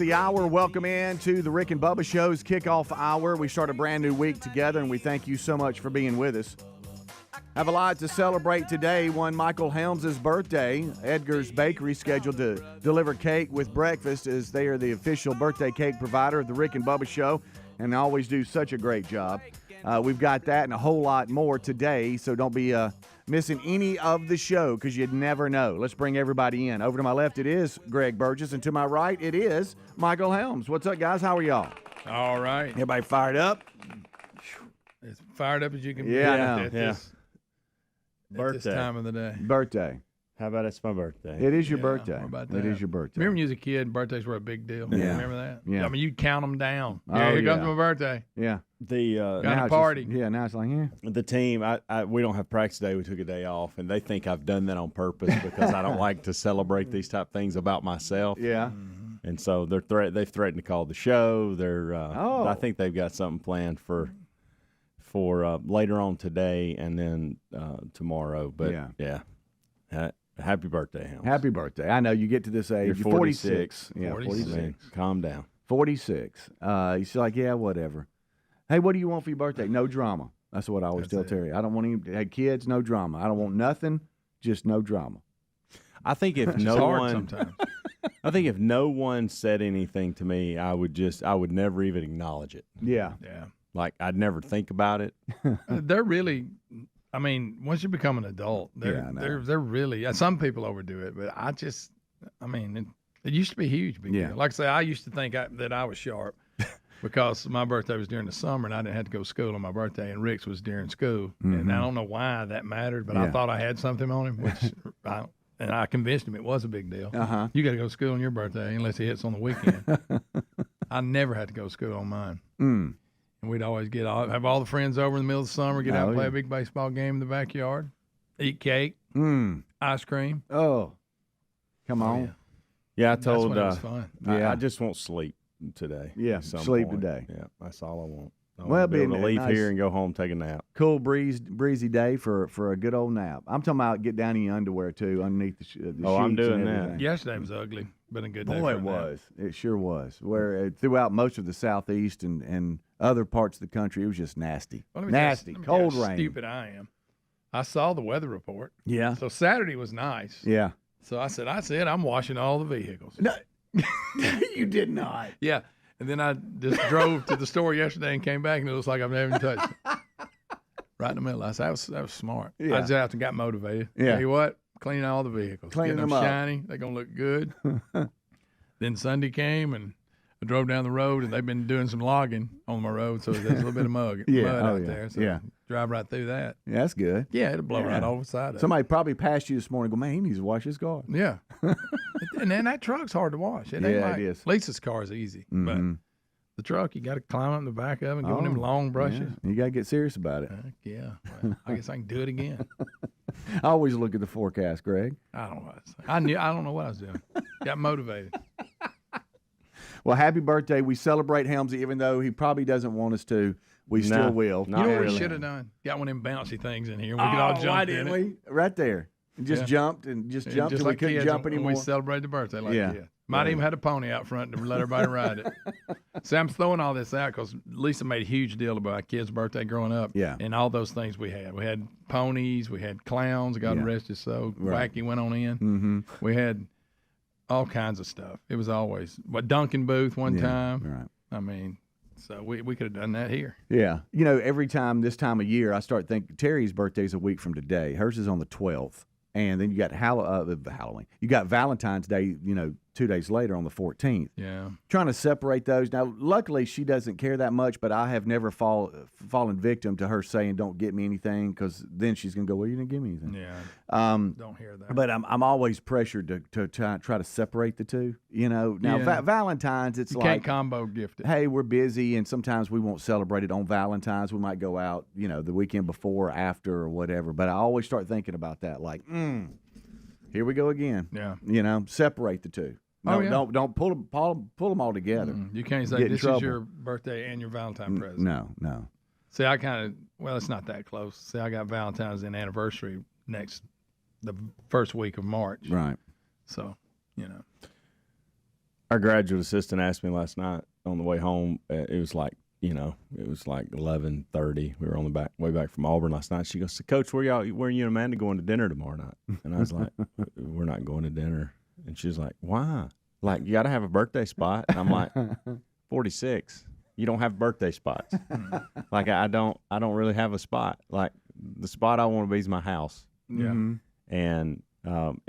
The hour. Welcome in to the Rick and Bubba Show's kickoff hour. We start a brand new week together, and we thank you so much for being with us. Have a lot to celebrate today. One, Michael Helms' birthday. Edgar's Bakery scheduled to deliver cake with breakfast, as they are the official birthday cake provider of the Rick and Bubba Show, and they always do such a great job. We've got that and a whole lot more today, so don't be missing any of the show because you'd never know. Let's bring everybody in. Over to my left, it is Greg Burgess, and to my right, it is Michael Helms. What's up, guys? How are y'all? All right. Everybody fired up? As fired up as you can be at this time of the day. Birthday. How about it's my birthday? It is your birthday. How about that? It is your birthday. Remember when you was a kid, birthdays were a big deal? Yeah. Remember that? Yeah. I mean, you'd count them down. Oh, Here comes yeah. my birthday. Yeah. Got Now a it's party. Now it's like, yeah. The team, we don't have practice today. We took a day off, and they think I've done that on purpose because I don't like to celebrate these type of things about myself. Yeah. And so they've threatened to call the show. I think they've got something planned for later on today and then tomorrow. But yeah. Happy birthday, Helms. Happy birthday. I know you get to this age. You're 46. Yeah, 46. Man, calm down. 46. He's like, yeah, whatever. Hey, what do you want for your birthday? No drama. That's what I always tell Terry. I don't want any. Hey, kids, no drama. I don't want nothing, just no drama. I think if I think if no one said anything to me, I would never even acknowledge it. Yeah. Yeah. Like I'd never think about it. They're really, I mean, once you become an adult, they're really, some people overdo it, but it used to be a huge big deal. Like I say, I used to think that I was sharp because my birthday was during the summer and I didn't have to go to school on my birthday, and Rick's was during school. And I don't know why that mattered, but I thought I had something on him, which and I convinced him it was a big deal. Uh-huh. You got to go to school on your birthday unless it hits on the weekend. I never had to go to school on mine. Mm. And we'd always have all the friends over in the middle of the summer, get out and play a big baseball game in the backyard, eat cake, ice cream. Oh, come on. Yeah, I told. That's when it was fun. I just won't sleep today. Yeah, sleep today. Yeah, that's all I want. I Well, want to be able to leave nice, here and go home, take a nap. Cool breezy day for a good old nap. I'm talking about get down in your underwear too, underneath the sheets. I'm doing and that. everything. Yesterday was ugly, but a good day. Boy, it was. It sure was. Where throughout most of the southeast and other parts of the country, it was just nasty. Well, Nasty, cold rain. Stupid I am. I saw the weather report. Yeah. So Saturday was nice. Yeah. So I said, I'm washing all the vehicles. No, you did not. Yeah. And then I just drove to the store yesterday and came back, and it looks like I've never even touched it. Right in the middle. I said, that was smart. Yeah. I just have to got motivated. Yeah. Tell you what, cleaning all the vehicles. Cleaning Getting them up. shiny. They're going to look good. Then Sunday came, and I drove down the road, and they've been doing some logging on my road, so there's a little bit of mud out there. So drive right through that. Yeah, that's good. Yeah, it'll blow right over the side of it. Somebody probably passed you this morning. Go, man, he needs to wash his car. Yeah. And then that truck's hard to wash. It ain't like it is. Lisa's car is easy, but the truck, you got to climb up in the back of it and give them long brushes. Yeah. You got to get serious about it. Heck yeah. Well, I guess I can do it again. I always look at the forecast, Greg. I don't know what I was saying. I don't know what I was doing. Got motivated. Well, happy birthday. We celebrate Helmsy, even though he probably doesn't want us to. We still will. You know what we should have done? Got one of them bouncy things in here. We could all jump in it. Right there. And just jumped and just jumped just and we like couldn't kids jump when anymore. we celebrate the birthday like kids. Might even had a pony out front to let everybody ride it. See, I'm throwing all this out because Lisa made a huge deal about our kid's birthday growing up. Yeah. And all those things we had. We had ponies. We had clowns. God rest his soul. Right. Wacky went on in. Mm-hmm. We had all kinds of stuff. It was always Duncan booth one time. Right. I mean, so we could have done that here. Yeah. You know, every time this time of year, I start thinking Terry's birthday's a week from today. Hers is on the 12th. And then you got Halloween. You got Valentine's Day, 2 days later on the 14th. Yeah. Trying to separate those. Now, luckily, she doesn't care that much, but I have never fallen victim to her saying, don't get me anything, because then she's going to go, well, you didn't give me anything. Yeah. Don't hear that. But I'm always pressured to try to separate the two. Now, Valentine's, it's you like. Can't combo gift it. Hey, we're busy, and sometimes we won't celebrate it on Valentine's. We might go out, the weekend before or after or whatever. But I always start thinking about that, like, here we go again. Yeah. Separate the two. No, don't pull them all together. You can't say this is your birthday and your Valentine present. No. See, I it's not that close. See, I got Valentine's and anniversary the first week of March. Right. So, Our graduate assistant asked me last night on the way home. It was like 11:30. We were on the way back from Auburn last night. She goes, "So, Coach, where are you and Amanda going to dinner tomorrow night?" And I was like, "We're not going to dinner." And she was like, "Why?" Like, you got to have a birthday spot. And I'm like, 46. You don't have birthday spots. Like, I don't really have a spot. Like, the spot I want to be is my house. Yeah. And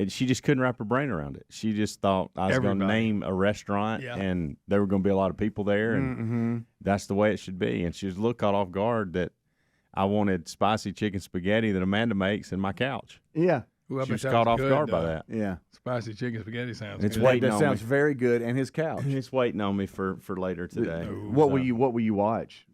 she just couldn't wrap her brain around it. She just thought I was going to name a restaurant, and there were going to be a lot of people there, and that's the way it should be. And she was a little caught off guard that I wanted spicy chicken spaghetti that Amanda makes in my couch. Yeah. She was caught off guard by that. Yeah. Spicy chicken spaghetti sounds it's good. Waiting that on sounds me. very good, and his couch. It's waiting on me for later today. What will you watch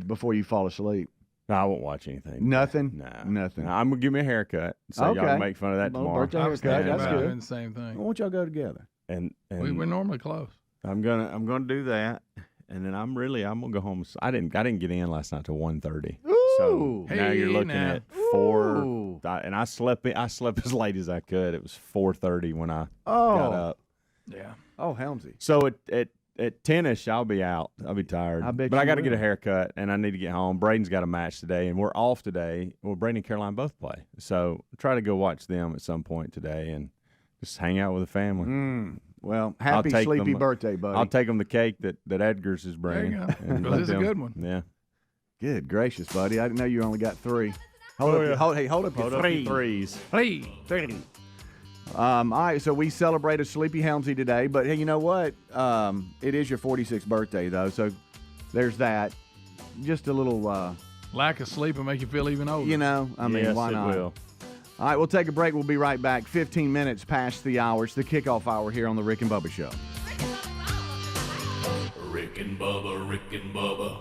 before you fall asleep? No, I won't watch anything. Nothing? No. Nothing. I'm going to give me a haircut. So y'all make fun of that tomorrow. Birthday haircut, that's good. Doing the same thing. Why don't y'all go together? And we're normally close. I'm gonna do that, and then I'm gonna go home. I didn't get in last night till 1:30. So now you're looking at 4. And I slept as late as I could. It was 4:30 when I got up. Yeah. Oh, Helmsy. So at 10ish, I'll be out. I'll be tired. But I got to get a haircut, and I need to get home. Braden's got a match today, and we're off today. Well, Braden and Caroline both play. So I'll try to go watch them at some point today and just hang out with the family. Well, happy sleepy birthday, buddy. I'll take them the cake that Edgar's is bringing. There you go. This is a good one. Yeah. Good gracious, buddy. I didn't know you only got 3. Hold up your threes. Three. All right, so we celebrated Sleepy Helmsy today, but hey, you know what? It is your 46th birthday, though, so there's that. Just a little lack of sleep will make you feel even older. You know, I mean, yes, why not? It will. All right, we'll take a break. We'll be right back. 15 minutes past the hour. It's the kickoff hour here on the Rick and Bubba Show. Rick and Bubba.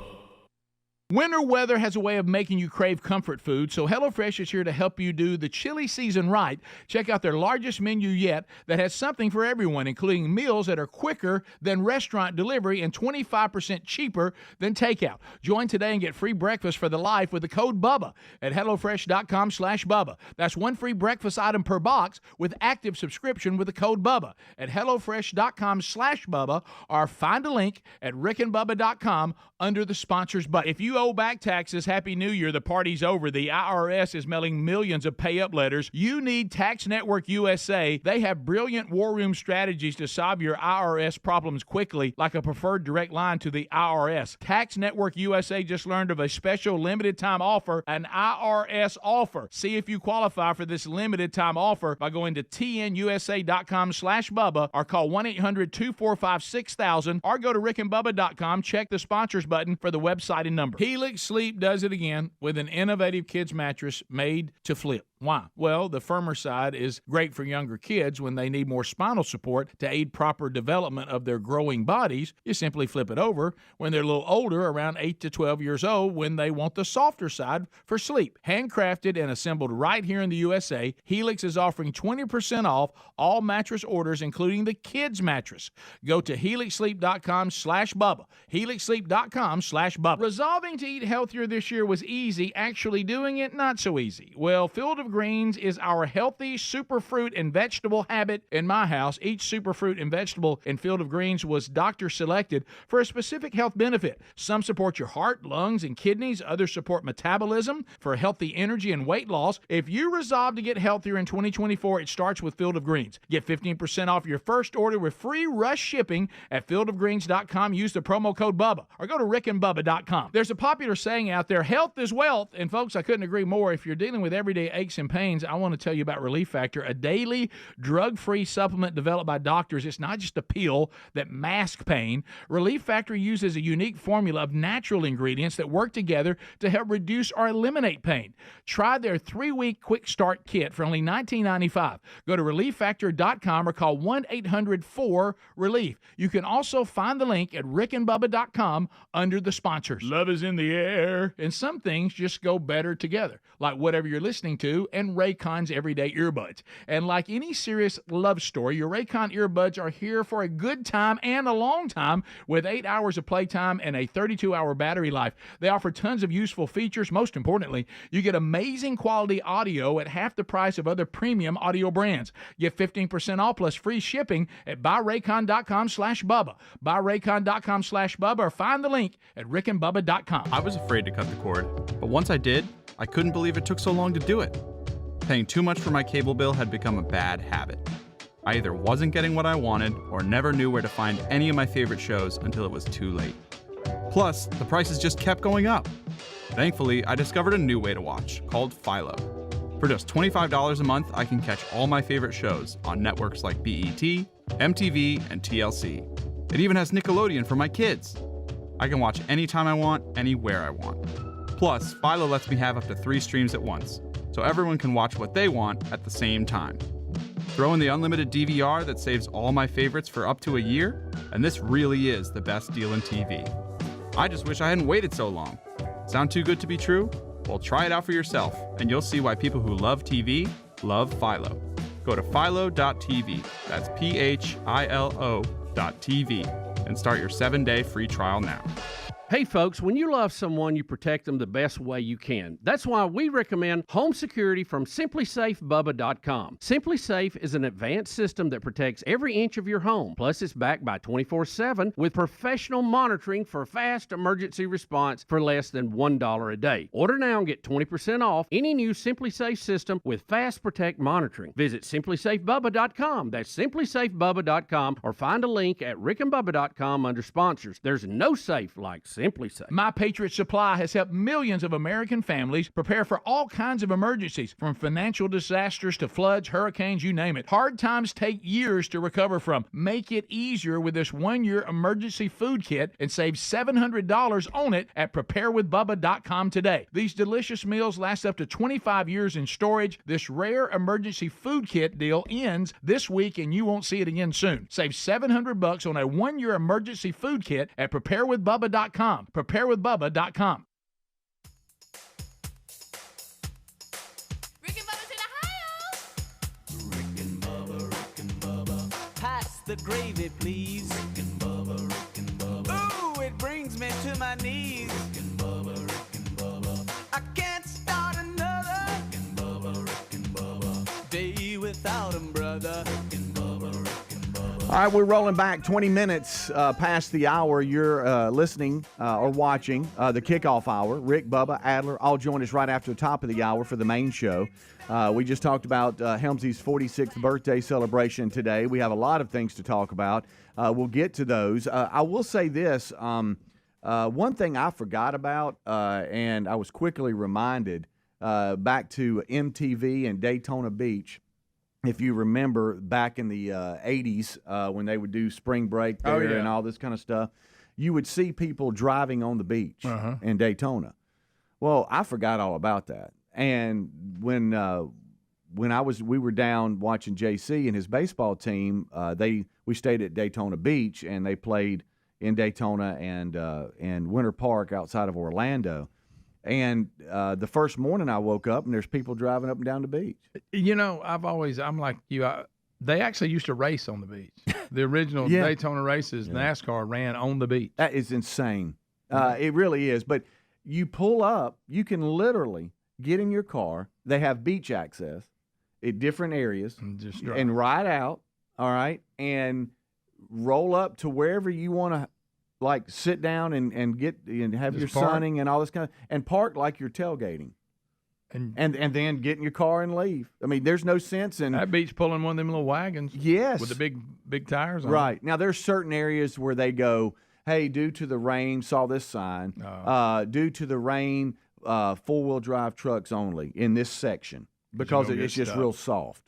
Winter weather has a way of making you crave comfort food, so HelloFresh is here to help you do the chili season right. Check out their largest menu yet that has something for everyone, including meals that are quicker than restaurant delivery and 25% cheaper than takeout. Join today and get free breakfast for the life with the code BUBBA at HelloFresh.com/Bubba. That's one free breakfast item per box with active subscription with the code BUBBA at HelloFresh.com/Bubba, or find a link at rickandbubba.com under the sponsors button. If you owe back taxes, Happy New Year. The party's over. The IRS is mailing millions of pay-up letters. You need Tax Network USA. They have brilliant war room strategies to solve your IRS problems quickly, like a preferred direct line to the IRS. Tax Network USA just learned of a special limited-time offer, an IRS offer. See if you qualify for this limited-time offer by going to tnusa.com/Bubba or call 1-800-245-6000 or go to rickandbubba.com. Check the sponsors button for the website and number. Helix Sleep does it again with an innovative kids mattress made to flip. Why? Well, the firmer side is great for younger kids when they need more spinal support to aid proper development of their growing bodies. You simply flip it over when they're a little older, around 8 to 12 years old, when they want the softer side for sleep. Handcrafted and assembled right here in the USA, Helix is offering 20% off all mattress orders, including the kids mattress. Go to helixsleep.com/Bubba. helixsleep.com/Bubba. Resolving to eat healthier this year was easy. Actually doing it, not so easy. Well, Field of Greens is our healthy superfruit and vegetable habit in my house. Each superfruit and vegetable in Field of Greens was doctor selected for a specific health benefit. Some support your heart, lungs, and kidneys. Others support metabolism for healthy energy and weight loss. If you resolve to get healthier in 2024, it starts with Field of Greens. Get 15% off your first order with free rush shipping at fieldofgreens.com. Use the promo code BUBBA or go to rickandbubba.com. There's a popular saying out there, health is wealth. And folks, I couldn't agree more. If you're dealing with everyday aches and pains, I want to tell you about Relief Factor, a daily drug-free supplement developed by doctors. It's not just a pill that masks pain. Relief Factor uses a unique formula of natural ingredients that work together to help reduce or eliminate pain. Try their 3-week quick start kit for only $19.95. Go to relieffactor.com or call 1-800-4-RELIEF. You can also find the link at rickandbubba.com under the sponsors. Love is in in the air. And some things just go better together, like whatever you're listening to and Raycon's everyday earbuds. And like any serious love story, your Raycon earbuds are here for a good time and a long time with 8 hours of playtime and a 32-hour battery life. They offer tons of useful features. Most importantly, you get amazing quality audio at half the price of other premium audio brands. Get 15% off plus free shipping at buyraycon.com/Bubba. Buyraycon.com/Bubba or find the link at rickandbubba.com. I was afraid to cut the cord, but once I did, I couldn't believe it took so long to do it. Paying too much for my cable bill had become a bad habit. I either wasn't getting what I wanted or never knew where to find any of my favorite shows until it was too late. Plus, the prices just kept going up. Thankfully, I discovered a new way to watch called Philo. For just $25 a month, I can catch all my favorite shows on networks like BET, MTV, and TLC. It even has Nickelodeon for my kids. I can watch anytime I want, anywhere I want. Plus, Philo lets me have up to 3 streams at once, so everyone can watch what they want at the same time. Throw in the unlimited DVR that saves all my favorites for up to a year, and this really is the best deal in TV. I just wish I hadn't waited so long. Sound too good to be true? Well, try it out for yourself, and you'll see why people who love TV love Philo. Go to philo.tv, that's philo.tv, and start your 7-day free trial now. Hey folks, when you love someone, you protect them the best way you can. That's why we recommend home security from simplysafebubba.com. SimpliSafe is an advanced system that protects every inch of your home. Plus, it's backed by 24/7 with professional monitoring for fast emergency response for less than $1 a day. Order now and get 20% off any new SimpliSafe system with Fast Protect monitoring. Visit simplysafebubba.com. That's simplysafebubba.com or find a link at rickandbubba.com under sponsors. There's no safe like SimpliSafe. My Patriot Supply has helped millions of American families prepare for all kinds of emergencies, from financial disasters to floods, hurricanes, you name it. Hard times take years to recover from. Make it easier with this 1-year emergency food kit and save $700 on it at preparewithbubba.com today. These delicious meals last up to 25 years in storage. This rare emergency food kit deal ends this week and you won't see it again soon. Save $700 on a 1-year emergency food kit at preparewithbubba.com. Preparewithbubba.com. Rick and Bubba's in Ohio. Rick and Bubba. Pass the gravy, please. Rick and Bubba. Ooh, it brings me to my knees. Rick and Bubba. I can't start another Rick and Bubba. day without 'em, brother. Rick and Bubba. All right, we're rolling back 20 minutes past the hour. You're listening or watching the kickoff hour. Rick, Bubba, Adler all join us right after the top of the hour for the main show. We just talked about Helmsy's 46th birthday celebration today. We have a lot of things to talk about. We'll get to those. I will say this. One thing I forgot about, and I was quickly reminded back to MTV and Daytona Beach. If you remember back in the 80s when they would do spring break there and all this kind of stuff, you would see people driving on the beach in Daytona. Well, I forgot all about that. And when we were down watching JC and his baseball team, we stayed at Daytona Beach and they played in Daytona and Winter Park outside of Orlando. And the first morning I woke up and there's people driving up and down the beach. You know, I'm like you. They actually used to race on the beach. The original Daytona races, NASCAR ran on the beach. That is insane. It really is. But you pull up, you can literally get in your car. They have beach access at different areas and ride out, all right, and roll up to wherever you want to. Like sit down and have your sunning and all this kind of, and park like you're tailgating, and then get in your car and leave. I mean, there's no sense in that beach pulling one of them little wagons. Yes, with the big tires on. Right now, there's certain areas where they go, hey, due to the rain, saw this sign. Due to the rain, 4-wheel drive trucks only in this section because it's just real soft.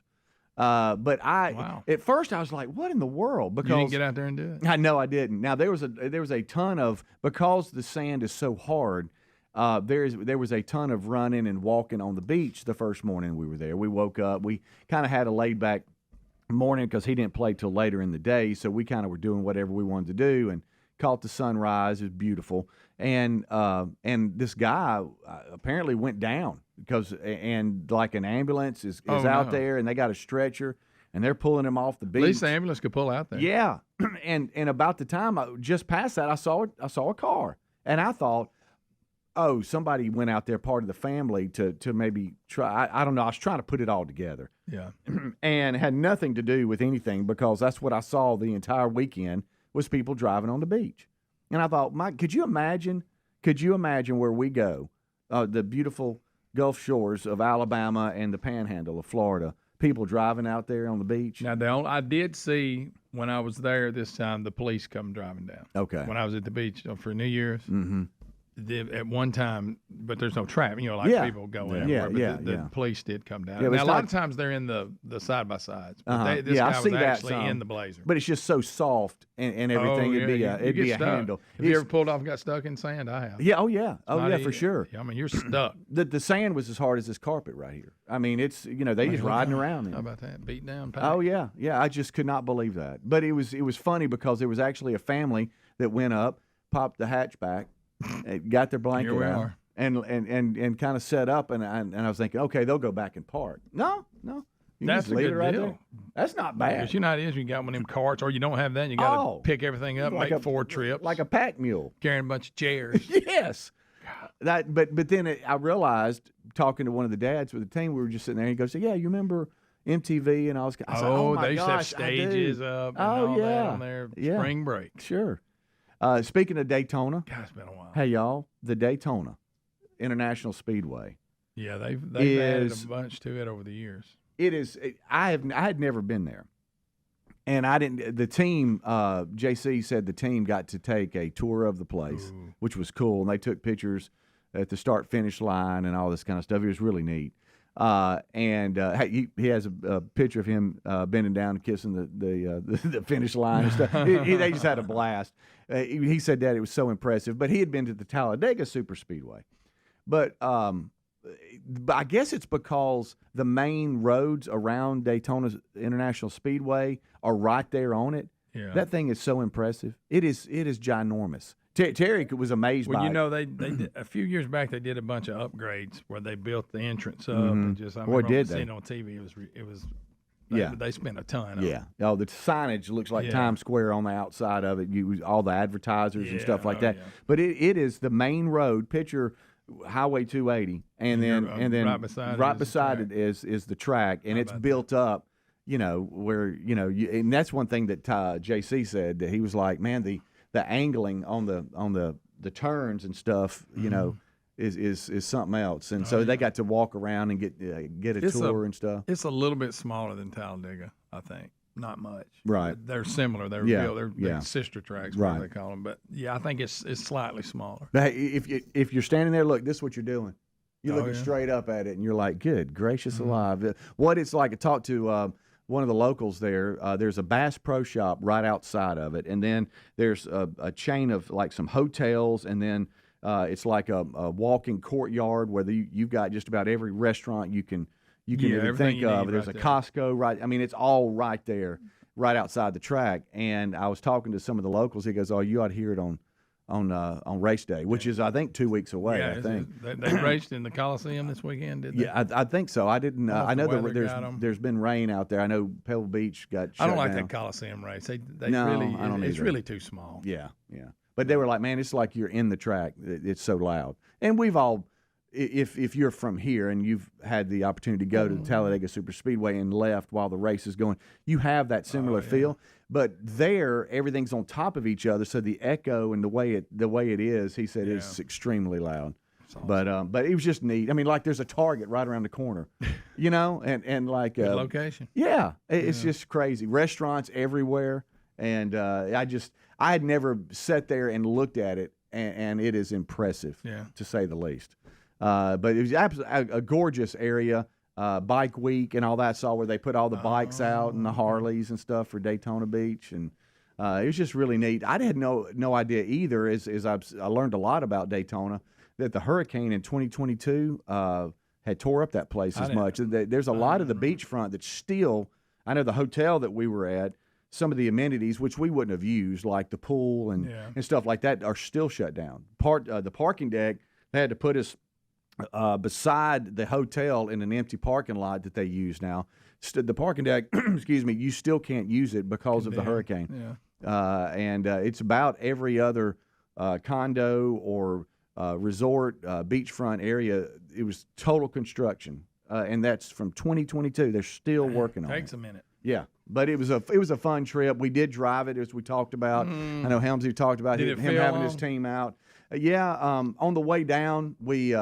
But at first I was like, what in the world? Because you didn't get out there and do it. No, I didn't. Now there was a ton of, because the sand is so hard, there was a ton of running and walking on the beach the first morning we were there. We woke up, we kind of had a laid back morning because he didn't play till later in the day, so we kind of were doing whatever we wanted to do and caught the sunrise. It was beautiful. And this guy apparently went down and like an ambulance is out there, and they got a stretcher, and they're pulling him off the beach. At least the ambulance could pull out there. Yeah, and about the time just past that, I saw a car, and I thought, oh, somebody went out there, part of the family, to maybe try. I don't know. I was trying to put it all together. Yeah, and it had nothing to do with anything, because that's what I saw the entire weekend was people driving on the beach. And I thought, Mike, could you imagine where we go, the beautiful Gulf shores of Alabama and the Panhandle of Florida, people driving out there on the beach? Now, I did see when I was there this time, the police come driving down. Okay. When I was at the beach for New Year's. Mm-hmm. At one time, but there's no traffic, people go in. The police did come down. Now, a lot of times they're in the side by sides. This guy was actually in the Blazer. But it's just so soft and everything. It'd be a handle. Have you ever pulled off and got stuck in sand? I have. Yeah. Oh yeah. For sure. I mean, you're stuck. The sand was as hard as this carpet right here. I mean, it's they just riding around. How about that? Beat down. Pack. Oh yeah. I just could not believe that. But it was funny because there was actually a family that went up, popped the hatchback, got their blanket out, and kind of set up, and I was thinking, okay, they'll go back and park. No, that's a good deal. There. That's not bad. Because you know how it is, you got one of them carts, or you don't have that, and you got to pick everything up, like make 4 trips, like a pack mule, carrying a bunch of chairs. Yes, but then I realized, talking to one of the dads with the team, we were just sitting there, and he goes, yeah, you remember MTV? And I said, oh my they used to have gosh, stages up. And all that on their spring break. Sure. Speaking of Daytona, God, it's been a while. Hey y'all, the Daytona International Speedway. Yeah, they've added a bunch to it over the years. It is. I had never been there, and I didn't. The team, JC said the team got to take a tour of the place, which was cool, and they took pictures at the start finish line and all this kind of stuff. It was really neat. He has a picture of him bending down and kissing the finish line and stuff. They just had a blast. He said that it was so impressive. But he had been to the Talladega Super Speedway. But I guess it's because the main roads around Daytona International Speedway are right there on it. Yeah. That thing is so impressive. It is ginormous. Terry was amazed by it. Well, they did, a few years back they did a bunch of upgrades where they built the entrance up and just I remember seeing on TV. It was they spent a ton on it. Oh, the signage looks like Times Square on the outside of it. All the advertisers and stuff like that. Yeah. But it is the main road. Picture Highway 280, and then right beside it is the track, and it's built up. And that's one thing that JC said, that he was like, man, the angling on the turns and stuff, is something else. And so they got to walk around and get a tour and stuff. It's a little bit smaller than Talladega, I think. Not much. Right. They're similar. They're built. They're sister tracks, whatever they call them. But I think it's slightly smaller. But hey, if you're standing there, look, this is what you're doing. You're looking straight up at it, and you're like, good gracious alive. What it's like, I talked to one of the locals there. There's a Bass Pro Shop right outside of it, and then there's a chain of like some hotels, and then it's like a walking courtyard where you've got just about every restaurant you can even think of. There's a Costco right. I mean, it's all right there, right outside the track. And I was talking to some of the locals. He goes, "Oh, you ought to hear it on race day, which is I think 2 weeks away. Yeah, I think they raced in the Coliseum this weekend. Did they? Yeah, I think so. I didn't. I know there's been rain out there. I know Pebble Beach got. Shut I don't like down. that Coliseum race. I don't it's either. really too small. Yeah. But they were like, man, it's like you're in the track. It's so loud. And we've all, if you're from here and you've had the opportunity to go to the Talladega Super Speedway and left while the race is going, you have that similar feel. But there, everything's on top of each other, so the echo and the way it is, he said, is extremely loud. Awesome. But it was just neat. I mean, like there's a Target right around the corner, and like good location. Yeah, it's just crazy. Restaurants everywhere, and I had never sat there and looked at it, and it is impressive, to say the least. But it was absolutely a gorgeous area. Bike week and all that, saw where they put all the bikes out and the Harleys and stuff for Daytona Beach, and it was just really neat. I had no idea either, as I learned a lot about Daytona, that the hurricane in 2022 had tore up that place as much. There's a lot of the beachfront that's still, I know the hotel that we were at some of the amenities, which we wouldn't have used, like the pool and stuff like that, are still shut down. The parking deck, they had to put us beside the hotel in an empty parking lot that they use now. The parking deck, excuse me, you still can't use it because of the hurricane. And it's about every other condo or resort, beachfront area. It was total construction, and that's from 2022. They're still working on it. Takes a minute. Yeah, but it was a fun trip. We did drive it, as we talked about. I know Helmsy talked about him having his team out. On the way down, we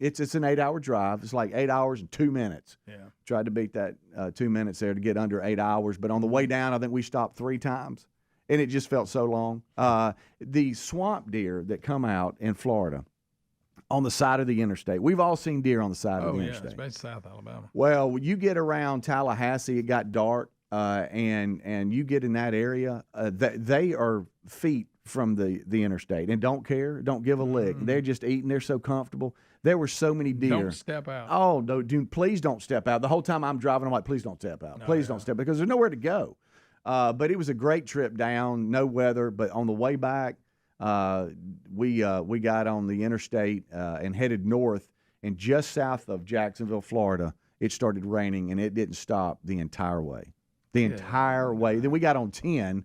it's an 8-hour drive. It's like 8 hours and 2 minutes. Yeah, tried to beat that 2 minutes there to get under 8 hours. But on the way down, I think we stopped 3 times, and it just felt so long. The swamp deer that come out in Florida on the side of the interstate. We've all seen deer on the side of the interstate. Especially South Alabama. Well, when you get around Tallahassee, it got dark, and you get in that area, they are feet from the interstate and don't care, don't give a lick. They're just eating. They're so comfortable. There were so many deer. Don't step out. Oh, no, dude, please don't step out. The whole time I'm driving, I'm like, please don't step out. Please don't step out, because there's nowhere to go. But it was a great trip down, no weather, but on the way back, we got on the interstate and headed north, and just south of Jacksonville, Florida, it started raining, and it didn't stop the entire way. Entire way. Then we got on 10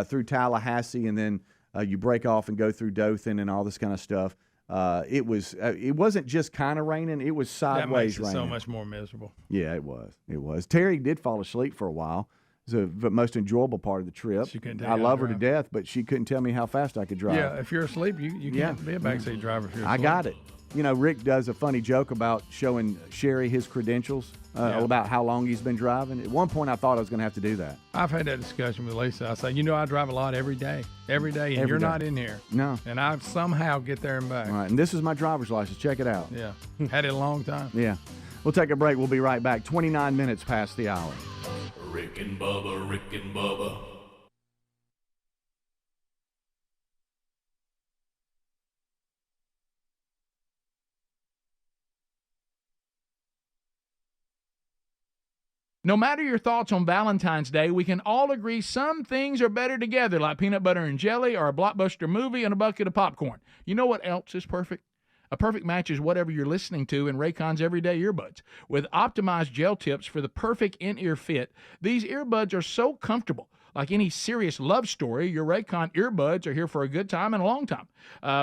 through Tallahassee, and then you break off and go through Dothan and all this kind of stuff. It wasn't just kind of raining; it was sideways raining. So much more miserable. Yeah, it was. It was. Terry did fall asleep for a while. It was the most enjoyable part of the trip. I love her to death, but she couldn't tell me how fast I could drive. Yeah, if you're asleep, you can't be a backseat driver if you're asleep. I got it. You know, Rick does a funny joke about showing Sherry his credentials about how long he's been driving. At one point, I thought I was going to have to do that. I've had that discussion with Lisa. I say, I drive a lot every day, and you're not in here. No. And I somehow get there and back. All right, and this is my driver's license. Check it out. Yeah, had it a long time. Yeah. We'll take a break. We'll be right back. 29 minutes past the hour. Rick and Bubba, Rick and Bubba. No matter your thoughts on Valentine's Day, we can all agree some things are better together, like peanut butter and jelly or a blockbuster movie and a bucket of popcorn. You know what else is perfect? A perfect match is whatever you're listening to in Raycon's everyday earbuds. With optimized gel tips for the perfect in-ear fit, these earbuds are so comfortable. Like any serious love story, your Raycon earbuds are here for a good time and a long time.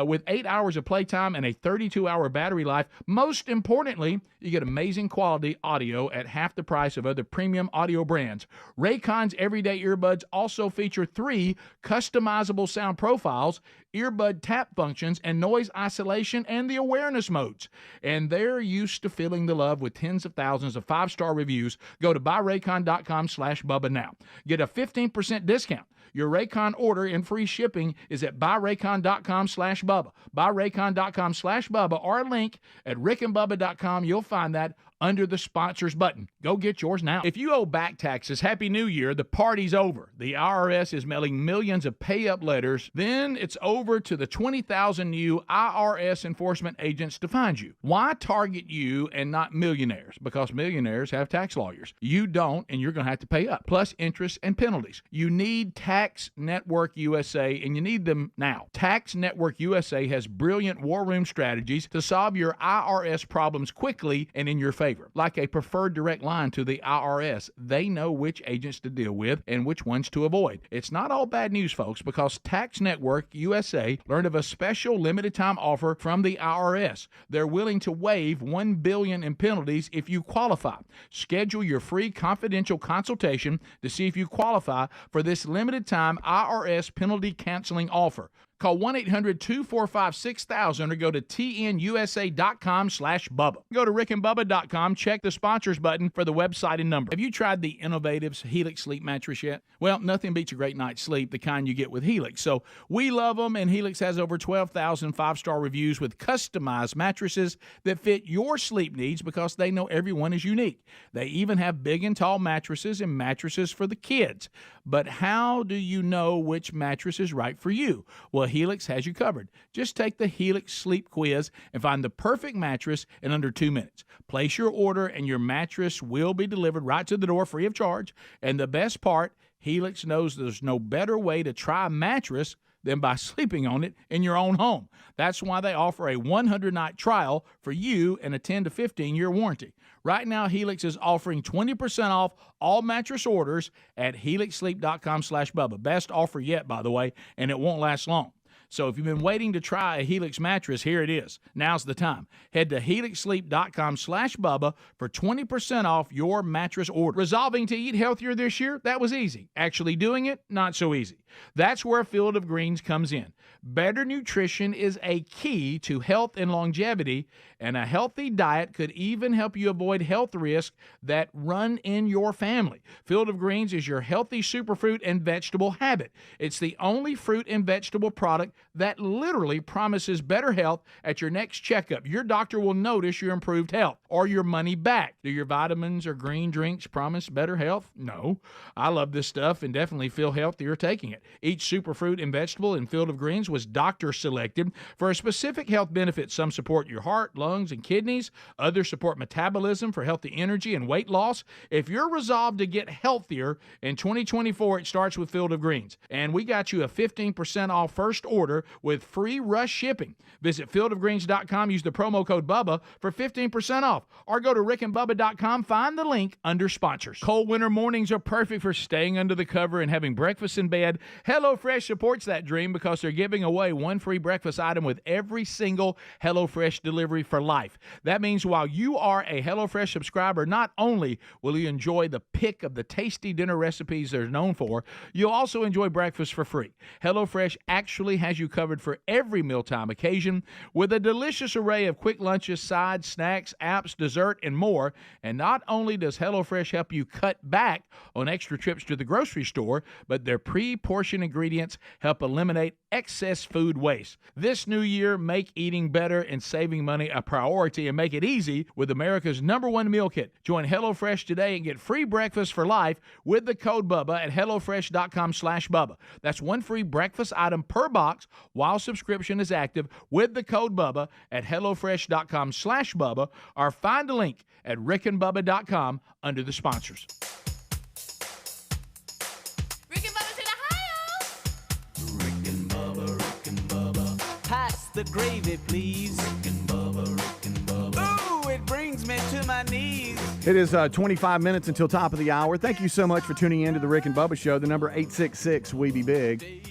With 8 hours of playtime and a 32-hour battery life, most importantly, you get amazing quality audio at half the price of other premium audio brands. Raycon's everyday earbuds also feature 3 customizable sound profiles, earbud tap functions, and noise isolation, and the awareness modes. And they're used to feeling the love with tens of thousands of 5-star reviews. Go to buyraycon.com/Bubba now. Get a 15% discount. Your Raycon order and free shipping is at buyraycon.com/Bubba. Buyraycon.com/Bubba, or a link at rickandbubba.com. You'll find that under the sponsors button. Go get yours now. If you owe back taxes, Happy New Year. The party's over. The IRS is mailing millions of pay-up letters. Then it's over to the 20,000 new IRS enforcement agents to find you. Why target you and not millionaires? Because millionaires have tax lawyers. You don't, and you're going to have to pay up, plus interest and penalties. You need Tax Network USA, and you need them now. Tax Network USA has brilliant war room strategies to solve your IRS problems quickly and in your favor. Like a preferred direct line to the IRS, they know which agents to deal with and which ones to avoid. It's not all bad news, folks, because Tax Network USA learned of a special limited time offer from the IRS. They're willing to waive $1 billion in penalties if you qualify. Schedule your free confidential consultation to see if you qualify for this limited time IRS penalty canceling offer. Call 1-800-245-6000 or go to tnusa.com/Bubba. Go to rickandbubba.com, check the sponsors button for the website and number. Have you tried the innovative Helix sleep mattress yet? Well, nothing beats a great night's sleep, the kind you get with Helix. So we love them, and Helix has over 12,000 5-star reviews with customized mattresses that fit your sleep needs because they know everyone is unique. They even have big and tall mattresses and mattresses for the kids. But how do you know which mattress is right for you? Well, Helix has you covered. Just take the Helix Sleep Quiz and find the perfect mattress in under 2 minutes. Place your order and your mattress will be delivered right to the door free of charge. And the best part, Helix knows there's no better way to try a mattress than by sleeping on it in your own home. That's why they offer a 100-night trial for you and a 10 to 15-year warranty. Right now, Helix is offering 20% off all mattress orders at helixsleep.com/Bubba. Best offer yet, by the way, and it won't last long. So if you've been waiting to try a Helix mattress, here it is. Now's the time. Head to helixsleep.com/Bubba for 20% off your mattress order. Resolving to eat healthier this year? That was easy. Actually doing it? Not so easy. That's where Field of Greens comes in. Better nutrition is a key to health and longevity, and a healthy diet could even help you avoid health risks that run in your family. Field of Greens is your healthy superfruit and vegetable habit. It's the only fruit and vegetable product that literally promises better health at your next checkup. Your doctor will notice your improved health or your money back. Do your vitamins or green drinks promise better health? No. I love this stuff and definitely feel healthier taking it. Each superfruit and vegetable in Field of Greens was doctor selected for a specific health benefit. Some support your heart, lungs, and kidneys. Others support metabolism for healthy energy and weight loss. If you're resolved to get healthier in 2024, it starts with Field of Greens. And we got you a 15% off first order with free rush shipping. Visit fieldofgreens.com, use the promo code BUBBA for 15% off. Or go to rickandbubba.com, find the link under sponsors. Cold winter mornings are perfect for staying under the cover and having breakfast in bed. HelloFresh supports that dream because they're giving away one free breakfast item with every single HelloFresh delivery for life. That means while you are a HelloFresh subscriber, not only will you enjoy the pick of the tasty dinner recipes they're known for, you'll also enjoy breakfast for free. HelloFresh actually has you covered for every mealtime occasion with a delicious array of quick lunches, sides, snacks, apps, dessert, and more. And not only does HelloFresh help you cut back on extra trips to the grocery store, but their pre-portioned ingredients help eliminate excess food waste. This new year, make eating better and saving money a priority and make it easy with America's #1 meal kit. Join HelloFresh today and get free breakfast for life with the code BUBBA at HelloFresh.com/Bubba. That's one free breakfast item per box while subscription is active with the code BUBBA at HelloFresh.com/Bubba, or find a link at rickandbubba.com under the sponsors. Pass the gravy, please. Ooh, it brings me to my knees. It is 25 minutes until top of the hour. Thank you so much for tuning in to the Rick and Bubba Show. The number 866-WE-BE-BIG.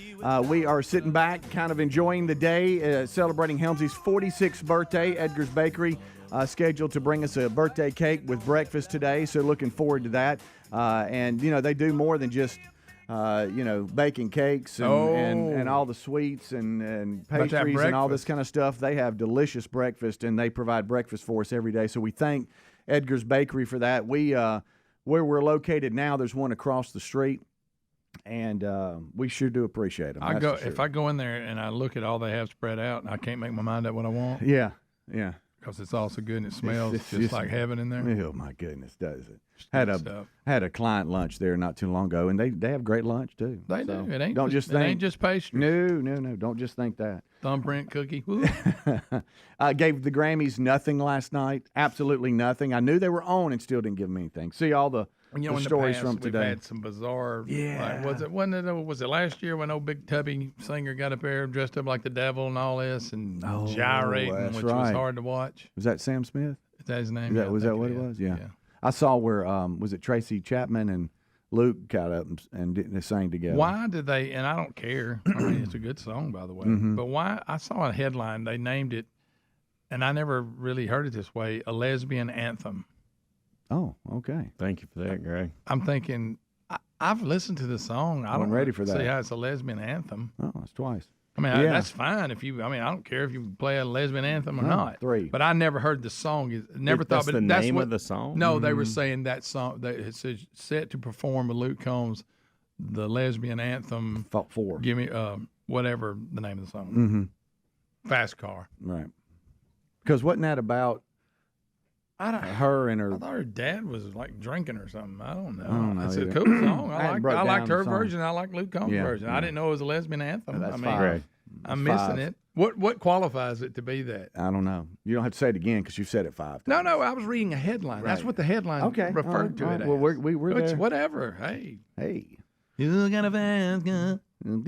We are sitting back, kind of enjoying the day, celebrating Helmsy's 46th birthday. Edgar's Bakery scheduled to bring us a birthday cake with breakfast today, so looking forward to that. And, you know, they do more than just baking cakes and all the sweets and pastries and all this kind of stuff. They have delicious breakfast, and they provide breakfast for us every day. So we thank Edgar's Bakery for that. We where we're located now, there's one across the street, and we sure do appreciate them. If I go in there and I look at all they have spread out, and I can't make my mind up what I want. Yeah. Because it's all so good and it smells just like heaven in there. Oh my goodness, does it? Had a client lunch there not too long ago, and they have great lunch too. They do. It ain't don't just think, it ain't just pastry. No. Don't just think that. Thumbprint cookie. I gave the Grammys nothing last night. Absolutely nothing. I knew they were on and still didn't give them anything. See all the stories from today. We've had some bizarre. Yeah. Like, was it last year when old big tubby singer got up there dressed up like the devil and all this and gyrating, which was hard to watch. Was that Sam Smith? Is that his name? Was that what it was? Yeah. I saw where was it Tracy Chapman and Luke got up and sang together. Why did they? And I don't care. I mean, it's a good song, by the way. Mm-hmm. But why? I saw a headline. They named it, and I never really heard it this way: a lesbian anthem. Oh, okay. Thank you for that, Greg. I'm thinking, I've listened to the song. I don't ready for that. See how it's a lesbian anthem. Oh, that's twice. I mean, that's fine if you. I mean, I don't care if you play a lesbian anthem or not. 3. But I never heard the song. Never thought. That's the name of the song. No, they were saying that song. It says set to perform with Luke Combs, the lesbian anthem. 4. Give me whatever the name of the song. Mm-hmm. Fast Car. Right. Because wasn't that about her and her? I thought her dad was like drinking or something. I don't know. It's a cool song. I liked her version. I like Luke Combs' version. I didn't know it was a lesbian anthem. That's fine. I'm missing it. What qualifies it to be that? I don't know. You don't have to say it again because you've said it 5 times. No. I was reading a headline. Right. That's what the headline referred to it as. Well, we're there. It's whatever. Hey. You got a fast car. I'm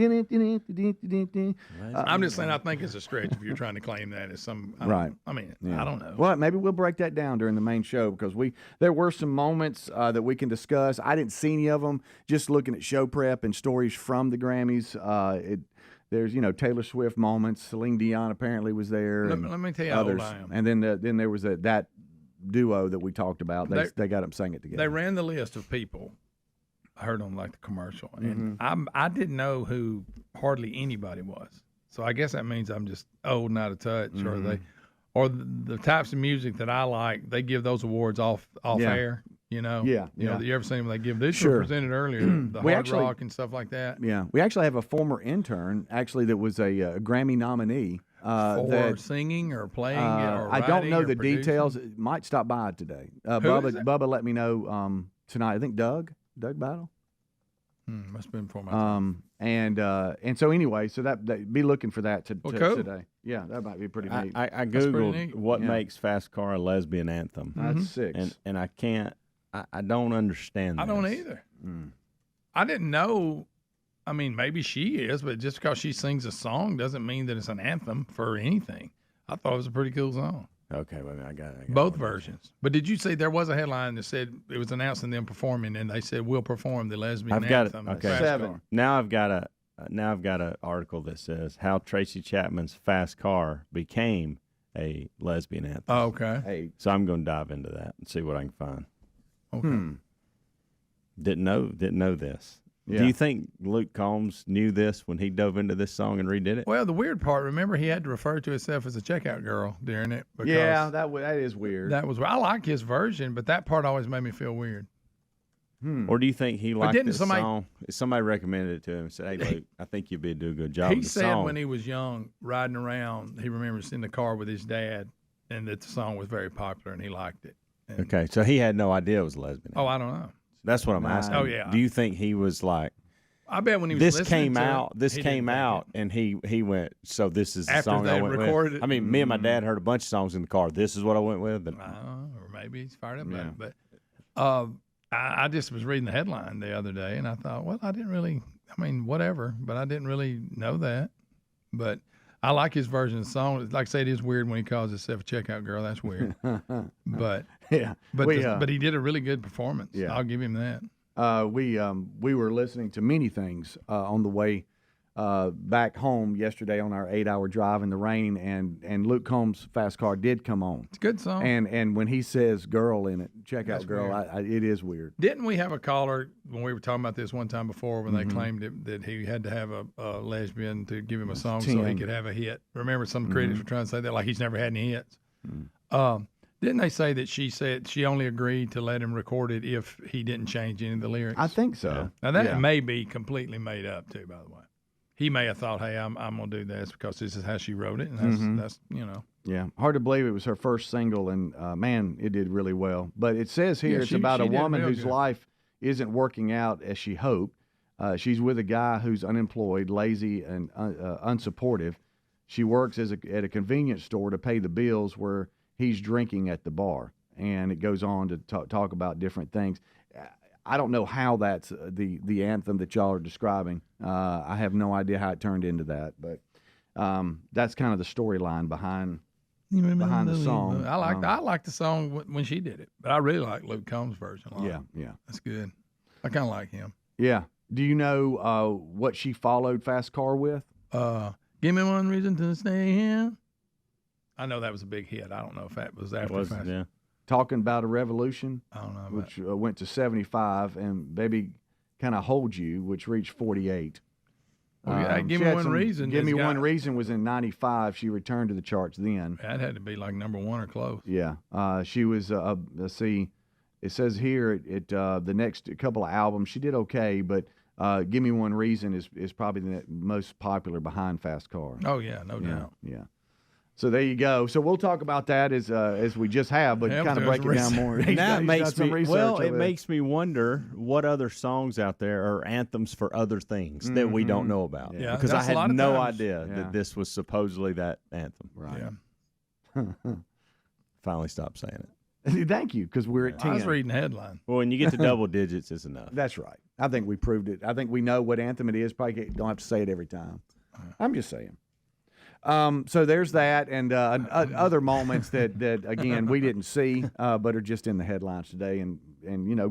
just saying, I think it's a stretch if you're trying to claim that as some. Right. I don't know. Well, maybe we'll break that down during the main show because there were some moments that we can discuss. I didn't see any of them. Just looking at show prep and stories from the Grammys, there's Taylor Swift moments. Celine Dion apparently was there. Let me tell you how old I am. And then there was that duo that we talked about. They got them singing it together. They ran the list of people. I heard on the commercial, and I didn't know who hardly anybody was. So I guess that means I'm just old and out of touch, or the types of music that I like. They give those awards off air. You ever seen them? They give this were presented earlier, the hard rock and stuff like that. Yeah, we actually have a former intern that was a Grammy nominee. For singing or playing or I don't know the producing. details. It might stop by today. Who is that? Bubba let me know tonight. I think Doug Battle. Must have been before my time. And so anyway, so that be looking for that cool. today. Yeah, that might be pretty neat. I googled what makes Fast Car a lesbian anthem. That's 6. And I can't. I don't understand. I don't either. I didn't know. I mean, maybe she is, but just because she sings a song doesn't mean that it's an anthem for anything. I thought it was a pretty cool song. Okay, wait a minute, I got it. Both versions. But did you see there was a headline that said it was announcing them performing, and they said we'll perform the lesbian anthem. I've got it. Okay, 7. Now I've got an article that says how Tracy Chapman's Fast Car became a lesbian anthem. Oh, okay. Hey, so I'm going to dive into that and see what I can find. Okay. Didn't know this. Yeah. Do you think Luke Combs knew this when he dove into this song and redid it? Well, the weird part, remember, he had to refer to himself as a checkout girl during it. Yeah, that is weird. I like his version, but that part always made me feel weird. Or do you think he liked this somebody- song? Somebody recommended it to him and said, "Hey, Luke, I think you'd do a good job." He with the said song. when he was young, riding around, he remembers in the car with his dad, and that the song was very popular, and he liked it. And, Okay, so he had no idea it was a lesbian. Oh, I don't know. That's what I'm asking. Oh, yeah. Do you think he was like? I bet when he was This listening came to out. it, This he came didn't out, think it. and he went. So this is the After song they I went recorded with. it? I mean, me and my dad heard a bunch of songs in the car. This is what I went with. And, or maybe he's fired up about it. But I just was reading the headline the other day, and I thought, well, I didn't really. I mean, whatever, but I didn't really know that. But I like his version of the song. Like I say, it is weird when he calls himself a checkout girl. That's weird. But yeah, but he did a really good performance. Yeah. I'll give him that. We were listening to many things on the way back home yesterday on our 8-hour drive in the rain, and Luke Combs' Fast Car did come on. It's a good song. And when he says "girl" in it, check out That's "girl," it is weird. Didn't we have a caller when we were talking about this one time before when they claimed that he had to have a lesbian to give him a song so he could have a hit? Remember, some critics were trying to say that like he's never had any hits. Didn't they say that she said she only agreed to let him record it if he didn't change any of the lyrics? I think so. Yeah. Now that may be completely made up too. By the way, he may have thought, "Hey, I'm gonna do this because this is how she wrote it," and that's Yeah, hard to believe it was her first single, and man, it did really well. But it says here it's about a woman whose life isn't working out as she hoped. She's with a guy who's unemployed, lazy, and unsupportive. She works at a convenience store to pay the bills where he's drinking at the bar, and it goes on to talk about different things. I don't know how that's the anthem that y'all are describing. I have no idea how it turned into that, but that's kind of the storyline behind the song. I like the song when she did it, but I really like Luke Combs' version a lot. Yeah. That's good. I kind of like him. Yeah. Do you know what she followed Fast Car with? Give me one reason to stay here. I know that was a big hit. I don't know if that was after Fast. Yeah. Talking About a Revolution. I don't know. Which went to 75, and Baby Kind of Hold You, which reached 48. Give Me One Reason. Give Me One Reason was in 95. She returned to the charts then. That had to be like number one or close. Yeah. She was, let's see, it says here the next couple of albums, she did okay, but Give Me One Reason is probably the most popular behind Fast Car. Oh, yeah, no doubt. Yeah. So there you go. So we'll talk about that as we just have, but kind of break it down more. Now it makes me wonder what other songs out there are anthems for other things that we don't know about. Yeah, because I had no idea that this was supposedly that anthem. Right. Yeah. Finally stopped saying it. Thank you, because we're at 10. I was reading the headline. Well, when you get to double digits, it's enough. That's right. I think we proved it. I think we know what anthem it is. Probably don't have to say it every time. I'm just saying. So there's that, and other moments that again we didn't see, but are just in the headlines today. And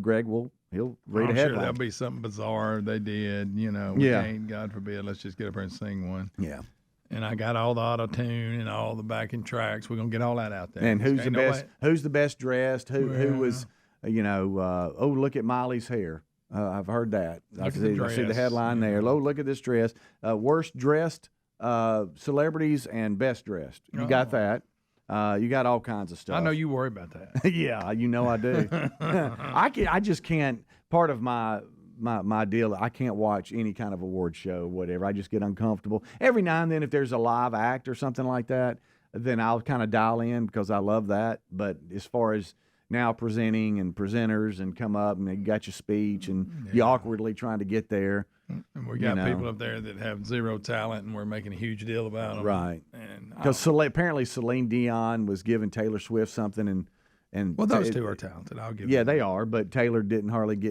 Greg he'll read a headline. Sure there'll be something bizarre they did. We can't, God forbid. Let's just get up here and sing one. Yeah. And I got all the auto tune and all the backing tracks. We're gonna get all that out there. And who's the best? Who's the best dressed? Who was? Oh, look at Miley's hair. I've heard that. I see the headline there. Oh, look at this dress. Worst dressed celebrities and best dressed. You got that. You got all kinds of stuff. I know you worry about that. Yeah, I do. I just can't. Part of my deal, I can't watch any kind of award show or whatever. I just get uncomfortable. Every now and then, if there's a live act or something like that, then I'll kind of dial in because I love that. But as far as now presenting and presenters and come up and you got your speech and you awkwardly trying to get there. And we got people up there that have zero talent and we're making a huge deal about them. Right. Because apparently Celine Dion was giving Taylor Swift something and well, those two are talented. I'll give. Yeah, they are. But Taylor didn't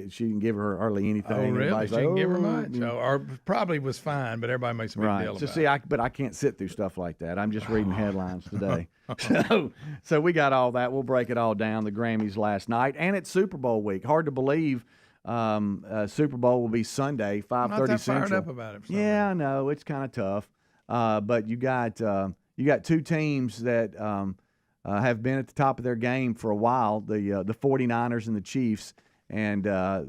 she didn't give her hardly anything. Oh, really? She didn't give her much. Or probably was fine, but everybody makes a big deal about it. But I can't sit through stuff like that. I'm just reading headlines today. So we got all that. We'll break it all down. The Grammys last night, and it's Super Bowl week. Hard to believe. Super Bowl will be Sunday, 5:30 Central. I'm not fired up about it. Yeah, I know it's kind of tough. But you got two teams that. Have been at the top of their game for a while, the 49ers and the Chiefs, and it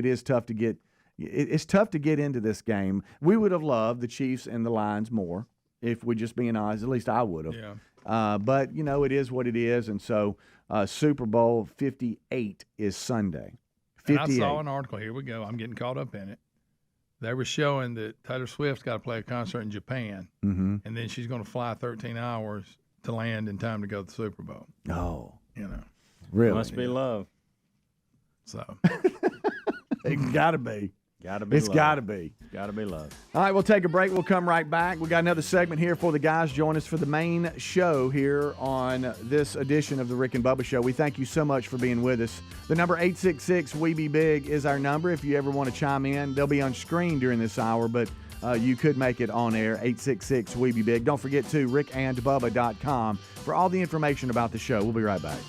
is tough to get. It's tough to get into this game. We would have loved the Chiefs and the Lions more, if we're just being honest. At least I would have. Yeah. But it is what it is, and so Super Bowl 58 is Sunday. 58. And I saw an article. Here we go. I'm getting caught up in it. They were showing that Taylor Swift's got to play a concert in Japan, and then she's going to fly 13 hours to land in time to go to the Super Bowl. Oh. Really? Must be love. So. It's got to be. It's got to be. Got to be love. All right, we'll take a break. We'll come right back. We got another segment here for the guys. Join us for the main show here on this edition of the Rick and Bubba Show. We thank you so much for being with us. The number 866-WE-BE-BIG is our number if you ever want to chime in. They'll be on screen during this hour, but you could make it on air, 866-WE-BE-BIG. Don't forget to rickandbubba.com for all the information about the show. We'll be right back.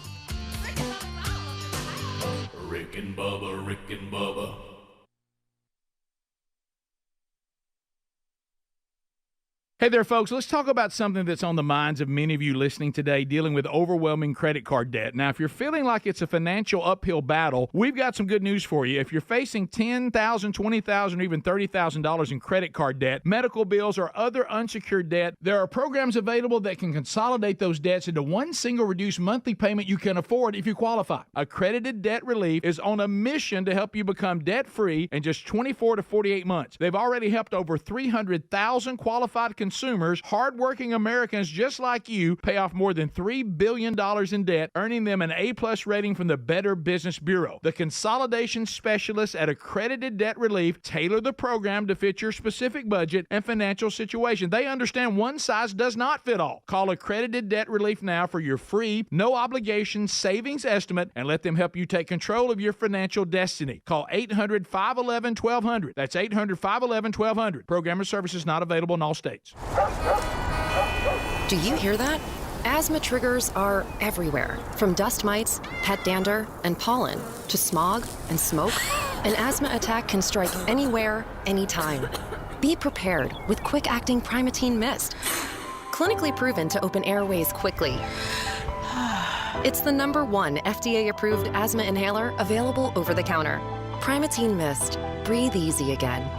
Rick and Bubba, Rick and Bubba. Hey there, folks. Let's talk about something that's on the minds of many of you listening today, dealing with overwhelming credit card debt. Now, if you're feeling like it's a financial uphill battle, we've got some good news for you. If you're facing $10,000, $20,000, or even $30,000 in credit card debt, medical bills, or other unsecured debt, there are programs available that can consolidate those debts into one single reduced monthly payment you can afford if you qualify. Accredited Debt Relief is on a mission to help you become debt-free in just 24 to 48 months. They've already helped over 300,000 qualified consumers, hardworking Americans just like you, pay off more than $3 billion in debt, earning them an A+ rating from the Better Business Bureau. The consolidation specialists at Accredited Debt Relief tailor the program to fit your specific budget and financial situation. They understand one size does not fit all. Call Accredited Debt Relief now for your free, no obligation savings estimate and let them help you take control of your financial destiny. Call 800-511-1200. That's 800-511-1200. Program or services not available in all states. Do you hear that? Asthma triggers are everywhere, from dust mites, pet dander, and pollen, to smog and smoke. An asthma attack can strike anywhere, anytime. Be prepared with quick-acting Primatene Mist. Clinically proven to open airways quickly. It's the #1 FDA-approved asthma inhaler available over the counter. Primatene Mist. Breathe easy again.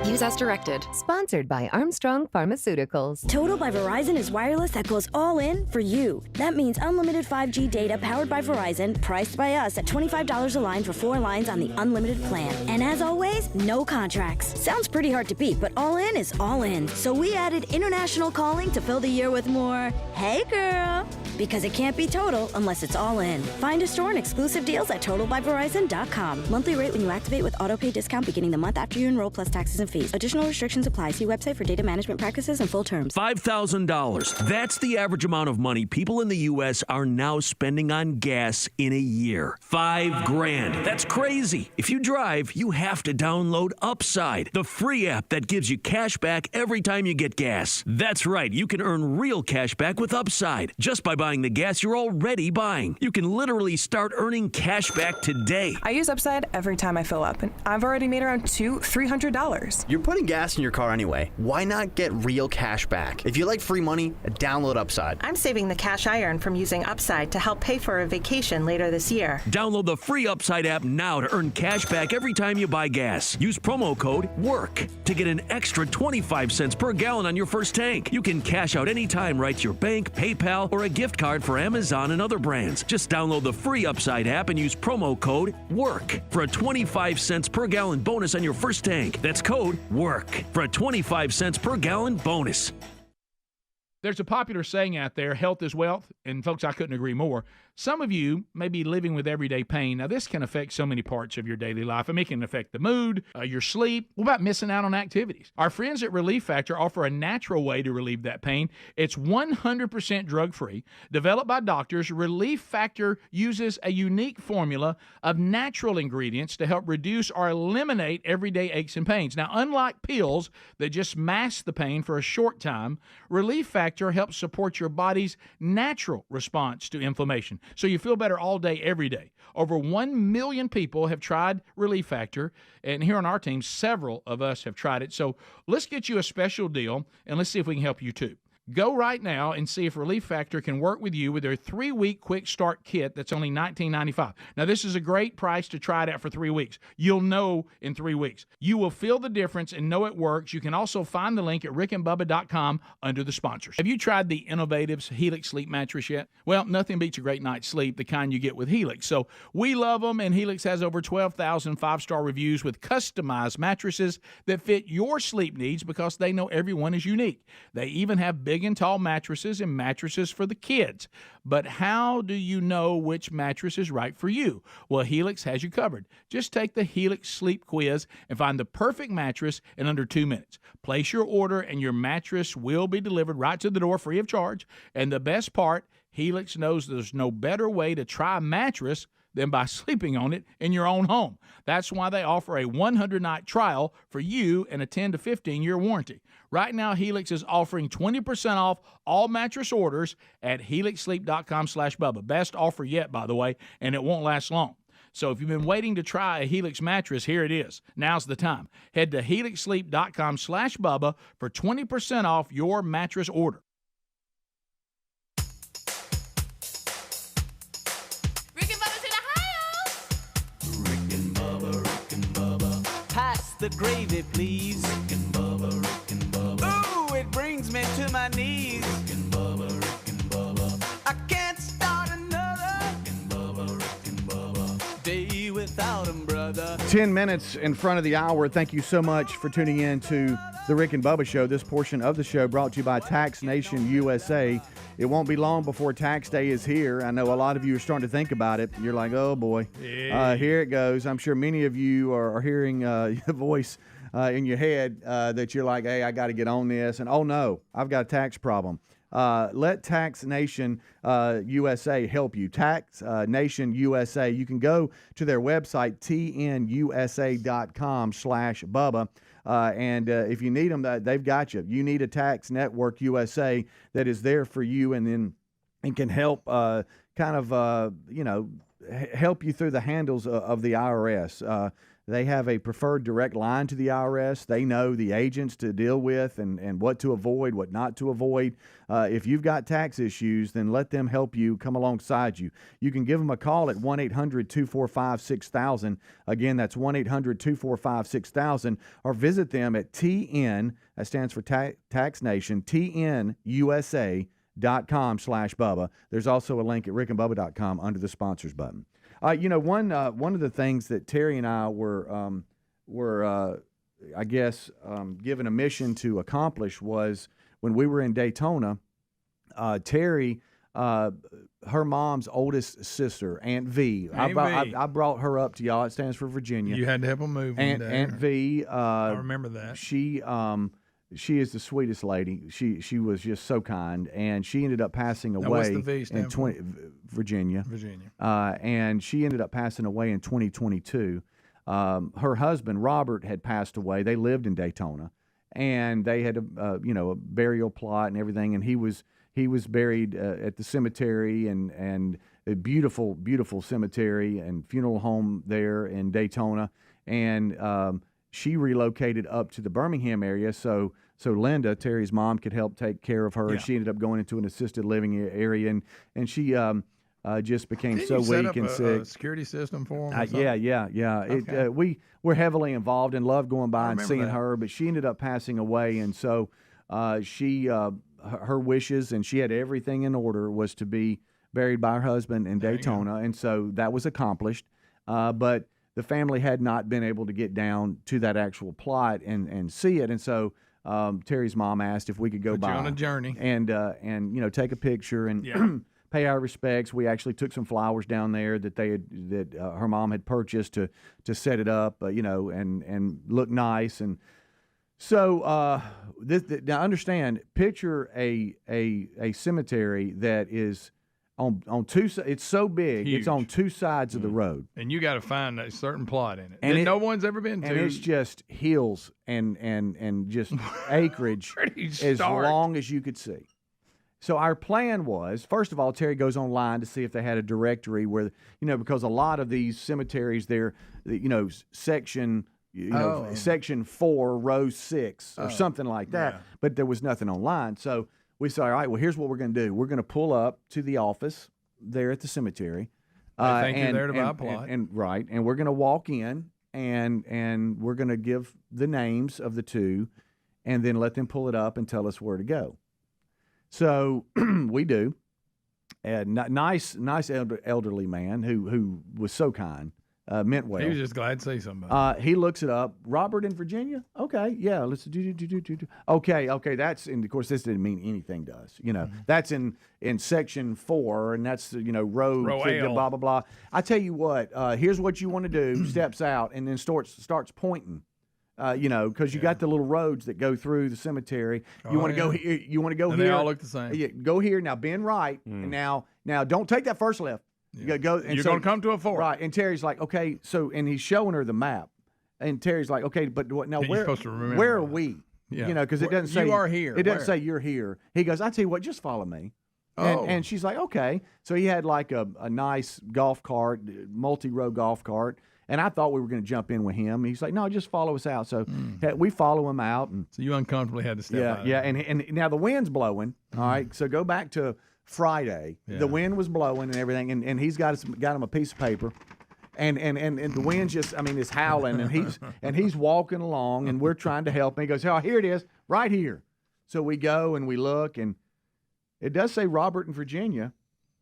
Use as directed. Sponsored by Armstrong Pharmaceuticals. Total by Verizon is wireless that goes all in for you. That means unlimited 5G data powered by Verizon, priced by us at $25 a line for 4 lines on the unlimited plan. And as always, no contracts. Sounds pretty hard to beat, but all in is all in. So we added international calling to fill the year with more, hey girl, because it can't be total unless it's all in. Find a store and exclusive deals at totalbyverizon.com. Monthly rate when you activate with autopay discount beginning the month after you enroll plus taxes and fees. fees. Additional restrictions apply. See website for data management practices and full terms. $5,000. That's the average amount of money people in the U.S. are now spending on gas in a year. $5,000. That's crazy. If you drive, you have to download Upside, the free app that gives you cash back every time you get gas. That's right. You can earn real cash back with Upside just by buying the gas you're already buying. You can literally start earning cash back today. I use Upside every time I fill up, and I've already made around $300. You're putting gas in your car anyway. Why not get real cash back? If you like free money, download Upside. I'm saving the cash I earn from using Upside to help pay for a vacation later this year. Download the free Upside app now to earn cash back every time you buy gas. Use promo code WORK to get an extra 25 cents per gallon on your first tank. You can cash out anytime right to your bank, PayPal, or a gift card for Amazon and other brands. Just download the free Upside app and use promo code WORK for a 25 cents per gallon bonus on your first tank. That's code WORK for a 25 cents per gallon bonus. There's a popular saying out there, health is wealth, and folks, I couldn't agree more. Some of you may be living with everyday pain. Now, this can affect so many parts of your daily life. I mean, it can affect the mood, your sleep. What about missing out on activities? Our friends at Relief Factor offer a natural way to relieve that pain. It's 100% drug-free. Developed by doctors, Relief Factor uses a unique formula of natural ingredients to help reduce or eliminate everyday aches and pains. Now, unlike pills that just mask the pain for a short time, Relief Factor helps support your body's natural response to inflammation, so you feel better all day, every day. Over 1 million people have tried Relief Factor, and here on our team, several of us have tried it. So let's get you a special deal, and let's see if we can help you too. Go right now and see if Relief Factor can work with you with their 3-week quick start kit that's only $19.95. Now, this is a great price to try it out for 3 weeks. You'll know in 3 weeks. You will feel the difference and know it works. You can also find the link at rickandbubba.com under the sponsors. Have you tried the Innovative's Helix Sleep Mattress yet? Well, nothing beats a great night's sleep, the kind you get with Helix. So we love them, and Helix has over 12,000 5-star reviews with customized mattresses that fit your sleep needs because they know everyone is unique. They even have big and tall mattresses and mattresses for the kids. But how do you know which mattress is right for you? Well, Helix has you covered. Just take the Helix Sleep Quiz and find the perfect mattress in under 2 minutes. Place your order and your mattress will be delivered right to the door free of charge. And the best part, Helix knows there's no better way to try a mattress than by sleeping on it in your own home. That's why they offer a 100-night trial for you and a 10 to 15-year warranty. Right now, Helix is offering 20% off all mattress orders at helixsleep.com/Bubba. Best offer yet, by the way, and it won't last long. So if you've been waiting to try a Helix mattress, here it is. Now's the time. Head to helixsleep.com/Bubba for 20% off your mattress order. Pass the gravy, please. Rick and Bubba. Ooh, it brings me to my knees. Rick and Bubba. I can't start another Rick and Bubba. Day without him, brother. 10 minutes in front of the hour. Thank you so much for tuning in to the Rick and Bubba Show. This portion of the show brought to you by Tax Nation USA. It won't be long before tax day is here. I know a lot of you are starting to think about it. You're like, oh, boy. Yeah. Here it goes. I'm sure many of you are hearing the voice in your head that you're like, hey, I got to get on this. And, oh, no, I've got a tax problem. Let Tax Nation USA help you. Tax Nation USA. You can go to their website, tnusa.com/Bubba. And if you need them, they've got you. You need a Tax Network USA that is there for you and can help help you through the handles of the IRS. They have a preferred direct line to the IRS. They know the agents to deal with and what to avoid, what not to avoid. If you've got tax issues, then let them help you, come alongside you. You can give them a call at 1-800-245-6000. Again, that's 1-800-245-6000. Or visit them at TN, that stands for Tax Nation, TNUSA.com/Bubba. There's also a link at rickandbubba.com under the sponsors button. One of the things that Terry and I were given a mission to accomplish was when we were in Daytona. Terry her mom's oldest sister, Aunt V. I brought her up to y'all. It stands for Virginia. You had to help them move. Aunt V. I remember that. She is the sweetest lady. She was just so kind, and she ended up passing away what's the V stand in Virginia. Virginia. And she ended up passing away in 2022. Her husband Robert had passed away. They lived in Daytona, and they had a burial plot and everything. And he was buried at the cemetery and a beautiful cemetery and funeral home there in Daytona. And she relocated up to the Birmingham area, so Linda, Terry's mom, could help take care of her. Yeah. And she ended up going into an assisted living area, and she just became Didn't so you set weak up and sick. A security system for them? Yeah. Okay. We were heavily involved and loved going by and seeing that. her, but she ended up passing away, and so her wishes, and she had everything in order, was to be buried by her husband in Daytona, and so that was accomplished. But the family had not been able to get down to that actual plot and see it, and so Terry's mom asked if we could go Put by you on a journey and take a picture and pay our respects. We actually took some flowers down there that her mom had purchased to set it up, and look nice. And so now understand, picture a cemetery that is on two. It's so big. Huge. It's on two sides of the road, and you got to find a certain plot in it and that no one's ever been to. And it's just hills and just acreage as stark. long as you could see. So our plan was, first of all, Terry goes online to see if they had a directory where, because a lot of these cemeteries, they're, section 4, row 6 or something like that. Yeah. But there was nothing online. So we said, all right, well, here's what we're going to do. We're going to pull up to the office there at the cemetery. I think you're there to buy a plot. And we're going to walk in and we're going to give the names of the two and then let them pull it up and tell us where to go. So we do. And nice elderly man who was so kind, meant well. He was just glad to see somebody. He looks it up. Robert in Virginia? Okay, yeah. Let's do. Okay. That's, and of course this didn't mean anything to us. That's in section 4, and that's row L. blah blah blah. I tell you what. Here's what you want to do. Steps out and then starts pointing. Because you got the little roads that go through the cemetery. You want to go here. You want to go and here. They all look the same. Yeah, go here now. Bend right. And now don't take that first left. You gotta go. And You're going to come to a fork. Right. And Terry's like, okay. So, and he's showing her the map. And Terry's like, okay, but what now? You're supposed to remember where are we? Yeah. Because it doesn't say you are here. It doesn't Where? say you're here. He goes, I tell you what, just follow me. Oh. And she's like, okay. So he had like a nice golf cart, multi-row golf cart. And I thought we were going to jump in with him. He's like, no, just follow us out. So we follow him out. And so you uncomfortably had to step out. Yeah. And now the wind's blowing. All right. So go back to Friday. Yeah. The wind was blowing and everything. And he's got him a piece of paper. And the wind's just, it's howling. And he's walking along and we're trying to help him. He goes, oh, here it is, right here. So we go and we look. And it does say Robert in Virginia.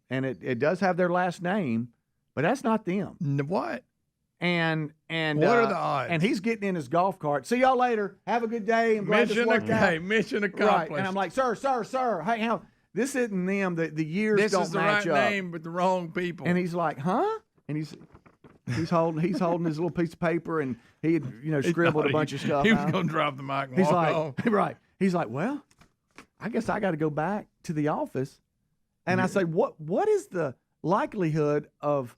And it does have their last name. But that's not them. What? And what are the odds? And he's getting in his golf cart. See y'all later. Have a good day. I'm glad this worked out. Hey, mission accomplished. Right. And I'm like, sir. Hey, how? This isn't them. The years this don't is the match right up. name, but the wrong people. And he's like, huh? And he's holding his little piece of paper, and he had scribbled a bunch of stuff. He was out. going to drop the mic and He's walk like, off. right. He's like, well, I guess I got to go back to the office. And I say, what is the likelihood of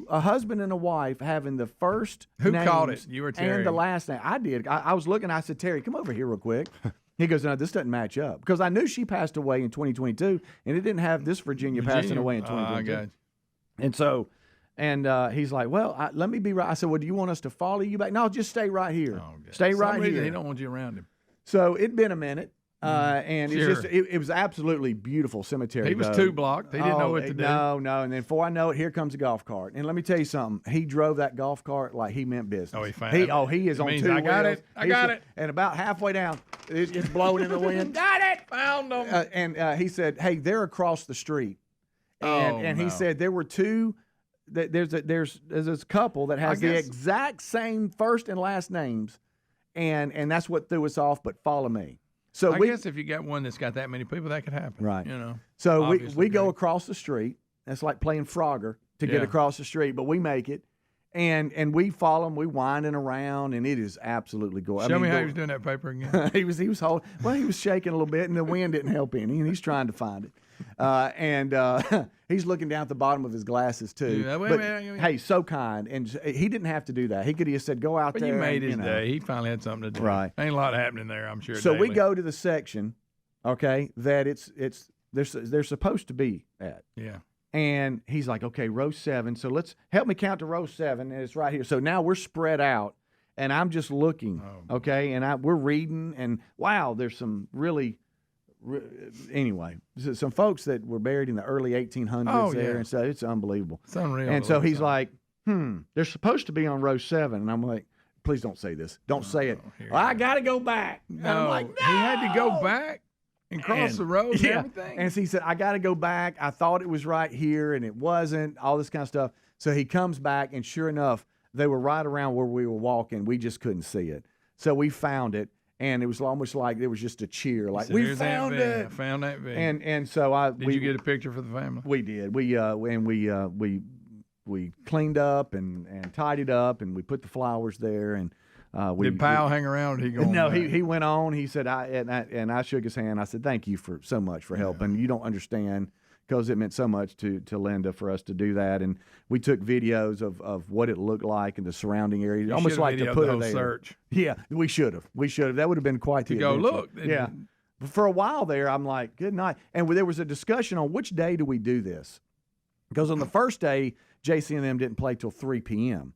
a husband and a wife having the first Who names called it? You or Terry? And the last name? I did. I was looking. I said, Terry, come over here real quick. He goes, no, this doesn't match up. Because I knew she passed away in 2022, and it didn't have this Virginia passing away in 2022. I got you. And so, he's like, well, let me be right. I said, well, do you want us to follow you back? No, just stay right here. Stay right here. He don't want you around him. So it'd been a minute. And Sure. it's just it was absolutely beautiful cemetery. He was too blocked. He didn't know what to do. No. And then before I know it, here comes a golf cart. And let me tell you something. He drove that golf cart like he meant business. Oh, he found it. He is It on means 2 I got wheels. it. I got it. And about halfway down, it's blowing in the wind. Got it. Found them. And he said, hey, they're across the street. And he said there were two. There's this couple that has the exact same first and last names, and that's what threw us off. But follow me. So I guess if you got one that's got that many people, that could happen. Right. You know. So we go across the street. That's like playing Frogger to get across the street, but we make it. And we follow him. We winding around, and it is absolutely gorgeous. Show me how he was doing that paper again. he was holding. Well, he was shaking a little bit, and the wind didn't help any. And he's trying to find it. He's looking down at the bottom of his glasses too. Yeah, hey, so kind, and he didn't have to do that. He could have said, "Go out but there." You made his day. He finally had something to do. Right. Ain't a lot happening there, I'm sure. So daily. we go to the section, okay, that they're supposed to be at. Yeah. And he's like, okay, row 7. So let's help me count to row 7. And it's right here. So now we're spread out, and I'm just looking, okay, and we're reading, and wow, there's some really. Anyway, some folks that were buried in the early 1800s there, and so it's unbelievable. It's unreal. And so he's like, they're supposed to be on row 7, and I'm like, please don't say this. Don't say it. Well, I got to go back. No, and I'm like, no! He had to go back and cross the road and everything. And so he said, I got to go back. I thought it was right here, and it wasn't, all this kind of stuff. So he comes back, and sure enough, they were right around where we were walking. We just couldn't see it. So we found it. And it was almost like there was just a cheer, like we found it. I found that video. And so did you get a picture for the family? We did. We cleaned up and tidied up, and we put the flowers there. And did Powell hang around? Or he going? No, he went on. He said, I shook his hand. I said, thank you for so much for helping. You don't understand, because it meant so much to Linda for us to do that. And we took videos of what it looked like in the surrounding area. Almost like to put the her there. Search. Yeah, we should have. That would have been quite the go adventure. look. Yeah. For a while there, I'm like, good night. And there was a discussion on which day do we do this. Because on the first day, JC and them didn't play till 3 p.m.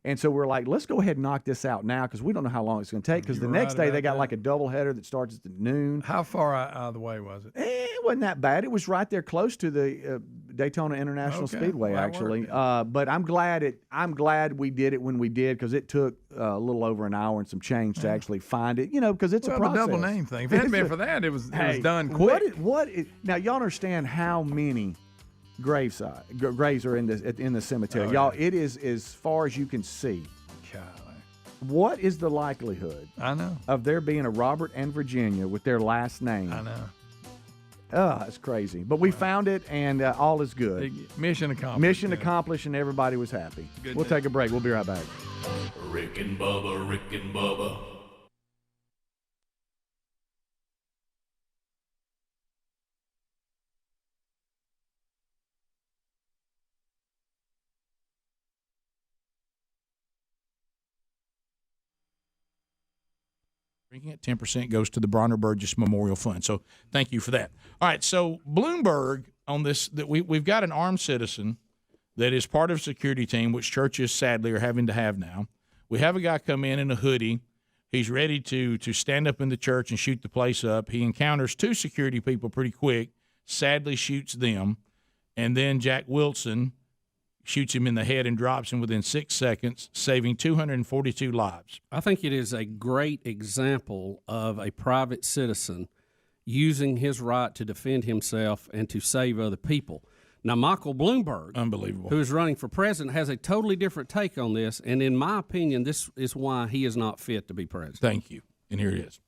And so we're like, let's go ahead and knock this out now, because we don't know how long it's going to take. Because the next day they got like a doubleheader that starts at noon. How far out of the way was it? It wasn't that bad. It was right there close to the Daytona International Speedway, actually. But I'm glad we did it when we did, because it took a little over an hour and some change to actually find it. Because it's a process. The double name thing. If it hadn't been for that, it was done quick. Now y'all understand how many graves are in the cemetery, y'all. It is as far as you can see. Golly. What is the likelihood? I know. Of there being a Robert and Virginia with their last name? I know. Oh, it's crazy. But we found it, and all is good. Mission accomplished. Mission accomplished, and everybody was happy. We'll take a break. We'll be right back. Rick and Bubba, Rick and Bubba. Drinking at 10% goes to the Bronner Burgess Memorial Fund. So thank you for that. All right, so Bloomberg on this, that we've got an armed citizen that is part of a security team, which churches sadly are having to have now. We have a guy come in a hoodie. He's ready to stand up in the church and shoot the place up. He encounters 2 security people pretty quick, sadly shoots them, and then Jack Wilson shoots him in the head and drops him within 6 seconds, saving 242 lives. I think it is a great example of a private citizen using his right to defend himself and to save other people. Now, Michael Bloomberg, unbelievable, who is running for president, has a totally different take on this, and in my opinion, this is why he is not fit to be president. Thank you. And here it is.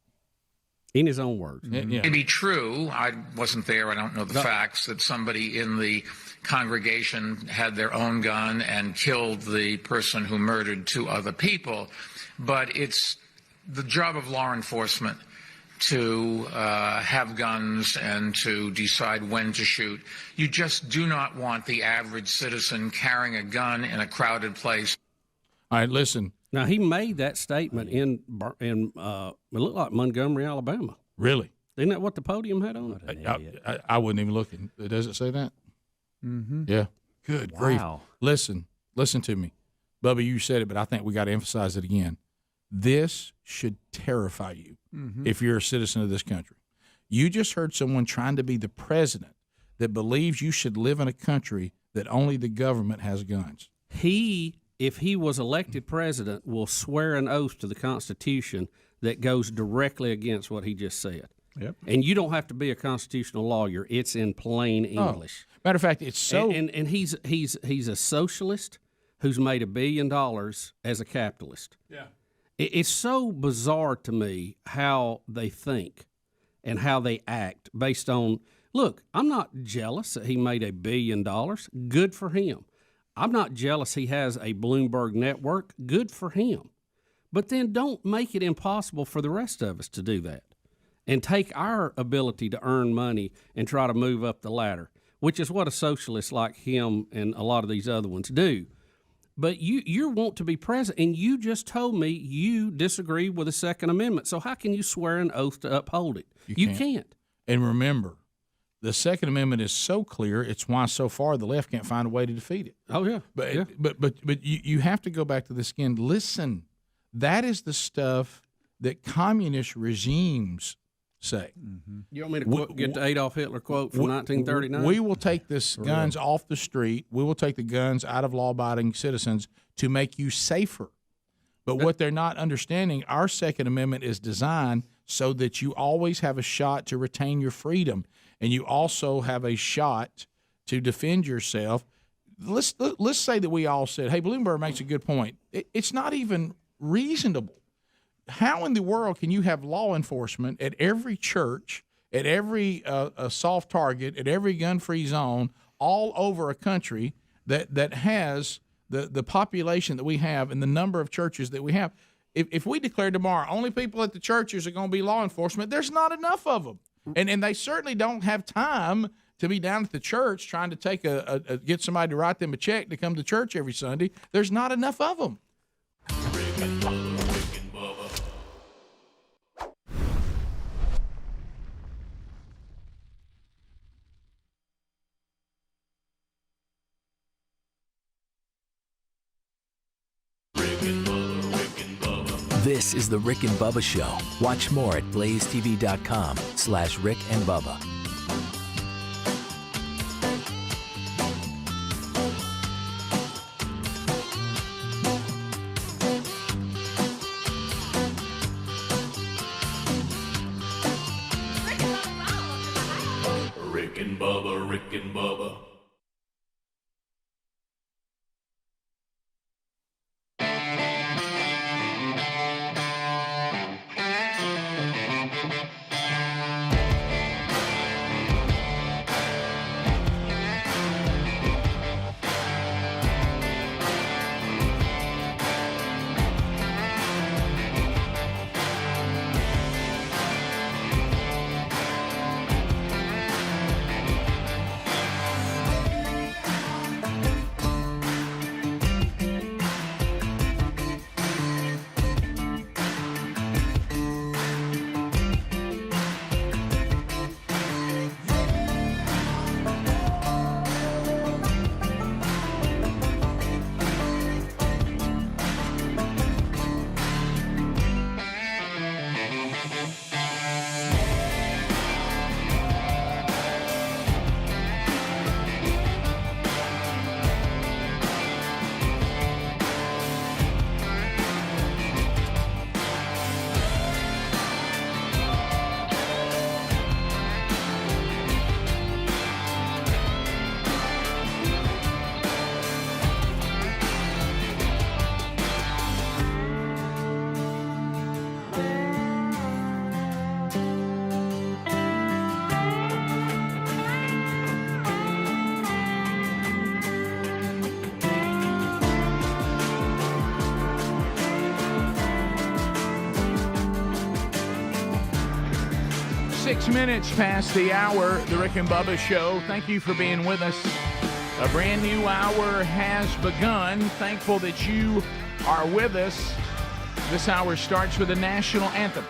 In his own words. Yeah. It may be true, I wasn't there, I don't know the facts, that somebody in the congregation had their own gun and killed the person who murdered 2 other people, but it's the job of law enforcement to have guns and to decide when to shoot. You just do not want the average citizen carrying a gun in a crowded place. All right, listen. Now, he made that statement in it looked like Montgomery, Alabama. Really? Isn't that what the podium had on it? I wasn't even looking. Does it say that? Mm-hmm. Yeah. Good grief. Listen to me. Bubba, you said it, but I think we got to emphasize it again. This should terrify you if you're a citizen of this country. You just heard someone trying to be the president that believes you should live in a country that only the government has guns. If he was elected president, will swear an oath to the Constitution that goes directly against what he just said. Yep. And you don't have to be a constitutional lawyer. It's in plain English. Matter of fact, it's so... And he's a socialist who's made $1 billion as a capitalist. Yeah. It's so bizarre to me how they think. and how they act based on, look, I'm not jealous that he made $1 billion. Good for him. I'm not jealous he has a Bloomberg network. Good for him. But then don't make it impossible for the rest of us to do that and take our ability to earn money and try to move up the ladder, which is what a socialist like him and a lot of these other ones do. But you want to be president, and you just told me you disagree with the Second Amendment. So how can you swear an oath to uphold it? You can't. And remember, the Second Amendment is so clear. It's why so far the left can't find a way to defeat it. Oh yeah, but you have to go back to this again. Listen, that is the stuff that communist regimes say. Mm-hmm. You want me to get the Adolf Hitler quote from 1939? We will take this guns off the street. We will take the guns out of law-abiding citizens to make you safer. But what they're not understanding, our Second Amendment is designed so that you always have a shot to retain your freedom, and you also have a shot to defend yourself. Let's say that we all said, hey, Bloomberg makes a good point. It's not even reasonable. How in the world can you have law enforcement at every church, at every soft target, at every gun-free zone, all over a country that has the population that we have and the number of churches that we have? If we declare tomorrow only people at the churches are going to be law enforcement, there's not enough of them. And they certainly don't have time to be down at the church trying to take get somebody to write them a check to come to church every Sunday. There's not enough of them. This is the Rick and Bubba Show. Watch more at blazetv.com/Rick and Bubba. Rick and Bubba, Rick and Bubba. Minutes past the hour, the Rick and Bubba Show. Thank you for being with us. A brand new hour has begun. Thankful that you are with us. This hour starts with the national anthem.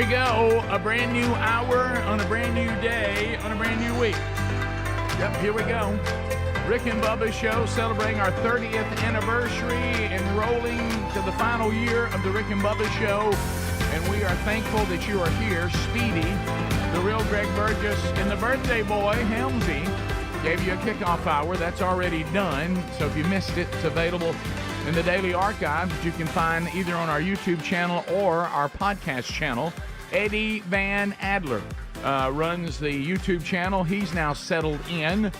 we go. A brand new hour on a brand new day on a brand new week. Yep, here we go. Rick and Bubba Show celebrating our 30th anniversary and rolling to the final year of the Rick and Bubba Show. And we are thankful that you are here. Speedy, the real Greg Burgess, and the birthday boy, Helmsy, gave you a kickoff hour. That's already done. So if you missed it, it's available in the daily archive that you can find either on our YouTube channel or our podcast channel. Eddie Van Adler runs the YouTube channel. He's now settled in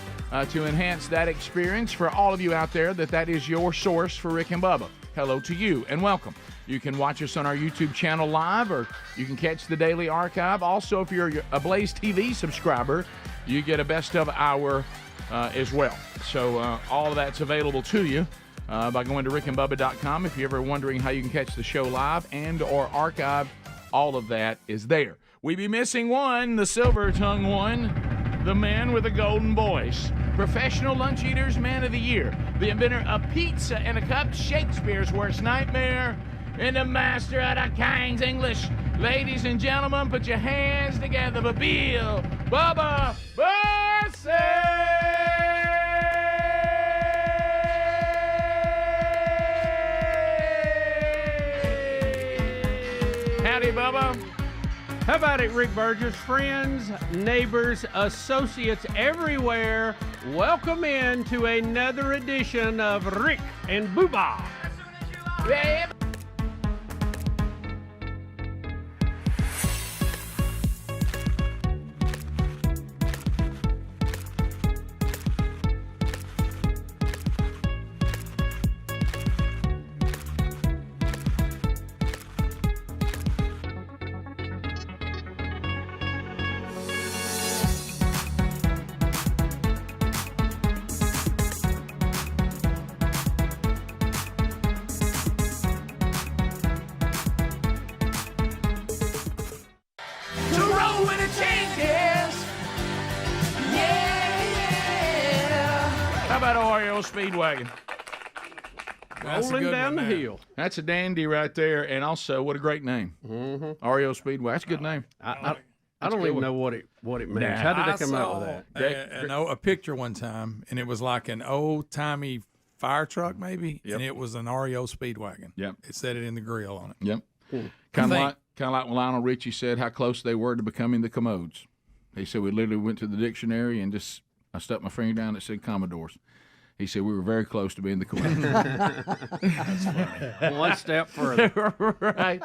to enhance that experience for all of you out there that is your source for Rick and Bubba. Hello to you and welcome. You can watch us on our YouTube channel live, or you can catch the daily archive. Also, if you're a Blaze TV subscriber, you get a best of hour as well. So all of that's available to you by going to rickandbubba.com. If you're ever wondering how you can catch the show live and or archive, all of that is there. We be missing one, the silver-tongued one, the man with a golden voice, Professional Lunch Eaters Man of the Year, the inventor of pizza and a cup, Shakespeare's worst nightmare, and the master of the King's English. Ladies and gentlemen, put your hands together for Bill Bubba Bussey! Howdy, Bubba. How about it, Rick Burgess? Friends, neighbors, associates everywhere, welcome in to another edition of Rick and Bubba. Yeah. Speedwagon. Rolling down the hill. That's a dandy right there, and also what a great name. Mm-hmm. REO Speedway. That's a good name. I don't even know what it means. Nah, How did they come out with that? A picture one time, and it was like an old-timey fire truck maybe, and it was an REO Speedwagon. Yep. It said it in the grill on it. Yep. Kind of like when Lionel Richie said how close they were to becoming the Commodes. He said we literally went to the dictionary and I stuck my finger down and it said Commodores. He said we were very close to being the Commodes. That's funny. One step further. Right.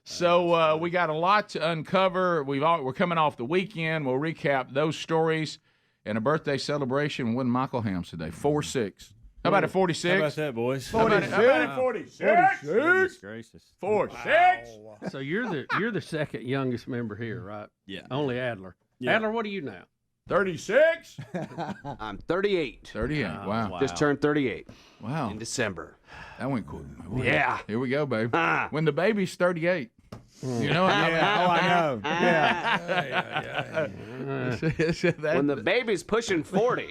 So we got a lot to uncover. We're coming off the weekend. We'll recap those stories and a birthday celebration. When Michael Helms today, 4-6. How about a 46? How about that, boys? 46. How about a 46? Goodness gracious. 4-6. So you're the second youngest member here, right? Yeah. Only Adler. Yeah. Adler, what are you now? 36. I'm 38. 38. Wow. Just turned 38. Wow. In December. That went quick. Yeah. Here we go, babe. When the baby's 38. You know what I mean? Oh, I know. Yeah. When the baby's pushing 40.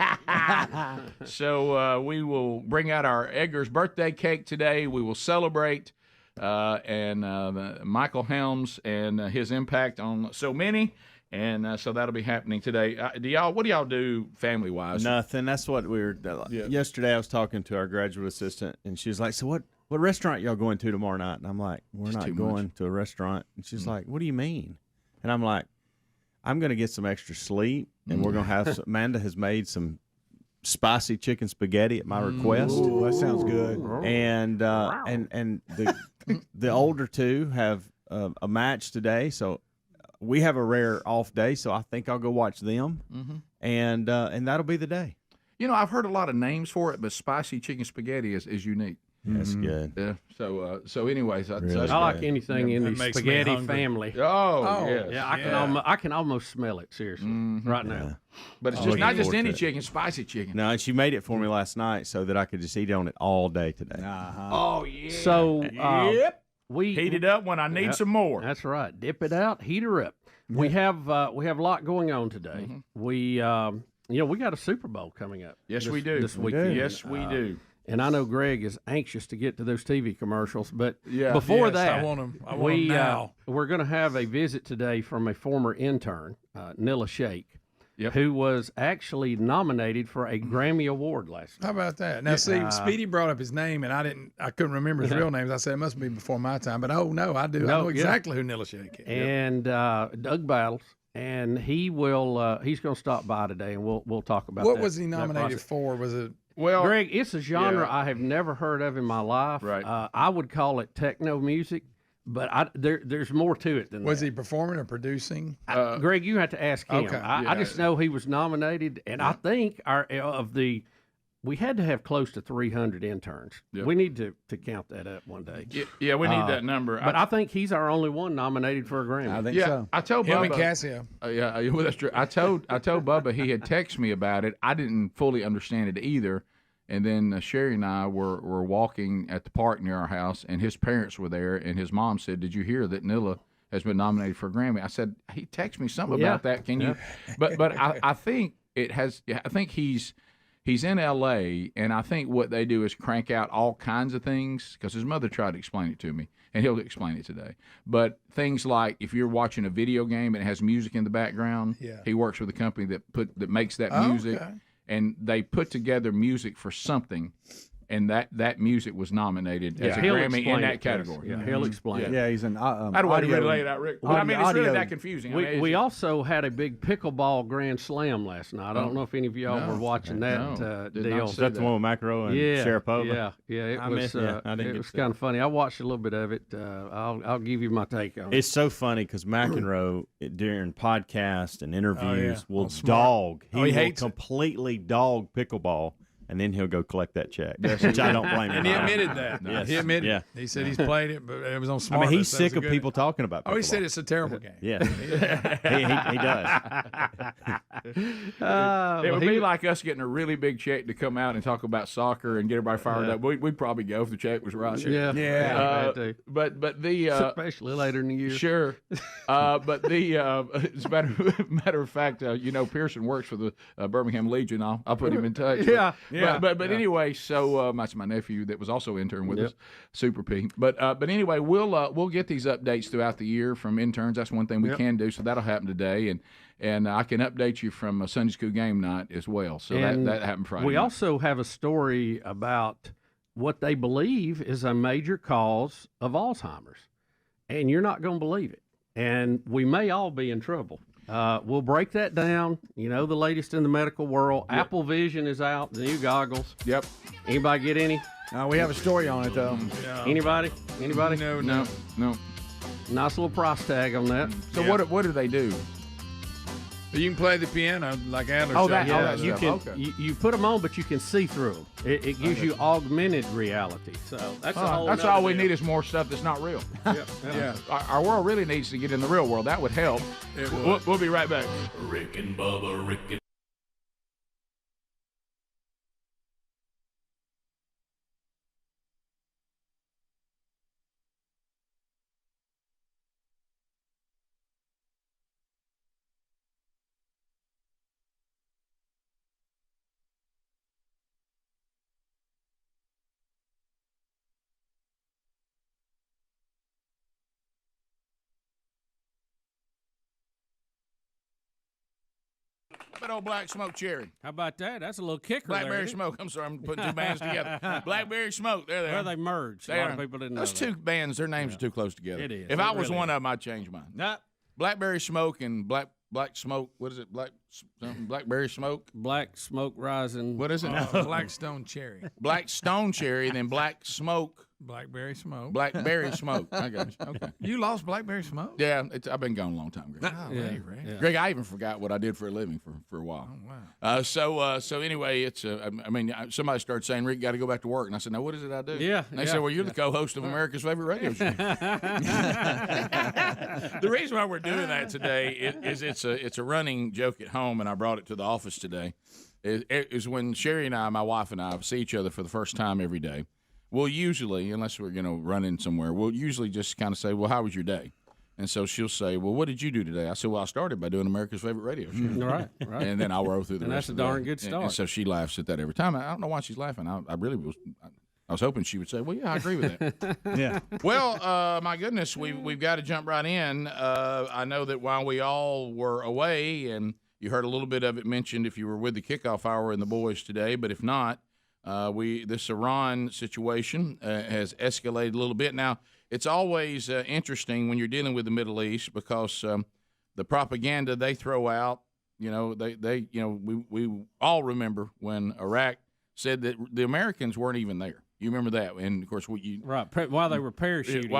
So we will bring out our Edgar's birthday cake today. We will celebrate Michael Helms and his impact on so many. And so that'll be happening today. What do y'all do family-wise? Nothing. That's what we were. Yesterday I was talking to our graduate assistant, and she was like, so what restaurant y'all going to tomorrow night? And I'm like, we're not going to a restaurant. And she's like, what do you mean? And I'm like, I'm going to get some extra sleep, and we're going to have Amanda has made some spicy chicken spaghetti at my request. Ooh, that sounds good. And the older two have a match today, so we have a rare off day, so I think I'll go watch them, and that'll be the day. You know, I've heard a lot of names for it, but spicy chicken spaghetti is unique. That's good. Yeah. So anyways, I like anything in the spaghetti family. Oh yes. Yeah, I can almost smell it seriously right now. Yeah. But it's just not just any chicken, spicy chicken. No, and she made it for me last night so that I could just eat on it all day today. Oh yeah. So we heat it up when I need some more. That's right. Dip it out, heat her up. Yeah. We have a lot going on today. We we got a Super Bowl coming up. Yes, we do. This weekend. Yes, we do. And I know Greg is anxious to get to those TV commercials, but before that, I want them now. We're going to have a visit today from a former intern, Nilla Sheikh, who was actually nominated for a Grammy Award last night. How about that? Now, see, Speedy brought up his name, and I couldn't remember his real name. I said it must be before my time, but I do. I know exactly who Nilla Sheikh is. And Doug Battles. And he will. He's going to stop by today, and we'll talk about what was he nominated for? Was it? Well, Greg, it's a genre I have never heard of in my life. Right. I would call it techno music, but there's more to it than was that. he performing or producing? Greg, you have to ask him. Okay. I just know he was nominated, and I think we had to have close to 300 interns. Yep. We need to count that up one day. Yeah, we need that number. But I think he's our only one nominated for a Grammy. I think so. I told Him Bubba. and Casio. Well, that's true. I told Bubba he had texted me about it. I didn't fully understand it either. And then Sherry and I were walking at the park near our house, and his parents were there, and his mom said, "Did you hear that Nilla has been nominated for a Grammy?" I said, "He texted me something about that. Can you?" But I think it has. I think he's in L.A., and I think what they do is crank out all kinds of things, because his mother tried to explain it to me, and he'll explain it today. But things like if you're watching a video game and it has music in the background, he works with a company that makes that music, and they put together music for something. And that music was nominated as a Grammy in that category. Yeah, he'll explain. Yeah, he's an I don't want to really lay it out, Rick. But it's really that confusing. We also had a big pickleball grand slam last night. I don't know if any of y'all were watching that deal. Is that the one with Macro and Sharapova? Yeah. It was kind of funny. I watched a little bit of it. I'll give you my take on it. It's so funny because McEnroe during podcasts and interviews will dog. He will completely dog pickleball. And then he'll go collect that check, which I don't blame him. And he admitted that. Yes. He admitted. Yeah. He said he's played it, but it was on Smart. I mean, he's sick of people talking about pickleball. Oh, he said it's a terrible game. Yeah, he does. It would be like us getting a really big check to come out and talk about soccer and get everybody fired up. We'd probably go if the check was right. But the especially later in the year. Sure. But the as a matter of fact, Pearson works for the Birmingham Legion. I'll put him in touch. But anyway, so that's my nephew that was also intern with us, Super P. But anyway, we'll get these updates throughout the year from interns. That's one thing we can do. So that'll happen today, and I can update you from a Sunday school game night as well. So that happened Friday. We also have a story about what they believe is a major cause of Alzheimer's, and you're not going to believe it. And we may all be in trouble. We'll break that down. The latest in the medical world. Yep. Apple Vision is out, the new goggles. Yep. Anybody get any? We have a story on it, though. Yeah. Anybody? No. Nice little price tag on that. So what do they do? You can play the piano like Adler. You can. Okay. You put them on, but you can see through them. It gives you augmented reality. So that's all we need is more stuff that's not real. Yeah. Our world really needs to get in the real world. That would help. We'll be right back. Rick and Bubba, Rick and Old black smoke cherry. How about that? That's a little kicker. Blackberry smoke. I'm sorry, I'm putting two bands together. Blackberry smoke. There they are. Well, they merged. A lot of people didn't know those two bands, their names are too close together. It is. If I was one of them, I'd change mine. Nah. Blackberry smoke and black smoke. What is it? Blackberry smoke. Black smoke rising. What is it? Black stone cherry. Black stone cherry, and then black smoke. Blackberry smoke. Blackberry smoke. I got you. Okay. You lost blackberry smoke? Yeah, I've been gone a long time, Greg. Greg, I even forgot what I did for a living for a while. Oh, wow. So anyway, it's somebody started saying, Rick, got to go back to work, and I said, no, what is it I do? Yeah. And they said, well, you're the co-host of America's favorite radio show. The reason why we're doing that today is it's a running joke at home, and I brought it to the office today. It is when Sherry and I, my wife and I, see each other for the first time every day. We'll usually, unless we're running somewhere, we'll usually just kind of say, well, how was your day? And so she'll say, well, what did you do today? I said, well, I started by doing America's favorite radio show. Right. And then I'll roll through the and rest that's of a the darn day. good start. And so she laughs at that every time. I don't know why she's laughing. I really was. I was hoping she would say, well, yeah, I agree with that. Yeah. Well, my goodness, we've got to jump right in. I know that while we all were away, and you heard a little bit of it mentioned if you were with the kickoff hour and the boys today, but if not, this Iran situation has escalated a little bit. Now, it's always interesting when you're dealing with the Middle East because the propaganda they throw out, we all remember when Iraq said that the Americans weren't even there. You remember that, and of course, while they were parachuting,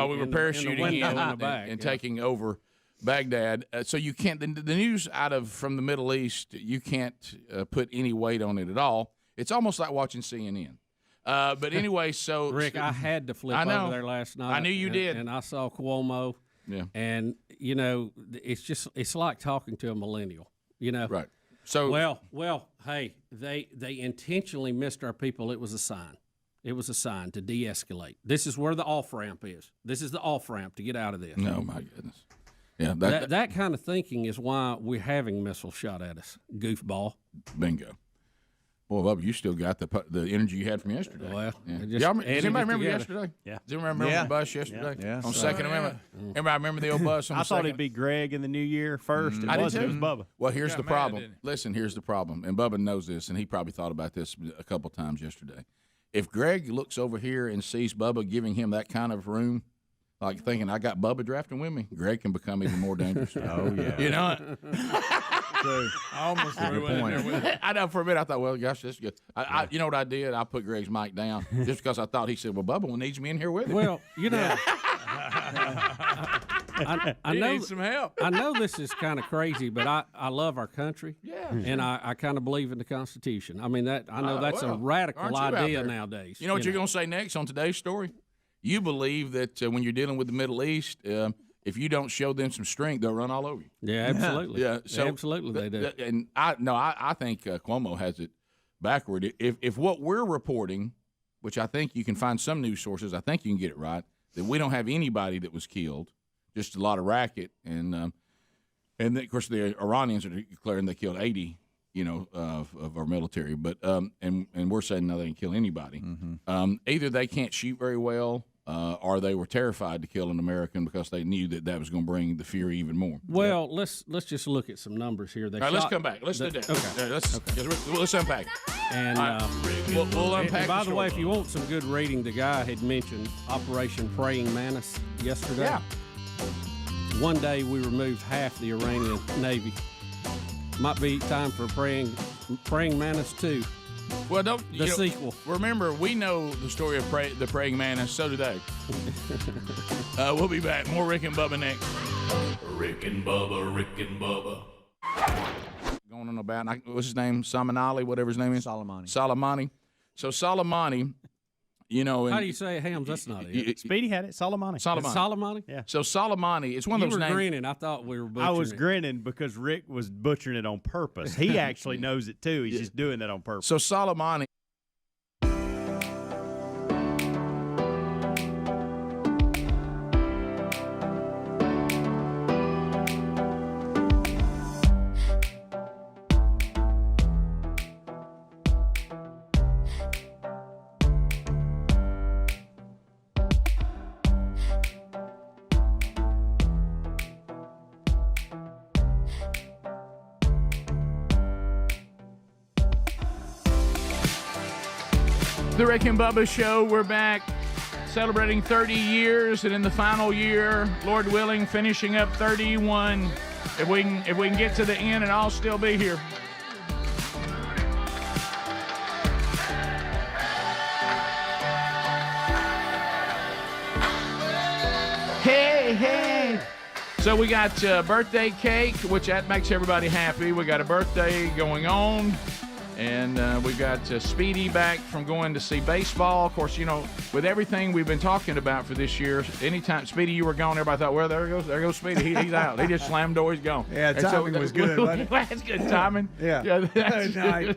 and taking over Baghdad. So you can't the news from the Middle East. You can't put any weight on it at all. It's almost like watching CNN. But anyway, so Rick, I had to flip over there last night. I knew you did, and I saw Cuomo. Yeah, and it's like talking to a millennial. Right. So well, hey, they intentionally missed our people. It was a sign. It was a sign to de-escalate. This is where the off-ramp is. This is the off-ramp to get out of this. No, my goodness. Yeah, that kind of thinking is why we're having missiles shot at us. Goofball. Bingo. Boy, Bubba, you still got the energy you had from yesterday. Well, does anybody remember yesterday? Yeah. Does anybody remember the bus yesterday? Yeah. On Second Amendment? Everybody remember the old bus on I thought it'd be Greg in the new year first. It was Bubba. Well, here's the problem. Listen, here's the problem. And Bubba knows this, and he probably thought about this a couple times yesterday. If Greg looks over here and sees Bubba giving him that kind of room, like thinking, I got Bubba drafting with me, Greg can become even more dangerous. Oh, yeah. You know it? True. I almost threw it in there with it. I know for a minute, I thought, well, gosh, this is good. You know what I did? I put Greg's mic down just because I thought he said, well, Bubba needs me in here with him. Well, I know need some help. I know this is kind of crazy, but I love our country. Yeah. And I kind of believe in the Constitution. I mean, I know that's a radical idea nowadays. You know what you're going to say next on today's story? You believe that when you're dealing with the Middle East, if you don't show them some strength, they'll run all over you. Yeah, absolutely. Yeah, so absolutely they do. And I think Cuomo has it backward. If what we're reporting, which I think you can find some news sources, I think you can get it right, that we don't have anybody that was killed, just a lot of racket, and of course the Iranians are declaring they killed 80, of our military, but and we're saying no, they didn't kill anybody. Mm-hmm. Either they can't shoot very well, or they were terrified to kill an American because they knew that was going to bring the fury even more. Well, let's just look at some numbers here. All right, let's come back. Let's do that. Okay. Let's unpack. And we'll unpack. And by the way, if you want some good reading, the guy had mentioned Operation Praying Mantis yesterday. Yeah. One day we removed half the Iranian Navy. Might be time for Praying Mantis 2. Well, sequel. Remember, we know the story of the Praying Mantis. So do they. We'll be back. More Rick and Bubba next. Rick and Bubba, Rick and Bubba. Going on about, what's his name? Samanali, whatever his name is? Soleimani. So Soleimani, how do you say it, Hams? That's not it. Speedy had it. Soleimani. Soleimani? Yeah. So Soleimani, it's one of those names. You were grinning. I thought we were butchering I was grinning because Rick was butchering it on purpose. He actually knows it too. He's just doing it on purpose. So Soleimani. The Rick and Bubba Show, we're back celebrating 30 years, and in the final year, Lord willing, finishing up 31. If we can get to the end, and I'll still be here. Hey. So we got birthday cake, which that makes everybody happy. We got a birthday going on. And we've got Speedy back from going to see baseball. Of course, with everything we've been talking about for this year, anytime Speedy you were gone, everybody thought, well, there goes Speedy. He's out. He just slammed door. He's gone. Yeah, timing was good, wasn't it? That's good timing. Yeah.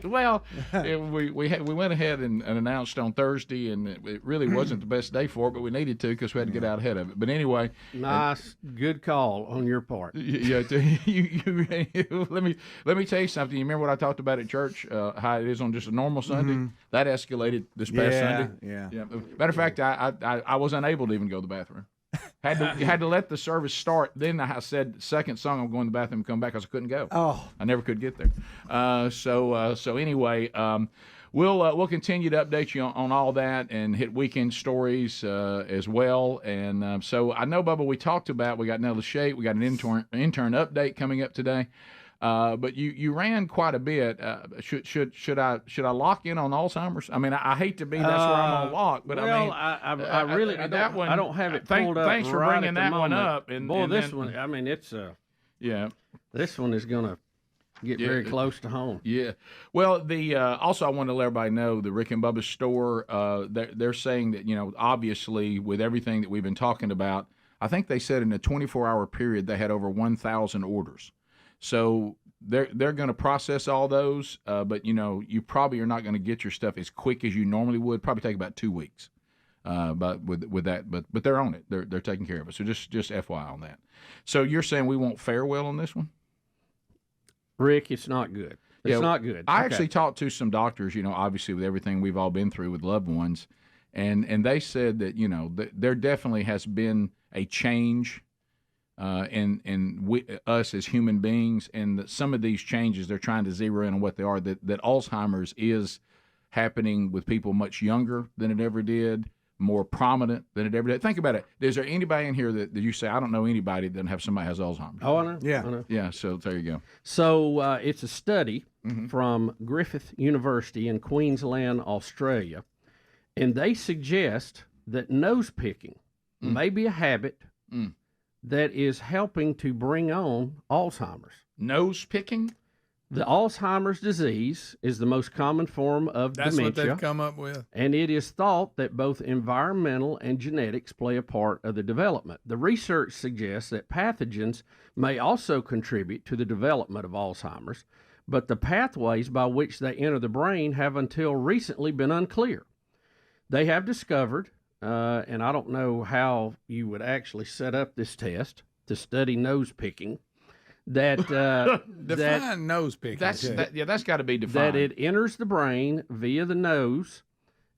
Well, we went ahead and announced on Thursday, and it really wasn't the best day for it, but we needed to because we had to get out ahead of it. But anyway. Nice, good call on your part. Yeah, let me tell you something. You remember what I talked about at church, how it is on just a normal Sunday? That escalated this past Sunday. Yeah. Matter of fact, I was unable to even go to the bathroom. Had to let the service start. Then I said, second song, I'm going to the bathroom and come back because I couldn't go. Oh. I never could get there. So anyway, we'll continue to update you on all that and hit weekend stories as well. And so I know, Bubba, we talked about, we got Nella Shade, we got an intern update coming up today. But you ran quite a bit. Should I lock in on Alzheimer's? I mean, I hate to be that's where I'm on lock, but I really don't have it pulled up. Thanks for right bringing that one up. And this one, I mean, it's this one is gonna get very close to home. Yeah. Well, also I want to let everybody know the Rick and Bubba store. They're saying that obviously with everything that we've been talking about, I think they said in a 24-hour period they had over 1,000 orders. So they're going to process all those, but you probably are not going to get your stuff as quick as you normally would. Probably take about 2 weeks. But with that, but they're on it. They're taking care of it. So just FYI on that. So you're saying we won't fare well on this one, Rick? It's not good. It's not good. I actually talked to some doctors. Obviously with everything we've all been through with loved ones, and they said that there definitely has been a change. Us as human beings, and that some of these changes they're trying to zero in on what they are. That Alzheimer's is happening with people much younger than it ever did, more prominent than it ever did. Think about it. Is there anybody in here that you say I don't know anybody that doesn't have somebody who has Alzheimer's? Oh, I know. Yeah, I know. Yeah. So there you go. So it's a study from Griffith University in Queensland, Australia, and they suggest that nose picking may be a habit. That is helping to bring on Alzheimer's. Nose picking? The Alzheimer's disease is the most common form of dementia. That's what they've come up with. And it is thought that both environmental and genetics play a part of the development. The research suggests that pathogens may also contribute to the development of Alzheimer's, but the pathways by which they enter the brain have until recently been unclear. They have discovered and I don't know how you would actually set up this test to study nose picking. That define nose picking. That's got to be defined. That it enters the brain via the nose,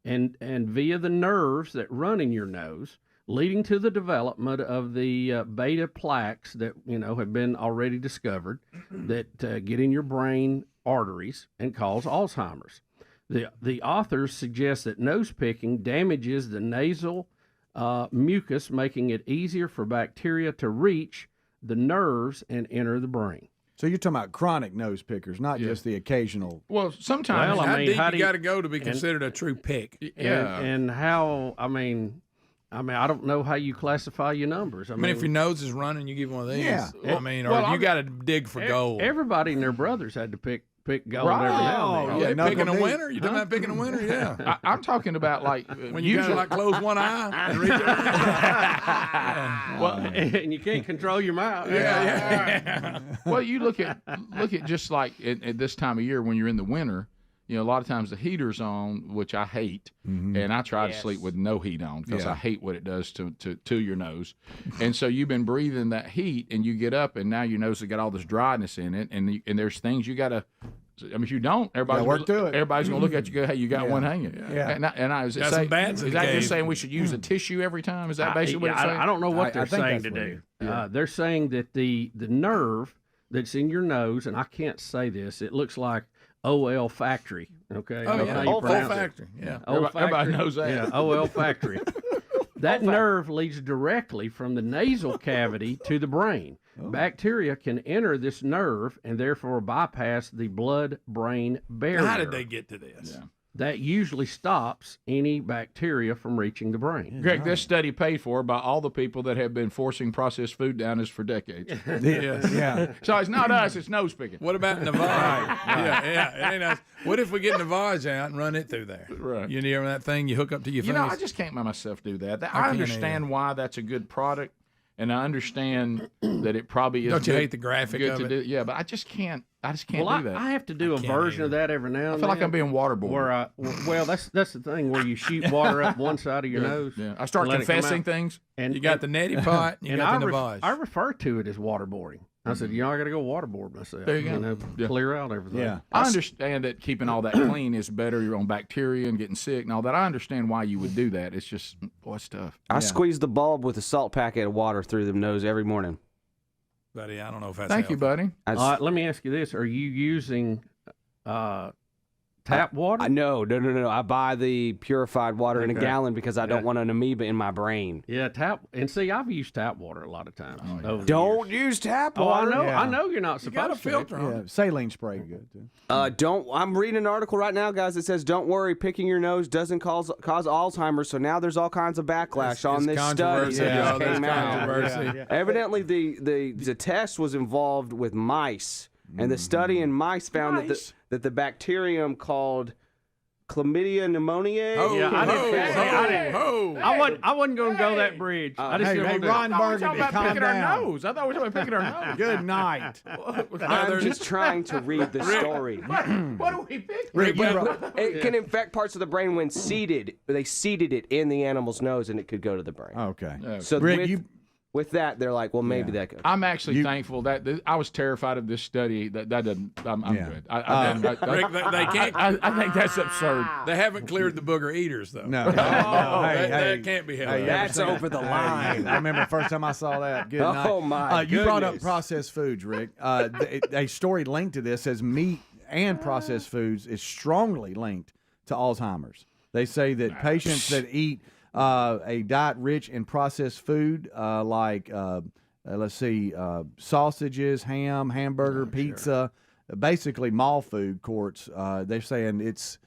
and via the nerves that run in your nose, leading to the development of the beta plaques that have been already discovered that get in your brain arteries and cause Alzheimer's. The authors suggest that nose picking damages the nasal mucus, making it easier for bacteria to reach the nerves and enter the brain. So you're talking about chronic nose pickers, not just the occasional. Well, sometimes. How deep you got to go to be considered a true pick? Yeah. And how, I don't know how you classify your numbers. I mean, if your nose is running, you get one of these. Yeah. Or you got to dig for gold. Everybody and their brothers had to pick gold every now and then. Yeah, picking a winner? You talking about picking a winner? Yeah. I'm talking about when you got to close one eye and reach well, and you can't control your mouth. Yeah. Well, you look at just like at this time of year when you're in the winter. A lot of times the heater's on, which I hate, and I try to sleep with no heat on because I hate what it does to your nose. And so you've been breathing that heat, and you get up, and now your nose has got all this dryness in it, and there's things you got to. I mean, if you don't, everybody's going to look at you and go, hey, you got one hanging. Yeah. Is that just saying we should use a tissue every time? Is that basically what it's saying? I don't know what they're saying to do. They're saying that the nerve that's in your nose, and I can't say this, it looks like olfactory. Okay. Oh, yeah. Olfactory. Yeah. Everybody knows that. Yeah. Olfactory. That nerve leads directly from the nasal cavity to the brain. Bacteria can enter this nerve and therefore bypass the blood-brain barrier. How did they get to this? Yeah. that usually stops any bacteria from reaching the brain. Greg, this study paid for by all the people that have been forcing processed food down us for decades. Yeah. So it's not us, it's nose picking. What about Navage? Yeah, it ain't us. What if we get Navage out and run it through there? Right. You know that thing you hook up to your face? You know, I just can't by myself do that. I understand why that's a good product, and I understand that it probably is. Don't you hate the graphic good of to it? do. Yeah, but I just can't do that. I have to do a version of that every now and then. I feel like I'm being waterboarded. Well, that's the thing where you shoot water up one side of your nose. Yeah. I start confessing things. And you got the neti pot, and you got the Navage. I refer to it as waterboarding. I said, I got to go waterboard myself. There you go. Clear out everything. Yeah. I understand that keeping all that clean is better. You're on bacteria and getting sick and all that. I understand why you would do that. It's just, boy, it's tough. I squeeze the bulb with a salt packet of water through the nose every morning. Buddy, I don't know if that's Thank you, buddy. Let me ask you this. Are you using tap water? No. I buy the purified water in a gallon because I don't want an amoeba in my brain. Yeah, and see, I've used tap water a lot of times. Don't use tap water. I know you're not supposed got a filter to. on Yeah, saline spray good too. I'm reading an article right now, guys, that says, don't worry, picking your nose doesn't cause Alzheimer's. So now there's all kinds of backlash on this study that just came out. Evidently, the test was involved with mice, and the study in mice found that the bacterium called Chlamydia pneumoniae. I wasn't going to go that bridge. Ron Burgundy, calm down. Nose. I thought we were talking about picking our nose. Good night. I'm just trying to read the story. What do we pick? It can infect parts of the brain when seeded. They seeded it in the animal's nose, and it could go to the brain. Okay. So Rick, with that, they're like, well, maybe that could. I'm actually thankful that I was terrified of this study. That doesn't. I'm good. Rick, they can't. I think that's absurd. They haven't cleared the booger eaters, though. No. That can't be held. That's over the line. I remember the first time I saw that. Good night. Oh, my You brought up goodness. processed foods, Rick. A story linked to this says meat and processed foods is strongly linked to Alzheimer's. They say that patients that eat a diet rich in processed food like, sausages, ham, hamburger, pizza, basically mall food courts, they're saying it's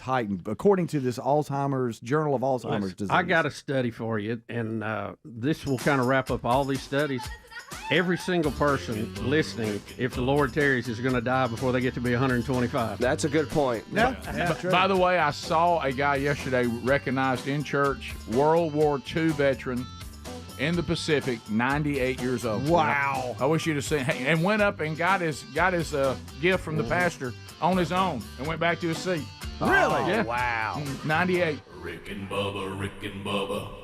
heightened. According to this Alzheimer's, Journal of Alzheimer's Disease. I got a study for you, and this will kind of wrap up all these studies. Every single person listening, if the Lord tarries, is going to die before they get to be 125. That's a good point. By the way, I saw a guy yesterday recognized in church, World War II veteran in the Pacific, 98 years old. Wow. I wish you'd have seen. And went up and got his gift from the pastor on his own and went back to his seat. Really? Yeah. Wow. 98. Rick and Bubba.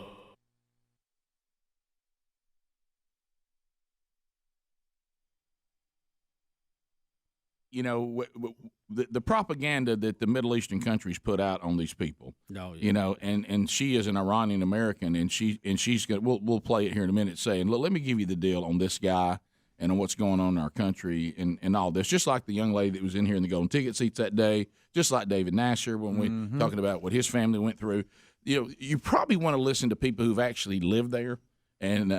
You know, the propaganda that the Middle Eastern countries put out on these people. You know, and she is an Iranian American, and she's going. We'll play it here in a minute, saying, "Look, let me give you the deal on this guy and on what's going on in our country and all this." Just like the young lady that was in here in the golden ticket seats that day, just like David Nasser when we talking about what his family went through. You know, you probably want to listen to people who've actually lived there, and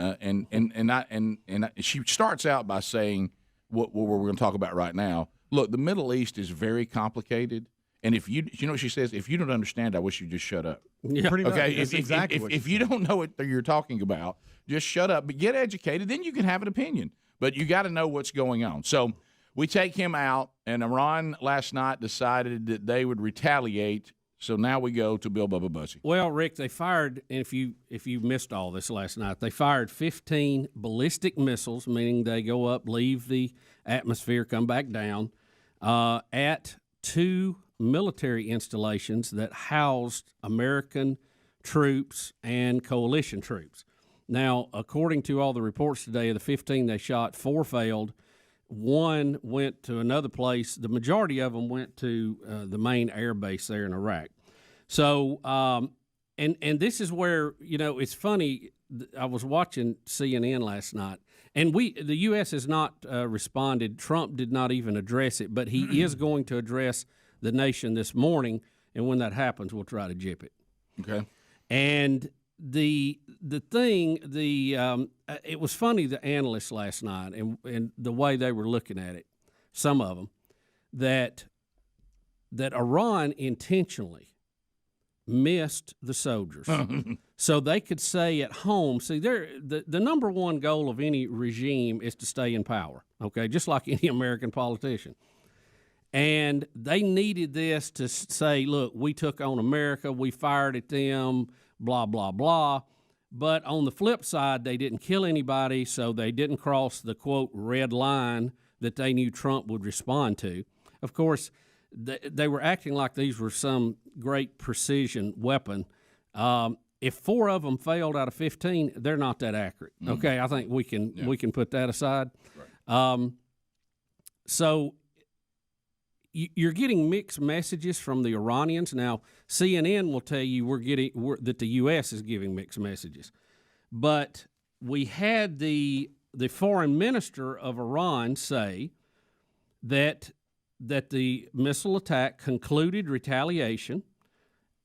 she starts out by saying what we're going to talk about right now. Look, the Middle East is very complicated, and if you know what she says, if you don't understand, I wish you'd just shut up. Yeah, pretty much. Okay, That's exactly what if you don't know what you're talking about, just shut up. But get educated, then you can have an opinion. But you got to know what's going on. So we take him out, and Iran last night decided that they would retaliate. So now we go to Bill Bubba Bussey. Well, Rick, they fired, and if you missed all this last night, they fired 15 ballistic missiles, meaning they go up, leave the atmosphere, come back down, at 2 military installations that housed American troops and coalition troops. Now, according to all the reports today, of the 15 they shot, 4 failed. 1 went to another place. The majority of them went to the main air base there in Iraq. So, and this is where, you know, it's funny. I was watching CNN last night, and the U.S. has not responded. Trump did not even address it, but he is going to address the nation this morning, and when that happens, we'll try to jip it. Okay. And the thing, it was funny, the analysts last night and the way they were looking at it, some of them, that that Iran intentionally missed the soldiers so they could say at home, see, the number one goal of any regime is to stay in power, okay, just like any American politician. And they needed this to say, look, we took on America, we fired at them, blah, blah, blah. But on the flip side, they didn't kill anybody, so they didn't cross the, quote, red line that they knew Trump would respond to. Of course, they were acting like these were some great precision weapon. If 4 of them failed out of 15, they're not that accurate. Okay, I think we can put that aside. Right. So you're getting mixed messages from the Iranians. Now, CNN will tell you that the U.S. is giving mixed messages. But we had the foreign minister of Iran say that the missile attack concluded retaliation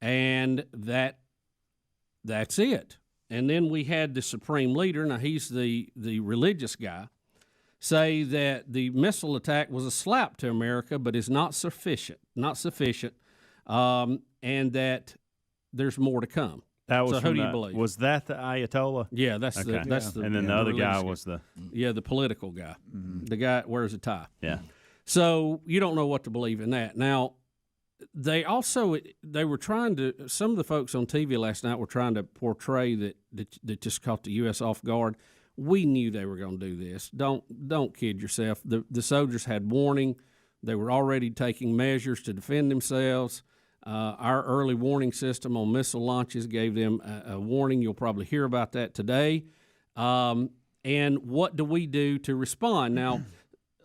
and that's it. And then we had the supreme leader, now he's the religious guy, say that the missile attack was a slap to America, but is not sufficient, and that there's more to come. That was so who do you believe? Was that the Ayatollah? Yeah, that's the. And then the other guy was the. Yeah, the political guy. Mm-hmm. The guy wears a tie. Yeah. So you don't know what to believe in that. Now, they were trying to. Some of the folks on TV last night were trying to portray that just caught the U.S. off guard. We knew they were going to do this. Don't kid yourself. The soldiers had warning. They were already taking measures to defend themselves. Our early warning system on missile launches gave them a warning. You'll probably hear about that today. And what do we do to respond? Now,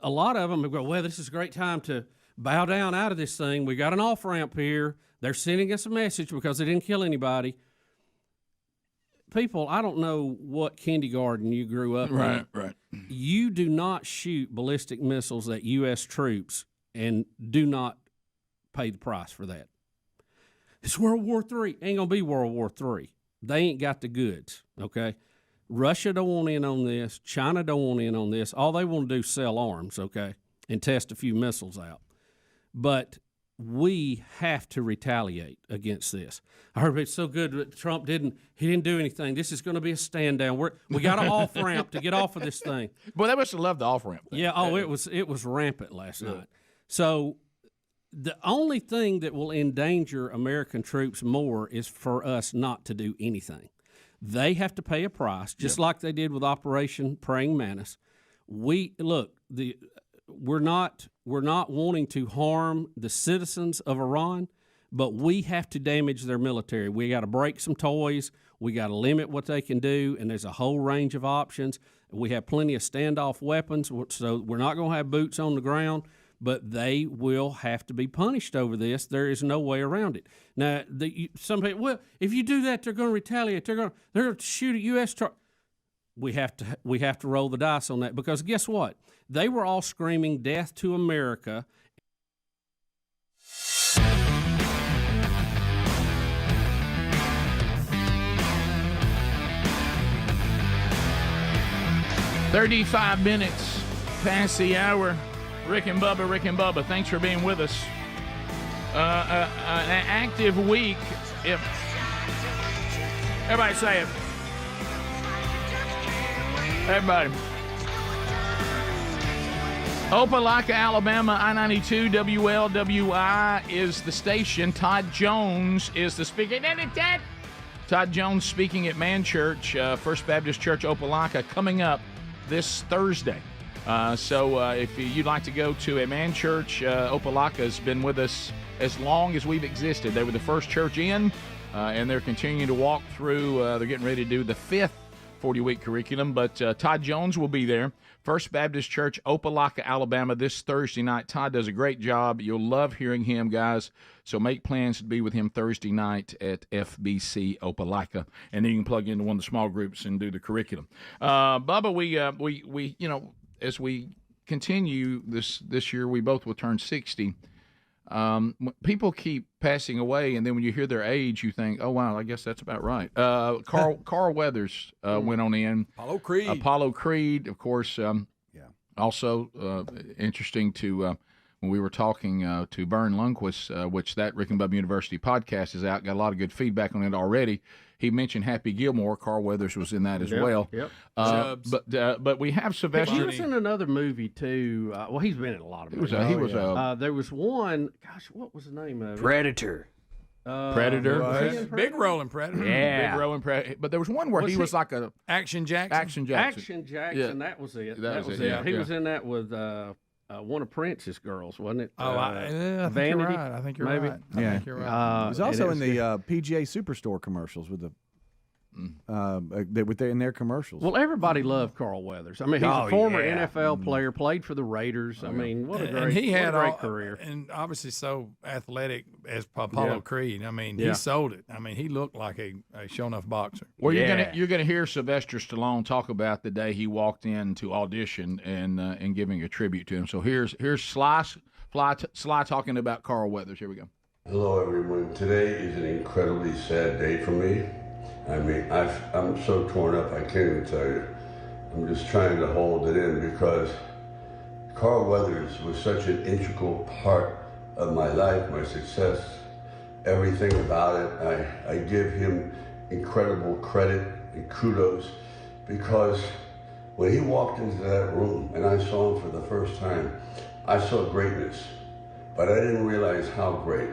a lot of them have go, well, this is a great time to bow down out of this thing. We got an off-ramp here. They're sending us a message because they didn't kill anybody. People, I don't know what kindergarten you grew up in. Right. You do not shoot ballistic missiles at U.S. troops and do not pay the price for that. It's World War III. Ain't going to be World War III. They ain't got the goods, okay? Russia don't want in on this. China don't want in on this. All they want to do is sell arms, okay, and test a few missiles out. But we have to retaliate against this. I heard it's so good that Trump didn't do anything. This is going to be a stand down. We got an off ramp to get off of this thing. Boy, they must have loved the off ramp. Yeah. Oh, it was rampant last night. So the only thing that will endanger American troops more is for us not to do anything. They have to pay a price, just like they did with Operation Praying Mantis. We're not wanting to harm the citizens of Iran, but we have to damage their military. We got to break some toys. We got to limit what they can do, and there's a whole range of options. We have plenty of standoff weapons, so we're not going to have boots on the ground, but they will have to be punished over this. There is no way around it. Now, some people, well, if you do that, they're going to retaliate. They're going to shoot at U.S. We have to roll the dice on that, because guess what? They were all screaming death to America. "35 minutes past the hour. Rick and Bubba, thanks for being with us. An active week. If everybody say it. Everybody. Opelika, Alabama, I-92, WLWI is the station. Todd Jones is the speaker. Todd Jones speaking at Man Church, First Baptist Church, Opelika, coming up this Thursday. So if you'd like to go to a Man Church, Opelika has been with us as long as we've existed. They were the first church in, and they're continuing to walk through. They're getting ready to do the 5th 40-week curriculum, but Todd Jones will be there. First Baptist Church, Opelika, Alabama, this Thursday night. Todd does a great job. You'll love hearing him, guys. So make plans to be with him Thursday night at FBC Opelika, and then you can plug into one of the small groups and do the curriculum. Bubba, we as we continue this year, we both will turn 60. People keep passing away, and then when you hear their age, you think, oh, wow, I guess that's about right. Carl Weathers went on in. Apollo Creed, of course. Also interesting to when we were talking to Vern Lundquist, which that Rick and Bubba University podcast is out, got a lot of good feedback on it already. He mentioned Happy Gilmore. Carl Weathers was in that as well. Yep. Chubbs. But we have Sylvester. He was in another movie too. Well, he's been in a lot of movies. There was one. Gosh, what was the name of it? Predator. Predator. Big role in Predator. Yeah. Big role in Predator. But there was one where he was like a Action Jackson. Action Jackson. Action Jackson. Yeah. That was it. That was it. Yeah. He Yeah. was in that with one of Prince's girls, wasn't it? I think Vanity. you're right. I think you're maybe. right. I think you're right. He was also in the PGA Superstore commercials with the in their commercials. Well, everybody loved Carl Weathers. I mean, he's a former NFL player, played for the Raiders. I mean, what a great, and he had what a great all, career. And obviously so athletic as Apollo Creed. I mean, he sold it. I mean, he looked like a show enough boxer. Well, you're gonna hear Sylvester Stallone talk about the day he walked in to audition and giving a tribute to him. So here's Sly talking about Carl Weathers. Here we go. Hello, everyone. Today is an incredibly sad day for me. I mean, I'm so torn up, I can't even tell you. I'm just trying to hold it in because Carl Weathers was such an integral part of my life, my success, everything about it. I give him incredible credit and kudos because when he walked into that room and I saw him for the first time, I saw greatness, but I didn't realize how great.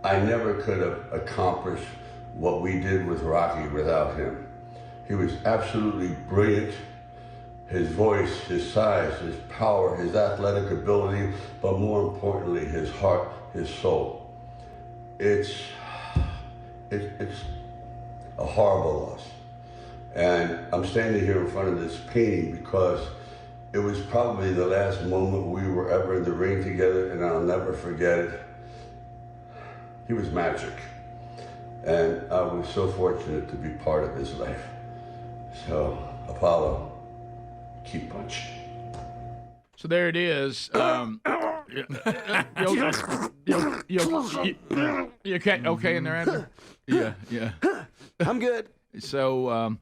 I never could have accomplished what we did with Rocky without him. He was absolutely brilliant. His voice, his size, his power, his athletic ability, but more importantly, his heart, his soul. It's a horrible loss. And I'm standing here in front of this painting because it was probably the last moment we were ever in the ring together, and I'll never forget it. He was magic. And I was so fortunate to be part of his life. So, Apollo, keep punching. So there it is. You okay in there, Andrew? Yeah. I'm good. So,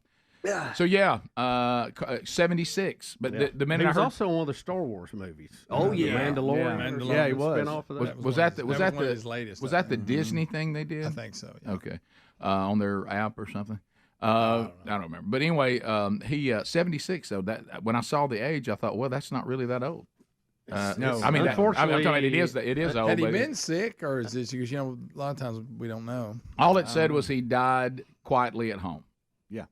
76. But the minute he I was heard, also in one of the Star Wars movies. Oh, The yeah. Mandalorian. Yeah, he was. Spin-off of that. was that one of his latest. Was that the Disney thing they did? I think so. Yeah. Okay, on their app or something. I don't remember. But anyway, he 76. So that when I saw the age, I thought, well, that's not really that old. No, I mean, unfortunately, I'm talking it is old. Had he but been sick, or is this because a lot of times we don't know? all it said was he died quietly at home. Yeah.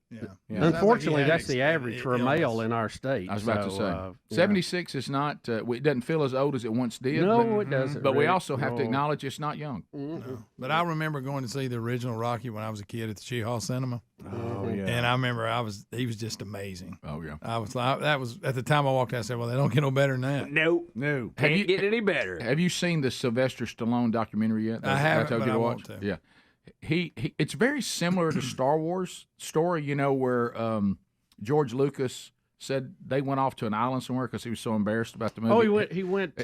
Unfortunately, that's the average for a male in our state. I was about to say, 76 is not. It doesn't feel as old as it once did. No, it doesn't. But we really. also have to No. acknowledge it's not young. No. But I remember going to see the original Rocky when I was a kid at the Chi Hall Cinema. Oh, yeah. And I remember he was just amazing. Oh yeah. That was at the time I walked out. I said, "Well, they don't get no better than that." No. Can't get any better. Have you seen the Sylvester Stallone documentary yet? I haven't, told but you to I watch. want to. Yeah. He it's very similar to Star Wars story, where George Lucas said they went off to an island somewhere because he was so embarrassed about the movie. Oh, he went.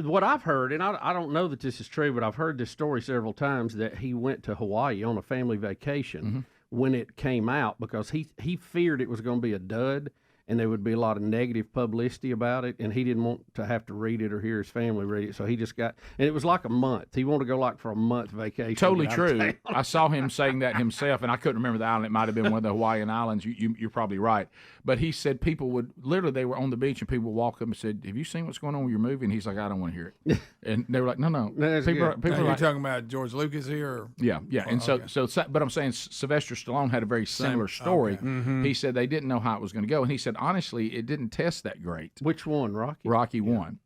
What I've heard, and I don't know that this is true, but I've heard this story several times that he went to Hawaii on a family vacation when it came out because he feared it was going to be a dud and there would be a lot of negative publicity about it, and he didn't want to have to read it or hear his family read it, so he just got, and it was like a month. He wanted to go for a month vacation. Totally true. I saw him saying that himself, and I couldn't remember the island. It might have been one of the Hawaiian islands. You're probably right. But he said people would, literally they were on the beach, and people would walk up and said, "Have you seen what's going on with your movie?" And he's like, "I don't want to hear it." And they were like, no. People are You're like, talking about George Lucas here? Or? Yeah. And okay. but I'm saying Sylvester Stallone had a very similar story. Okay. He said they didn't know how it was going to go, and he said, honestly, it didn't test that great. Which one, Rocky? Rocky won.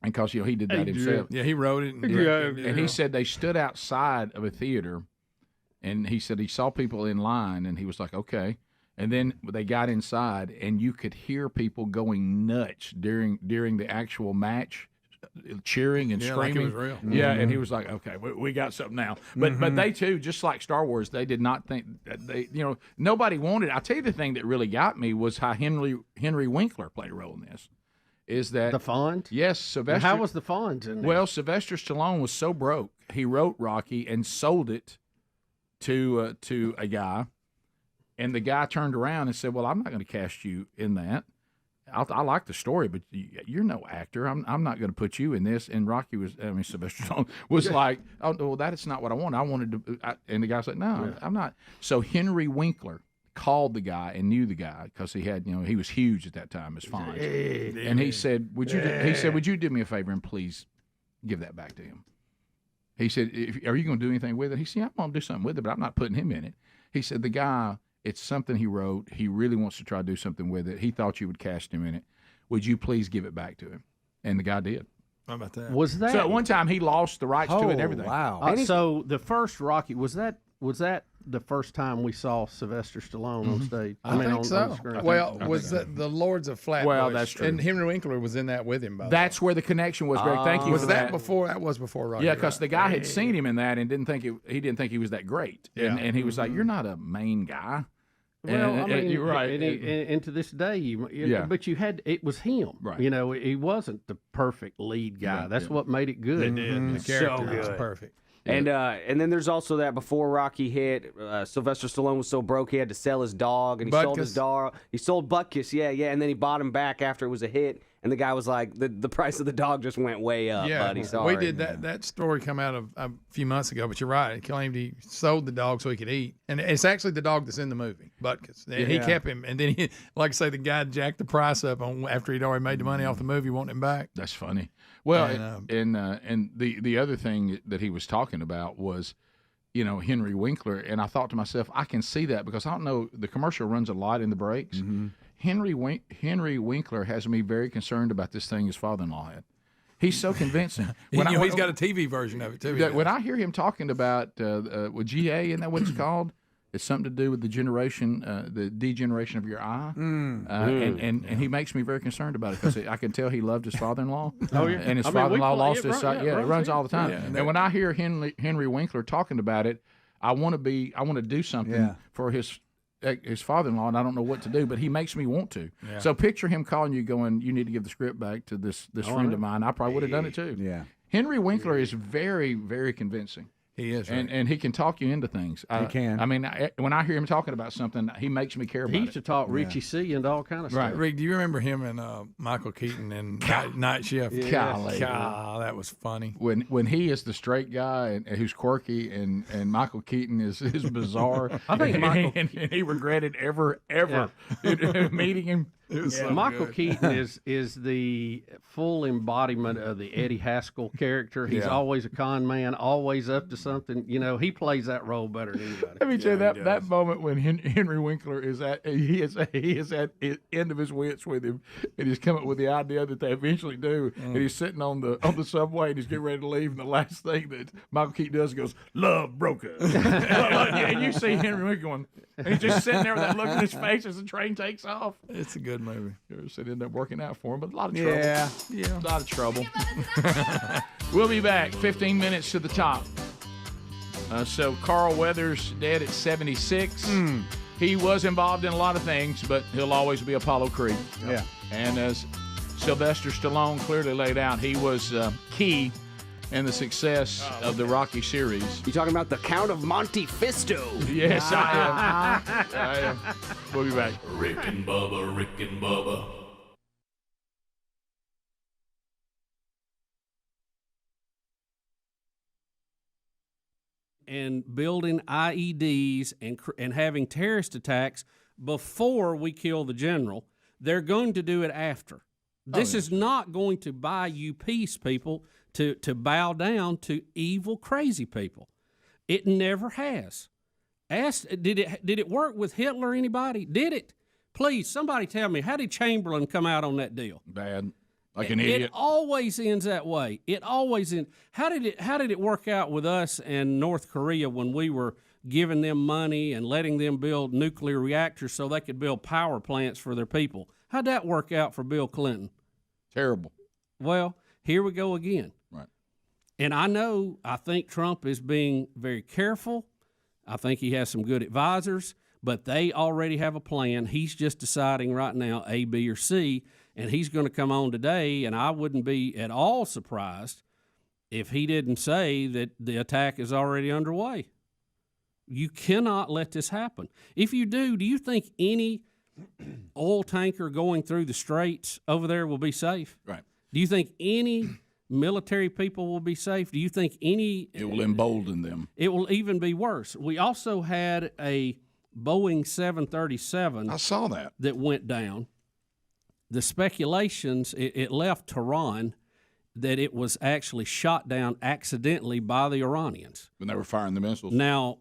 And because he did that himself. Yeah, he wrote it. And he said they stood outside of a theater, and he said he saw people in line, and he was like, okay. And then they got inside, and you could hear people going nuts during the actual match, cheering and screaming. Like it was real. Yeah, and he was like, okay, we got something now. But they too, just like Star Wars, they did not think nobody wanted. I'll tell you the thing that really got me was how Henry Winkler played a role in this. Is that the Fonz? Yes, Sylvester. How was the Fonz in there? Well, Sylvester Stallone was so broke, he wrote Rocky and sold it to a guy, and the guy turned around and said, "Well, I'm not going to cast you in that." I like the story, but you're no actor. I'm not going to put you in this. And Rocky Sylvester Stallone was like, oh, well, that is not what I wanted. I wanted to, and the guy's like, no, I'm not. So Henry Winkler called the guy and knew the guy because he had, he was huge at that time as Fonz. And he said, would you do me a favor and please give that back to him? He said, are you going to do anything with it? He said, I'm going to do something with it, but I'm not putting him in it. He said, the guy, it's something he wrote. He really wants to try to do something with it. He thought you would cast him in it. Would you please give it back to him? And the guy did. How about that? Was that? So at one time he lost the rights to it and everything. Wow. So the first Rocky, was that the first time we saw Sylvester Stallone on stage? I think on so. the screen. Well, was that the Lords of Flatbush? Well, that's true. And Henry Winkler was in that with him. That's where the connection was, Greg. Thank you. Was for that before? That was before Rocky. Yeah, because the guy had seen him in that and didn't think he was that great. Yeah. And he was like, "You're not a main guy." Well, you're right. And to this day, but it was him. Right. He wasn't the perfect lead guy. That's what made it good. The character was perfect. And then there's also that before Rocky hit, Sylvester Stallone was so broke he had to sell his dog, and he sold his dog. He sold Butkus, and then he bought him back after it was a hit. And the guy was like, the price of the dog just went way up, buddy. Sorry. We did that story come out of a few months ago, but you're right. He claimed he sold the dog so he could eat. And it's actually the dog that's in the movie, Butkus. And he kept him. And then, like I say, the guy jacked the price up after he'd already made the money off the movie, wanting him back. That's funny. Well, and the other thing that he was talking about was, Henry Winkler. And I thought to myself, I can see that because I don't know, the commercial runs a lot in the breaks. Mm-hmm. Henry Winkler has me very concerned about this thing his father-in-law had. He's so convincing. He's got a TV version of it, too. When I hear him talking about with GA, isn't that what it's called? It's something to do with the degeneration of your eye. And he makes me very concerned about it because I can tell he loved his father-in-law. Oh, yeah. And his father-in-law lost his sight. Yeah, it runs all the time. Yeah, and when I hear Henry Winkler talking about it, I want to do something for his father-in-law, and I don't know what to do, but he makes me want to. Yeah. So picture him calling you going, you need to give the script back to this friend of mine. I probably would have done it too. Yeah. Henry Winkler is very, very convincing. He is, and he can talk you into things. He can. I mean, when I hear him talking about something, he makes me care about it. He used to talk Richie C and all kind of stuff. Right, Rick, do you remember him and Michael Keaton in Night Shift? Golly. That was funny. When he is the straight guy and who's quirky, and Michael Keaton is bizarre. I think Michael and he regretted ever meeting him. Michael Keaton is the full embodiment of the Eddie Haskell character. He's always a con man, always up to something. He plays that role better than anybody. Let me tell you that moment when Henry Winkler is at the end of his wits with him, and he's come up with the idea that they eventually do, and he's sitting on the subway and he's getting ready to leave, and the last thing that Michael Keaton does goes, "Love broker," and you see Henry Winkler going, and he's just sitting there with that look on his face as the train takes off. It's a good movie. So it ended up working out for him, but a lot of trouble. Yeah. A lot of trouble. We'll be back. 15 minutes to the top. So Carl Weathers dead at 76. He was involved in a lot of things, but he'll always be Apollo Creed. Yeah. And as Sylvester Stallone clearly laid out, he was key in the success of the Rocky series. You talking about the Count of Monte Fisto? Yes, I am. We'll be back. Rick and Bubba, Rick and Bubba. And building IEDs and having terrorist attacks before we kill the general. They're going to do it after. This is not going to buy you peace, people, to bow down to evil, crazy people. It never has. Did it work with Hitler, anybody? Did it? Please, somebody tell me, how did Chamberlain come out on that deal? Bad. Like an idiot. It always ends that way. It always ends. How did it work out with us and North Korea when we were giving them money and letting them build nuclear reactors so they could build power plants for their people? How'd that work out for Bill Clinton? Terrible. Well, here we go again. Right. And I think Trump is being very careful. I think he has some good advisors, but they already have a plan. He's just deciding right now A, B, or C, and he's going to come on today, and I wouldn't be at all surprised if he didn't say that the attack is already underway. You cannot let this happen. If you do you think any oil tanker going through the straits over there will be safe? Right. Do you think any military people will be safe? Do you think any... It will embolden them. It will even be worse. We also had a Boeing 737. I saw that. That went down. The speculations, it left Tehran, that it was actually shot down accidentally by the Iranians. When they were firing the missiles. Now,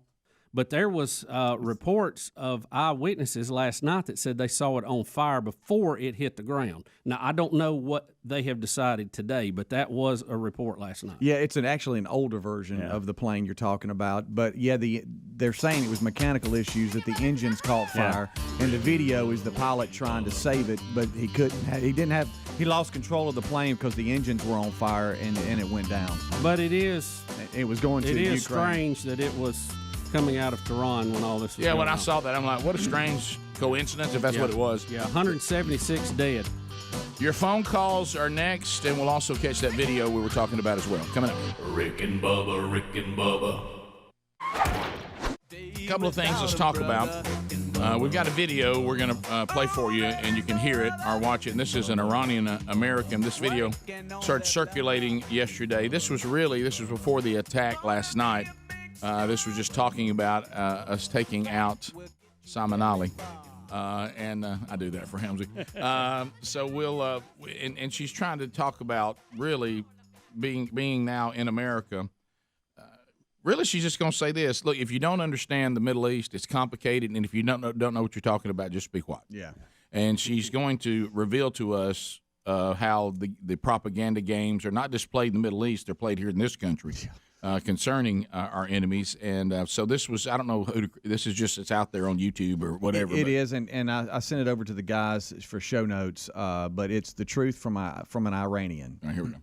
but there was reports of eyewitnesses last night that said they saw it on fire before it hit the ground. Now, I don't know what they have decided today, but that was a report last night. Yeah, it's actually an older version of the plane you're talking about. But, yeah, they're saying it was mechanical issues, that the engines caught fire. And the video is the pilot trying to save it, but he couldn't. He lost control of the plane because the engines were on fire and it went down. But it was going to Ukraine. It is strange that it was coming out of Tehran when all this was Yeah, going when I on. saw that, I'm like, what a strange coincidence if that's what it was. Yeah, 176 dead. Your phone calls are next, and we'll also catch that video we were talking about as well. Coming up. Rick and Bubba, Rick and Bubba. A couple of things let's talk about. We've got a video we're going to play for you, and you can hear it or watch it. And this is an Iranian-American. This video started circulating yesterday. This was before the attack last night. This was just talking about us taking out Salman Ali. And I do that for Helmsy. So we'll, and she's trying to talk about really being now in America. Really, she's just going to say this. Look, if you don't understand the Middle East, it's complicated. And if you don't know what you're talking about, just be quiet. Yeah. And she's going to reveal to us how the propaganda games are not just played in the Middle East, they're played here in this country. Concerning our enemies, and so this was, I don't know who this is, just it's out there on YouTube or whatever. It is, and I sent it over to the guys for show notes, but it's the truth from an Iranian. All right, here we go.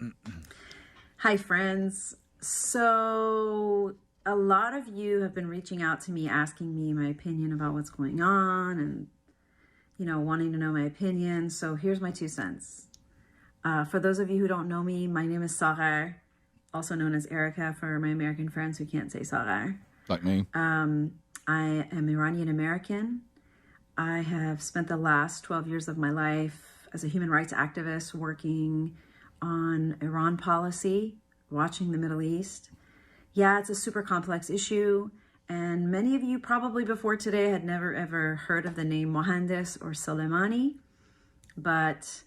Hi, friends. So a lot of you have been reaching out to me asking me my opinion about what's going on and, wanting to know my opinion. So here's my 2 cents. For those of you who don't know me, my name is Sagar, also known as Erica for my American friends who can't say Sagar. Like me. I am Iranian American. I have spent the last 12 years of my life as a human rights activist working on Iran policy, watching the Middle East. Yeah, it's a super complex issue, and many of you probably before today had never ever heard of the name Mohandes or Soleimani, but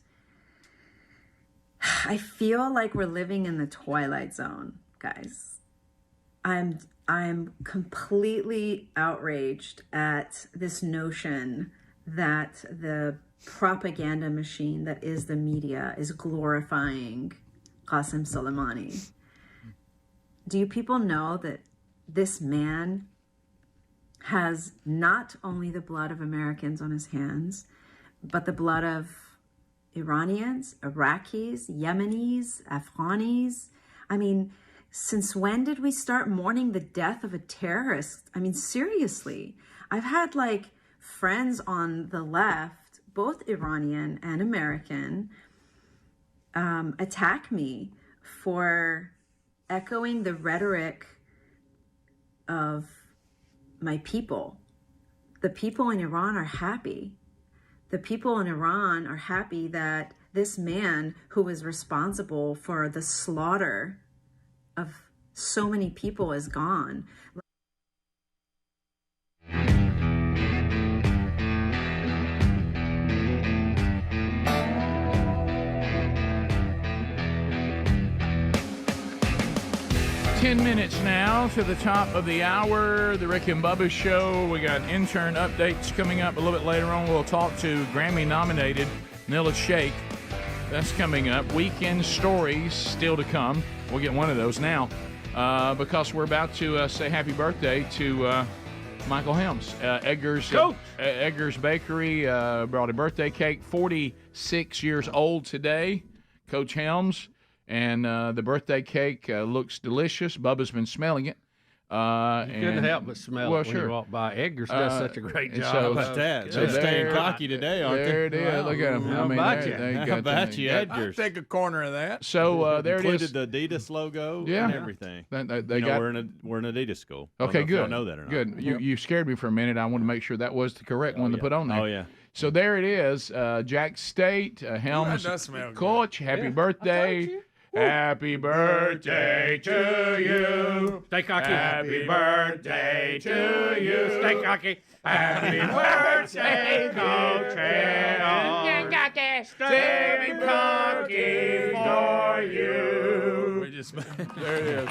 I feel like we're living in the Twilight Zone, guys. I'm completely outraged at this notion that the propaganda machine that is the media is glorifying Qasem Soleimani. Do you people know that this man has not only the blood of Americans on his hands, but the blood of Iranians, Iraqis, Yemenis, Afghanis? I mean, since when did we start mourning the death of a terrorist? I mean, seriously. I've had friends on the left, both Iranian and American, attack me for echoing the rhetoric of my people. The people in Iran are happy. The people in Iran are happy that this man who was responsible for the slaughter of so many people is gone. Ten minutes now to the top of the hour, the Rick and Bubba Show. We got intern updates coming up a little bit later on. We'll talk to Grammy-nominated Nilla Sheikh. That's coming up. Weekend stories still to come. We'll get one of those now because we're about to say happy birthday to Michael Helms. Edgar's Bakery brought a birthday cake. 46 years old today, Coach Helms. And the birthday cake looks delicious. Bubba's been smelling it. You couldn't help but smell it when you walk by. Edgar's does such a great job. How about that? They're staying cocky today, aren't they? There it is. Wow. Look at them. How about you, Edgar's? I'll take a corner of that. So there it is. Included the Adidas logo and everything. We're in Adidas school. Okay, good. I know that or not. Good. You scared me for a minute. I wanted to make sure that was the correct one to put on there. Oh, yeah. So there it is. Jack State, Helms Coach, happy birthday. Happy birthday to you. Stay cocky. Happy birthday to you. Stay cocky. Happy birthday, Coach Hale. Stay cocky for you. We just there it is.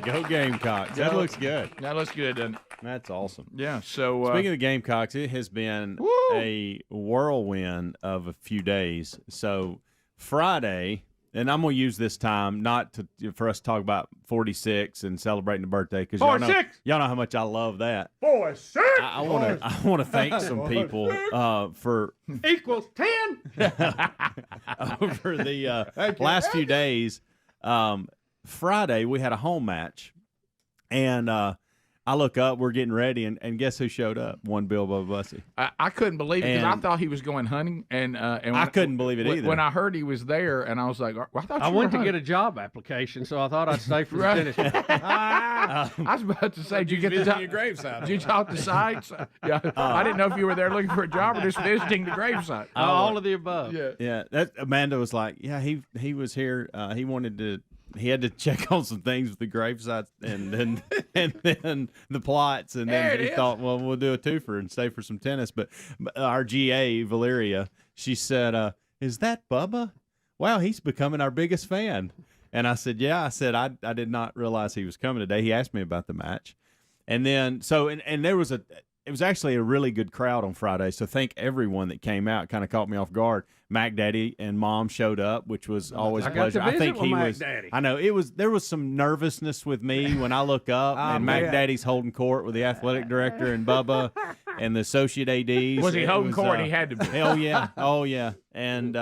Go Gamecocks. That looks good. That looks good, doesn't it? That's awesome. Yeah. So speaking of the Gamecocks, it has been a whirlwind of a few days. So Friday. And I'm going to use this time not for us to talk about 46 and celebrating the birthday because y'all know how much I love that. 46. I want to thank some people for equals 10 over the last few days. Friday we had a home match, and I look up, we're getting ready, and guess who showed up? One Bill Bubba Bussey. I couldn't believe it because I thought he was going hunting, and I couldn't believe it either. When I heard he was there, and I was like, well, I thought I you went were to get a job application, so I thought I'd stay for the finish. I was about to say, did you get your gravesite? Did you talk the sites? Yeah, I didn't know if you were there looking for a job or just visiting the gravesite. All of the above. Yeah. That Amanda was like, yeah, he was here. He had to check on some things with the gravesites and then the plots, and then he thought, well, we'll do a twofer and stay for some tennis. But our GA, Valeria, she said, is that Bubba? Wow, he's becoming our biggest fan. And I said, yeah. I said, I did not realize he was coming today. He asked me about the match. And then, and there was it was actually a really good crowd on Friday, so thank everyone that came out. Kind of caught me off guard. Mac Daddy and Mom showed up, which was always a pleasure. I think he was. Daddy. I know there was some nervousness with me when I look up and Mac Daddy's holding court with the athletic director and Bubba and the associate ADs. Was he holding court? He had to be. Hell yeah, oh yeah, and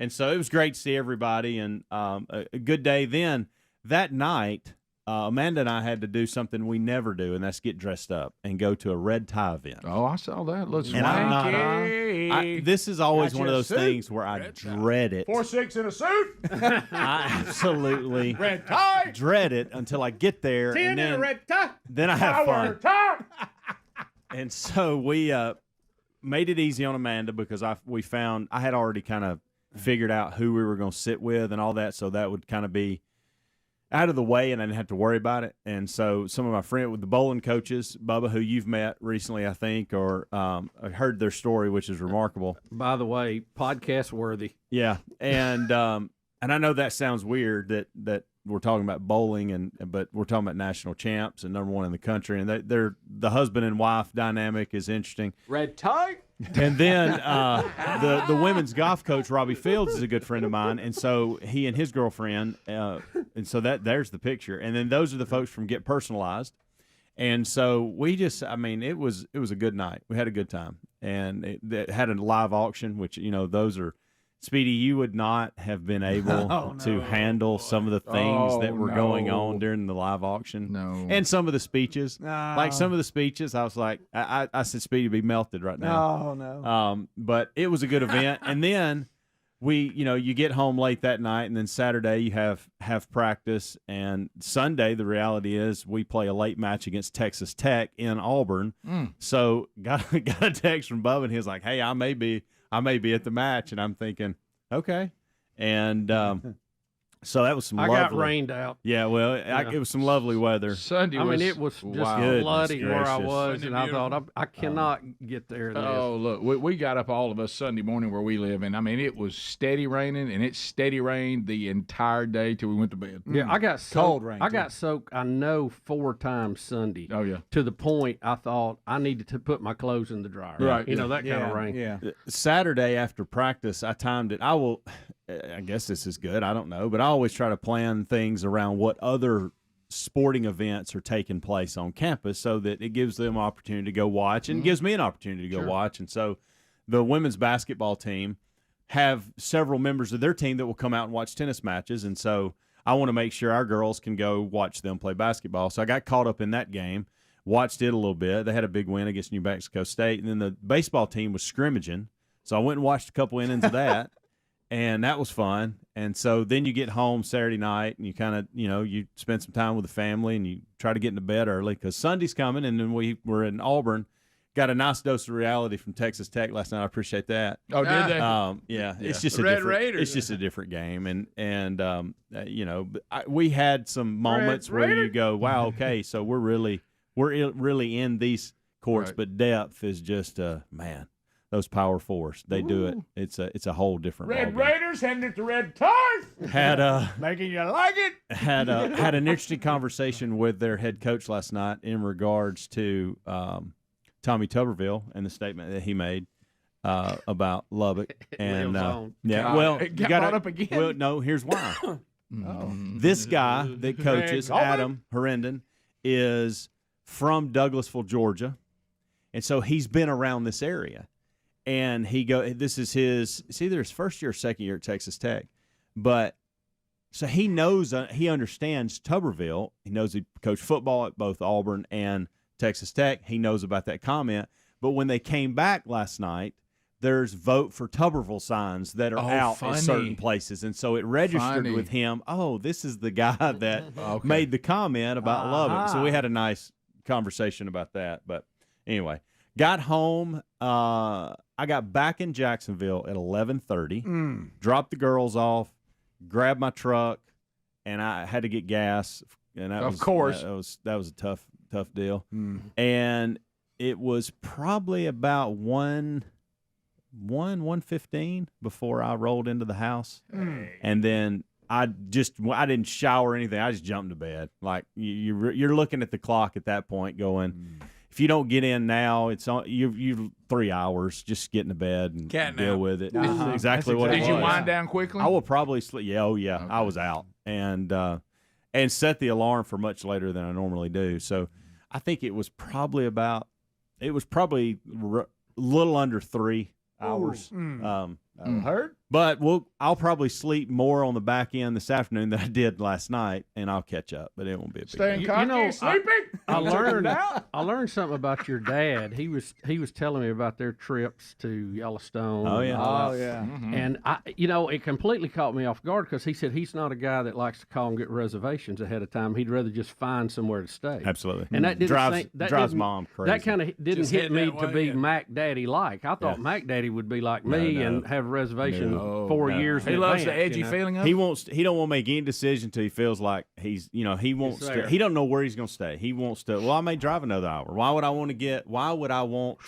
so it was great to see everybody and a good day. Then that night. Amanda and I had to do something we never do, and that's get dressed up and go to a red tie event. Oh, I saw that. Looks swanky. This is always one of those things where I dread it. 4-6 in a suit. I absolutely red tie. Dread it until I get there. 10 and then, in a red tie. Then I have fun. Tie. And so we made it easy on Amanda because I had already kind of figured out who we were going to sit with and all that, so that would kind of be out of the way, and I didn't have to worry about it. And so some of my friends with the bowling coaches, Bubba, who you've met recently, I think, or I heard their story, which is remarkable. By the way, podcast worthy. Yeah, and I know that sounds weird that we're talking about bowling, but we're talking about national champs and #1 in the country, and they're the husband and wife dynamic is interesting. Red tie. And then the women's golf coach, Robbie Fields, is a good friend of mine, and so he and his girlfriend, and so there's the picture. And then those are the folks from Get Personalized. And so we just, it was a good night. We had a good time. And it had a live auction, which, those are, Speedy, you would not have been able to handle some of the things that were going on during the live auction. No. And some of the speeches. Like some of the speeches, I was like, I said, Speedy, be melted right now. No. But it was a good event. And then you get home late that night, and then Saturday you have practice. And Sunday, the reality is we play a late match against Texas Tech in Auburn. So got a text from Bubba, and he was like, hey, I may be at the match, and I'm thinking, okay. And so that was some lovely. I got rained out. Yeah, well, it was some lovely weather. Sunday it was just flooding where I was, and I thought, I cannot get there. Oh, look, we got up, all of us, Sunday morning where we live, and it was steady raining, and it steady rained the entire day till we went to bed. Yeah, I got cold rain. I got soaked, 4 times Sunday. Oh, yeah. To the point I thought I needed to put my clothes in the dryer. Right. That kind of rain. Yeah. Saturday after practice, I timed it. I guess this is good. I don't know, but I always try to plan things around what other sporting events are taking place on campus so that it gives them an opportunity to go watch and gives me an opportunity to go watch. And so the women's basketball team have several members of their team that will come out and watch tennis matches. And so I want to make sure our girls can go watch them play basketball. So I got caught up in that game, watched it a little bit. They had a big win against New Mexico State. And then the baseball team was scrimmaging. So I went and watched a couple innings of that. And that was fun. And so then you get home Saturday night and you kind of, you spend some time with the family and you try to get into bed early because Sunday's coming. And then we were in Auburn got a nice dose of reality from Texas Tech last night. I appreciate that. Oh, did they? Yeah, it's just Raiders. It's just a different game, and we had some moments where you go, wow, okay, so we're really in these courts, but depth is just man. Those Power Fours, they do it. It's a whole different. Red Raiders heading it to Red Tars. Making you like it. Had an interesting conversation with their head coach last night in regards to Tommy Tuberville and the statement that he made about Lubbock. And got brought up again. Well, no, here's why. This guy that coaches, Adam Herendon, is from Douglasville, Georgia, and so he's been around this area. And this is it's either his first year or second year at Texas Tech. But so he knows, he understands Tuberville. He knows he coached football at both Auburn and Texas Tech. He knows about that comment. But when they came back last night, there's vote for Tuberville signs that are out in certain places. And so it registered with him, this is the guy that made the comment about Lubbock. So we had a nice conversation about that. But anyway, got home. I got back in Jacksonville at 11:30, dropped the girls off, grabbed my truck, and I had to get gas. And that was a tough deal. And it was probably about 1:15 before I rolled into the house. And then I didn't shower or anything. I just jumped to bed. Like you're looking at the clock at that point going, if you don't get in now, it's on you 3 hours just getting to bed and deal with it. Exactly what it was. Did you wind down quickly? I will probably sleep. Yeah, okay. I was out and set the alarm for much later than I normally do. So I think it was probably a little under 3 hours. Hurt? But I'll probably sleep more on the back end this afternoon than I did last night, and I'll catch up. But it won't be a big deal. Staying cocky, sleeping. I learned something about your dad. He was telling me about their trips to Yellowstone. Oh yeah, And it completely caught me off guard because he said he's not a guy that likes to call and get reservations ahead of time. He'd rather just find somewhere to stay. Absolutely, and that drives mom crazy. That kind of didn't hit me to be Mac Daddy like. I thought Mac Daddy would be like me and have a reservation 4 years. He loves the edgy feeling of it. He don't want to make any decision until he feels like he's he wants to. He don't know where he's going to stay. He wants to. Well, I may drive another hour. Why would I want to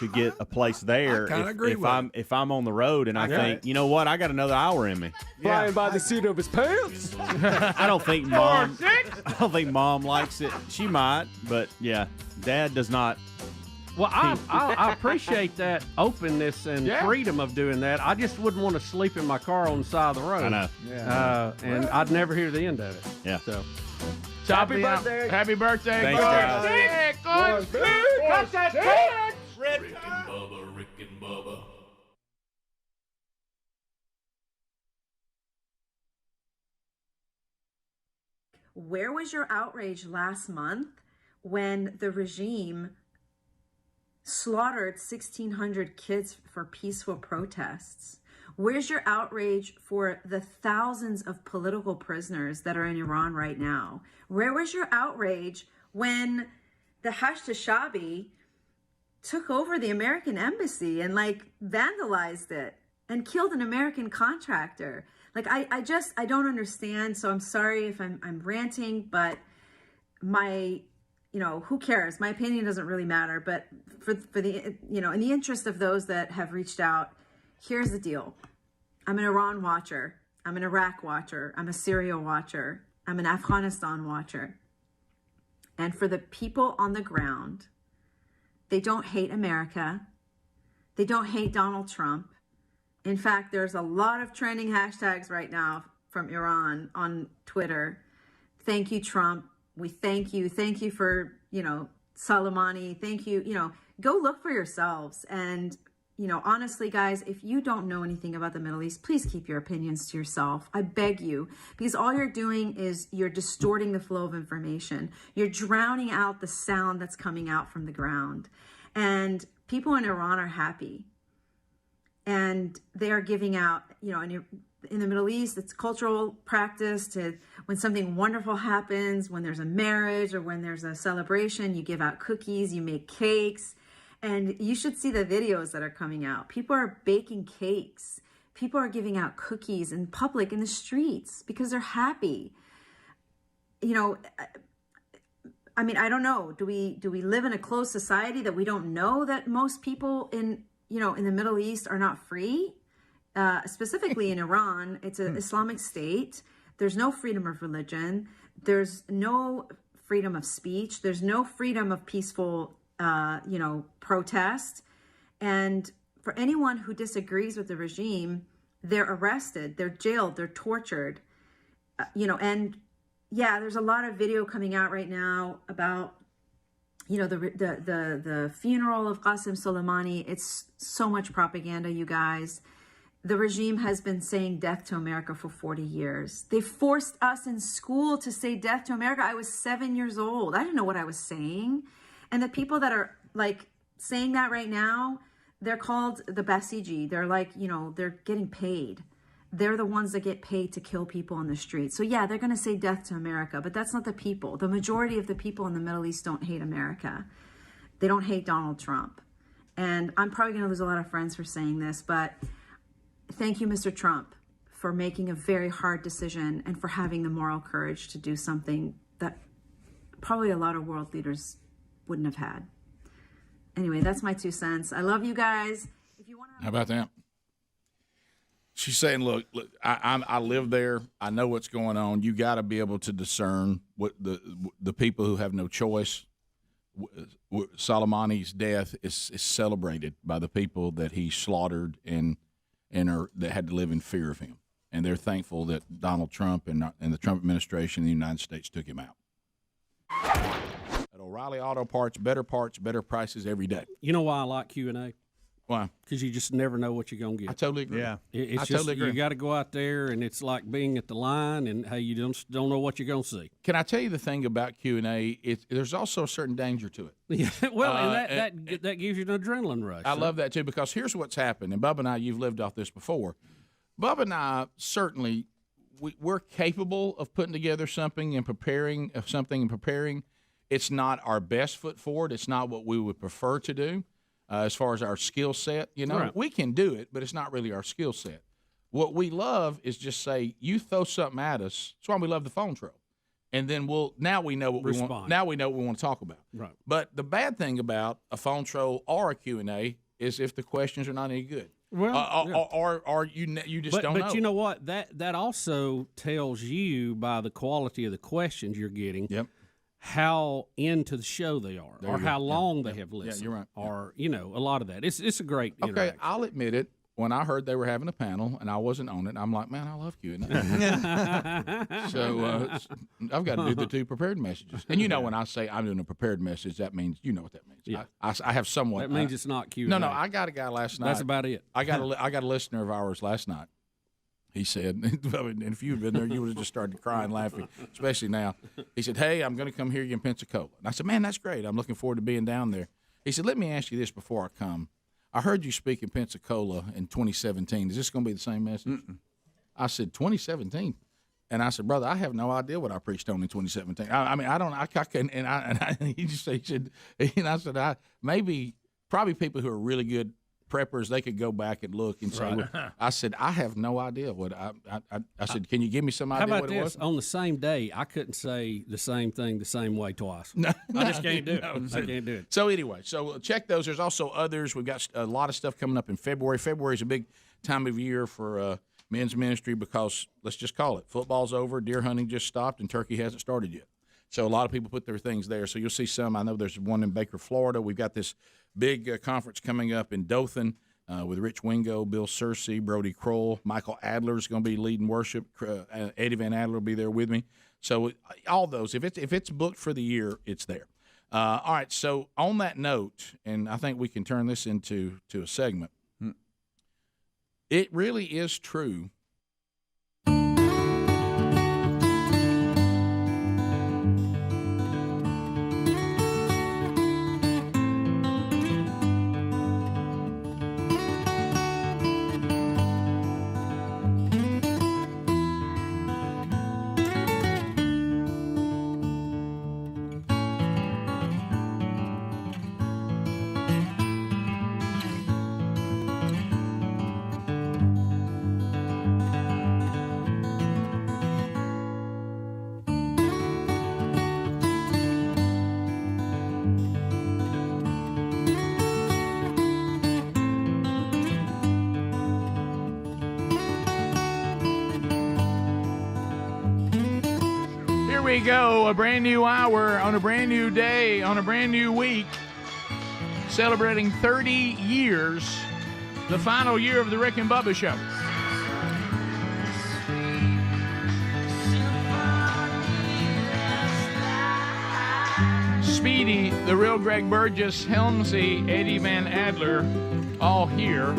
get a place there if I'm on the road and I think, you know what, I got another hour in me. Flying by the seat of his pants. I don't think mom likes it. She might, but yeah, Dad does not. Well, I appreciate that openness and freedom of doing that. I just wouldn't want to sleep in my car on the side of the road. I know. And I'd never hear the end of it. Yeah. So. Happy birthday. Happy birthday. Thanks, guys. Cut that tape. Rick and Bubba, Rick and Bubba. Where was your outrage last month when the regime slaughtered 1,600 kids for peaceful protests? Where's your outrage for the thousands of political prisoners that are in Iran right now? Where was your outrage when the Hashtashabi took over the American embassy and vandalized it and killed an American contractor? I don't understand. So I'm sorry if I'm ranting, but who cares? My opinion doesn't really matter. But for the, in the interest of those that have reached out, here's the deal. I'm an Iran watcher. I'm an Iraq watcher. I'm a Syria watcher. I'm an Afghanistan watcher. And for the people on the ground, they don't hate America. They don't hate Donald Trump. In fact, there's a lot of trending hashtags right now from Iran on Twitter. Thank you, Trump. We thank you. Thank you for, Soleimani. Thank you. Go look for yourselves. And, honestly, guys, if you don't know anything about the Middle East, please keep your opinions to yourself. I beg you, because all you're doing is you're distorting the flow of information. You're drowning out the sound that's coming out from the ground. And people in Iran are happy. And they are giving out, in the Middle East, it's cultural practice to, when something wonderful happens, when there's a marriage or when there's a celebration, you give out cookies, you make cakes. And you should see the videos that are coming out. People are baking cakes. People are giving out cookies in public in the streets because they're happy. You know, I mean, I don't know. Do we live in a closed society that we don't know that most people in the Middle East are not free? Specifically in Iran, it's an Islamic state. There's no freedom of religion. There's no freedom of speech. There's no freedom of peaceful, protest. And for anyone who disagrees with the regime, they're arrested, they're jailed, they're tortured, and yeah, there's a lot of video coming out right now about, the funeral of Qasem Soleimani. It's so much propaganda, you guys. The regime has been saying death to America for 40 years. They forced us in school to say death to America. I was 7 years old. I didn't know what I was saying. And the people that are like saying that right now, they're called the Basiji. They're like, they're getting paid. They're the ones that get paid to kill people on the street. So yeah, they're going to say death to America, but that's not the people. The majority of the people in the Middle East don't hate America. They don't hate Donald Trump. And I'm probably going to lose a lot of friends for saying this, but thank you, Mr. Trump, for making a very hard decision and for having the moral courage to do something that probably a lot of world leaders wouldn't have had. Anyway, that's my 2 cents. I love you guys. If you want to, how about that? She's saying, look, I live there. I know what's going on. You got to be able to discern what the people who have no choice. Soleimani's death is celebrated by the people that he slaughtered and that had to live in fear of him. And they're thankful that Donald Trump and the Trump administration in the United States took him out. At O'Reilly Auto Parts, better prices every day. You know why I like Q&A? Why? Because you just never know what you're going to get. I totally agree. Yeah. I totally agree. You got to go out there, and it's like being at the line, and hey, you don't know what you're going to see. Can I tell you the thing about Q&A? There's also a certain danger to it. Yeah, well, and that gives you an adrenaline rush. I love that, too, because here's what's happened. And Bubba and I, you've lived off this before. Bubba and I, certainly, we're capable of putting together something and preparing. It's not our best foot forward. It's not what we would prefer to do. As far as our skill set, right. We can do it, but it's not really our skill set. What we love is just say, you throw something at us. That's why we love the phone troll. And then now we know what we want. Now we know what we want to talk about. Right. But the bad thing about a phone troll or a Q&A is if the questions are not any good. Well, or you just don't know. But you know what? That also tells you by the quality of the questions you're getting. Yep. How into the show they are, or how long they have listened. Yeah, you're right. Or a lot of that. It's a great interaction. Okay, I'll admit it. When I heard they were having a panel and I wasn't on it, I'm like, man, I love Q&A. So I've got to do the 2 prepared messages. And when I say I'm doing a prepared message, that means what that means. Yeah. I have someone. That means it's not Q&A. No, I got a guy last night. That's about it. I got a listener of ours last night. He said, and if you had been there, you would have just started crying, laughing, especially now. He said, hey, I'm going to come hear you in Pensacola. And I said, man, that's great. I'm looking forward to being down there. He said, let me ask you this before I come. I heard you speak in Pensacola in 2017. Is this going to be the same message? Mm-mm. I said, 2017? And I said, brother, I have no idea what I preached on in 2017. I don't, I can, and he said, and I said, probably people who are really good preppers, they could go back and look and say, right. I said, I have no idea what I said, can you give me some idea what it this? was? On the same day, I couldn't say the same thing the same way twice. No, I just can't do it. I can't do it. So anyway, check those. There's also others. We've got a lot of stuff coming up in February. February is a big time of year for men's ministry because, let's just call it, football's over, deer hunting just stopped, and turkey hasn't started yet. So a lot of people put their things there. So you'll see some. I know there's one in Baker, Florida. We've got this big conference coming up in Dothan with Rich Wingo, Bill Searcy, Brody Kroll. Michael Adler's going to be leading worship. Eddie Van Adler will be there with me. So all those, if it's booked for the year, it's there. All right, so on that note, and I think we can turn this into a segment, it really is true. we go. A brand new hour on a brand new day on a brand new week. Celebrating 30 years. The final year of the Rick and Bubba Show. Speedy, the real Greg Burgess, Helmsy, Eddie Van Adler, all here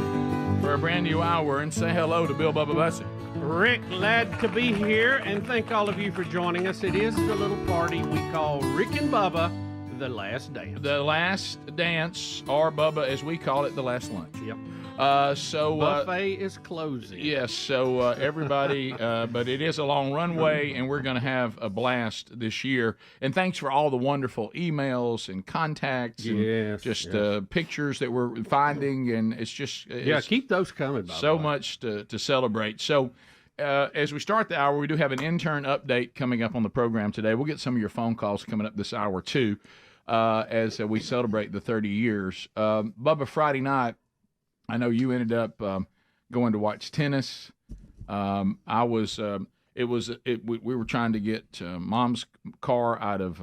for a brand new hour. And say hello to Bill Bubba Bussey. Rick, glad to be here, and thank all of you for joining us. It is the little party we call Rick and Bubba, The Last Dance. The Last Dance, or Bubba, as we call it, The Last Lunch. Yep. Buffet is closing. Yes, so everybody, but it is a long runway, and we're going to have a blast this year. And thanks for all the wonderful emails and contacts and pictures that we're finding, and it's just keep those coming. So much to celebrate. So as we start the hour, we do have an intern update coming up on the program today. We'll get some of your phone calls coming up this hour too, as we celebrate the 30 years. Bubba, Friday night, I know you ended up going to watch tennis. We were trying to get Mom's car out of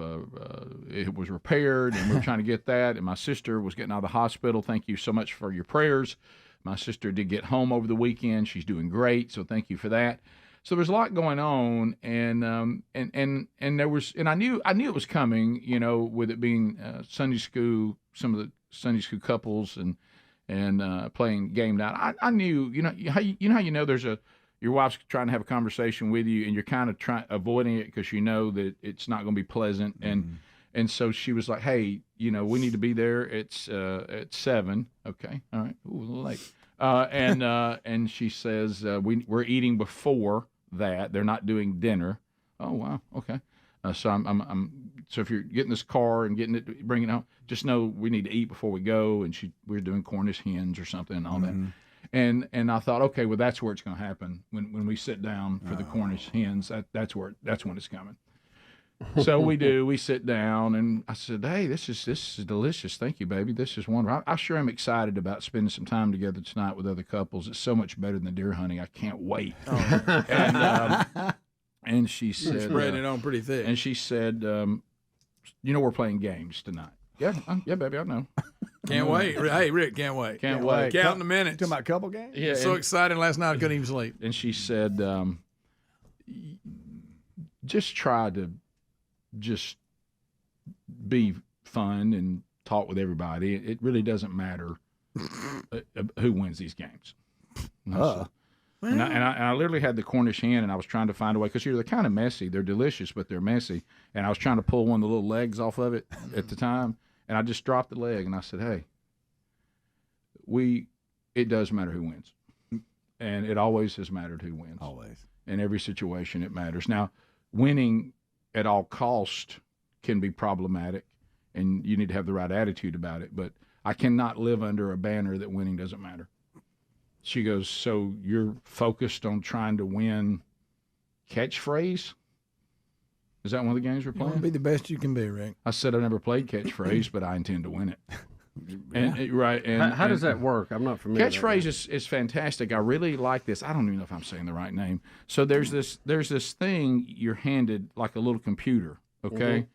it was repaired, and we were trying to get that. And my sister was getting out of the hospital. Thank you so much for your prayers. My sister did get home over the weekend. She's doing great, so thank you for that. So there's a lot going on, and there was, and I knew it was coming. You know, with it being Sunday school, some of the Sunday school couples and playing game night. I knew, how you know there's your wife's trying to have a conversation with you, and you're kind of avoiding it because you know that it's not going to be pleasant. And so she was like, hey, we need to be there at 7. Okay, all right, ooh, a little late. And she says we're eating before that. They're not doing dinner. Oh wow, okay. So if you're getting this car and bringing it home, just know we need to eat before we go. And we're doing Cornish hens or something and all that. And I thought, okay, well that's where it's going to happen when we sit down for the Cornish hens. That's when it's coming. So we sit down, and I said, hey, this is delicious. Thank you, baby. This is wonderful. I sure am excited about spending some time together tonight with other couples. It's so much better than deer hunting. I can't wait. And she said, spreading it on pretty thick. And she said, we're playing games tonight. Yeah, baby, I know. Can't wait. Hey, Rick, can't wait. Can't wait. Counting the minutes. Talking about couple games? Yeah. So excited last night I couldn't even sleep. And she said, just try to just be fun and talk with everybody. It really doesn't matter who wins these games. And I literally had the Cornish hen, and I was trying to find a way, because they're kind of messy. They're delicious, but they're messy. And I was trying to pull one of the little legs off of it at the time, and I just dropped the leg, and I said, hey, it does matter who wins. And it always has mattered who wins. Always. In every situation, it matters. Now, winning at all cost can be problematic, and you need to have the right attitude about it. But I cannot live under a banner that winning doesn't matter. She goes, so you're focused on trying to win catchphrase? Is that one of the games we're playing? You want to be the best you can be, Rick. I said I've never played catchphrase, but I intend to win it. Right. And how does that work? I'm not familiar. Catchphrase is fantastic. I really like this. I don't even know if I'm saying the right name. So there's this thing you're handed, like a little computer, okay?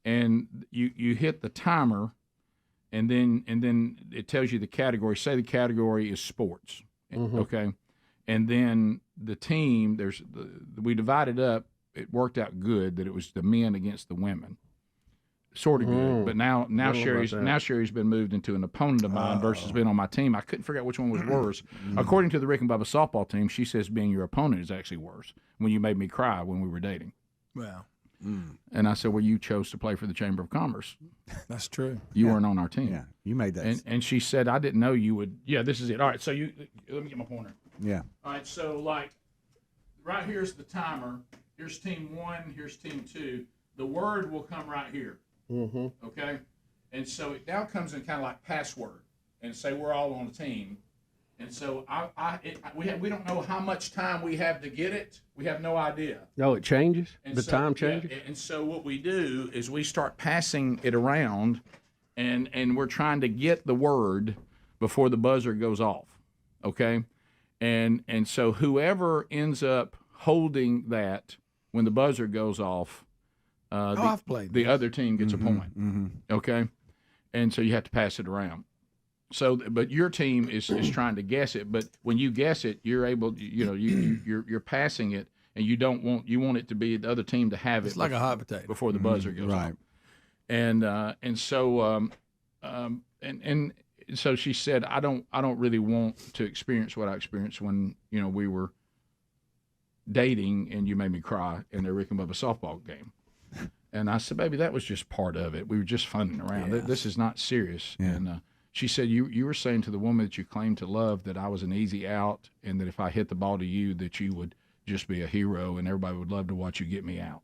And you hit the timer, and then it tells you the category. Say the category is sports, okay? And then the team, we divided up. It worked out good that it was the men against the women. Sort of good, but now Sherry's been moved into an opponent of mine versus being on my team. I couldn't figure out which one was worse. According to the Rick and Bubba softball team, she says being your opponent is actually worse. When you made me cry when we were dating. Well, and I said, well, you chose to play for the Chamber of Commerce. That's true. You weren't on our team. Yeah, you made that. And she said, I didn't know you would. Yeah, this is it. All right, so let me get my pointer. Yeah. All right, so like right here's the timer. Here's team 1. Here's team 2. The word will come right here. Okay, and so it now comes in kind of like password, and say we're all on a team, and so we don't know how much time we have to get it. We have no idea. No, it changes. And the time changes. Yeah, and so what we do is we start passing it around, and we're trying to get the word before the buzzer goes off. Okay, and so whoever ends up holding that when the buzzer goes off I've played the this. other team gets a point. Okay, and so you have to pass it around. So, but your team is trying to guess it. But when you guess it, you're able, you're passing it, and you want it to be the other team to have it. It's like a hot potato before the buzzer goes right. on. And so she said, I don't really want to experience what I experienced when we were dating and you made me cry in the Rick and Bubba softball game. And I said, baby, that was just part of it. We were just funning around. Yeah. This is not serious. Yeah. And she said, you were saying to the woman that you claimed to love that I was an easy out and that if I hit the ball to you that you would just be a hero and everybody would love to watch you get me out.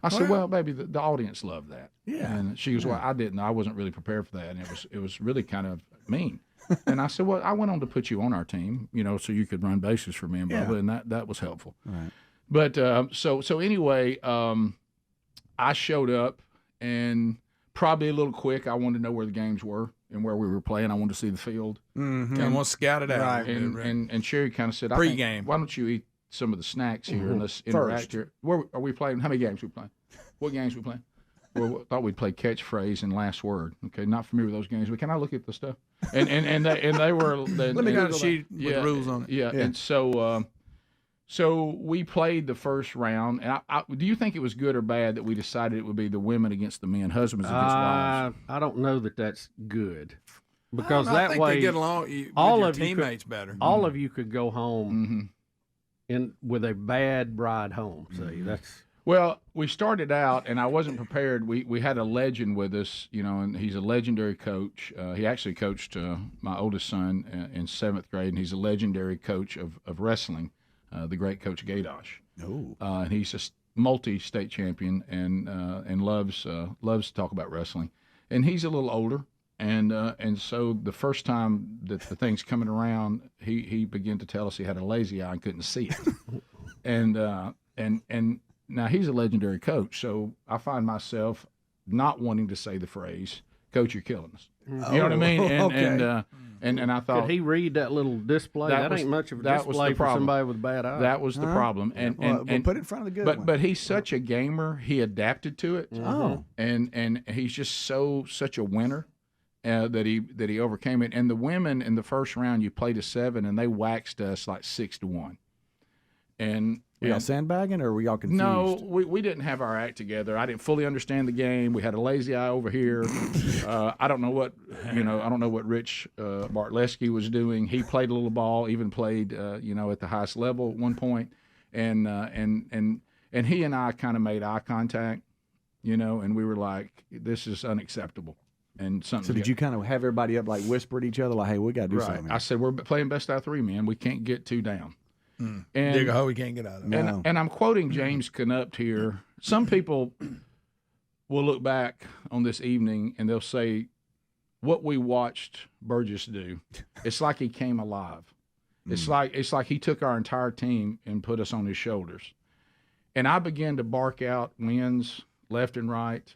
I said, well, baby, the audience loved that. Yeah. And she goes, well, I didn't. I wasn't really prepared for that. And it was really kind of mean. And I said, well, I went on to put you on our team, so you could run bases for me and Bubba, and that was helpful. Right. But so anyway, I showed up and probably a little quick. I wanted to know where the games were and where we were playing. I wanted to see the field. Mm-hmm. And we'll scout it out. Right. And Sherry kind of said, Pre-game. Why don't you eat some of the snacks here and let's interact here. Where are we playing? How many games are we playing? What games are we playing? Well, I thought we'd play catchphrase and last word. Okay, not familiar with those games, but can I look at the stuff? And they were. Let me get a sheet with rules on it. Yeah. And so we played the first round. And do you think it was good or bad that we decided it would be the women against the men, husbands against wives? I don't know that that's good. Because I that think way, they get along with all your of teammates better. All of you could go home with a bad bride home. See, that's. Well, we started out, and I wasn't prepared. We had a legend with us, and he's a legendary coach. He actually coached my oldest son in 7th grade, and he's a legendary coach of wrestling, the great Coach Gaydosh. Oh. And he's a multi-state champion and loves to talk about wrestling. And he's a little older, and so the first time that the thing's coming around, he began to tell us he had a lazy eye and couldn't see it. and now, he's a legendary coach, so I find myself not wanting to say the phrase, Coach, you're killing us. You know what I mean? And I thought. Could he read that little display? That ain't much of a display for somebody with a bad eye. That was the problem. And put it in front of the good one. But he's such a gamer, he adapted to it. Oh. And he's just such a winner that he overcame it. And the women in the first round, you played a 7, and they waxed us like 6-1. And were y'all sandbagging or were y'all confused? No, we didn't have our act together. I didn't fully understand the game. We had a lazy eye over here. I don't know what Rich Bartlesky was doing. He played a little ball, even played at the highest level at one point, and he and I kind of made eye contact, and we were like, this is unacceptable. And something. So did you kind of have everybody up like whisper at each other like, hey, we got to do something? I said, we're playing best out of 3, man. We can't get 2 down. And dig a hole we can't get out of. And I'm quoting James Canupt here. Some people will look back on this evening and they'll say, what we watched Burgess do, it's like he came alive. It's like he took our entire team and put us on his shoulders. And I began to bark out wins left and right.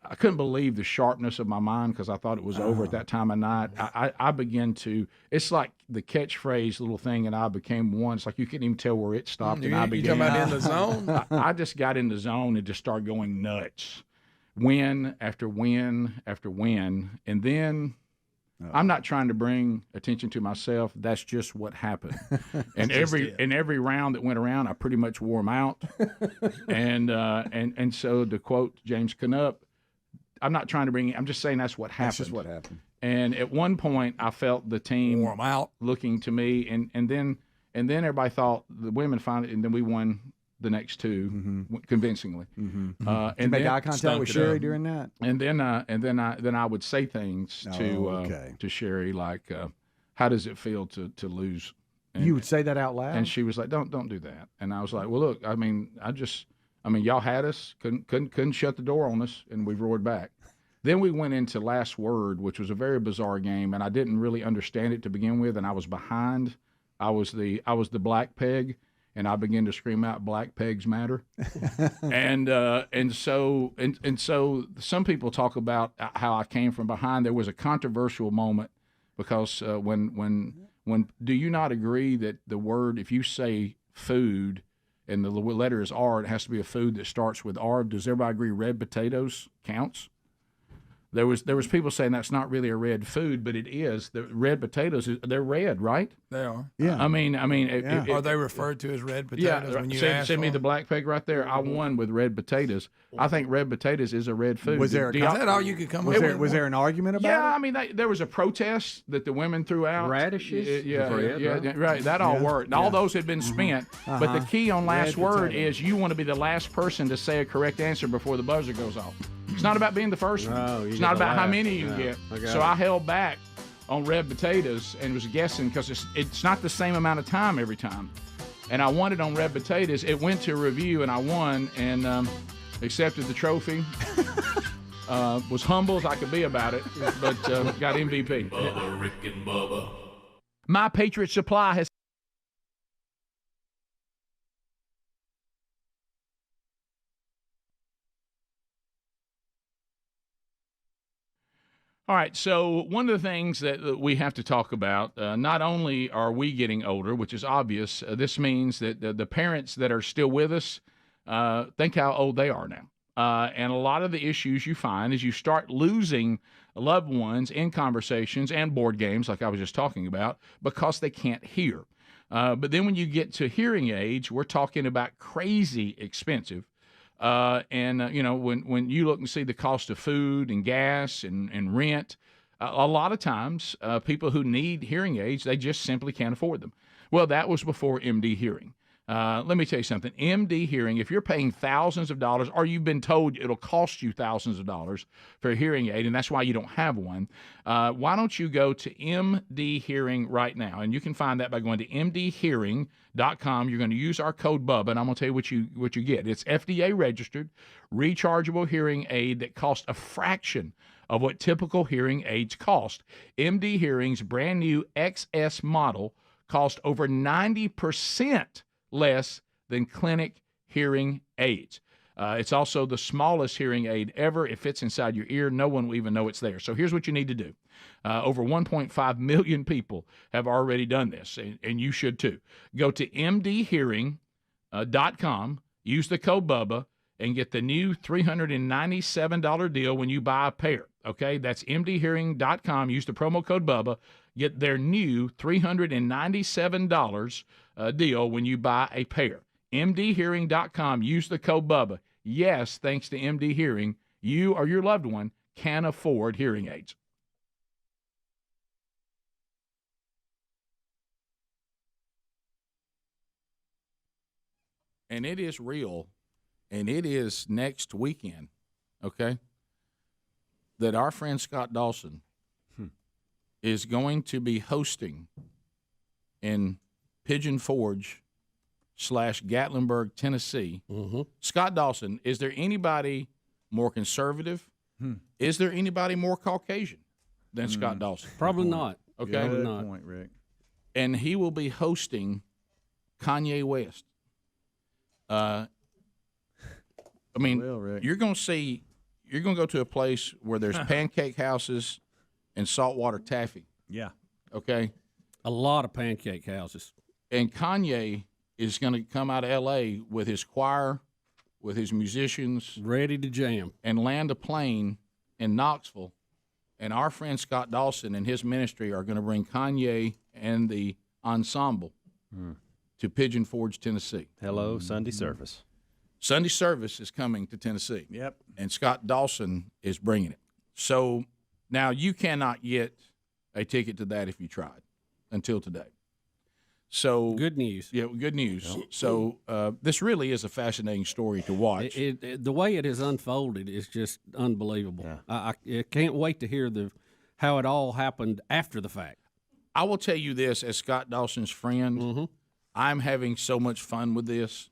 I couldn't believe the sharpness of my mind because I thought it was over at that time of night. I began to, it's like the catchphrase little thing, and I became one. It's like you couldn't even tell where it stopped, and I began. You talking about in the zone? I just got in the zone and just started going nuts. Win after win after win. And then I'm not trying to bring attention to myself. That's just what happened. And every round that went around, I pretty much wore them out. and so to quote James Canup, I'm not trying to bring it. I'm just saying that's what happened. That's just what happened. And at one point, I felt the team warm out, looking to me, and then everybody thought the women finally, and then we won the next 2 convincingly. Did you make eye contact with Sherry during that? And then I would say things to Sherry like, "How does it feel to lose?" And, you would say that out loud, and she was like, "Don't do that." And I was like, "Well, look, I mean, y'all had us, couldn't shut the door on us, and we roared back." Then we went into last word, which was a very bizarre game, and I didn't really understand it to begin with, and I was behind. I was the black peg, and I began to scream out, "Black pegs matter." and so some people talk about how I came from behind. There was a controversial moment because when do you not agree that the word, if you say food, and the letter is R, it has to be a food that starts with R. Does everybody agree red potatoes counts? There was people saying that's not really a red food, but it is. The red potatoes, they're red, right? They are. Yeah. I mean, Are they referred to as red potatoes when you ask send me for the black peg right there. I won with red potatoes. I think red potatoes is a red food. Was there? Is that all you could come up with? Was there an argument about it? Yeah, I mean, there was a protest that the women threw out. Radishes? Right. That all worked. And all those had been spent. But the key on last word is you want to be the last person to say a correct answer before the buzzer goes off. It's not about being the first one. It's not about how many you get. So I held back on red potatoes and was guessing because it's not the same amount of time every time. And I won it on red potatoes. It went to a review and I won and accepted the trophy. Was humble as I could be about it, but got MVP. Bubba, Rick and Bubba. My Patriot Supply has All right, so one of the things that we have to talk about, not only are we getting older, which is obvious, this means that the parents that are still with us, think how old they are now. And a lot of the issues you find is you start losing loved ones in conversations and board games, like I was just talking about, because they can't hear. But then when you get to hearing aids, we're talking about crazy expensive. When you look and see the cost of food and gas and rent, a lot of times people who need hearing aids, they just simply can't afford them. Well, that was before MD Hearing. Let me tell you something. MD Hearing, if you're paying thousands of dollars or you've been told it'll cost you thousands of dollars for a hearing aid, and that's why you don't have one, why don't you go to MD Hearing right now? And you can find that by going to mdhearing.com. You're going to use our code Bubba, and I'm going to tell you what you get. It's FDA registered, rechargeable hearing aid that costs a fraction of what typical hearing aids cost. MD Hearing's brand new XS model cost over 90% less than clinic hearing aids. It's also the smallest hearing aid ever. It fits inside your ear. No one will even know it's there. So here's what you need to do. Over 1.5 million people have already done this, and you should too. Go to mdhearing.com, use the code Bubba, and get the new $397 deal when you buy a pair. Okay, that's mdhearing.com. Use the promo code Bubba. Get their new $397 deal when you buy a pair. mdhearing.com. Use the code Bubba. Yes, thanks to MD Hearing, you or your loved one can afford hearing aids. And it is real, and it is next weekend, okay, that our friend Scott Dawson is going to be hosting in Pigeon Forge / Gatlinburg, Tennessee. Mm-hmm. Scott Dawson, is there anybody more conservative? Is there anybody more Caucasian than Scott Dawson? Probably not. Okay. Probably not. Point, Rick. And he will be hosting Kanye West. You're going to go to a place where there's pancake houses and saltwater taffy. Yeah. Okay. A lot of pancake houses. And Kanye is going to come out of L.A. with his choir, with his musicians. Ready to jam. And land a plane in Knoxville. And our friend Scott Dawson and his ministry are going to bring Kanye and the ensemble to Pigeon Forge, Tennessee. Hello, Sunday service. Sunday service is coming to Tennessee. Yep. And Scott Dawson is bringing it. So now you cannot get a ticket to that if you tried until today. So good news. Yeah, good news. Yep. So this really is a fascinating story to watch. The way it has unfolded is just unbelievable. Yeah. I can't wait to hear how it all happened after the fact. I will tell you this, as Scott Dawson's friend, I'm having so much fun with this.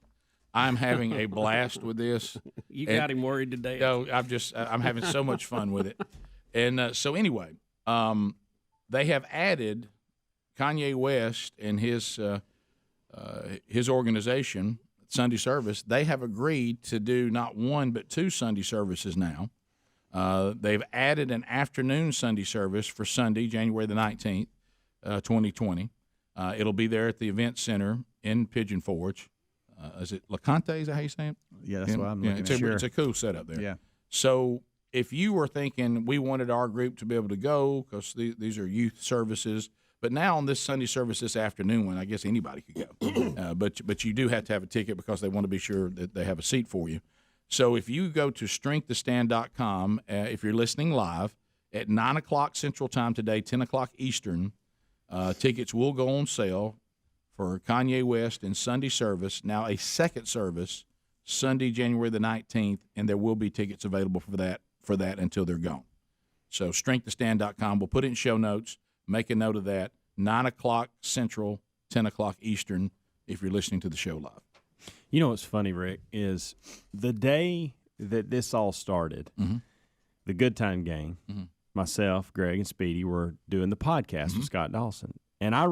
I'm having a blast with this. You got him worried today. No, I'm having so much fun with it. And so anyway, they have added Kanye West and his organization, Sunday Service. They have agreed to do not one but two Sunday services now. They've added an afternoon Sunday service for Sunday, January the 19th, 2020. It'll be there at the Event Center in Pigeon Forge. is it LeConte? Is that how you say it? Yeah, that's what I'm looking at. It's a cool setup there. Yeah. So if you were thinking we wanted our group to be able to go because these are youth services, but now on this Sunday service this afternoon one, I guess anybody could go. But you do have to have a ticket because they want to be sure that they have a seat for you. So if you go to strengththestand.com, if you're listening live at 9 o'clock Central Time today, 10 o'clock Eastern, tickets will go on sale for Kanye West and Sunday service. Now a second service, Sunday, January the 19th, and there will be tickets available for that until they're gone. So strengththestand.com. We'll put it in show notes. Make a note of that. 9 o'clock Central, 10 o'clock Eastern, if you're listening to the show live. You know what's funny, Rick, is the day that this all started, the Good Time Gang, myself, Greg, and Speedy were doing the podcast with Scott Dawson. And I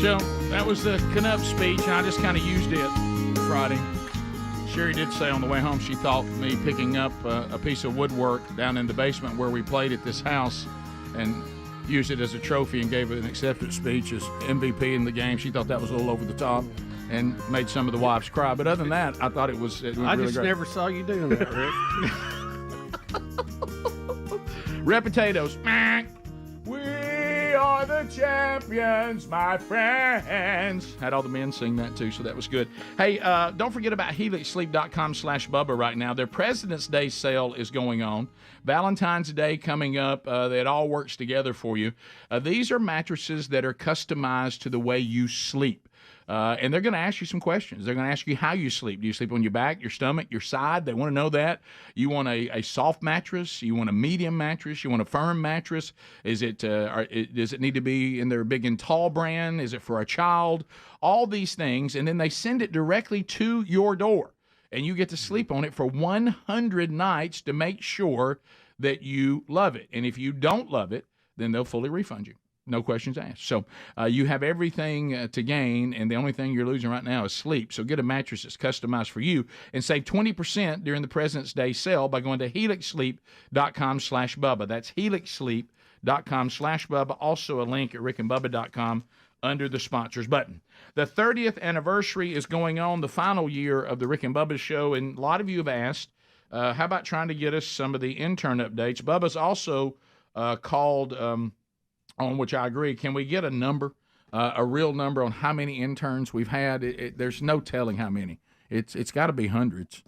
So that was the Canuck speech, and I just kind of used it Friday. Sherry did say on the way home she thought me picking up a piece of woodwork down in the basement where we played at this house and used it as a trophy and gave it an acceptance speech as MVP in the game. She thought that was a little over the top and made some of the wives cry. But other than that, I thought it was really great. I just never saw you doing that, Rick. Repotatoes. We are the champions, my friends. Had all the men sing that too, so that was good. Hey, don't forget about HelixSleep.com/Bubba right now. Their President's Day sale is going on. Valentine's Day coming up. It all works together for you. These are mattresses that are customized to the way you sleep. And they're going to ask you some questions. They're going to ask you how you sleep. Do you sleep on your back, your stomach, your side? They want to know that. You want a soft mattress? You want a medium mattress? You want a firm mattress? Does it need to be in their big and tall brand? Is it for a child? All these things. And then they send it directly to your door. And you get to sleep on it for 100 nights to make sure that you love it. And if you don't love it, then they'll fully refund you. No questions asked. So you have everything to gain, and the only thing you're losing right now is sleep. So get a mattress that's customized for you and save 20% during the President's Day sale by going to HelixSleep.com/Bubba. That's HelixSleep.com/Bubba. Also a link at RickandBubba.com under the sponsors button. The 30th anniversary is going on, the final year of the Rick and Bubba show, and a lot of you have asked, how about trying to get us some of the intern updates? Bubba's also called... on which I agree. Can we get a number, a real number on how many interns we've had? There's no telling how many. It's got to be hundreds.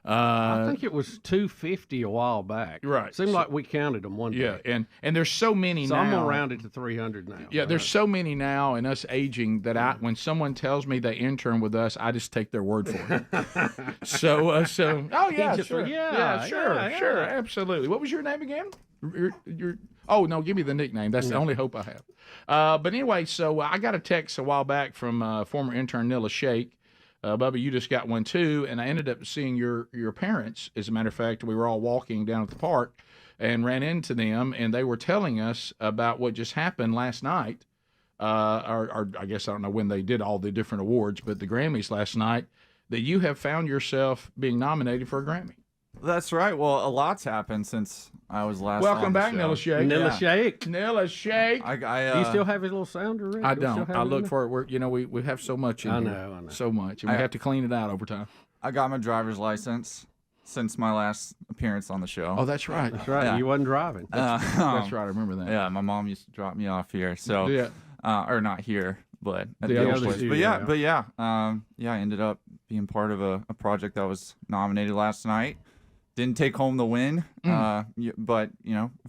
I think it was 250 a while back. Right. Seemed like we counted them one day. Yeah, and there's so many now. now. I'm going to round it to 300 now. Yeah, there's so many now, and us aging that when someone tells me they intern with us, I just take their word for it. Oh yeah, sure. Sure, absolutely. What was your name again? Oh, no, give me the nickname. That's the only hope I have. But anyway, so I got a text a while back from former intern Nilla Shake. Bubba, you just got one too, and I ended up seeing your parents. As a matter of fact, we were all walking down at the park and ran into them, and they were telling us about what just happened last night. Or I guess I don't know when they did all the different awards, but the Grammys last night, that you have found yourself being nominated for a Grammy. That's right. Well, a lot's happened since I was last. Welcome back, Nilla Shake. Nilla Shake. Do you still have his little sounder, Rick? I don't. I look for it. We have so much in here. I know. So much. And we have to clean it out over time. I got my driver's license since my last appearance on the show. Oh, that's right. That's right. Yeah. You wasn't driving. That's right. I remember that. Yeah, my mom used to drop me off here. So, or not here, but at the other place. I ended up being part of a project that was nominated last night. didn't take home the win, but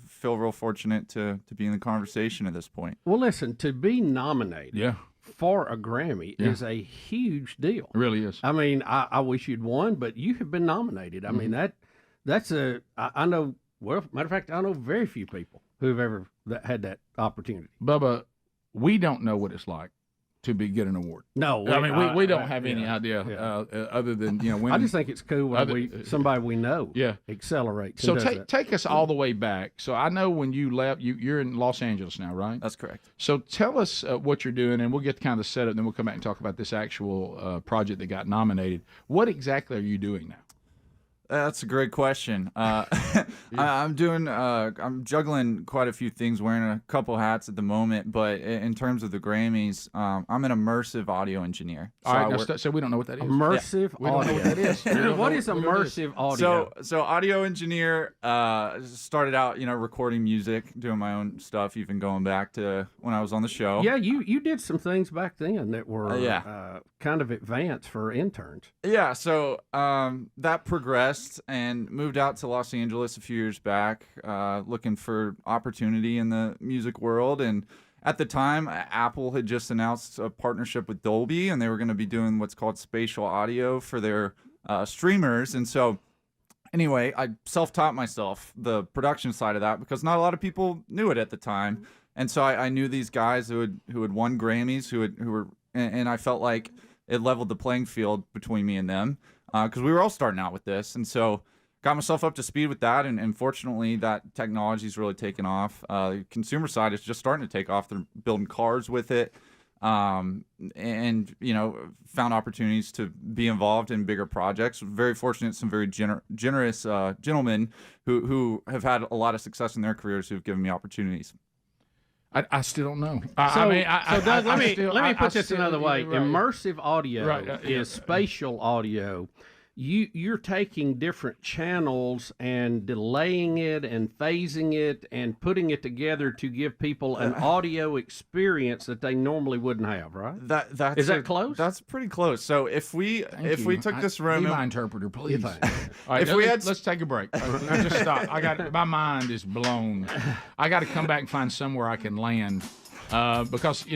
feel real fortunate to be in the conversation at this point. Well, listen, to be nominated for a Grammy is a huge deal. It really is. I mean, I wish you'd won, but you have been nominated. I mean, that's I know. Well, matter of fact, I know very few people who've ever had that opportunity. Bubba, we don't know what it's like to get an award. No, we don't have any idea other than when. I just think it's cool when somebody we know accelerates. So take us all the way back. So I know when you left, you're in Los Angeles now, right? That's correct. So tell us what you're doing, and we'll get kind of set up, and then we'll come back and talk about this actual project that got nominated. What exactly are you doing now? That's a great question. I'm juggling quite a few things, wearing a couple hats at the moment. But in terms of the Grammys, I'm an immersive audio engineer. So all right, so we don't know what that is. Immersive audio. We don't know what that is. What is immersive audio? So audio engineer. Started out, recording music, doing my own stuff, even going back to when I was on the show. Yeah, you did some things back then that were kind of advanced for interns. Yeah, so that progressed and moved out to Los Angeles a few years back, looking for opportunity in the music world. And at the time, Apple had just announced a partnership with Dolby, and they were going to be doing what's called spatial audio for their streamers. And so anyway, I self-taught myself the production side of that because not a lot of people knew it at the time. And so I knew these guys who had won Grammys, who were, and I felt like it leveled the playing field between me and them. Because we were all starting out with this, and so got myself up to speed with that, and fortunately that technology's really taken off. The consumer side is just starting to take off. They're building cars with it, and found opportunities to be involved in bigger projects. Very fortunate, some very generous gentlemen who have had a lot of success in their careers who've given me opportunities. I still don't know. Doug, let me put this another way. Right. Immersive audio is spatial audio. You're taking different channels and delaying it and phasing it and putting it together to give people an audio experience that they normally wouldn't have, right? Is that close? That's pretty close. So if we took this room, be my interpreter, please. All right, let's take a break. Just stop. My mind is blown. I got to come back and find somewhere I can land because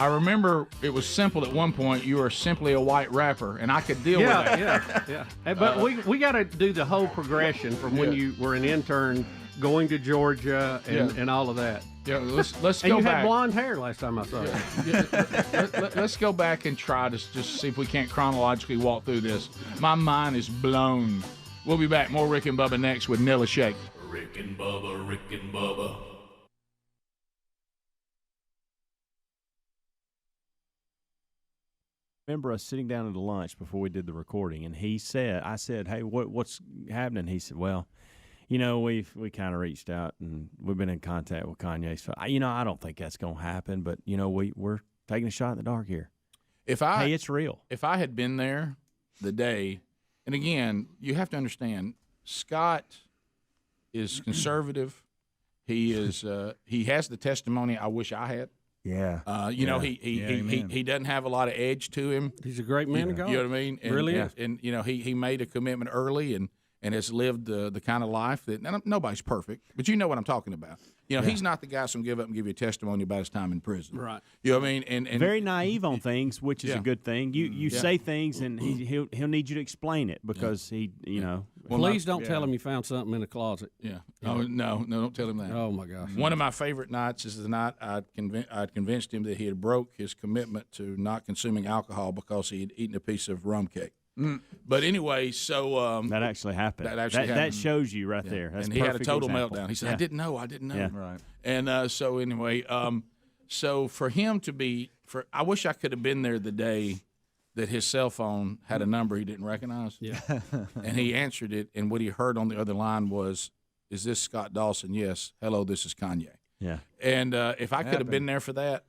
I remember it was simple at one point. You were simply a white rapper, and I could deal with that. Yeah. But we got to do the whole progression from when you were an intern, going to Georgia, and all of that. Yeah, let's go back. And you had blonde hair last time I saw you. Let's go back and try to just see if we can't chronologically walk through this. My mind is blown. We'll be back. More Rick and Bubba next with Nilla Shake. Rick and Bubba, Rick and Bubba. Remember us sitting down at a lunch before we did the recording, and I said, hey, what's happening? He said, well, we kind of reached out, and we've been in contact with Kanye. So, I don't think that's going to happen, but, we're taking a shot in the dark here. Hey, it's real. If I had been there the day, and again, you have to understand, Scott is conservative. He is. He has the testimony I wish I had. Yeah. He doesn't have a lot of edge to him. He's a great man to go. You know what I mean? And, really is. And he made a commitment early and has lived the kind of life that nobody's perfect, but you know what I'm talking about. He's not the guy that's going to give up and give you a testimony about his time in prison. Right. You know what I mean? And very naive on things, which is a good thing. You say things, and he'll need you to explain it because Please don't tell him you found something in the closet. Yeah. Oh, no, don't tell him that. Oh my gosh. One of my favorite nights is the night I'd convinced him that he had broke his commitment to not consuming alcohol because he had eaten a piece of rum cake. But anyway, so that actually happened. That shows you right there. That's and he had a total example. meltdown. He said, "I didn't know. Yeah. Right. And so anyway, so for him to be, I wish I could have been there the day that his cell phone had a number he didn't recognize. Yeah. And he answered it, and what he heard on the other line was, "Is this Scott Dawson?" "Yes." "Hello, this is Kanye." Yeah. And if I could have been there for that,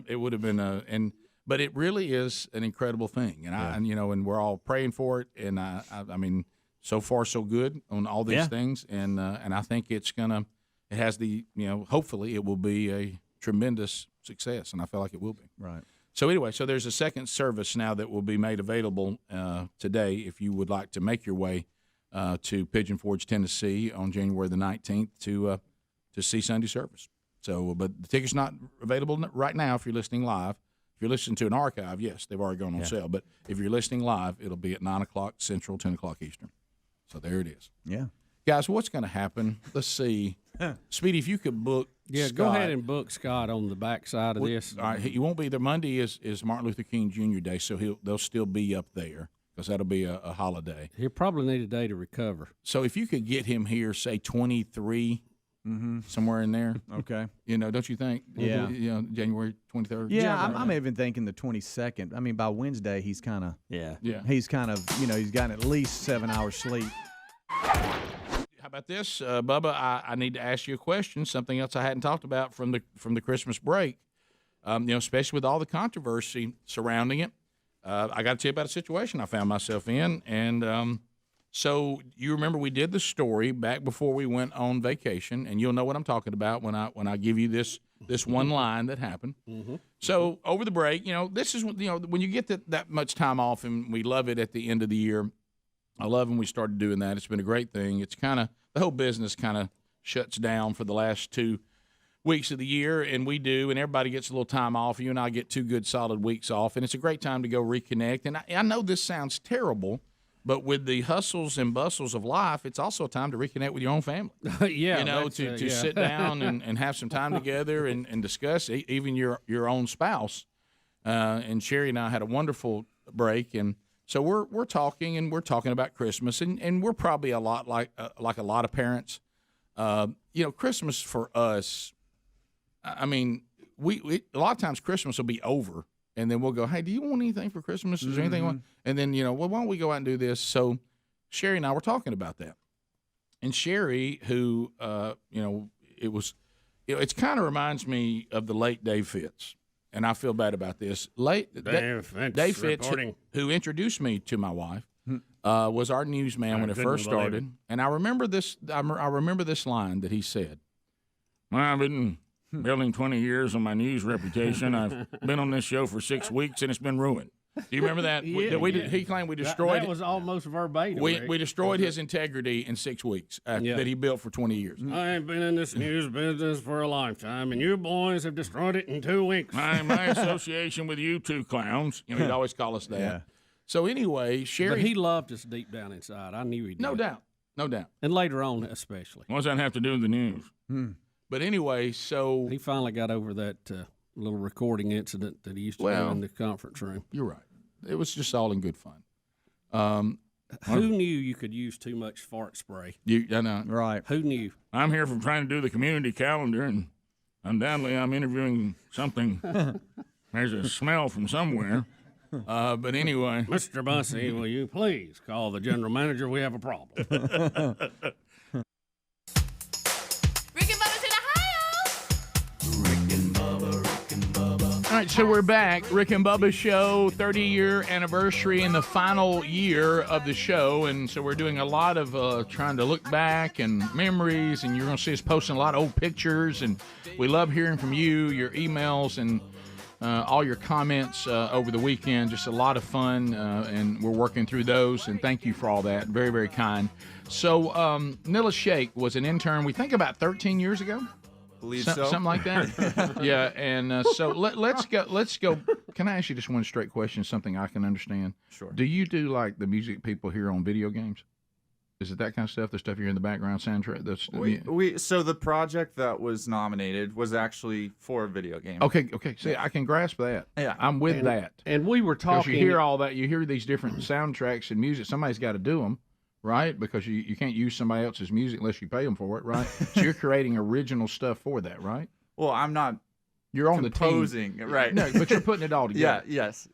it would have been But it really is an incredible thing, and and we're all praying for it. And I mean, so far so good on all these things, and I think it has the hopefully it will be a tremendous success, and I feel like it will be. Right. So anyway, there's a second service now that will be made available today if you would like to make your way to Pigeon Forge, Tennessee, on January the 19th to see Sunday service. So, but the ticket's not available right now if you're listening live. If you're listening to an archive, yes, they've already gone on sale. But if you're listening live, it'll be at 9 o'clock Central, 10 o'clock Eastern. So there it is. Yeah. Guys, what's going to happen? Let's see. Speedy, if you could book Scott. Go ahead and book Scott on the back side of this. All right, he won't be there. Monday is Martin Luther King Jr. Day, so they'll still be up there because that'll be a holiday. He'll probably need a day to recover. So if you could get him here, say 23, somewhere in there. Okay. Don't you think? Yeah. January 23rd. Yeah, I'm even thinking the 22nd. I mean, by Wednesday, he's kind of he's kind of he's gotten at least 7 hours sleep. How about this, Bubba? I need to ask you a question. Something else I hadn't talked about from the Christmas break. Especially with all the controversy surrounding it. I got to tell you about a situation I found myself in, and so you remember we did the story back before we went on vacation, and you'll know what I'm talking about when I give you this one line that happened. Mm-hmm. So over the break, this is when you get that much time off, and we love it at the end of the year. I love when we started doing that. It's been a great thing. It's kind of the whole business kind of shuts down for the last 2 weeks of the year, and we do, and everybody gets a little time off. You and I get 2 good solid weeks off, and it's a great time to go reconnect. And I know this sounds terrible, but with the hustles and bustles of life, it's also a time to reconnect with your own family. To sit down and have some time together and discuss even your own spouse. And Sherry and I had a wonderful break, and so we're talking about Christmas, and we're probably a lot like a lot of parents. Christmas for us, I mean, we a lot of times Christmas will be over, and then we'll go, hey, do you want anything for Christmas? Is there anything you want? And then, why don't we go out and do this? So Sherry and I were talking about that. And Sherry, who, it kind of reminds me of the late Dave Fitz. And I feel bad about this. Dave Fitz, who introduced me to my wife, was our newsman when it first started. And I remember this. I remember this line that he said. Well, I've been building 20 years on my news reputation. I've been on this show for 6 weeks, and it's been ruined. Do you remember that? He claimed we destroyed. That was almost verbatim. We destroyed his integrity in 6 weeks that he built for 20 years. I have been in this news business for a lifetime, and you boys have destroyed it in 2 weeks. My association with you two clowns. He'd always call us that. Yeah. So anyway, Sherry. But he loved us deep down inside. I knew he did. No doubt. And later on, especially. What does that have to do with the news? But anyway, so he finally got over that little recording incident that he used to do in the conference room. You're right. It was just all in good fun. Who knew you could use too much fart spray? I know. Right. Who knew? I'm here from trying to do the community calendar, and undoubtedly I'm interviewing something. There's a smell from somewhere. But anyway. Mr. Bussey, will you please call the general manager? We have a problem. All right, so we're back. Rick and Bubba Show, 30-year anniversary and the final year of the show. And so we're doing a lot of trying to look back and memories, and you're going to see us posting a lot of old pictures. And we love hearing from you, your emails, and all your comments over the weekend. Just a lot of fun, and we're working through those. And thank you for all that. Very, very kind. So Nilla Sheikh was an intern, we think about 13 years ago. Believe so. Something like that. Yeah, and so let's go. Can I ask you just one straight question, something I can understand? Sure. Do you do like the music people hear on video games? Is it that kind of stuff, the stuff you hear in the background soundtrack? So the project that was nominated was actually for a video game. Okay. See, I can grasp that. Yeah. I'm with that. And we were talking. You hear all that. You hear these different soundtracks and music. Somebody's got to do them. Right? Because you can't use somebody else's music unless you pay them for it, right? So you're creating original stuff for that, right? Well, I'm not. You're on composing, the team. right? No, but you're putting it all together. Yes.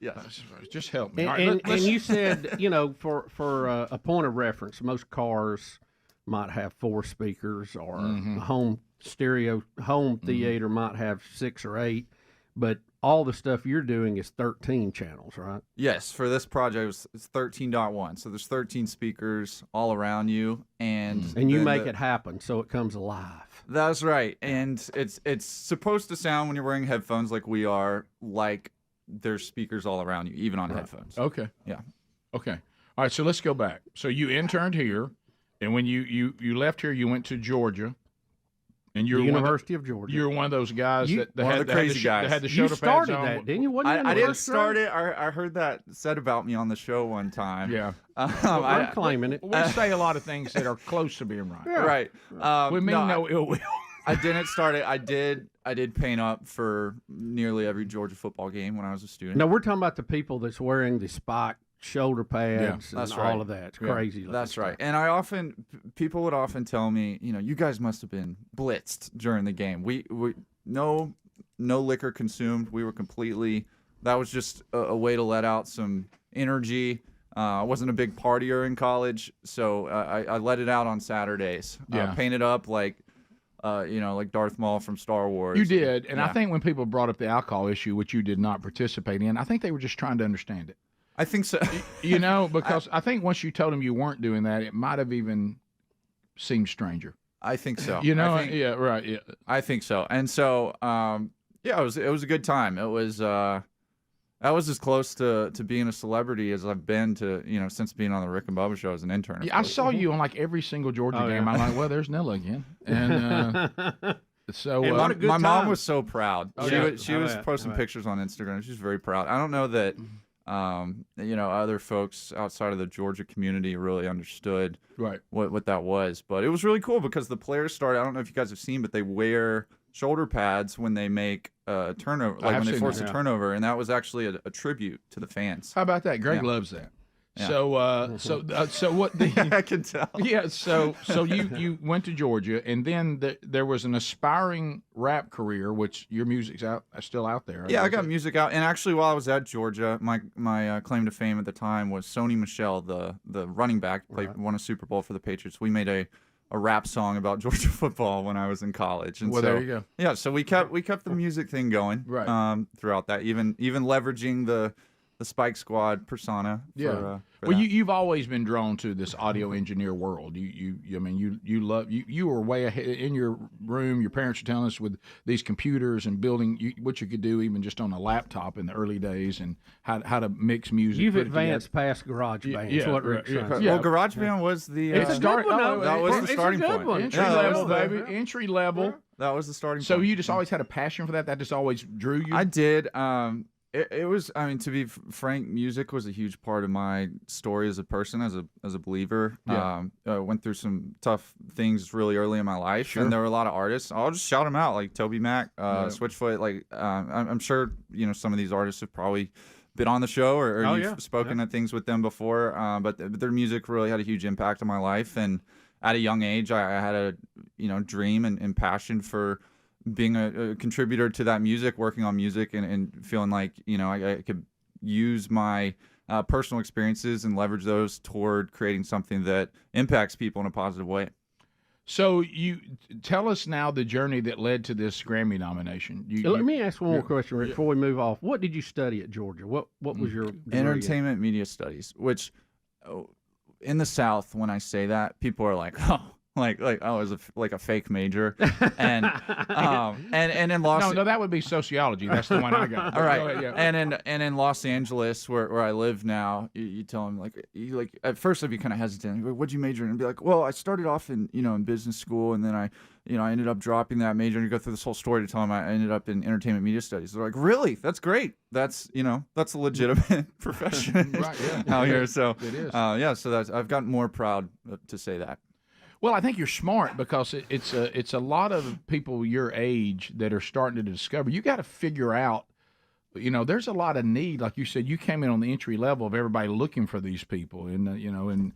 Just help me. And you said, for a point of reference, most cars might have 4 speakers, or a home theater might have 6 or 8, but all the stuff you're doing is 13 channels, right? Yes, for this project, it's 13.1. So there's 13 speakers all around you, and you make it happen, so it comes alive. That's right, and it's supposed to sound when you're wearing headphones like we are, like there's speakers all around you, even on headphones. Okay. Yeah. Okay. All right. So let's go back. So you interned here. And when you left here, you went to Georgia. And you're the University of Georgia. You're one of those guys that one of the crazy guys. That had the You shoulder pads started on. that, didn't you? Wasn't you in the I didn't first start grade? it. I heard that said about me on the show one time. Yeah. Well, I'm claiming it. We say a lot of things that are close to being right. Right. We mean no ill will. I didn't start it. I did paint up for nearly every Georgia football game when I was a student. No, we're talking about the people that's wearing the spike shoulder pads and all of that. It's crazy. That's right. And people would often tell me, you guys must have been blitzed during the game. We no liquor consumed. We were completely. That was just a way to let out some energy. I wasn't a big partier in college, so I let it out on Saturdays. Painted up like Darth Maul from Star Wars. You did, and I think when people brought up the alcohol issue, which you did not participate in, I think they were just trying to understand it. I think so. Because I think once you told them you weren't doing that, it might have even seemed stranger. I think so. Yeah, right. Yeah, I think so. And so, it was a good time. It was I was as close to being a celebrity as I've been to since being on the Rick and Bubba show as an intern. Yeah, I saw you on like every single Georgia game. I'm like, well, there's Nilla again, and so my mom was so proud. She was Oh, posting pictures on Instagram. She's very proud. I don't know that. Other folks outside of the Georgia community really understood what that was. But it was really cool because the players started, I don't know if you guys have seen, but they wear shoulder pads when they make a turnover, like when they force a turnover. And that was actually a tribute to the fans. How about that? Greg loves that. Yeah. So what the I can tell. Yeah, so you went to Georgia, and then there was an aspiring rap career, which your music's still out there. Yeah, I got music out, and actually, while I was at Georgia, my claim to fame at the time was Sony Michel, the running back, won a Super Bowl for the Patriots. We made a rap song about Georgia football when I was in college, and there you go. Yeah, so we kept the music thing going throughout that, even leveraging the Spike Squad persona. You've always been drawn to this audio engineer world. You were way ahead in your room. Your parents were telling us with these computers and building what you could do even just on a laptop in the early days, and how to mix music. You've advanced past GarageBand. Yeah, what Rick's trying to say. Well, GarageBand was the it's a good one. That was the starting point. Entry level, baby. Entry level. That was the starting point. So you just always had a passion for that? That just always drew you? I did. It was. I mean, to be frank, music was a huge part of my story as a person, as a believer. Yeah. I went through some tough things really early in my life, and there were a lot of artists. I'll just shout them out, like Toby Mac, Switchfoot. Like I'm sure some of these artists have probably been on the show or you've spoken at things with them before. But their music really had a huge impact on my life, and at a young age, I had a dream and passion for being a contributor to that music, working on music, and feeling like I could use my personal experiences and leverage those toward creating something that impacts people in a positive way. So you tell us now the journey that led to this Grammy nomination. Let me ask one more question, Rick, before we move off. What did you study at Georgia? What was your degree entertainment media studies? Which in the South, when I say that, people are like, oh. Like oh, it was like a fake major, and in Los no, that would be sociology. That's the one I got. All right, and in Los Angeles, where I live now, you tell them like at first I'd be kind of hesitant. What'd you major in? And be like, well, I started off in business school, and then I ended up dropping that major, and you go through this whole story to tell them I ended up in entertainment media studies. They're like, really? That's great. That's that's a legitimate profession out here. So it is. So I've gotten more proud to say that. Well, I think you're smart because it's a lot of people your age that are starting to discover. You got to figure out, there's a lot of need. Like you said, you came in on the entry level of everybody looking for these people, and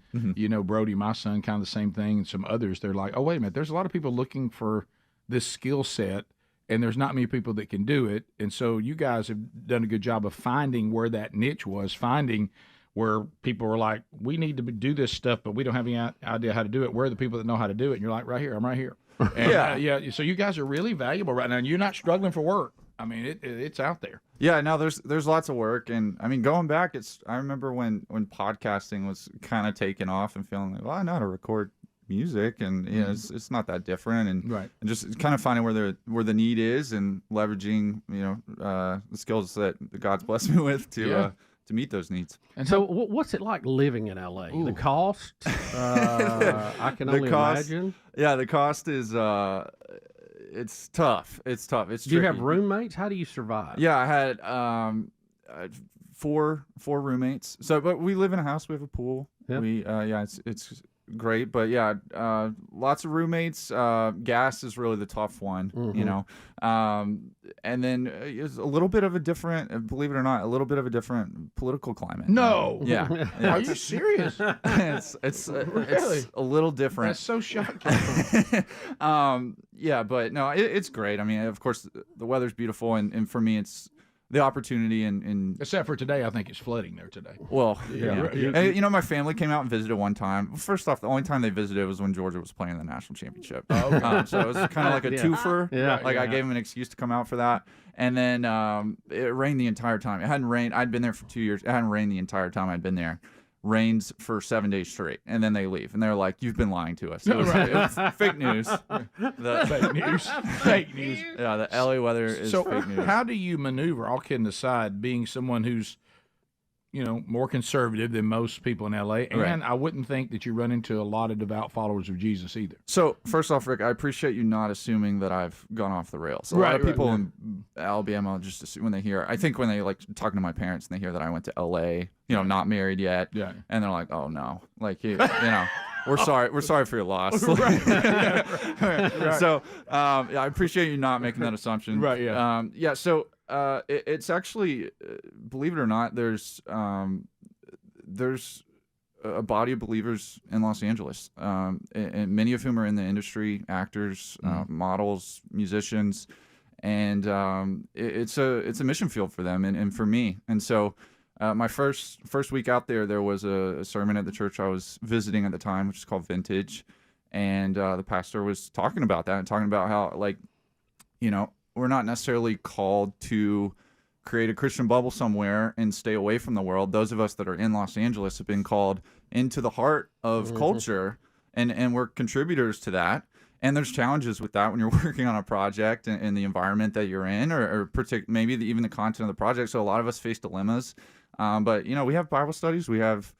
Brody, my son, kind of the same thing, and some others. They're like, oh wait a minute, there's a lot of people looking for this skill set, and there's not many people that can do it. And so you guys have done a good job of finding where that niche was, finding where people were like, we need to do this stuff, but we don't have any idea how to do it. Where are the people that know how to do it? And you're like, right here, I'm right here. And, so you guys are really valuable right now, and you're not struggling for work. I mean, it's out there. Yeah, no, there's lots of work, and I mean, going back, I remember when podcasting was kind of taking off and feeling like, well, I know how to record music, and it's not that different, and just kind of finding where the need is, and leveraging the skills that God's blessed me with to to meet those needs. And so, what's it like living in LA? Ooh. The cost? I can only imagine. Yeah, the cost is it's tough. It's tough. It's tricky. Do you have roommates? How do you survive? Yeah, I had four roommates. So, but we live in a house. We have a pool. Yep. We it's great, but yeah, lots of roommates. Gas is really the tough one, you know. And then it's a little bit of a different, believe it or not, a little bit of a different political climate. No, yeah. Are you serious? It's really? a little different. That's so shocking. Yeah, but no, it's great. I mean, of course, the weather's beautiful, and for me, it's the opportunity and except for today, I think it's flooding there today. Well, yeah. You know, my family came out and visited one time. First off, the only time they visited was when Georgia was playing in the national championship. Oh, okay. So it was kind of like a twofer. I gave them an excuse to come out for that. And then it rained the entire time. It hadn't rained. I'd been there for 2 years. It hadn't rained the entire time I'd been there. Rains for 7 days straight, and then they leave, and they're like, "You've been lying to us." It was fake news. Fake news. Fake news. Yeah, the LA weather is fake news. How do you maneuver, all kidding aside, being someone who's, you know, more conservative than most people in LA, and Right. I wouldn't think that you run into a lot of devout followers of Jesus either. So first off, Rick, I appreciate you not assuming that I've gone off the rails. A lot of people in Alabama just assume when they hear, I think when they like talking to my parents and they hear that I went to LA, you know, not married yet, and they're like, "Oh no, like you know." We're sorry for your loss. Right. So I appreciate you not making that assumption. Right. Yeah. So it's actually, believe it or not, there's a body of believers in Los Angeles, and many of whom are in the industry, actors, models, musicians, and it's a mission field for them and for me. And so my first week out there was a sermon at the church I was visiting at the time, which is called Vintage, and the pastor was talking about that and talking about how, like, you know, we're not necessarily called to create a Christian bubble somewhere and stay away from the world. Those of us that are in Los Angeles have been called into the heart of culture, and we're contributors to that. And there's challenges with that when you're working on a project and the environment that you're in, or maybe even the content of the project. So a lot of us face dilemmas. But, you know, we have Bible studies, we have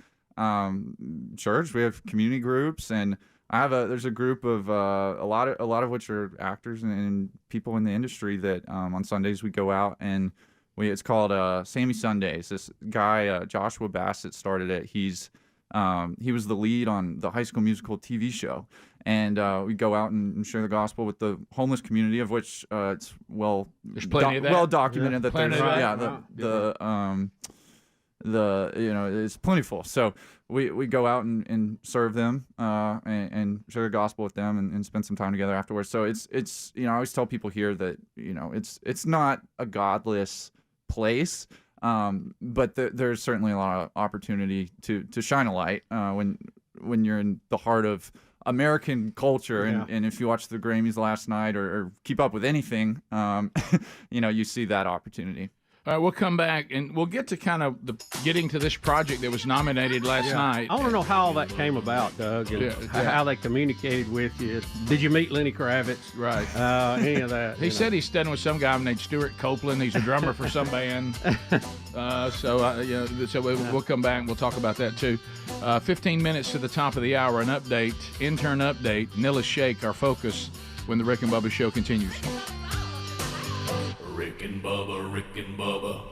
church, we have community groups, and there's a group of a lot of which are actors and people in the industry that on Sundays we go out and it's called Sammy Sundays. This guy Joshua Bassett started it. He was the lead on the High School Musical TV show, and we go out and share the gospel with the homeless community, of which it's well documented that there's you know, it's plentiful. So we go out and serve them and share the gospel with them and spend some time together afterwards. So it's you know, I always tell people here that, you know, it's not a godless place, but there's certainly a lot of opportunity to shine a light when you're in the heart of American culture, and if you watch the Grammys last night or keep up with anything, you know, you see that opportunity. All right, we'll come back, and we'll get to kind of getting to this project that was nominated last night. I want to know how all that came about, Doug, and how they communicated with you. Did you meet Lenny Kravitz? Right. Any of that? He said he's studying with some guy named Stuart Copeland. He's a drummer for some band. So we'll come back and we'll talk about that too. 15 minutes to the top of the hour, an update, intern update. Nilla Shake, our focus when the Rick and Bubba show continues. Rick and Bubba, Rick and Bubba.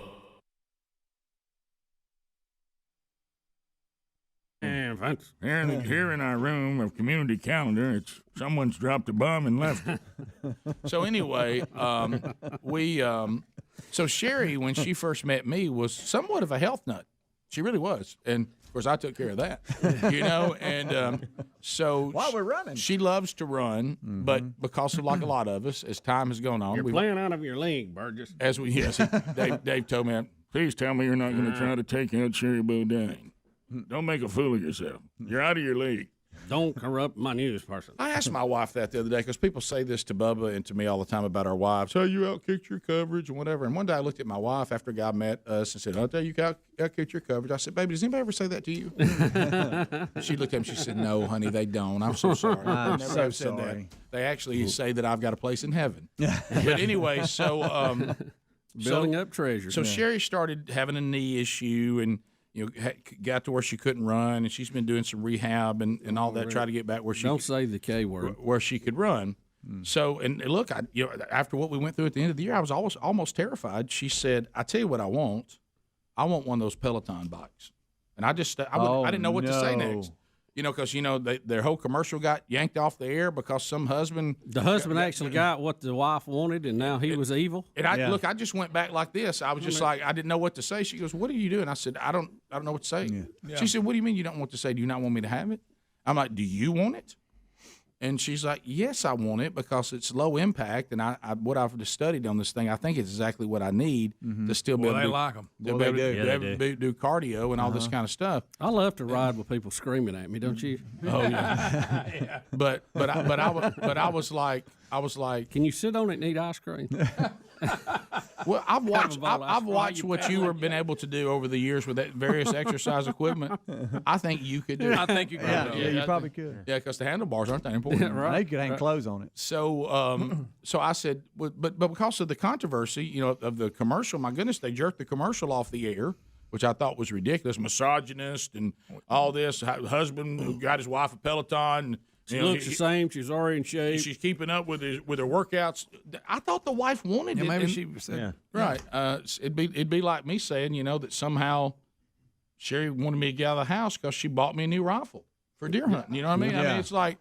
And here in our room of community calendar, someone's dropped a bomb and left it. So anyway, so Sherry, when she first met me, was somewhat of a health nut. She really was, and of course I took care of that, you know. And so while we're running, she loves to run, but because of like a lot of us, as time has gone on, You're playing out of your league, Burgess. Dave told me, please tell me you're not going to try to take out Sherry Bodine. Don't make a fool of yourself. You're out of your league. Don't corrupt my news person. I asked my wife that the other day because people say this to Bubba and to me all the time about our wives. Oh, you outkicked your coverage and whatever. And one day I looked at my wife after a guy met us and said, I'll tell you, outkicked your coverage. I said, baby, does anybody ever say that to you? She looked at me and she said, no, honey, they don't. I'm so sorry. I'm never so have said sorry. that. They actually say that I've got a place in heaven. But anyway, so Building up treasure. So Sherry started having a knee issue and got to where she couldn't run, and she's been doing some rehab and all that, try to get back where she don't say the K word, where she could run. So, and look, after what we went through at the end of the year, I was almost terrified. She said, "I tell you what, I want one of those Peloton bikes." And I didn't know what to say next. Because their whole commercial got yanked off the air because some husband. The husband actually got what the wife wanted, and now he was evil. And I just went back like this. I was just like, I didn't know what to say. She goes, "What are you doing?" I said, "I don't know what to say." Yeah. She said, "What do you mean you don't want to say? Do you not want me to have it?" I'm like, "Do you want it?" And she's like, "Yes, I want it because it's low impact, and what I've just studied on this thing, I think it's exactly what I need to still be able to like them. Do cardio and all this kind of stuff." I love to ride with people screaming at me, don't you? Oh yeah. But I was like, can you sit on it and eat ice cream? Well, I've watched what you have been able to do over the years with that various exercise equipment. I think you could do it. I think you could. Yeah, you probably could. Yeah, because the handlebars aren't that important. Right. They could hang clothes on it. So, so I said, but because of the controversy, of the commercial, my goodness, they jerked the commercial off the air, which I thought was ridiculous, misogynist and all this. Husband who got his wife a Peloton. She looks the same. She's already in shape. She's keeping up with her workouts. I thought the wife wanted it. Maybe she said, right. It'd be like me saying, that somehow Sherry wanted me to get out of the house because she bought me a new rifle for deer hunting. You know what I mean? Yeah. I mean, it's like,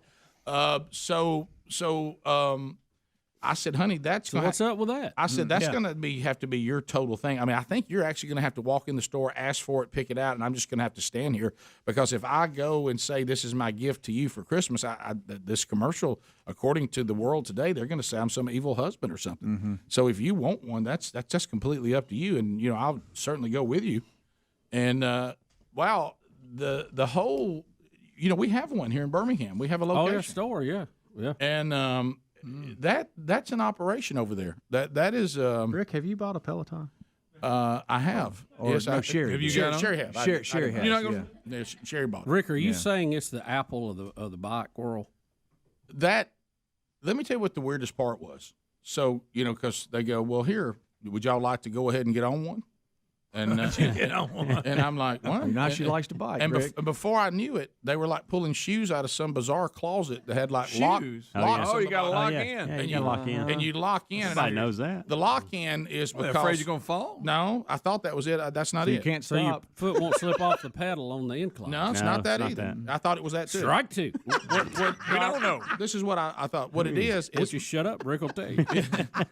I said, "Honey, what's up with that?" I said, "That's going to have to be your total thing. I mean, I think you're actually going to have to walk in the store, ask for it, pick it out, and I'm just going to have to stand here because if I go and say this is my gift to you for Christmas, this commercial, according to the world today, they're going to say I'm some evil husband or something. Mm-hmm. So if you want one, that's just completely up to you, and I'll certainly go with you. And the whole, we have one here in Birmingham. We have a location. Oh, yeah, store, yeah. And that's an operation over there. That is. Rick, have you bought a Peloton? I have. Or yes, no, Sherry. Have you Sherry, got Sherry have. Sherry has. You're not gonna, yeah. Sherry bought it. Rick, are you saying it's the Apple of the bike world? Let me tell you what the weirdest part was. So because they go, well, here, would y'all like to go ahead and get on one? And and I'm like, what? She likes to bike. And Rick. before I knew it, they were like pulling shoes out of some bizarre closet that had like shoes. locks. Oh, you got to lock in. Yeah, you got to lock in. And you lock in. Everybody knows that. The lock in is because afraid you're gonna fall. No, I thought that was it. That's not So it. you can't So your stop. foot won't slip off the pedal on the incline. No, it's not that either. I thought it was that too. Strike two. We don't know. This is what I thought. What it is Once you shut up, Rick will tell you.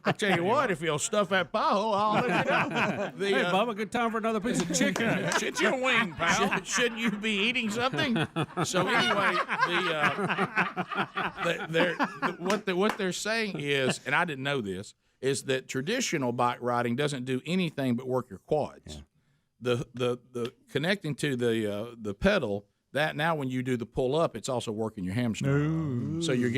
I tell you what, if you'll stuff that pie hole, I'll let you know. Hey, Bubba, good time for another piece of chicken. Shit your wing, pal. Shouldn't you be eating something? So anyway, what they're saying is, and I didn't know this, is that traditional bike riding doesn't do anything but work your quads. Yeah. The connecting to the pedal. That now, when you do the pull up, it's also working your hamstring. So your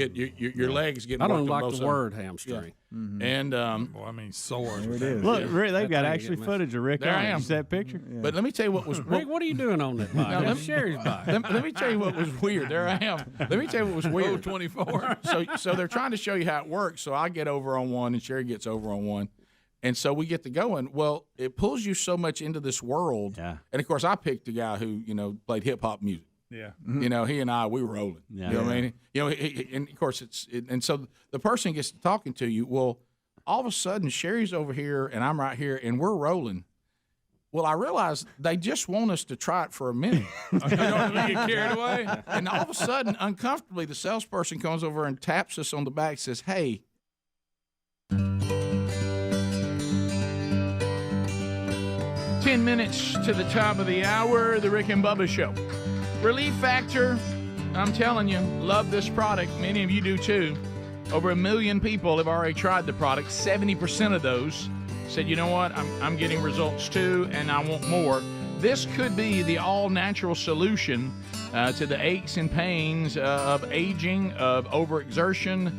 legs getting. I don't worked on like both the word hamstring. Yeah. Mm-hmm. And sore. There it is. Look, Rick, they've got actually footage of Rick. There I am. You see that picture? Yeah. But let me tell you what was. Rick, what are you doing on that bike? That's Sherry's bike. Let me tell you what was weird. There I am. Let me tell you what was weird. 24. So they're trying to show you how it works. So I get over on one, and Sherry gets over on one. And so we get to going. Well, it pulls you so much into this world. Yeah. And of course, I picked a guy who played hip hop music. Yeah. He and I, we were rolling. Yeah. You know what I mean? And of course and so the person gets to talking to you. Well, all of a sudden Sherry's over here and I'm right here and we're rolling. Well, I realized they just want us to try it for a minute. You know what I mean? Get carried away. And all of a sudden, uncomfortably, the salesperson comes over and taps us on the back and says, "Hey, 10 minutes to the top of the hour, the Rick and Bubba Show. Relief Factor, I'm telling you, love this product. Many of you do too. Over 1 million people have already tried the product. 70% of those said, you know what, I'm getting results too, and I want more. This could be the all-natural solution to the aches and pains of aging, of overexertion,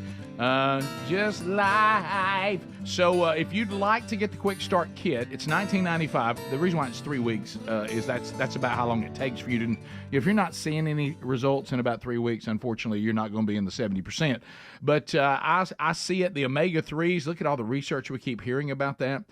just life So if you'd like to get the Quick Start Kit, it's $19.95. The reason why it's 3 weeks is that's about how long it takes for you to. If you're not seeing any results in about 3 weeks, unfortunately, you're not going to be in the 70%. But I see it. The omega-3s. Look at all the research we keep hearing about that.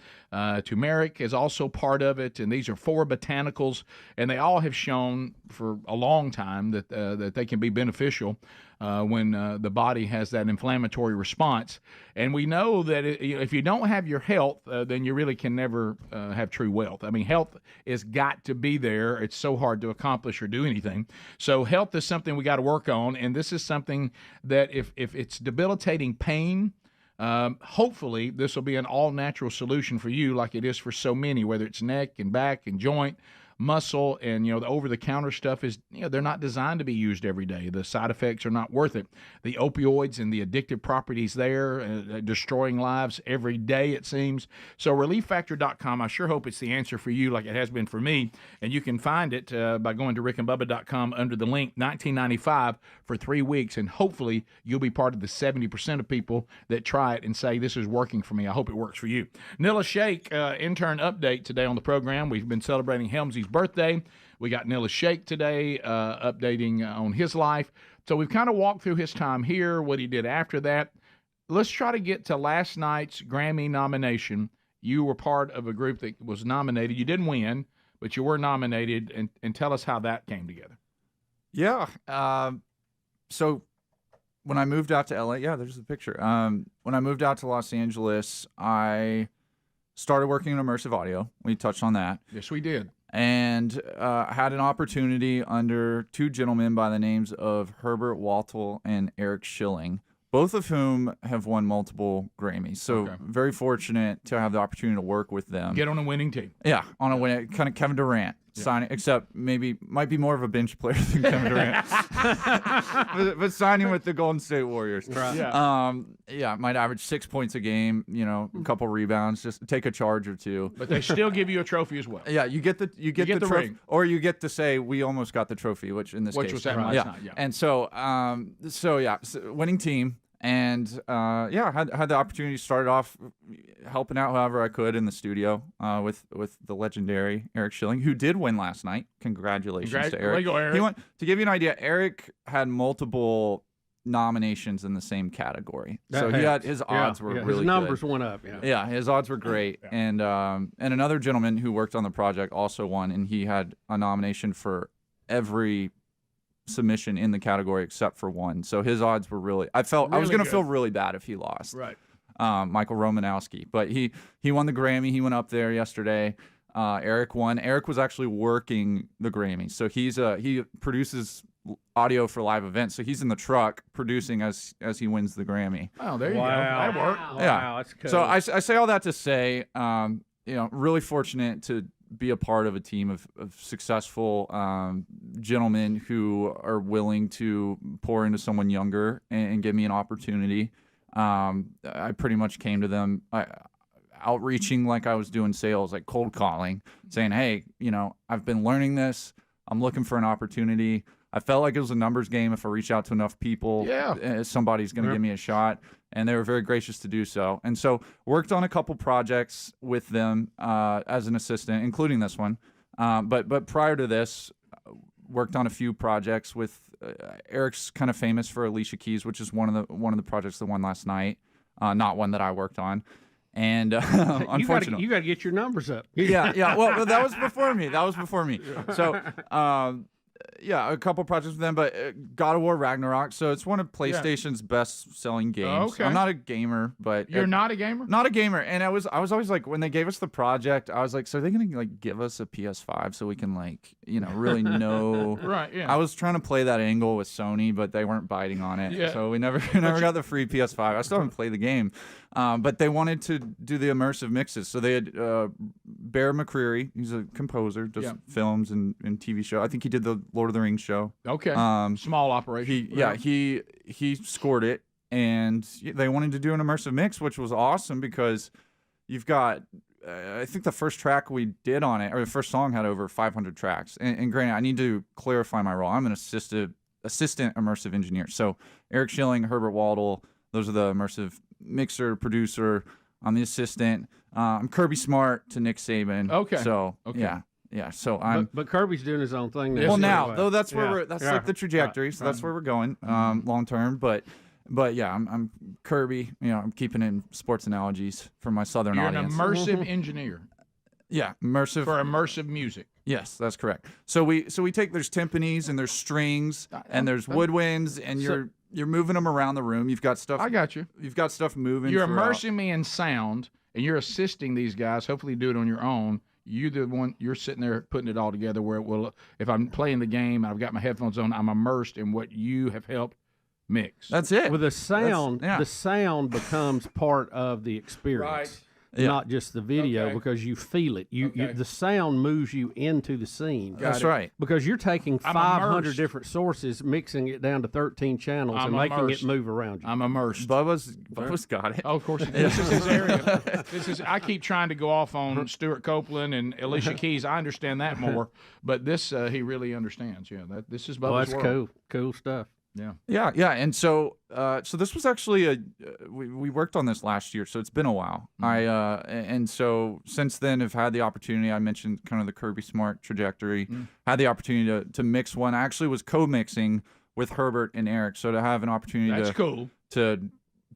Turmeric is also part of it, and these are 4 botanicals, and they all have shown for a long time that they can be beneficial when the body has that inflammatory response. And we know that if you don't have your health, then you really can never have true wealth. I mean, health has got to be there. It's so hard to accomplish or do anything. So health is something we got to work on, and this is something that if it's debilitating pain, hopefully this will be an all-natural solution for you like it is for so many, whether it's neck and back and joint, muscle, and the over-the-counter stuff is they're not designed to be used every day. The side effects are not worth it. The opioids and the addictive properties there, destroying lives every day, it seems. So ReliefFactor.com, I sure hope it's the answer for you like it has been for me. And you can find it by going to rickandbubba.com under the link $19.95 for 3 weeks, and hopefully you'll be part of the 70% of people that try it and say, this is working for me. I hope it works for you. Nilla Shake, intern update today on the program. We've been celebrating Helmsy's birthday. We got Nilla Shake today updating on his life. So we've kind of walked through his time here, what he did after that. Let's try to get to last night's Grammy nomination. You were part of a group that was nominated. You didn't win, but you were nominated, and tell us how that came together. Yeah. So when I moved out to LA, there's the picture. When I moved out to Los Angeles, I started working in immersive audio. We touched on that. Yes, we did. And had an opportunity under 2 gentlemen by the names of Herbert Waltel and Eric Schilling, both of whom have won multiple Grammys. So very fortunate to have the opportunity to work with them. Get on a winning team. Yeah, on a winning, kind of Kevin Durant signing, except might be more of a bench player than Kevin Durant. but signing with the Golden State Warriors. Right. Yeah, might average 6 points a game, a couple rebounds, just take a charge or 2. But they still give you a trophy as well. Yeah, you get the trophy, ring. or you get to say we almost got the trophy, which in this case was that last night. Yeah. And so winning team. And had the opportunity to start off helping out however I could in the studio with the legendary Eric Schilling, who did win last night. Congratulations to Eric. Eric. He won. To give you an idea, Eric had multiple nominations in the same category, so he had his odds were really his numbers good. went up. Yeah, his odds were great. And another gentleman who worked on the project also won, and he had a nomination for every submission in the category except for one. So his odds were really. I was going to feel really bad if he lost. Right. Michael Romanowski, but he won the Grammy. He went up there yesterday. Eric won. Eric was actually working the Grammy, so he produces audio for live events. So he's in the truck producing as he wins the Grammy. Oh, there you go. That worked. Yeah. Wow, that's cool. So I say all that to say, really fortunate to be a part of a team of successful gentlemen who are willing to pour into someone younger and give me an opportunity. I pretty much came to them outreaching like I was doing sales, like cold calling, saying, hey, I've been learning this. I'm looking for an opportunity. I felt like it was a numbers game. If I reach out to enough people, somebody's going to give me a shot. And they were very gracious to do so. And so worked on a couple projects with them as an assistant, including this one. But prior to this, worked on a few projects with Eric's kind of famous for Alicia Keys, which is one of the projects that won last night. Not one that I worked on. And unfortunately, you got to get your numbers up. Yeah. Well, that was before me. So, a couple projects with them, but God of War Ragnarok. So it's one of PlayStation's best-selling games. Okay. I'm not a gamer, but You're not a gamer? Not a gamer. And I was always like, when they gave us the project, I was like, so are they gonna give us a PS5 so we can really know? Right. Yeah. I was trying to play that angle with Sony, but they weren't biting on it. Yeah. So we never got the free PS5. I still haven't played the game. But they wanted to do the immersive mixes. So they had Bear McCreary. He's a composer, does films and TV show. I think he did the Lord of the Rings show. Okay. Small operation. He scored it, and they wanted to do an immersive mix, which was awesome because you've got. I think the first track we did on it, or the first song, had over 500 tracks. And granted, I need to clarify my role. I'm an assistant immersive engineer. So Eric Schilling, Herbert Waltel, those are the immersive mixer, producer. I'm the assistant. I'm Kirby Smart to Nick Saban. Okay. So yeah. So I'm. But Kirby's doing his own thing now. Well, now though that's where that's like the trajectory. So that's where we're going long term. But yeah, I'm Kirby. I'm keeping in sports analogies for my Southern audience. You're an immersive engineer. Yeah, immersive for immersive music. Yes, that's correct. So we take there's timpanis and there's strings and there's woodwinds and you're moving them around the room. You've got stuff. I got you. You've got stuff moving. You're throughout. immersing me in sound, and you're assisting these guys. Hopefully, you do it on your own. You're sitting there putting it all together. Where it will, if I'm playing the game and I've got my headphones on, I'm immersed in what you have helped mix. That's it. With the sound, the sound becomes part of the experience. Right. Not just the video, because you feel it. You the sound moves you into the scene. That's right. Because you're taking I'm 500 immersed. different sources, mixing it down to 13 channels, I'm and making immersed. it move around you. I'm immersed. Bubba's got it. Oh, of course. This is his area. I keep trying to go off on Stuart Copeland and Alicia Keys. I understand that more, but this he really understands. Yeah, this is Bubba's that's world. cool stuff. Yeah. Yeah. And so this was actually we worked on this last year, so it's been a while. And so since then have had the opportunity. I mentioned kind of the Kirby Smart trajectory. Had the opportunity to mix one. I actually was co-mixing with Herbert and Eric, so to have an opportunity to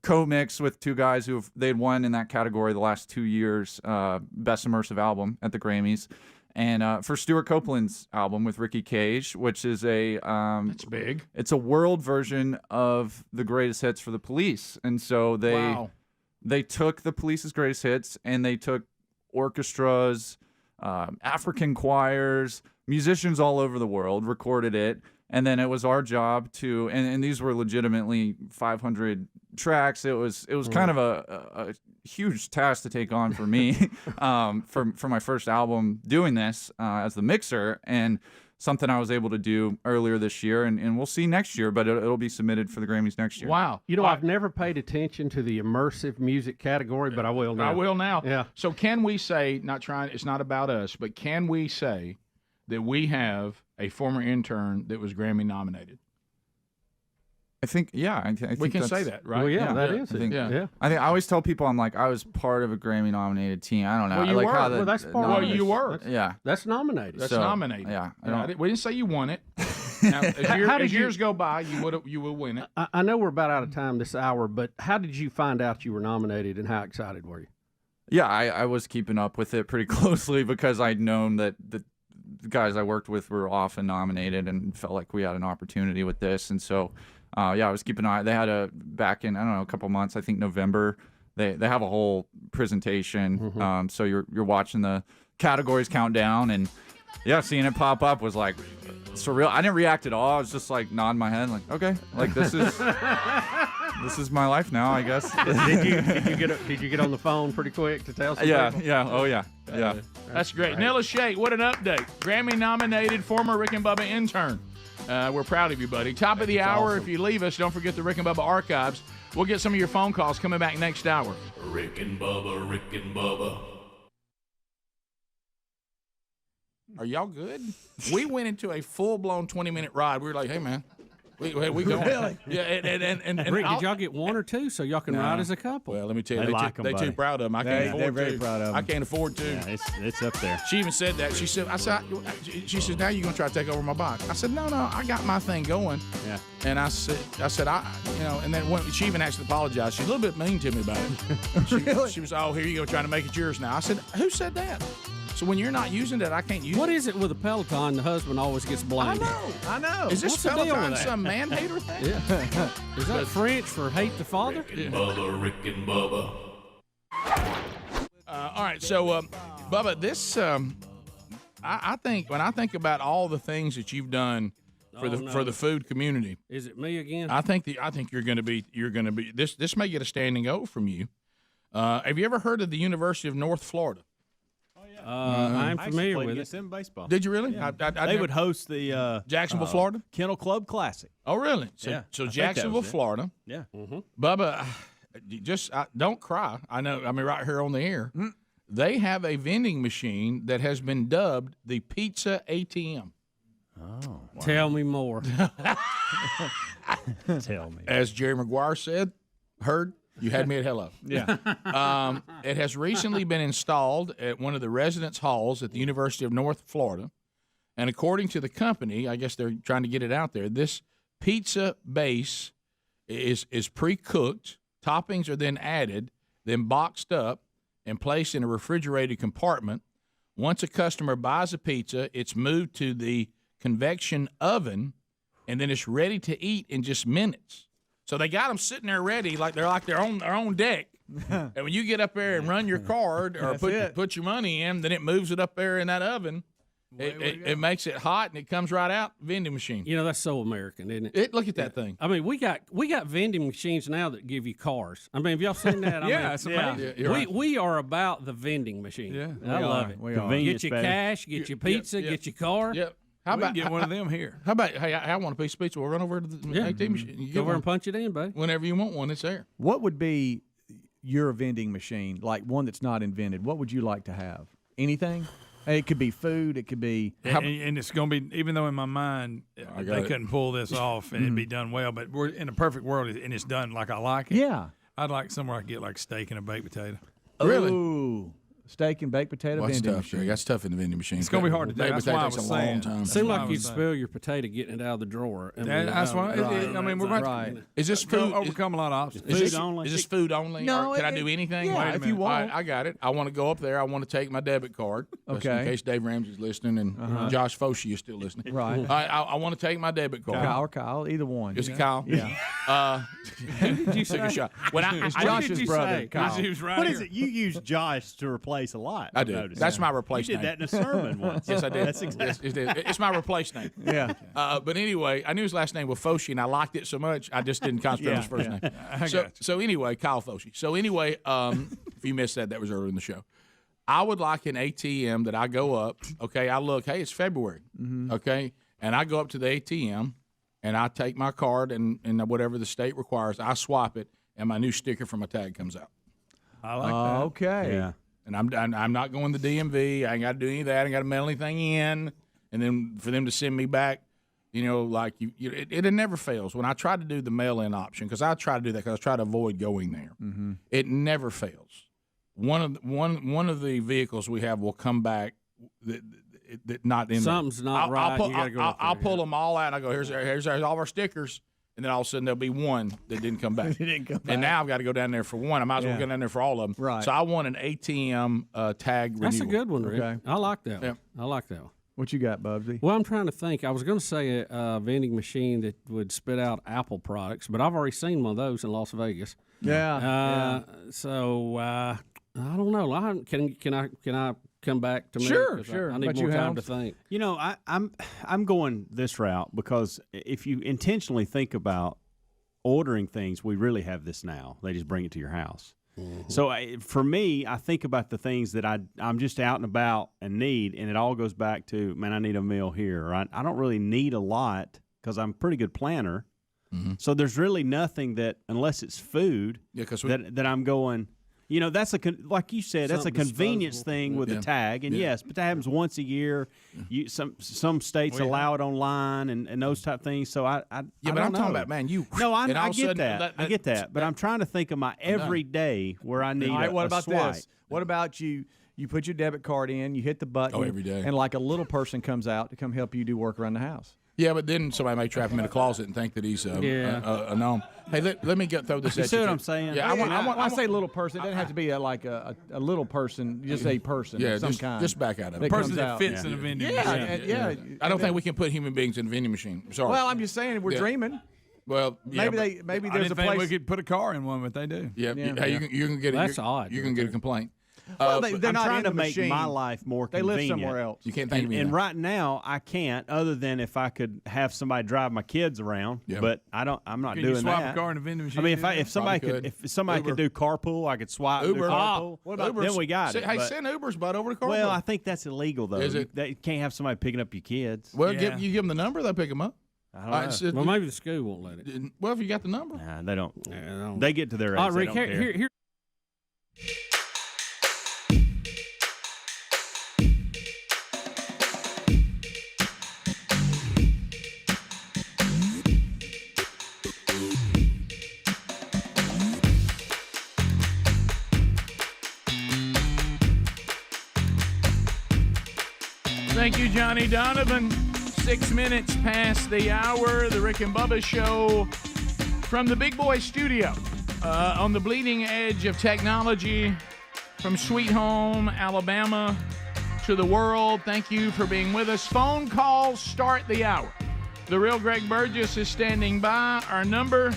co-mix with two guys they'd won in that category the last 2 years, best immersive album at the Grammys. And for Stuart Copeland's album with Ricky Cage, which is that's big. It's a world version of the greatest hits for the Police, and so they took the Police's greatest hits and they took orchestras, African choirs, musicians all over the world, recorded it, and then it was our job to and these were legitimately 500 tracks. It was kind of a huge task to take on for me for my first album doing this as the mixer, and something I was able to do earlier this year, and we'll see next year, but it'll be submitted for the Grammys next year. Wow. I've never paid attention to the immersive music category, but I will now. I will now. Yeah. So can we say, it's not about us, but can we say that we have a former intern that was Grammy nominated? I think, I think we can say that, right? Well, that is I think, yeah. I think I always tell people I was part of a Grammy nominated team. I don't know. Well, you were. That's part of it. You were. That's nominated. That's nominated. Yeah. We didn't say you won it. Now, as years go by, you will win it. I know we're about out of time this hour, but how did you find out you were nominated, and how excited were you? Yeah, I was keeping up with it pretty closely because I'd known that the guys I worked with were often nominated and felt like we had an opportunity with this. And so, I was keeping an eye. They had back in, I don't know, a couple months, I think November, they have a whole presentation. So you're watching the categories count down, and seeing it pop up was like surreal. I didn't react at all. I was just like nodding my head like, okay, like this is my life now, I guess. Did you get on the phone pretty quick to tell some people? Yeah. That's great. Nilla Shake, what an update. Grammy nominated former Rick and Bubba intern. We're proud of you, buddy. Top of the hour. Awesome. If you leave us, don't forget the Rick and Bubba archives. We'll get some of your phone calls coming back next hour. Rick and Bubba, Rick and Bubba. Are y'all good? We went into a full-blown 20-minute ride. We were like, hey, man, we going. Really? Yeah, and Rick, did y'all get one or two so y'all can ride as a couple? Well, let me tell you, they're too proud of them. I can't afford to. They're very proud of them. I can't afford to. Yeah, it's up there. She even said that. She said, now you're going to try to take over my bike. I said, no, I got my thing going. Yeah. And I said, and then she even actually apologized. She's a little bit mean to me about it. Really? She was, here you go, trying to make it yours now. I said, who said that? So when you're not using it, I can't use it. What is it with a Peloton? The husband always gets blamed. I know. Is this What's the deal Peloton with that? some man-hater thing? Yeah. Is that French for hate the father? Rick and Bubba, Rick and Bubba. All right, so Bubba, this I think when I think about all the things that you've done for the food community, is it me again? I think you're going to be this may get a standing O from you. Have you ever heard of the University of North Florida? I'm familiar with it. them baseball. Did you really? Yeah. They would host the Jacksonville, Florida Kennel Club Classic. Oh, really? So Jacksonville, Florida. Yeah. Mm-hmm. Bubba, don't cry. I know. I mean, right here on the air, they have a vending machine that has been dubbed the Pizza ATM. Oh, wow. Tell me more. Tell me. As Jerry Maguire heard, You had me at hello. Yeah. It has recently been installed at one of the residence halls at the University of North Florida. And according to the company, I guess they're trying to get it out there, this pizza base is pre-cooked. Toppings are then added, then boxed up and placed in a refrigerated compartment. Once a customer buys a pizza, it's moved to the convection oven, and then it's ready to eat in just minutes. So they got them sitting there ready, like they're on their own deck. And when you get up there and run your card or put your money in, then it moves it up there in that oven. It makes it hot and it comes right out. Vending machine. You know, that's so American, isn't it? Look at that thing. I mean, we got vending machines now that give you cars. I mean, have y'all seen that? It's amazing. Yeah, we are about the vending machine. Yeah, I love it. Get your cash, get your pizza, get your car. Yep. How about get one of them here? How about, hey, I want a piece of pizza. We'll run over to the ATM machine. You Go over and punch it in, buddy. Whenever you want one, it's there. What would be your vending machine, like one that's not invented? What would you like to have? Anything? Hey, it could be food. It could be. And it's going to be, even though in my mind they couldn't pull this off and it'd be done well, but we're in a perfect world and it's done like I like it. Yeah. I'd like somewhere I could get like steak and a baked potato. Really? Ooh. Steak and baked potato vending tough, machine. Greg. That's tough in the vending machine. It's going to be hard to do. That's why I was takes a saying. long time. Seemed like you'd spill your potato getting it out of the drawer. That's why. I mean, we're right. Is this food? Overcome a lot of obstacles. Food only. Is this food only? No, Or can I do anything? Yeah, Wait a if you minute. want. All right, I got it. I want to go up there. I want to take my debit card. Just Okay. in case Dave Ramsey's listening and Josh Foshee is still listening. Right. All right, I want to take my debit card. Kyle, either one. Is it Kyle? Yeah. Did you take a shot? When It's Josh's brother, Kyle. He was right What here. is it? You use Josh to replace a lot. I do. That's my replace You name. did that in a sermon once. Yes, I did. That's exactly. It's my replace name. Yeah. But anyway, I knew his last name was Foshee, and I liked it so much, I just didn't concentrate on his first name. So anyway, Kyle Foshee. So anyway, if you missed that was earlier in the show. I would like an ATM that I go up. Okay, I look. Hey, it's February. Okay, and I go up to the ATM, and I take my card and whatever the state requires, I swap it, and my new sticker for my tag comes out. I like that. Okay. Yeah. And I'm not going to the DMV. I ain't got to do any of that. I ain't got to mail anything in. And then for them to send me back, like it never fails. When I try to do the mail-in option, because I try to do that because I try to avoid going there, it never fails. One of the vehicles we have will come back that not in Something's there. not right. I'll pull them all out. And I go, here's all of our stickers. And then all of a sudden there'll be one that didn't come back. And now I've got to go down there for one. I might as well go down there for all of them. Right. So I want an ATM tag renewal. That's a good one, Rick. Okay. I like that one. Yeah. I like that one. What you got, Bubsy? Well, I'm trying to think. I was going to say a vending machine that would spit out Apple products, but I've already seen one of those in Las Vegas. Yeah. So I don't know. Can I come back to me? Sure, 'Cause sure. I need But more you time have- to think. You know, I'm going this route because if you intentionally think about ordering things, we really have this now. They just bring it to your house. So for me, I think about the things that I'm just out and about and need, and it all goes back to, man, I need a meal here. Or I don't really need a lot because I'm a pretty good planner. So there's really nothing that, unless it's food, that I'm going. You know, that's like you said, that's a convenience thing with the tag. And yes, but that happens once a year. Some states allow it online and those type of things. So I but don't I'm know. talking about, man, you. No, and all I of a get sudden, that. I get that. But I'm trying to think of my everyday where I need All right, what about swipe. this? What about you put your debit card in, you hit the button. every day. And like a little person comes out to come help you do work around the house. Yeah, but then somebody may trap him in a closet and think that he's a gnome. Hey, let me throw this You at see you. what I'm saying? Yeah, When I say little person, it doesn't have to be like a little person, just a person of some kind. Just back out of it. that A person comes that out. fits in a vending machine. I don't think we can put human beings in a vending machine. Sorry. Well, I'm just saying we're dreaming. Well, yeah, maybe I there's didn't a think place we could put a car in one, but they do. Yeah. Hey, you can get That's odd. You can get a complaint. Well, But they're I'm not trying in to the make machine. my life more They convenient. live somewhere else. You can't think of And anything. right now, I can't, other than if I could have somebody drive my kids around. Yeah. But I'm not Can doing you swap that. a car in a vending machine? I mean, and do if somebody Probably could, if somebody Uber. could do carpool, I could swap and do Uber. carpool. What about Then we got it. Hey, but- send Uber's butt over to car. well, I think that's illegal though. Is it? You can't have somebody picking up your kids. Well, Yeah. you give them the number, they'll pick them up. I don't know. Well, maybe the school won't let it. Well, if you got the number. Nah, they don't. Yeah, I don't- They get to their age. All right, they Rick, don't care. here. Thank you, Johnny Donovan. 6 minutes past the hour. The Rick and Bubba Show from the Big Boy Studio on the bleeding edge of technology from Sweet Home, Alabama to the world. Thank you for being with us. Phone calls start the hour. The real Greg Burgess is standing by. Our number,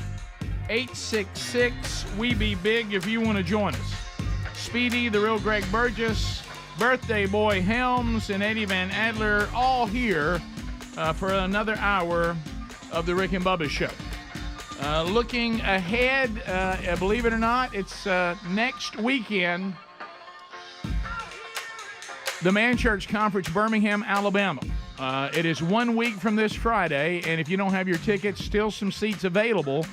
866-WE-BE-BIG if you want to join us. Speedy, the real Greg Burgess, Birthday Boy Helms, and Eddie Van Adler all here for another hour of the Rick and Bubba Show. Looking ahead, believe it or not, it's next weekend, the Man Church Conference, Birmingham, Alabama. It is 1 week from this Friday, and if you don't have your tickets, still some seats available,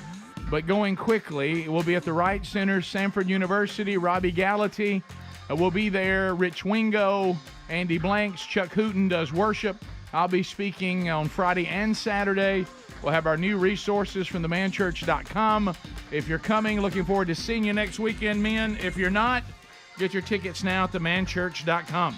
but going quickly. We'll be at the Wright Center, Samford University. Robbie Gallaty will be there. Rich Wingo, Andy Blanks, Chuck Hooten does worship. I'll be speaking on Friday and Saturday. We'll have our new resources from themanchurch.com. If you're coming, looking forward to seeing you next weekend, men. If you're not, get your tickets now at themanchurch.com.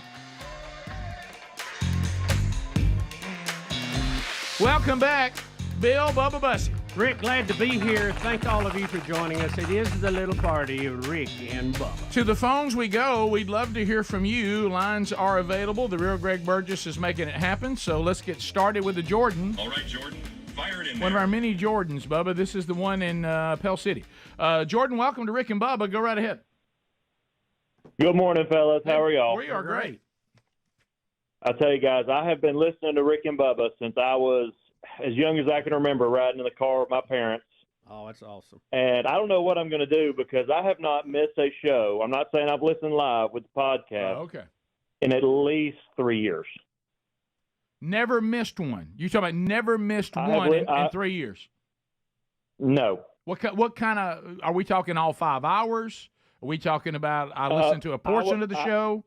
Welcome back, Bill Bubba Bussey. Rick, glad to be here. Thank all of you for joining us. It is the little party of Rick and Bubba. To the phones we go. We'd love to hear from you. Lines are available. The real Greg Burgess is making it happen. So let's get started with the Jordan. All right, Jordan. Fire it in One of our mini Jordans, Bubba. This is the one in Pell City. Jordan, welcome to Rick and Bubba. Go right ahead. Good morning, fellas. How are y'all? We are great. I tell you guys, I have been listening to Rick and Bubba since I was as young as I can remember, riding in the car with my parents. Oh, that's awesome. And I don't know what I'm going to do because I have not missed a show. I'm not saying I've listened live with the podcast in at least 3 years. Never missed one. You talking about never missed one in 3 years? No. What kind of, are we talking all 5 hours? Are we talking about I listened to a portion of the show?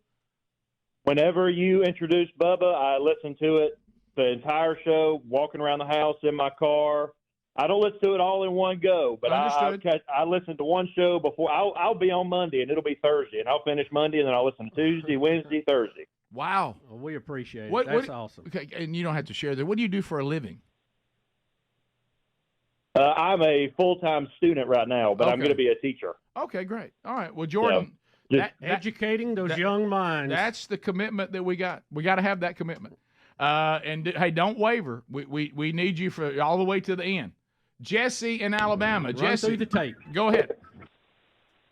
Whenever you introduced Bubba, I listened to it. The entire show, walking around the house in my car. I don't listen to it all in one go, but I listen to one show before. I'll be on Monday, and it'll be Thursday, and I'll finish Monday, and then I'll listen to Tuesday, Wednesday, Thursday. Wow. Well, we appreciate it. That's awesome. Okay, and you don't have to share that. What do you do for a living? I'm a full-time student right now, but I'm going to be a teacher. Okay, great. All right. Well, Jordan, educating those young minds. That's the commitment that we got. We got to have that commitment. And hey, don't waver. We need you for all the way to the end. Jesse in Alabama. Jesse, through the tape. Go ahead.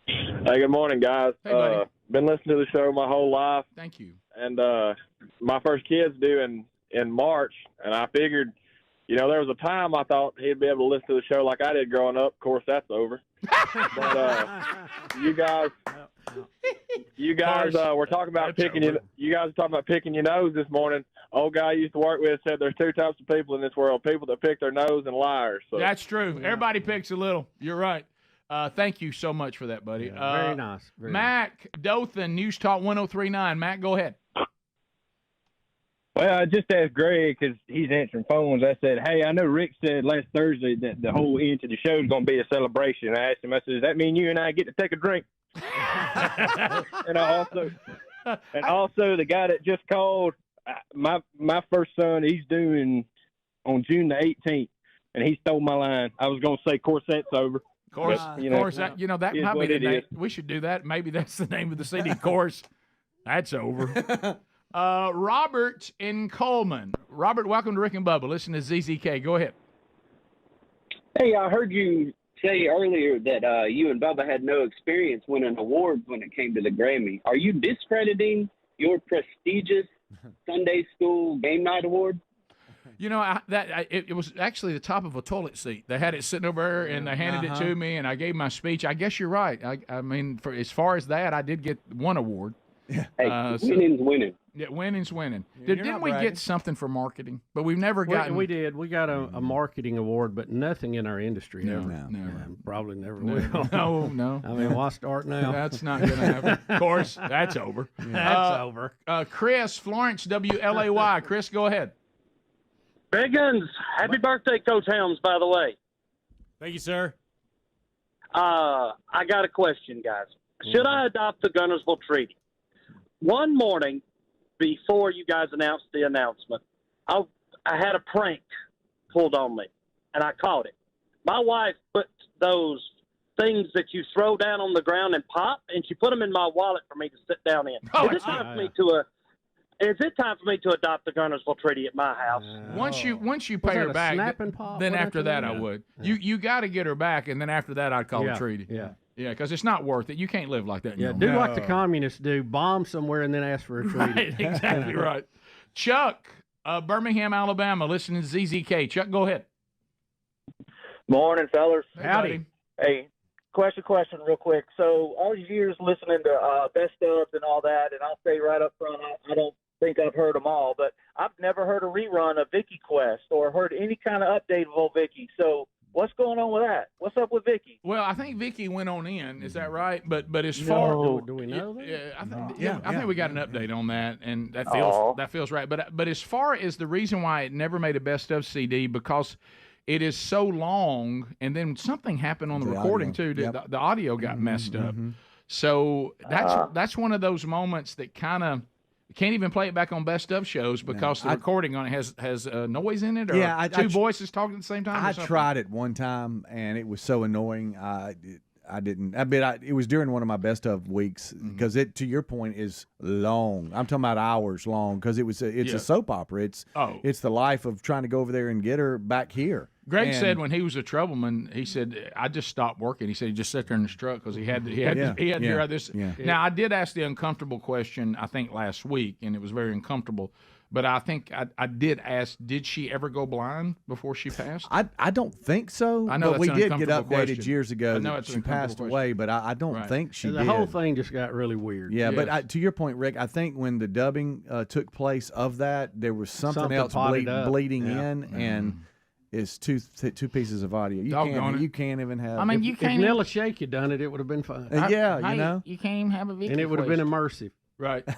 Hey, good morning, guys. Hey, buddy. Been listening to the show my whole life. Thank you. And my first kid's due in March, and I figured, there was a time I thought he'd be able to listen to the show like I did growing up. Of course, that's over. But you guys were talking about picking your. You guys were talking about picking your nose this morning. Old guy I used to work with said there's two types of people in this world: people that pick their nose and liars. So. That's true. Yeah. Everybody picks a little. You're right. Thank you so much for that, buddy. Yeah, very nice. Mac Dothan, News Talk 103.9. Mac, go ahead. Well, I just asked Greg because he's answering phones. I said, hey, I know Rick said last Thursday that the whole end to the show is going to be a celebration. I asked him, I said, does that mean you and I get to take a drink? And also the guy that just called, my first son, he's due on June the 18th, and he stole my line. I was going to say Corset's over. Course, that might be the name. We should do that. Maybe that's the name of the CD. Course, that's over. Robert in Coleman. Robert, welcome to Rick and Bubba. Listen to ZZK. Go ahead. Hey, I heard you say earlier that you and Bubba had no experience winning awards when it came to the Grammy. Are you discrediting your prestigious Sunday School Game Night Award? It was actually the top of a toilet seat. They had it sitting over there, and they handed it to me, and I gave my speech. I guess you're right. I mean, for as far as that, I did get one award. Yeah. Hey, winning's winning. Yeah, winning's winning. Yeah, Didn't we get something for marketing? But we've never gotten. We did. We got a marketing award, but nothing in our industry. Never. Probably never will. No. I mean, why start now? That's not going to happen. Of course, that's over. That's over. Chris, Florence, WLAY. Chris, go ahead. Big Guns, happy birthday, Coach Helms, by the way. Thank you, sir. I got a question, guys. Should I adopt the Gunnersville Treaty? One morning, before you guys announced the announcement. I had a prank pulled on me, and I caught it. My wife put those things that you throw down on the ground and pop, and she put them in my wallet for me to sit down in. Is it time for me to adopt the Gunnersville Treaty at my house? Once you pay her back, then after that I would. You got to get her back, and then after that I'd call a treaty. Yeah. Yeah, because it's not worth it. You can't live like that. Yeah, do like the communists do: bomb somewhere and then ask for a treaty. Right, exactly right. Chuck, Birmingham, Alabama, listening to ZZK. Chuck, go ahead. Morning, fellas. Howdy. Hey, question real quick. So all these years listening to best ofs and all that, and I'll say right up front, I don't think I've heard them all, but I've never heard a rerun of Vicky Quest or heard any kind of update of old Vicky. So what's going on with that? What's up with Vicky? Well, I think Vicky went on in. Is that right? But as far do we know that? Yeah, I think we got an update on that, and that feels right. But as far as the reason why it never made a best of CD, because it is so long, and then something happened on the recording audio. too. The audio got messed up. So that's one of those moments that kind of can't even play it back on best of shows because the recording on it has noise in it, or two voices talking at the same time. I tried it one time, and it was so annoying. I didn't. It was during one of my best of weeks because it, to your point, is long. I'm talking about hours long because it's a soap opera. It's the life of trying to go over there and get her back here. Greg said when he was a troubleman, he said, I just stopped working. He said he just sat there in his truck because he had to hear this. Yeah. Now, I did ask the uncomfortable question, I think, last week, and it was very uncomfortable. But I think I did ask, did she ever go blind before she passed? I don't think so. I know but we did get updated question. Years ago I know that she passed away, but I don't think she did. The whole thing just got really weird. Yeah, but to your point, Rick, I think when the dubbing took place of that, there was something else bleeding in, and it's two pieces of audio. You can't even have. I mean, if Nella Shake had done it, it would have been fine. You can't even have a Vicky, and it would have been immersive. Right.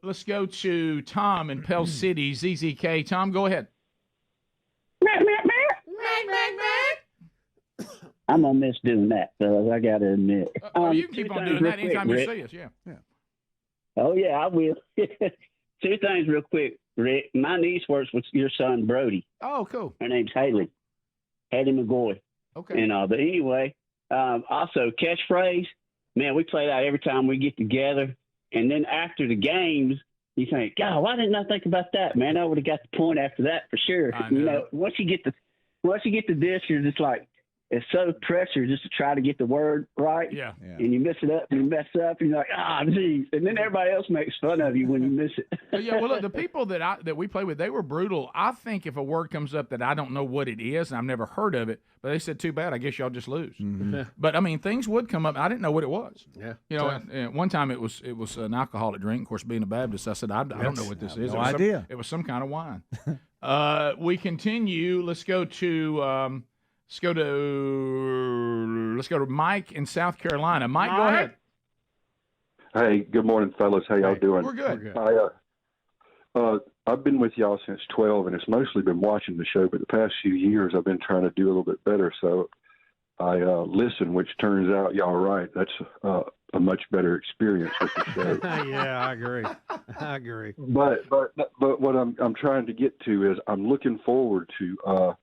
Let's go to Tom in Pell City, ZZK. Tom, go ahead. I'm going to miss doing that, fellas. I got to admit. You can keep on doing that anytime you see us. Yeah. Oh, yeah, I will. 2 things real quick, Rick. My niece works with your son, Brody. Oh, cool. Her name's Haley McGoy. Okay. But anyway, also catchphrase. Man, we play that every time we get together. And then after the games, you think, God, why didn't I think about that, man? I would have got the point after that for sure. Once you get the dish, you're just like, it's so pressure just to try to get the word right. Yeah. And you mess it up and you mess up and you're like, geez. And then everybody else makes fun of you when you miss it. Well, look, the people that we play with, they were brutal. I think if a word comes up that I don't know what it is and I've never heard of it, but they said, too bad, I guess y'all just lose. Mm-hmm. But I mean, things would come up. I didn't know what it was. Yeah. And one time it was an alcoholic drink. Of course, being a Baptist, I said, I don't know what this is. No idea. It was some kind of wine. We continue. Let's go to Mike in South Carolina. Mike, go ahead. Hey, good morning, fellas. How y'all doing? We're good. I've been with y'all since 12, and it's mostly been watching the show, but the past few years I've been trying to do a little bit better, so I listen, which turns out y'all are right. That's a much better experience with the show. Yeah, I agree. But what I'm trying to get to is I'm looking forward to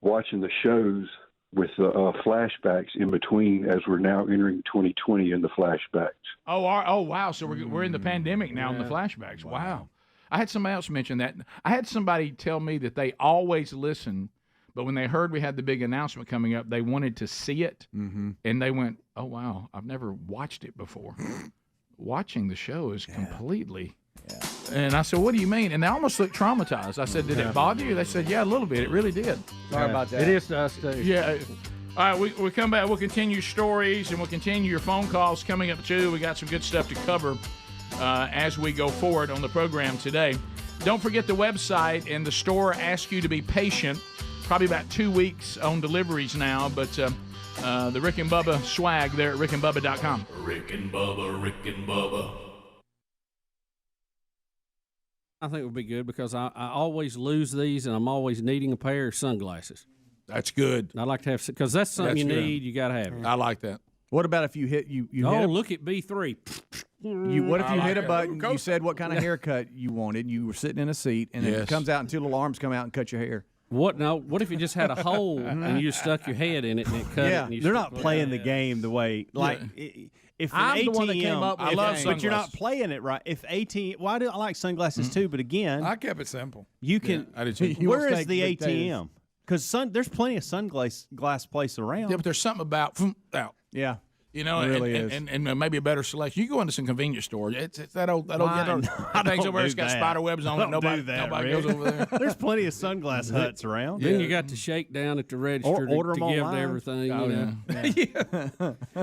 watching the shows with flashbacks in between as we're now entering 2020 in the flashbacks. Oh, wow. So we're in the pandemic now in the flashbacks. Wow. I had somebody else mention that. I had somebody tell me that they always listen, but when they heard we had the big announcement coming up, they wanted to see it, and they went, oh, wow, I've never watched it before. Watching the show is completely... Yeah. And I said, what do you mean? And they almost looked traumatized. I said, did it bother you? They said, yeah, a little bit. It really did. Sorry about that. It is to us, too. Yeah. All right, we come back. We'll continue stories, and we'll continue your phone calls coming up, too. We got some good stuff to cover as we go forward on the program today. Don't forget the website, and the store asks you to be patient. Probably about 2 weeks on deliveries now, but the Rick and Bubba swag there at rickandbubba.com. Rick and Bubba. I think it would be good because I always lose these, and I'm always needing a pair of sunglasses. That's good. I like to have, because that's something you need. You got to have it. I like that. What about if you hit you hit look at B3. What if you hit a button? You said what kind of haircut you wanted. You were sitting in a seat, and it comes out and two little arms come out and cut your hair. What? No. What if you just had a hole and you just stuck your head in it and it cut it? And they're not playing the game the way If I'm an the ATM, one that came up with I love the but you're not playing it right. If ATM, I like sunglasses too, but again, I kept it simple. You can. I did too. Where is the ATM? Because there's plenty of sunglass place around. Yeah, but there's something about out. Yeah. You know, It really and maybe a better selection. You go into some convenience store. It's that old things over there. It's got spider webs on it. Nobody goes over there. There's plenty of sunglass huts around. Then you got to shake down at the register to give to everything. Oh, you know.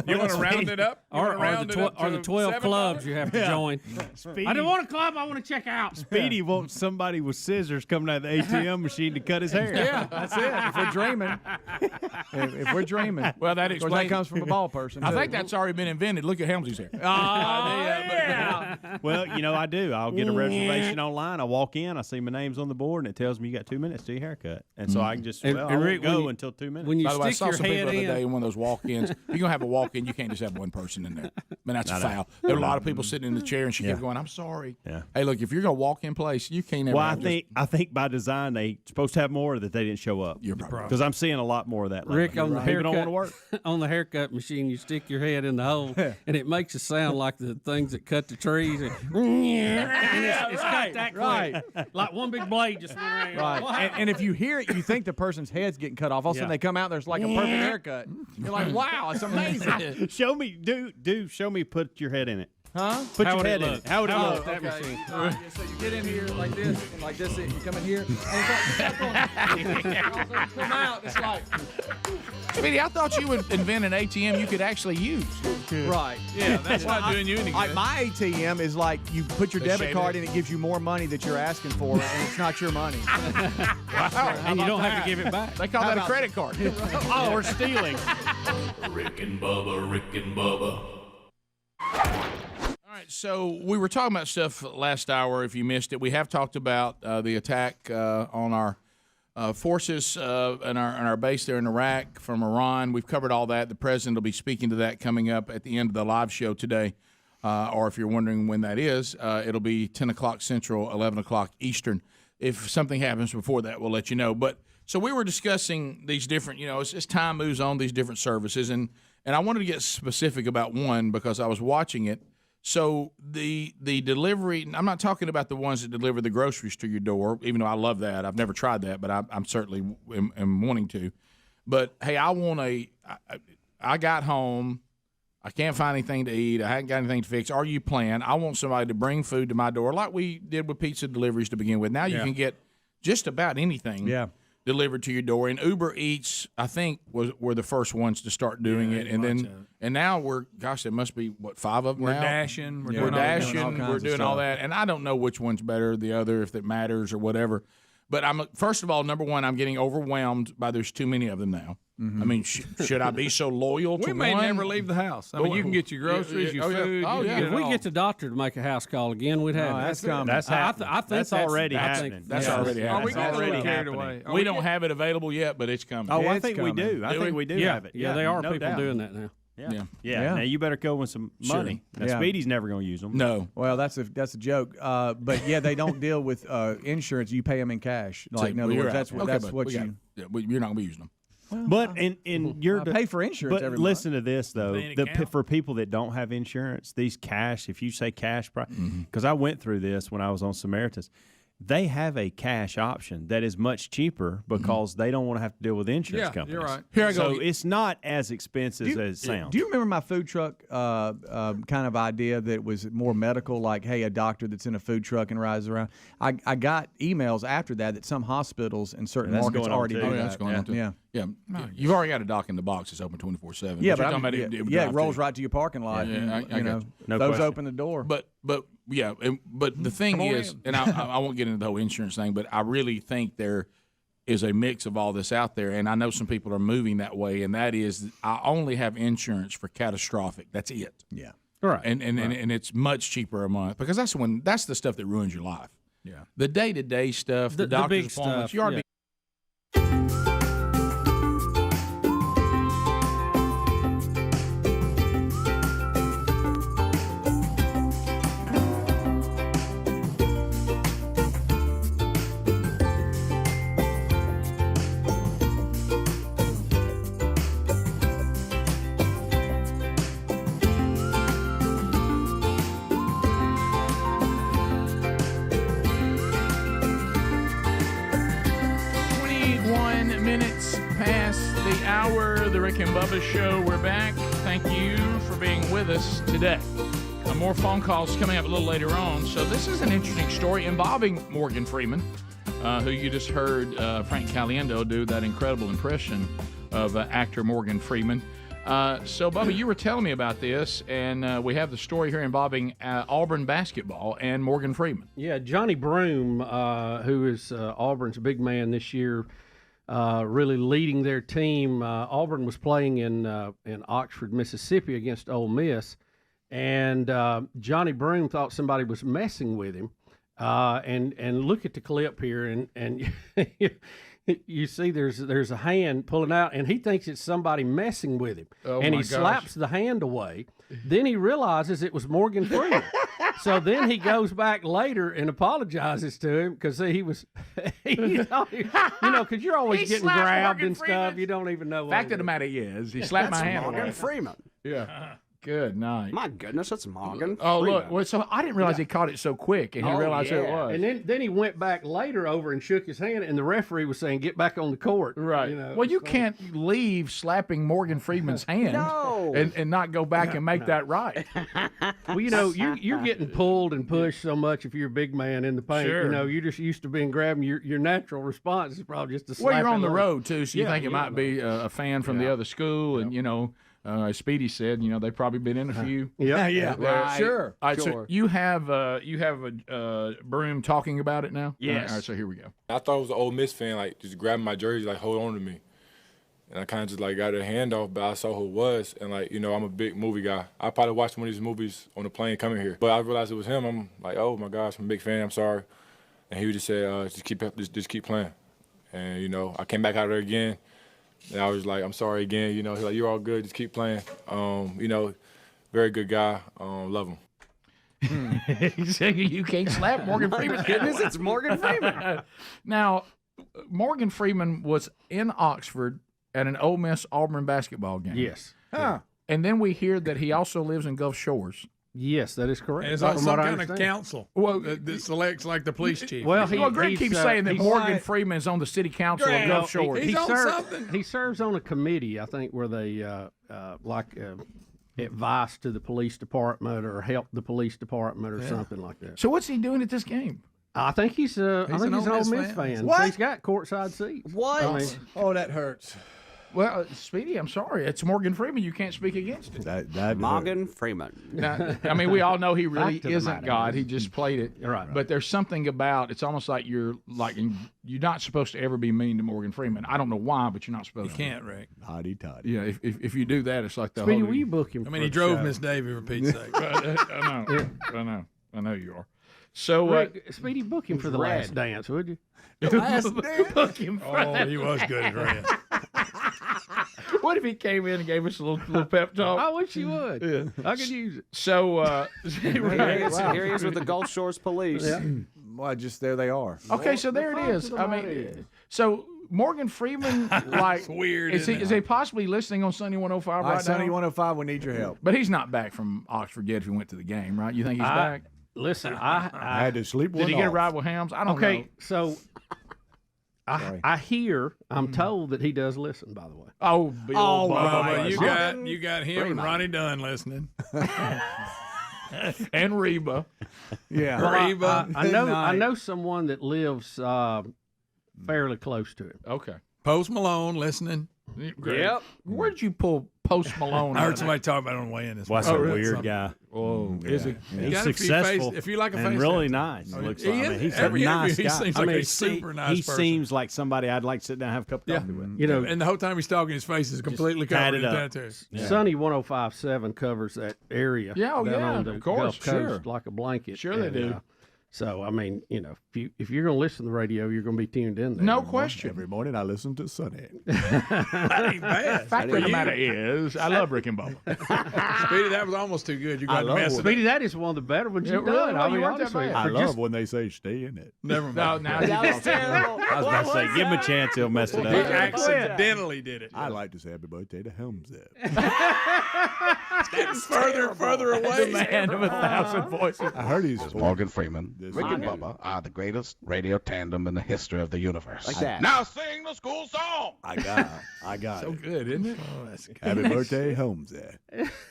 You want to round it up? Or the 12 clubs you have to join. I don't want a club. I want to check out. Speedy wants somebody with scissors coming out of the ATM machine to cut his hair. Yeah, that's it. If we're dreaming, if we're dreaming, well, that explains. That comes from a ball person. I think that's already been invented. Look at Helmsley's hair. Well, I do. I'll get a reservation online. I walk in. I see my name's on the board, and it tells me you got 2 minutes to your haircut. And so I can just I won't go until 2 minutes. When you By the way, I stick saw your some people head the other in, day in one of those walk-ins. If you're gonna have a walk-in, you can't just have one person in there. Man, that's a foul. There were a lot of people sitting in the chair, and she kept going, "I'm sorry." Yeah. Hey, look, if you're gonna walk in place, you can't. Well, I think by design they supposed to have more that they didn't show up. You're probably because I'm seeing a lot more of that. Lately. Rick, on the People don't want to haircut, work. on the haircut machine, you stick your head in the hole, and it makes a sound like the things that cut the trees. And it's cut that quick. Like one big blade just went around. Right. And if you hear it, you think the person's head's getting cut off. All of a sudden they come out, there's like a perfect haircut. You're like, wow, it's amazing. Show me, show me, put your head in it. Huh? Put your head in it. How would it look? That machine. So you get in here like this, and like this, and you come in here, and it's like, come out, it's like. Speedy, I thought you would invent an ATM you could actually use. Right. Yeah, that's not doing you any good. Like my ATM is like you put your debit card in, it gives you more money that you're asking for, and it's not your money. Wow. And you don't have to give it back. They call that a credit card. Oh, we're stealing. Rick and Bubba. All right, so we were talking about stuff last hour. If you missed it, we have talked about the attack on our forces and our base there in Iraq from Iran. We've covered all that. The president will be speaking to that coming up at the end of the live show today. Or if you're wondering when that is, it'll be 10 o'clock Central, 11 o'clock Eastern. If something happens before that, we'll let you know. But so we were discussing these different, as time moves on, these different services. And I wanted to get specific about one because I was watching it. So the delivery, I'm not talking about the ones that deliver the groceries to your door, even though I love that. I've never tried that, but I'm certainly am wanting to. But, hey, I got home. I can't find anything to eat. I haven't got anything to fix. Are you playing? I want somebody to bring food to my door like we did with pizza deliveries to begin with. Now you can get just about anything delivered to your door. And Uber Eats, I think, were the first ones to start doing it. And now there must be, 5 of them We're now? dashing. We're dashing. We're doing all that. And I don't know which one's better than the other, if it matters or whatever. But first of all, number one, I'm getting overwhelmed by there's too many of them now. Mm-hmm. I mean, should I be so loyal to one? We may never leave the house. I mean, you can get your groceries, your food. Oh, yeah. If we get the doctor to make a house call again, we'd have it. That's coming. That's happening. I think that's already happening. That's already happening. Are we getting a little carried away? We don't have it available yet, but it's coming. Oh, I think we do. I think we do have it. Yeah, there are people doing that now. Yeah. Now you better go with some money. Now, Speedy's never going to use them. No. Well, that's a joke. But they don't deal with insurance. You pay them in cash. Like in other words, that's what you. You're not going to be using them. Well, but in your pay for insurance. But every listen month. to this though: for people that don't have insurance, these cash. If you say cash, because I went through this when I was on Samaritans. They have a cash option that is much cheaper because they don't want to have to deal with insurance companies. You're right. Here I go. So it's not as expensive as it sounds. Do you remember my food truck kind of idea that was more medical, like, hey, a doctor that's in a food truck and rides around? I got emails after that some hospitals in certain markets already do that. That's going on too. Yeah. You've already got a dock in the box that's open 24/7. Yeah, but it rolls right to your parking lot. Those open the door. But the thing is, and I won't get into the whole insurance thing, but I really think there is a mix of all this out there, and I know some people are moving that way, and that is I only have insurance for catastrophic. That's it. Yeah. Right. And it's much cheaper a month because that's the stuff that ruins your life. Yeah. The day-to-day stuff, the doctor's big appointments, stuff, you already. past the hour, the Rick and Bubba Show. We're back. Thank you for being with us today. More phone calls coming up a little later on. So this is an interesting story involving Morgan Freeman, who you just heard Frank Caliendo do that incredible impression of actor Morgan Freeman. So, Bubba, you were telling me about this, and we have the story here involving Auburn basketball and Morgan Freeman. Yeah, Johnny Broome, who is Auburn's big man this year, really leading their team. Auburn was playing in Oxford, Mississippi against Ole Miss, and Johnny Broome thought somebody was messing with him. And look at the clip here, and you see there's a hand pulling out, and he thinks it's somebody messing with him. Oh, and my he gosh. slaps the hand away. Then he realizes it was Morgan Freeman. So then he goes back later and apologizes to him because he was, because you're always getting grabbed and stuff. You don't even know. Fact of the matter is, he slapped my hand Morgan away. Freeman. Yeah. Good night. My goodness, that's Morgan. Oh, Freeman. look. Well, so I didn't realize he caught it so quick, and he realized who it was. And then he went back later over and shook his hand, and the referee was saying, "Get back on the court." Right. Well, you can't leave slapping Morgan Freeman's hand and not go back and make that right. Well, you're getting pulled and pushed so much if you're a big man in the paint. Sure. You're just used to being grabbed. Your natural response is probably just to slap. Well, you're on the him. road, too, so you Yeah, think it might be a fan from the other school, and, as Speedy said, they've probably been in a few. Yeah. Right. Sure. All right, so you have a Broome talking about it now? Yes. All right, so here we go. I thought it was an Ole Miss fan, just grabbing my jersey, hold on to me. And I kind of just, got a hand off, but I saw who it was. And, I'm a big movie guy. I probably watched one of these movies on the plane coming here. But I realized it was him. I'm like, oh, my gosh, I'm a big fan. I'm sorry. And he would just say, just keep playing. And, I came back out there again. And I was like, I'm sorry again. He's like, you're all good. Just keep playing. Very good guy. Love him. He's saying you can't slap Morgan Freeman. Goodness, it's Morgan Freeman. Now, Morgan Freeman was in Oxford at an Ole Miss Auburn basketball game. Yes. Huh. And then we hear that he also lives in Gulf Shores. Yes, that is correct. And it's on some kind of council that selects the police chief. Well, Greg keeps saying that Morgan Freeman is on the city council of Gulf Shores. He serves on a committee, I think, where they advice to the police department or help the police department or something like that. So what's he doing at this game? I think he's an Ole Miss fan. What? He's got courtside seats. What? Oh, that hurts. Well, Speedy, I'm sorry. It's Morgan Freeman. You can't speak against it. That Morgan Freeman. Now, we all know he really isn't God. He just played it. Right. But there's something about it's almost like you're not supposed to ever be mean to Morgan Freeman. I don't know why, but you're not supposed to. You can't, Rick. Hotty totty. Yeah, if you do that, it's like the Speedy, whole. will you book him? He drove Miss Davy for Pete's sake. I know you are. So, Rick, Speedy, book him for the last dance, would you? Book him for that. He was good at Rand. What if he came in and gave us a little pep talk? I wish you would. Yeah. I could use it. So, Here he is with the Gulf Shores police. Yeah. Well, just there they are. Okay, so there it is. So Morgan Freeman, weird. Is he possibly listening on Sunny 105 right now? Sunny 105, we need your help. But he's not back from Oxford yet. If he went to the game, right? You think he's back? Listen, I had to sleep one Did he get a off. ride with Helms? I don't know. So I'm told that he does listen, by the way. Oh, Bill Bubba, you got him and Ronnie Dunn listening. And Reba. Yeah. Well, Reba. I know someone that lives fairly close to him. Okay. Post Malone listening. Yep. Where did you pull Post Malone? I heard somebody talk about it on the way in. Well, that's a weird guy. Oh, is he? He's successful. If you like a face, and really nice. Looks like. He's a nice guy. He seems like a super nice He person. seems like somebody I'd like to sit down and have a cup of coffee with. And the whole time he's talking, his face is completely covered in tattoos. Sunny 105.7 covers that area. Yeah, on the of course, Gulf Coast like a blanket. Sure they do. So, if you're going to listen to the radio, you're going to be tuned in there. No question. Every morning I listen to Sunny. That ain't bad. Fact of the matter is, I love Rick and Bubba. Speedy, that was almost too good. You got to mess it up. Speedy, that is one of the better ones you've really done. was. I mean, You weren't that honestly, bad. I love when they say stay in it. Never mind. No, now That was terrible. I was about to say, give him a chance, he'll mess it He up. accidentally did it. I like to say happy birthday to Helms. It's getting further and further away. The man of 1,000 voices. I heard he's Morgan Freeman. Rick and Bubba are the greatest radio tandem in the history of the universe. Like that. Now sing the school song. I got So it. good, isn't it? Oh, that's good. Happy birthday, Holmesy.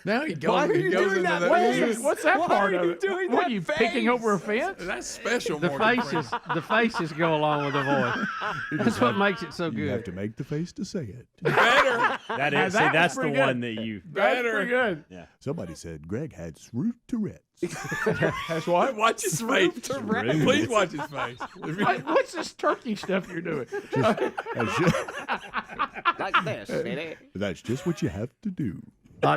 Now he goes. Why are he you goes doing into that that. face? What's that Why part are of you it? doing What that are you face? picking over a fence? That's special. The Morgan faces, Freeman. the faces go along with the voice. That's what makes it so You have good. to make the face to say it. Better. That is, see, that was that's the pretty one good. that you. That's pretty good. Yeah. Somebody said Greg had Tourette's. That's what? Watch his face. Please watch his face. What's this turkey stuff you're doing? Like this, baby. That's just what you have to do.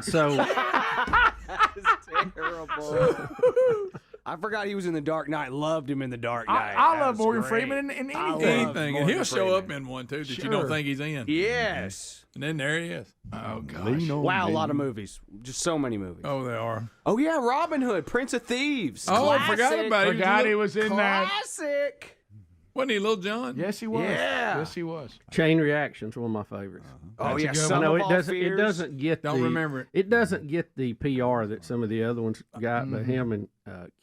So That's terrible. I forgot he was in The Dark Knight. Loved him in The Dark Knight. I That love was Morgan great. Freeman in I love Anything, and he'll Morgan show up Freeman. in one too that you Sure. don't think he's in. Yes. And then there he is. Oh gosh. Lean on Wow, a me. lot of movies. Just so many movies. Oh, they are. Oh yeah, Robin Hood, Prince of Thieves. Oh, I forgot Classic. about it. Forgot he was in that. Classic. Wasn't he Little John? Yes, he was. Yeah. Yes, he was. Chain Reaction's one of my favorites. Oh That's a yeah, good Sum I know of it All doesn't. It Fears. doesn't get Don't the. remember it. It doesn't get the PR that some of the other ones got, but him and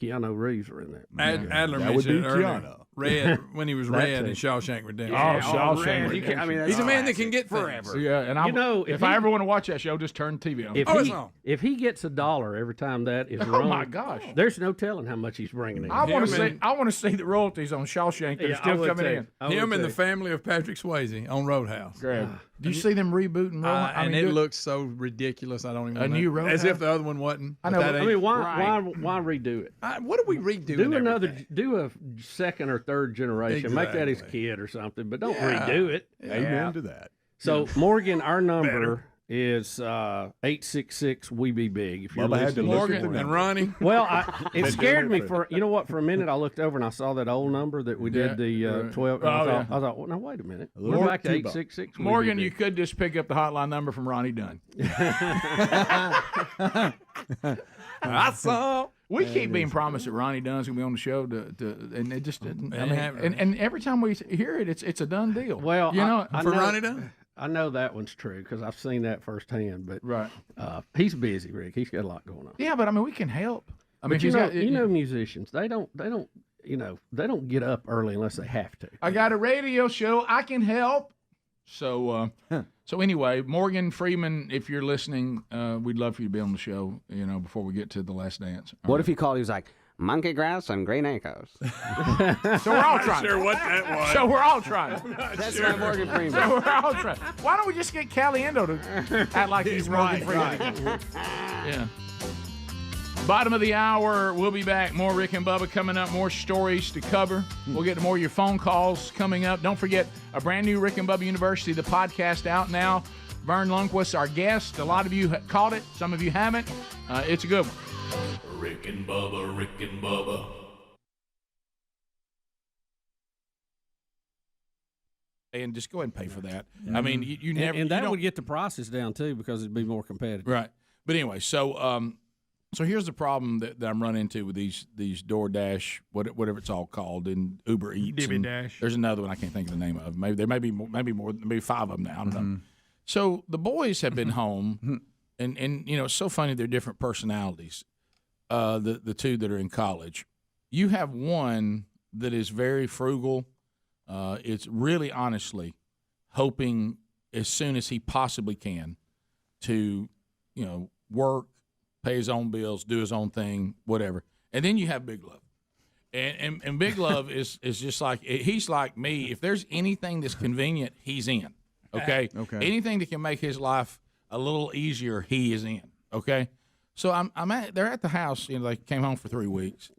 Keanu Reeves are in that. Adler That would mentioned be it earlier. Keanu. Red when he was That red too. in Shawshank Redemption. Yeah. Oh, Shawshank Red. You can't- I mean, that's He's a man that can classic. get things. forever. Yeah, and I, You know, if if I he- ever want to watch that show, just turn the TV on. If Oh, it's he on. if he gets $1 every time that is Oh wrong, my gosh! there's no telling how much he's bringing in. I want to Him see. and- I want to see the royalties on Shawshank that are Yeah, I still would coming too. in. I would Him and the too. family of Patrick Swayze on Roadhouse. Greg, do you see them rebooting? Roadhouse? And it looks so ridiculous. I don't even A know. new As Roadhouse? if the other one wasn't. I But know, that I ain't- mean, why redo it? What do we redo? Do another, do a second or third generation. Make that his Exactly. kid or something, but don't Yeah. redo it. Amen to that. So Morgan, our number is 866 We Be Big. If you're Bubba had to listening, look at Morgan the and number. Ronnie. well, it Been scared doing me it for you know what? For a minute, I looked over and I saw that old number that we did the 12. And Oh, I thought, well, now wait a minute. A little We're back to Cuba. 866. Morgan, you could just pick up the hotline number from Ronnie Dunn. I saw. We keep being promised that Ronnie Dunn's gonna be on the show, and it just didn't. I mean, and every time we hear it, it's a done deal. Well, you know, I For know, Ronnie Dunn? I know that one's true because I've seen that firsthand. But right, he's busy, Rick. He's got a lot going on. yeah, but I mean, we can help. I mean, But you know, musicians, they don't, you know, they don't get up early unless they have to. I got a radio show. I can help. So, so anyway, Morgan Freeman, if you're listening, we'd love for you to be on the show. You know, before we get to the last dance. What if he called? He was like, monkey grass and green acres. So we're all trying. Sure, what that was. So we're all trying. That's not Morgan Freeman. So we're all trying. Why don't we just get Caliendo to act like he's Morgan Freeman? Yeah. Bottom of the hour, we'll be back. More Rick and Bubba coming up, more stories to cover. We'll get to more of your phone calls coming up. Don't forget, a brand new Rick and Bubba University, the podcast out now. Vern Lundquist, our guest. A lot of you caught it. Some of you haven't. It's a good one. Rick and Bubba, Rick and Bubba. And just go ahead and pay for that. I mean, you never. And that you would get the prices down too because it'd be more competitive. Right. But anyway, so here's the problem that I'm running into with these DoorDash, whatever it's all called, and Uber Eats. Dibby and Dash. There's another one I can't think of the name of. Maybe there may be more, maybe 5 of them now. I don't know. So the boys have been home, and you know it's so funny. They're different personalities. The two that are in college, you have one that is very frugal. It's really honestly hoping as soon as he possibly can to, you know, work, pay his own bills, do his own thing, whatever. And then you have Big Love. And Big Love is just like, he's like me. If there's anything that's convenient, he's in. Okay? Okay. Anything that can make his life a little easier, he is in. Okay? So they're at the house, you know, they came home for 3 weeks.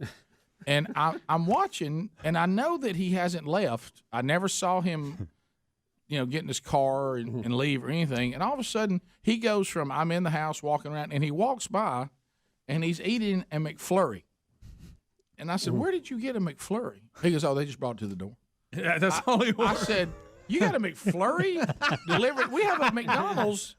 And I'm watching, and I know that he hasn't left. I never saw him, you know, get in his car and leave or anything. And all of a sudden, he goes from I'm in the house walking around, and he walks by, and he's eating a McFlurry. And I said, "Where did you get a McFlurry?" He goes, "Oh, they just brought it to the door." Yeah, that's all he I wants. said, "You got a McFlurry delivered? We have a McDonald's."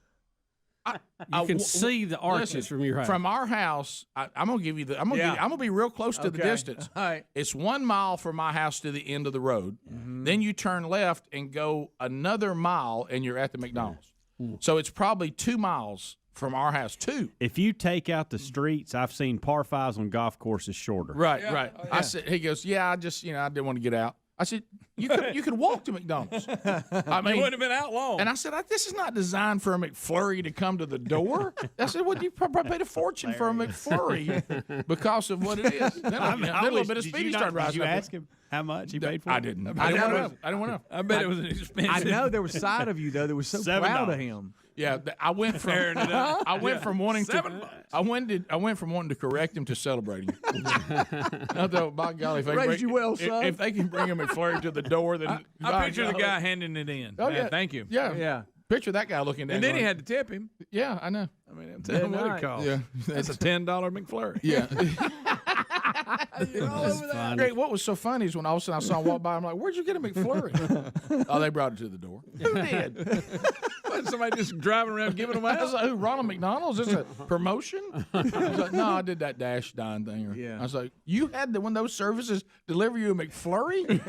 You can see the arches Listen, from your house. From our house, I'm gonna give you the. I'm gonna be real close to the Okay. distance. All right. It's 1 mile from my house to the end of the road. Then you turn left and go another mile, and you're at the McDonald's. So it's probably 2 miles from our house too. If you take out the streets, I've seen par fives on golf courses shorter. Right. I said, he goes, yeah, I just, I didn't want to get out. I said, you could walk to McDonald's. I mean, you wouldn't have been out long. And I said, this is not designed for a McFlurry to come to the door. I said, well, you probably paid a fortune for a McFlurry because of what it is. Then a little bit of speedy started rising. Did you ask him how much he paid for it? I didn't. I didn't want to. I bet it was expensive. I know there was a side of you though that was so proud of him. Yeah, I went from wanting to correct him to celebrating. I thought, by golly, if they raised you well, son. If they can bring him McFlurry to the door, then I picture the guy handing it in. Oh yeah, thank you. Yeah. Picture that guy looking down. And then he had to tip him. Yeah, I know. I mean, I'm telling you what it costs. Yeah, that's a $10 McFlurry. Yeah. Great. What was so funny is when all of a sudden I saw him walk by, I'm like, "Where'd you get a McFlurry?" Oh, they brought it to the door. Who did? Somebody just driving around giving them out. I was like, "Who? Ronald McDonald? Is this a promotion?" I was like, "No, I did that Dash Dine thing." Yeah. I was like, "You had one of those services deliver you a McFlurry?"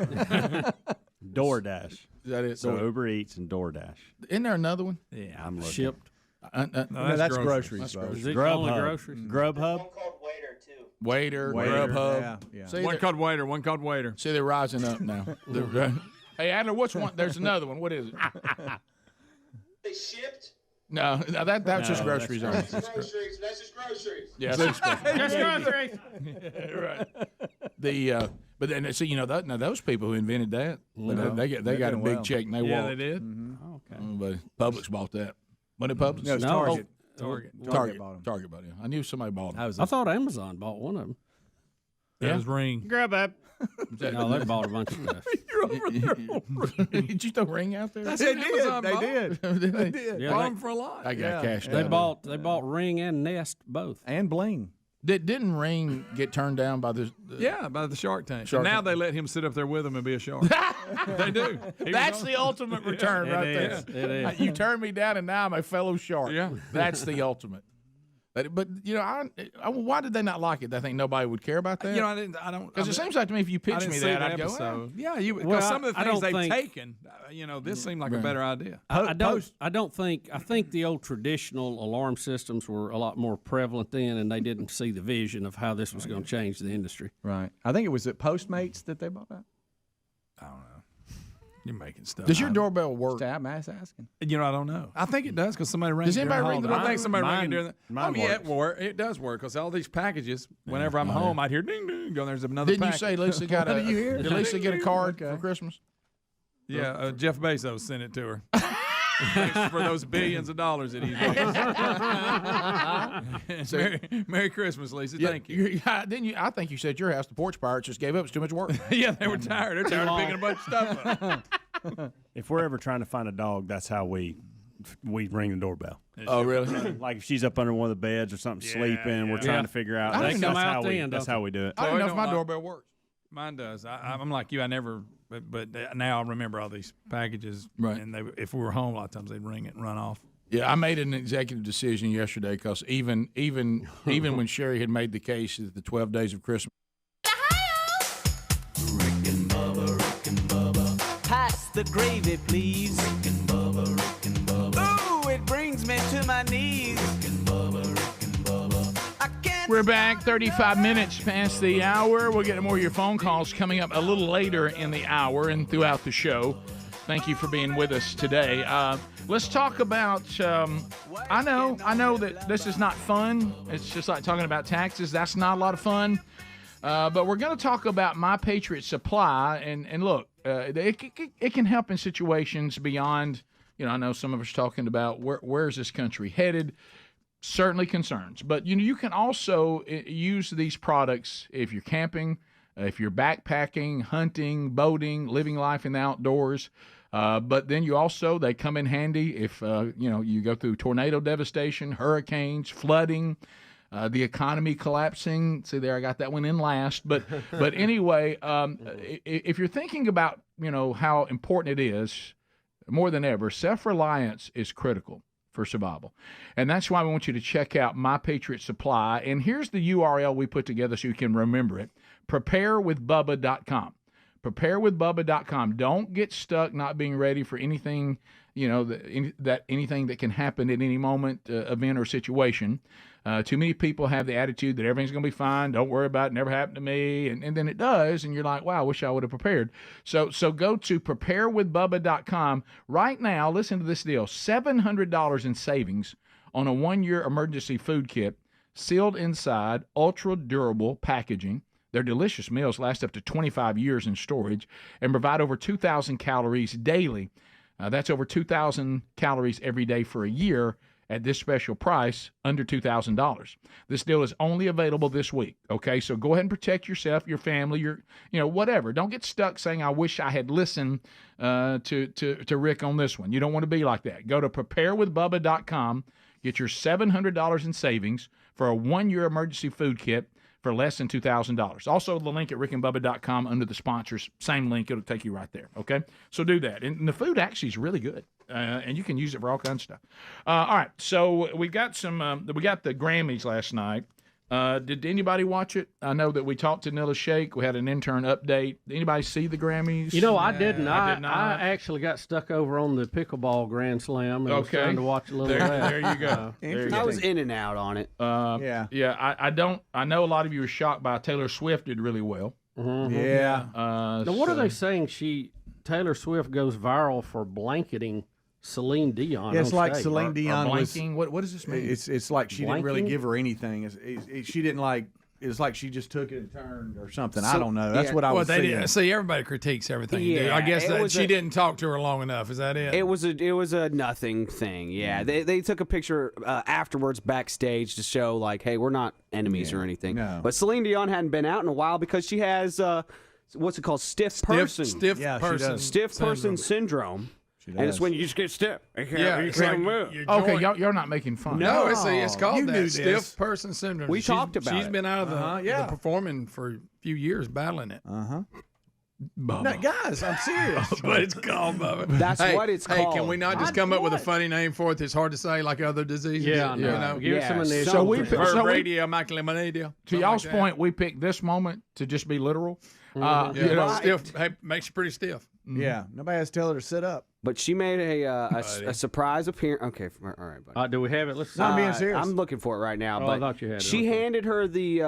DoorDash. Is that it? So Uber Eats and DoorDash. Isn't there another one? Yeah, I'm looking. Shipped. No, that's groceries. Is it Grubhub. only groceries? Grubhub. Waiter, Grubhub. Yeah. See, One called Waiter, one called Waiter. See, they're rising up now. Hey, Adler, what's one? There's another one. What is it? They shipped? No, that's just groceries. That's just groceries. That's just groceries. Yeah, that's Just groceries. Right. But then see, now those people who invented that, they got a big check and they Yeah, walked. they did. Mm-hmm. Okay. But Publix bought that. Wasn't it Publix? No, it's Target. Target bought them. Target bought it. I knew somebody bought them. I thought Amazon bought one of them. That was Ring. Grab up. No, they bought a bunch of stuff. You're over there. Did you throw Ring out there? That's They what did. Amazon They bought. did. They did. Yeah, Bought them for a lot. I got cash. They bought Ring and Nest both. And Bling. Didn't Ring get turned down by the Yeah, by the Shark Tank. Shark now Tank. they let him sit up there with them and be a shark. They do. That's the ultimate return right there. It is. You turned me down, and now I'm a fellow shark. Yeah. That's the ultimate. But why did they not like it? They think nobody would care about that. I don't. Because it seems like to me if you pitch me that, I'd go. episode. Yeah, because Well, some of the I things don't they've think- taken, this seemed like a better idea. I think the old traditional alarm systems were a lot more prevalent then, and they didn't see the vision of how this was going to change the industry. Right. I think it was at Postmates that they bought that. I don't know. You're making stuff. Does your doorbell work? I'm asking. I don't know. I think it does because somebody rang. Does anybody during ring the holiday. I think doorbell? somebody rang during the. Mine It does work because all these packages. Whenever I'm home, I'd hear ding ding. Go, there's another. Didn't you package. say Lisa got a? What did you hear? Did Lisa get a card for Christmas? Yeah, Jeff Bezos sent it to her. Thanks for those billions of dollars that he's made. Merry Christmas, Lisa. Thank you. Didn't you? I think you said at your house the porch pirates just gave up. It's too much work. Yeah, they were tired. They're tired of picking a bunch of stuff up. If we're ever trying to find a dog, that's how we ring the doorbell. Oh, really? Like if she's up under one of the beds or something sleeping, we're trying to figure out. That's how we do it. I don't know if my doorbell works. Mine does. I'm like you. I never, but now I remember all these packages. Right. And if we were home, a lot of times they'd ring it and run off. Yeah, I made an executive decision yesterday because even when Sherry had made the case that the 12 days of Christmas. Rick and Bubba. Pass the gravy, please. Rick and Bubba. Ooh, it brings me to my knees. Rick and Bubba. We're back 35 minutes past the hour. We'll get more of your phone calls coming up a little later in the hour and throughout the show. Thank you for being with us today. Let's talk about, I know that this is not fun. It's just like talking about taxes. That's not a lot of fun. But we're going to talk about My Patriot Supply. And look, it can help in situations beyond, I know some of us are talking about where is this country headed. Certainly concerns. But, you can also use these products if you're camping, if you're backpacking, hunting, boating, living life in the outdoors. But then they come in handy if, you go through tornado devastation, hurricanes, flooding, the economy collapsing. See there, I got that one in last. But anyway, if you're thinking about, how important it is, more than ever, self-reliance is critical for survival. And that's why we want you to check out My Patriot Supply. And here's the URL we put together so you can remember it. Preparewithbubba.com. preparewithbubba.com. Don't get stuck not being ready for anything, anything that can happen at any moment, event or situation. Too many people have the attitude that everything's going to be fine. Don't worry about it. Never happened to me. And then it does. And you're like, wow, I wish I would have prepared. So go to preparewithbubba.com right now. Listen to this deal. $700 in savings on a 1-year emergency food kit, sealed inside, ultra durable packaging. Their delicious meals last up to 25 years in storage and provide over 2,000 calories daily. That's over 2,000 calories every day for a year at this special price, under $2,000. This deal is only available this week, okay? So go ahead and protect yourself, your family, whatever. Don't get stuck saying, I wish I had listened to Rick on this one. You don't want to be like that. Go to preparewithbubba.com, get your $700 in savings for a 1-year emergency food kit for less than $2,000. Also, the link at rickandbubba.com under the sponsors. Same link. It'll take you right there, okay? So do that. And the food actually is really good, and you can use it for all kinds of stuff. All right, so we got we got the Grammys last night. Did anybody watch it? I know that we talked to Nilla Shake. We had an intern update. Did anybody see the Grammys? I didn't. I did not. I actually got stuck over on the pickleball Grand Slam and was trying to watch a little of that. There you go. I was in and out on it. Yeah. I know a lot of you were shocked by Taylor Swift did really well. Mm-hmm. Yeah. Now, what are they saying? Taylor Swift goes viral for blanketing Celine Dion. Yeah, it's like stage. Celine Dion was. What does this mean? It's like she didn't really Blanking? give her anything. She didn't like. It's like she just took it and turned or something. I don't know. That's what I was saying. See, everybody critiques everything you do. I guess that she didn't talk to her long enough. Is that it? It was a nothing thing. Yeah, they took a picture afterwards backstage to show like, hey, we're not enemies or anything. No. But Celine Dion hadn't been out in a while because she has what's it called? Stiff person syndrome. And it's when you just get stiff. You can't move. Okay, y'all not making fun. No, it's called that. Stiff person syndrome. We talked about it. She's been out of the performing for a few years battling it. Bubba. No, guys, I'm serious. But it's called Bubba. That's what it's called. Hey, can we not just come up with a funny name for it? It's hard to say, like other diseases. Yeah, no. Give it some initials. So we to y'all's point, we picked this moment to just be literal. Stiff makes you pretty stiff. Yeah, nobody has to tell her to sit up. But she made a surprise appearance. Okay, all right, buddy. Do we have it? Let's see. I'm being serious. I'm looking for it right now. Oh, but I thought you had it. she handed her the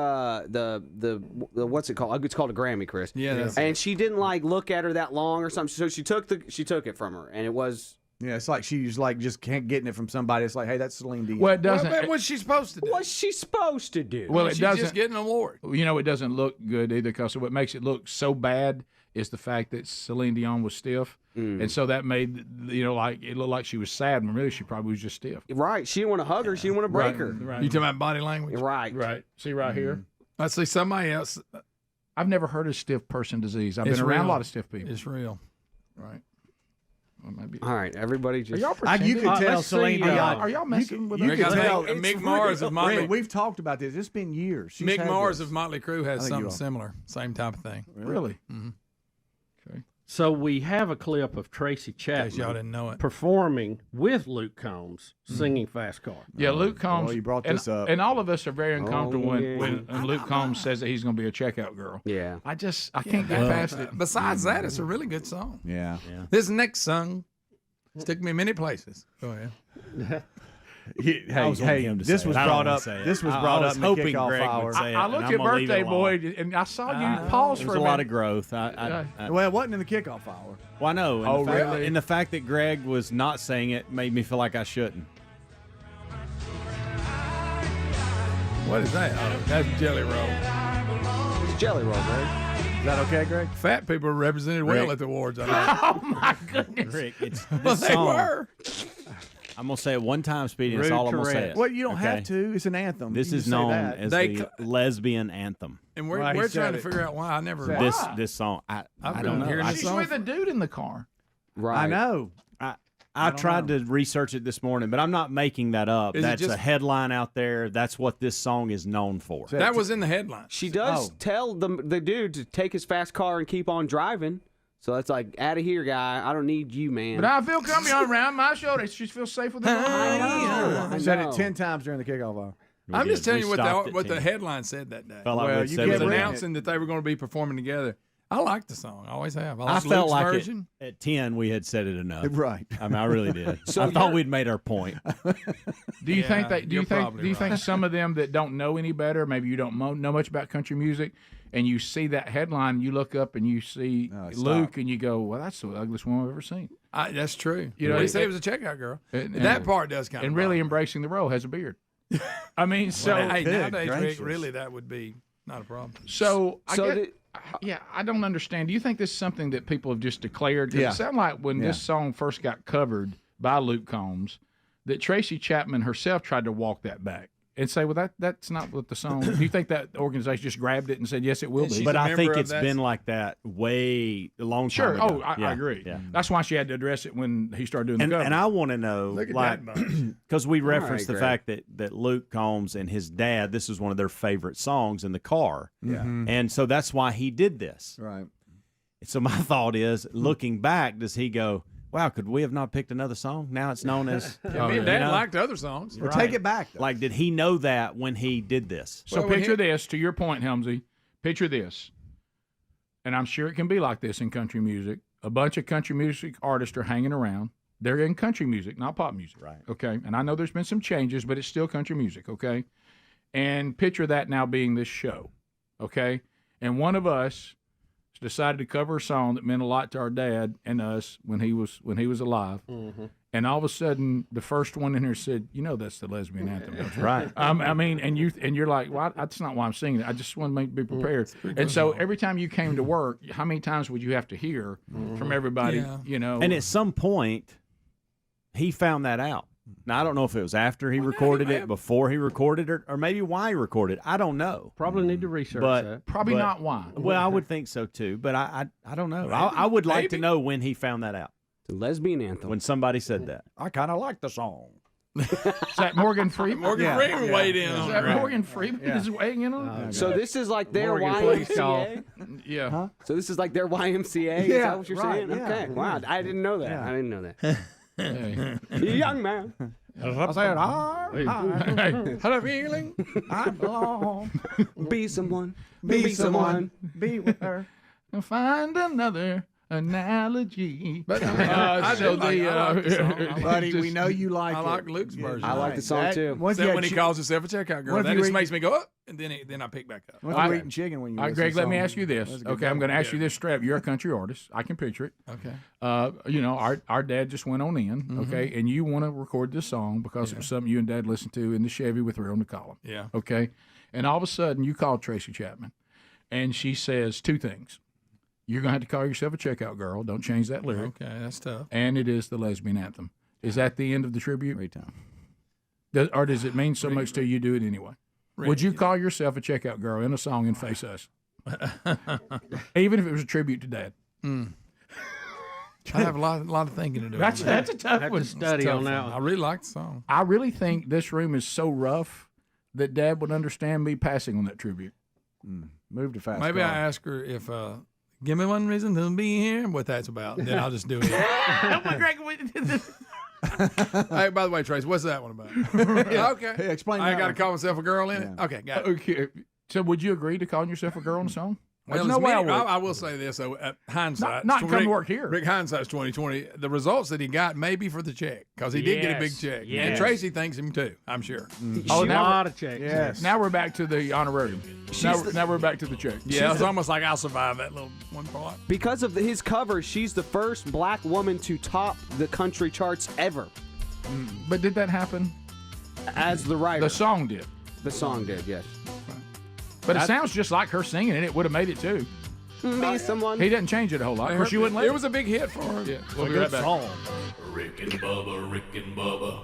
what's it called? It's called a Grammy, Chris. Yeah. And she didn't like look at her that long or something. So she took it from her, and it was. Yeah, it's like she's like just can't getting it from somebody. It's like, hey, that's Celine Dion. Well, it doesn't. What's she supposed to do? What's she supposed to do? Well, it She's doesn't. just getting an award. It doesn't look good either because what makes it look so bad is the fact that Celine Dion was stiff. And so that made, like it looked like she was sad when really she probably was just stiff. Right. She didn't want to hug her. She didn't want to break her. You talking about body language? Right. See right here? I see somebody else. I've never heard of stiff person disease. I've It's been around real. a lot of stiff people. It's real. Right. Well, maybe. All right, everybody just. Are y'all You can tell let's Celine see, Dion. Are y'all messing with You us? can tell. Mick Mars of Motley. We've talked about this. It's been years. She's Mick had Mars this. of Motley Crue has I think something you are. similar. Same type of thing. Really? Mm-hmm. So we have a clip of Tracy In case y'all Chapman didn't know it. performing with Luke Combs singing Fast Car. Yeah, Luke Combs. Well, you brought this up. And all of us are very uncomfortable yeah. when Luke Combs says that he's going to be a checkout girl. Yeah. I can't get past it. Besides that, it's a really good song. Yeah. This next song took me many places. Go ahead. This was brought up. This was brought up in the hoping kickoff Greg would hour. say it, I and looked I'm at gonna leave it Birthday alone. Boy, and I saw you pause for There's a a lot minute. of growth. Well, it wasn't in the kickoff hour. Well, I know. Oh, really? And the fact that Greg was not saying it made me feel like I shouldn't. What is that? Oh, that's Jelly Roll. It's Jelly Roll, Greg. Is that okay, Greg? Fat people are represented well at the awards. I know. Oh my goodness! Rick, it's Well, this they song. were. I'm gonna say it one time, Speedy. And that's Rude all I'm gonna say. Tourette's. It. Well, you don't Okay? have to. It's an anthem. This You is can say known that. as They the lesbian anthem. And we're Right, he trying said to it. figure out why. I never. This song. I I've don't been know. hearing I, this She's song. with a dude in the car. Right. I know. I tried to research it this morning, but I'm not making that up. Is it That's just- a headline out there. That's what this song is known for. That was in the headline. She does tell the dude to take his fast car and keep on driving. So that's like, out of here, guy. I don't need you, man. But I feel coming on around my shoulder. She feels safe with the I said it 10 times during the kickoff hour. I'm just telling you stopped what at the 10. headline said that day. Felt like Well, we'd you said It get was it. reading announcing that they were going to be performing together. I like the song. I always have. I like felt Luke's like version. at 10 we had said it enough. Right. I mean, I really did. So I thought we'd made our point. Do you think that? Do you you're think? probably Do you think right. some of them that don't know any better, maybe you don't know much about country music, and you see that headline, you look up and you see Luke, and you go, "Well, that's the ugliest woman I've ever seen." That's true. You know, He said he was a checkout girl. That part does kind of. And really embracing the role, has a beard. I mean, so hey, nowadays, gracious. really, that would be not a problem. So I don't understand. Do you think this is something that people have just declared? 'Cause it sounded like when this song first got covered by Luke Combs, that Tracy Chapman herself tried to walk that back and say, well, that's not what the song. Do you think that organization just grabbed it and said, yes, it will be? But I think it's been like that way a long time Sure. ago. I agree. Yeah. That's why she had to address it when he started doing the cover. And I want to know, Look at like, that because we referenced the Greg. fact that Luke Combs and his dad, this is one of their favorite songs in the car. Yeah. And so that's why he did this. Right. So my thought is, looking back, does he go, wow, could we have not picked another song? Now it's known as. Me and Dad liked other songs. Well, take it back. Though. Like, did he know that when he did this? So picture this, to your point, Helmsy. Picture this, and I'm sure it can be like this in country music. A bunch of country music artists are hanging around. They're in country music, not pop music. Right. Okay. And I know there's been some changes, but it's still country music. Okay. And picture that now being this show. Okay. And one of us decided to cover a song that meant a lot to our dad and us when he was alive. Mm-hmm. And all of a sudden, the first one in here said, that's the lesbian anthem. Don't you? Right. I mean, and you're like, well, that's not why I'm singing it. I just want to be prepared. And so every time you came to work, how many times would you have to hear from everybody, And at some point, he found that out. Now, I don't know if it was after he recorded it, before he recorded it, or maybe why he recorded it. I don't know. Probably need to research that. Probably not why. Well, I would think so, too. But I don't know. I would like to know when he found that out. The lesbian anthem. When somebody said that. I kind of like the song. Is that Morgan Freeman? Morgan Freeman weighed in on Is that it. Morgan Freeman is weighing in on it? So this is like their Morgan, please YMCA? Yeah. Huh? So this is like their YMCA? Is that what you're saying? Yeah, Okay. Wow. I didn't know that. Yeah. I didn't know that. Young man. I said, hi. How feeling? I belong. Be someone. Be someone. Be with her. Find another analogy. But I so like the song. Buddy, we know you like I it. like Luke's version. I like the song too. Once Except you when he calls himself a checkout girl, What if that you just eat- makes me go up, and then I pick back up. Once you're eating chicken when you listen Greg, to let me songs. ask you this. That's a good Okay, I'm one. going to ask you this straight up. You're a country artist. I can picture it. Okay. Our dad just went on in, okay, and you want to record this song because it was something you and Dad listened to in the Chevy with her on the column. Yeah. Okay. And all of a sudden, you call Tracy Chapman, and she says two things. You're going to have to call yourself a checkout girl. Don't change that lyric. Okay, that's tough. And it is the lesbian anthem. Is that the end of the tribute? Every time. Or does it mean so much to you do it anyway? Would you call yourself a checkout girl in a song and face us? Even if it was a tribute to Dad. I have a lot of thinking to do. That's a tough one. Study on that one. I really like the song. I really think this room is so rough that Dad would understand me passing on that tribute. Move to fast. Maybe car. I ask her if give me one reason to be here, what that's about. Then I'll just do it. Hey, by the way, Trace, what's that one about? Okay. Hey, explain I that got to one. call myself a girl in it? Okay, got it. Okay. So would you agree to calling yourself a girl in a song? Well, There's no way I would. I will say this, though, hindsight. Not come to work here. Rick, hindsight's 2020. The results that he got may be for the check, because he did get a big check. Yes. And Tracy thanks him, too, I'm sure. Oh, A lot of checks. Yes. Now we're back to the honorarium. Now we're back to the check. Yeah, it's almost like I'll survive that little one part. Because of his cover, she's the first black woman to top the country charts ever But did that happen? as the writer. The song did. The song did, yes. But it sounds just like her singing it. It would have made it too. Be someone. He doesn't change it a whole lot. Of course, you wouldn't let It was a big hit for her. Yeah, we'll be right back. Rick and Bubba, Rick and Bubba.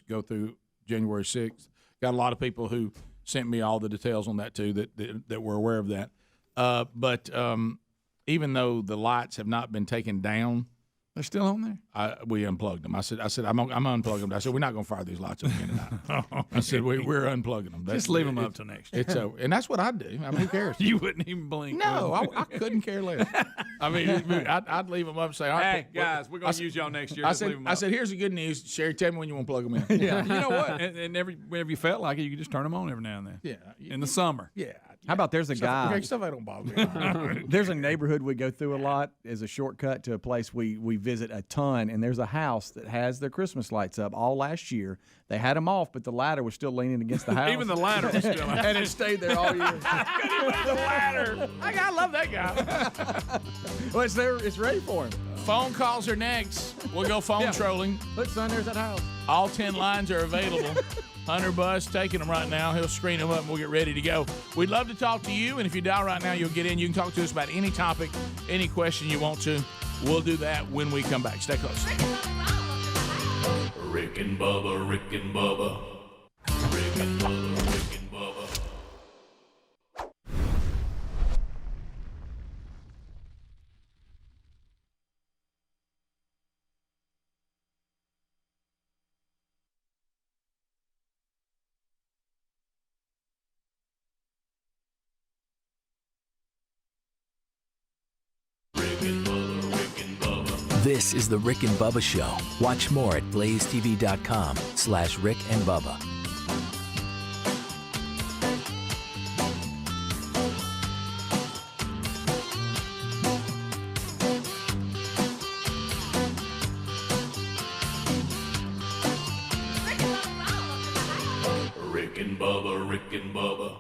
Go through January 6th. Got a lot of people who sent me all the details on that too that were aware of that. But even though the lights have not been taken down They're still on there? We unplugged them. I said, I'm unplugging them. I said, we're not going to fire these lights up again tonight. I said, we're unplugging them. Just leave them up till next year. It's over. And that's what I'd do. I mean, who cares? You wouldn't even blink. No, I couldn't care less. I mean, I'd leave them up and say, all right, hey, guys, we're going to use y'all next year. Just leave them up. I said, here's the good news. Sherry, tell me when you want to plug them in. Yeah, you know what? And whenever you felt like it, you could just turn them on every now and then. Yeah. In the summer. Yeah. How about there's a guy? Stuff that don't bother me. There's a neighborhood we go through a lot as a shortcut to a place we visit a ton, and there's a house that has their Christmas lights up all last year. They had them off, but the ladder was still leaning against the house. Even the ladder was still out. And it stayed there all year. The ladder. I love that guy. Well, it's there. It's ready for him. Phone calls are next. We'll go phone trolling. Look, son, there's that house. All 10 lines are available. Hunter Bus taking them right now. He'll screen them up and we'll get ready to go. We'd love to talk to you, and if you dial right now, you'll get in. You can talk to us about any topic, any question you want to. We'll do that when we come back. Stay close. Rick and Bubba, Rick and Bubba. Rick and Bubba, Rick and Bubba. This is the Rick and Bubba Show. Watch more at blazetv.com/Rick and Bubba. Rick and Bubba, Rick and Bubba.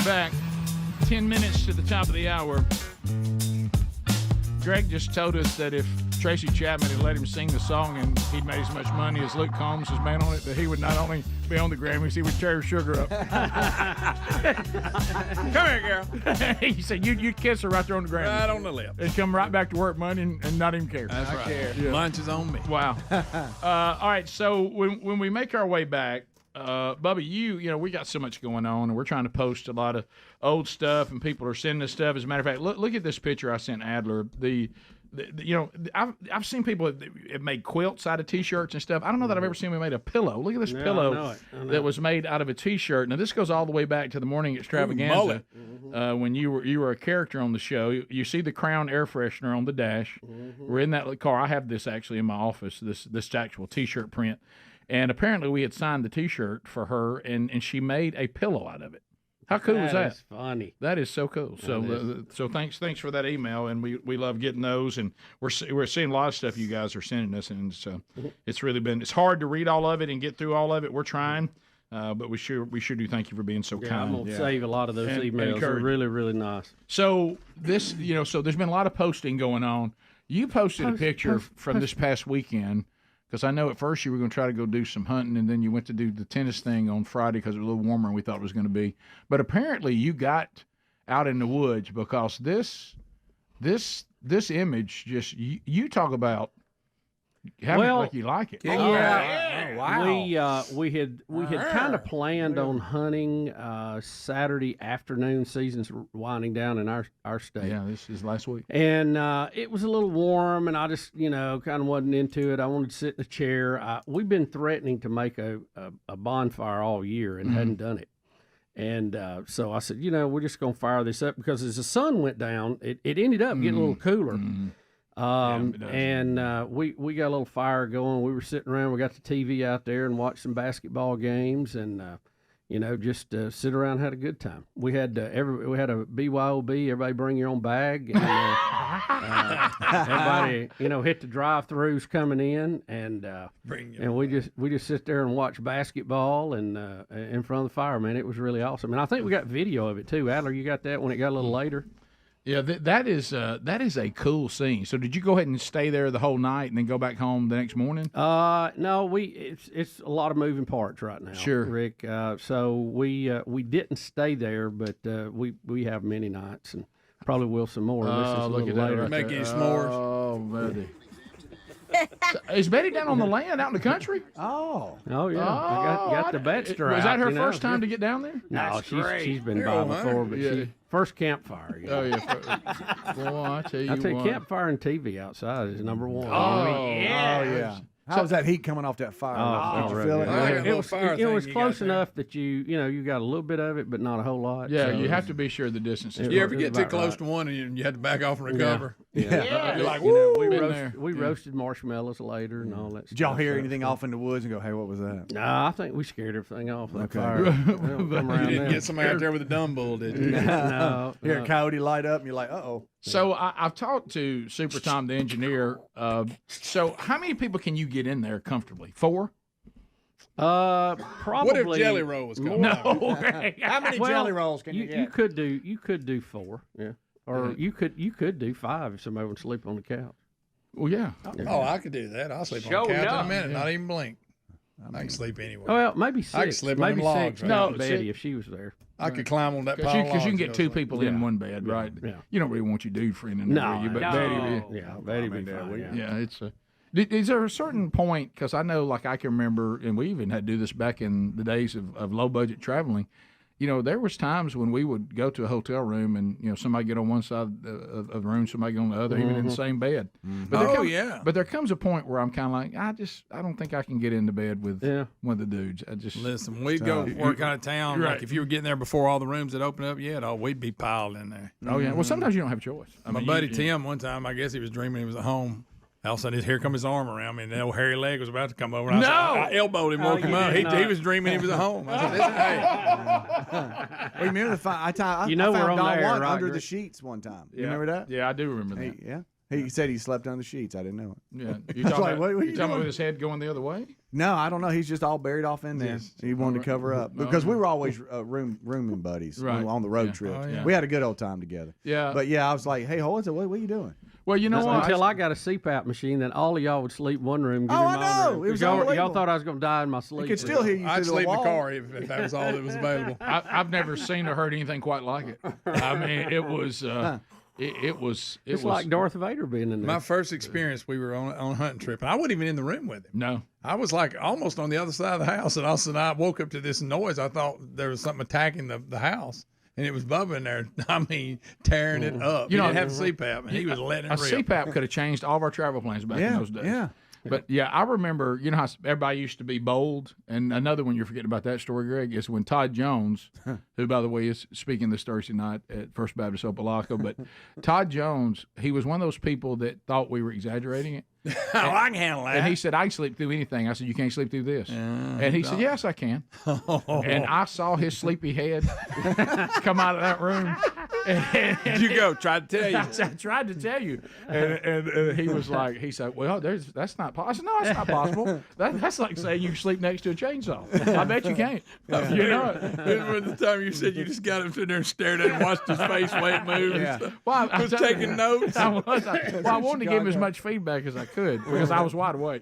back. 10 minutes to the top of the hour. Greg just told us that if Tracy Chapman had let him sing the song and he'd made as much money as Luke Combs, his man on it, that he would not only be on the Grammys, he would tear Sugar up. Come here, girl. He said you'd kiss her right there on the Grammys. Right on the lip. And come right back to work Monday and not even care. That's right. Yeah. Lunch is on me. Wow. All right, so when we make our way back, Bubba, you know, we got so much going on, and we're trying to post a lot of old stuff, and people are sending us stuff. As a matter of fact, look at this picture I sent Adler. I've seen people that made quilts out of T-shirts and stuff. I don't know that I've ever seen them made a pillow. Look at this pillow that was made out of a T-shirt. Now, this goes all the way back to the Morning Extravaganza when you were a character on the show. You see the Crown air freshener on the dash. We're in that car. I have this actually in my office, this actual T-shirt print. And apparently we had signed the T-shirt for her, and she made a pillow out of it. How cool is that? That's funny. That is so cool. So thanks for that email, and we love getting those, and we're seeing a lot of stuff you guys are sending us, and so it's really been hard to read all of it and get through all of it. We're trying, but we sure do thank you for being so kind. I'm gonna save a lot of those emails. They're really, really nice. So there's been a lot of posting going on. You posted a picture from this past weekend. Because I know at first you were going to try to go do some hunting, and then you went to do the tennis thing on Friday because it was a little warmer than we thought it was going to be. But apparently you got out in the woods because this image just you talk about having it like you like it. Yeah. Oh, wow. We had kind of planned on hunting Saturday afternoon. Season's winding down in our state. Yeah, this is last week. And it was a little warm, and I just, kind of wasn't into it. I wanted to sit in a chair. We've been threatening to make a bonfire all year and hadn't done it. And so I said, we're just going to fire this up because as the sun went down, it ended up getting a little cooler. We got a little fire going. We were sitting around. We got the TV out there and watched some basketball games, and just sit around and had a good time. We had a BYOB. Everybody bring your own bag. And, everybody hit the drive-throughs coming in, and we just sit there and watch basketball and in front of the fire. Man, it was really awesome. And I think we got video of it too. Adler, you got that when it got a little later. Yeah, that is a cool scene. So did you go ahead and stay there the whole night and then go back home the next morning? No, it's a lot of moving parts right now. Sure, Rick. So we didn't stay there, but we have many nights and probably will some more. Look at that! Right making s'mores. Oh, buddy. Is Betty down on the land out in the country? Oh yeah. I got the Betster out. Was that her first time to get down there? No, she's been by before, but she first campfire. Oh yeah. Well, I tell you, campfire and TV outside is number one. Oh yeah. How's that heat coming off that fire? Did you feel it? It was close enough that you got a little bit of it, but not a whole lot. Yeah, you have to be sure the distance is. You ever get too close to one and you had to back off and recover? Yeah. You're like, we roasted marshmallows later and all that stuff. Did y'all hear anything off in the woods and go, hey, what was that? No, I think we scared everything off that fire. You didn't get somebody out there with a dumb bull, did you? No. Hear a coyote light up and you're like, uh-oh. So I've talked to Super Tom, the engineer. So how many people can you get in there comfortably? 4? Probably. What if Jelly Roll was coming? No. How many Jelly Rolls can you get? You could do 4, yeah, or you could do 5 if somebody would sleep on the couch. Well, yeah. Oh, I could do that. I'll sleep on the couch in a minute, not even blink. I can sleep anywhere. Well, maybe 6. I could sleep maybe on logs. 6. No, Betty, if she was there. I could climb on that pile of logs. Because you can get 2 people in one bed, right? Yeah. You don't really want your dude friend in there, do you? But Betty be fine. Yeah, it's a. Is there a certain point? Because I know, like I can remember, and we even had to do this back in the days of low budget traveling. There was times when we would go to a hotel room and somebody get on one side of the room, somebody get on the other, even in the same bed. But But there comes a point where I'm kind of like, I don't think I can get into bed with one of the dudes. Listen. We'd go work out of town. Right. Like if you were getting there before all the rooms that opened up yet, we'd be piled in there. Oh yeah. Well, sometimes you don't have a choice. My buddy Tim, one time, I guess he was dreaming he was at home. All of a sudden, here come his arm around me, and the old hairy leg was about to come over. I elbowed him, woke him up. He was dreaming he was at home. I said, "Listen, hey." Well, remember I found we're on Don there, Juan right, under Rick? the sheets one time. You remember that? Yeah, I do remember that. Yeah. He said he slept under the sheets. I didn't know it. Yeah. You talking about with his head going the other way? No, I don't know. He's just all buried off in there. Yes. He wanted to cover up because we were always rooming buddies on the road trips. Oh, yeah. We had a good old time together. Yeah. But I was like, hey, what are you doing? Well, you know what? Until I got a CPAP machine, then all of y'all would sleep in one room. Give me I my know. room. It was y'all thought I was going to die in my sleep. I could still hear you I'd through sleep the in wall. the car if that was all that was available. I've never seen or heard anything quite like it. I mean, it was. It was like Darth Vader being in there. My first experience, we were on a hunting trip, and I wasn't even in the room with him. No. I was like almost on the other side of the house, and all of a sudden I woke up to this noise. I thought there was something attacking the house, and it was Bubba in there. I mean, tearing it up. You didn't have CPAP, and he was letting it rip. CPAP could have changed all of our travel plans back in those days. Yeah. But I remember, how everybody used to be bold. And another one you're forgetting about that story, Greg, is when Todd Jones, who, by the way, is speaking this Thursday night at First Baptist Opelika, but Todd Jones, he was one of those people that thought we were exaggerating it. I can handle that. And he said, I can sleep through anything. I said, you can't sleep through this. And he said, yes, I can. And I saw his sleepy head come out of that room. And you go, tried to tell you. I tried to tell you. And he was like, he said, well, that's not possible. I said, no, it's not possible. That's like saying you sleep next to a chainsaw. I bet you can't. You know it. Remember the time you said you just got him sitting there and stared at him, watched his face while it moved and stuff? Well, I was taking notes. I wanted to give him as much feedback as I could because I was wide awake.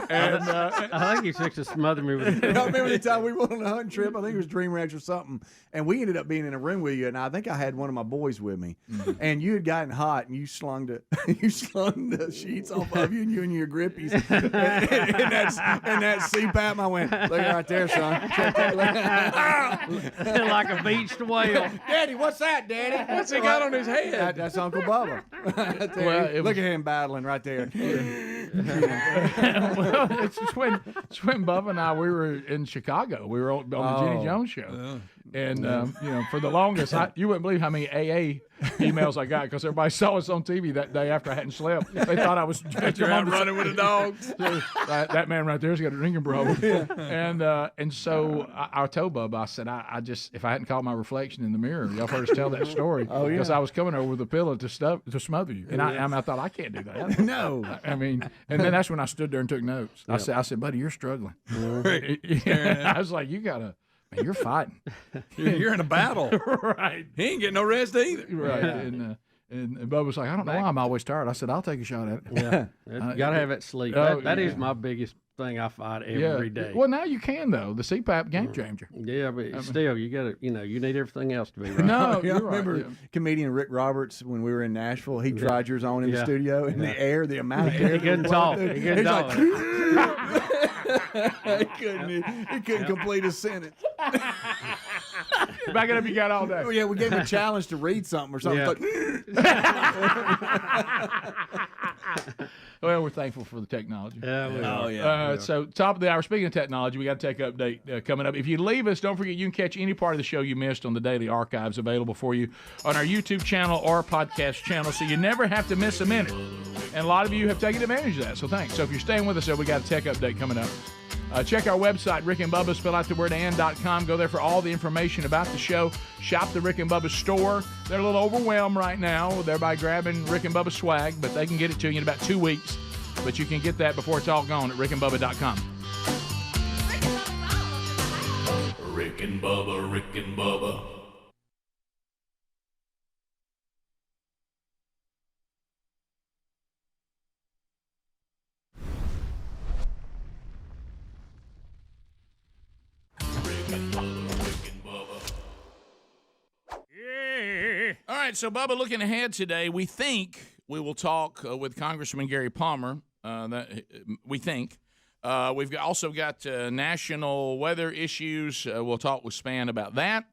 And I think he fixed to smother me with it. I remember the time we went on a hunting trip. I think it was Dream Ranch or something, and we ended up being in a room with you. And I think I had one of my boys with me, and you had gotten hot, and you slung the sheets off of you, and you and your grippies, and that CPAP. I went, look right there, son. Like a beached whale. Daddy, what's that, Daddy? What's he got on his head? That's Uncle Bubba. Look at him battling right there. Well, it's when Bubba and I, we were in Chicago. We were on the Jenny Jones show. And, for the longest, you wouldn't believe how many AA emails I got because everybody saw us on TV that day after I hadn't slept. They thought I was running with the dogs. That man right there's got a drinking problem. And so I told Bubba, I said, I just, if I hadn't called my reflection in the mirror, y'all heard us tell that story because I was coming over with a pillow to smother you. And I thought, I can't do that. No. I mean, and then that's when I stood there and took notes. I said, buddy, you're struggling. I was like, man, you're fighting. You're in a battle. Right. He ain't getting no rest either. Right. And Bubba was like, I don't know why I'm always tired. I said, I'll take a shot at it. Yeah. You got to have that sleep. That is my biggest thing I fight every day. Well, now you can, though. The CPAP game changer. Yeah, but still, you got to, you need everything else to be right. No, I remember comedian Rick Roberts when we were in Nashville. He tried yours on in the studio, and the air, the amount of air. He couldn't talk. He couldn't talk. He couldn't complete a sentence. Back it up, you got all day. Oh, yeah, we gave him a challenge to read something or something. Well, we're thankful for the technology. Yeah, we are. So, top of the hour, speaking of technology, we got to take an update coming up. If you leave us, don't forget you can catch any part of the show you missed on the daily archives available for you on our YouTube channel or podcast channel, so you never have to miss a minute. And a lot of you have taken advantage of that, so thanks. So if you're staying with us, we got a tech update coming up. Check our website, Rick and Bubba, spell out the word and.com. Go there for all the information about the show. Shop the Rick and Bubba store. They're a little overwhelmed right now with everybody grabbing Rick and Bubba swag, but they can get it to you in about 2 weeks. But you can get that before it's all gone at rickandbubba.com. Rick and Bubba, Rick and Bubba. All right, so Bubba, looking ahead today, we think we will talk with Congressman Gary Palmer. We think. We've also got national weather issues. We'll talk with Span about that.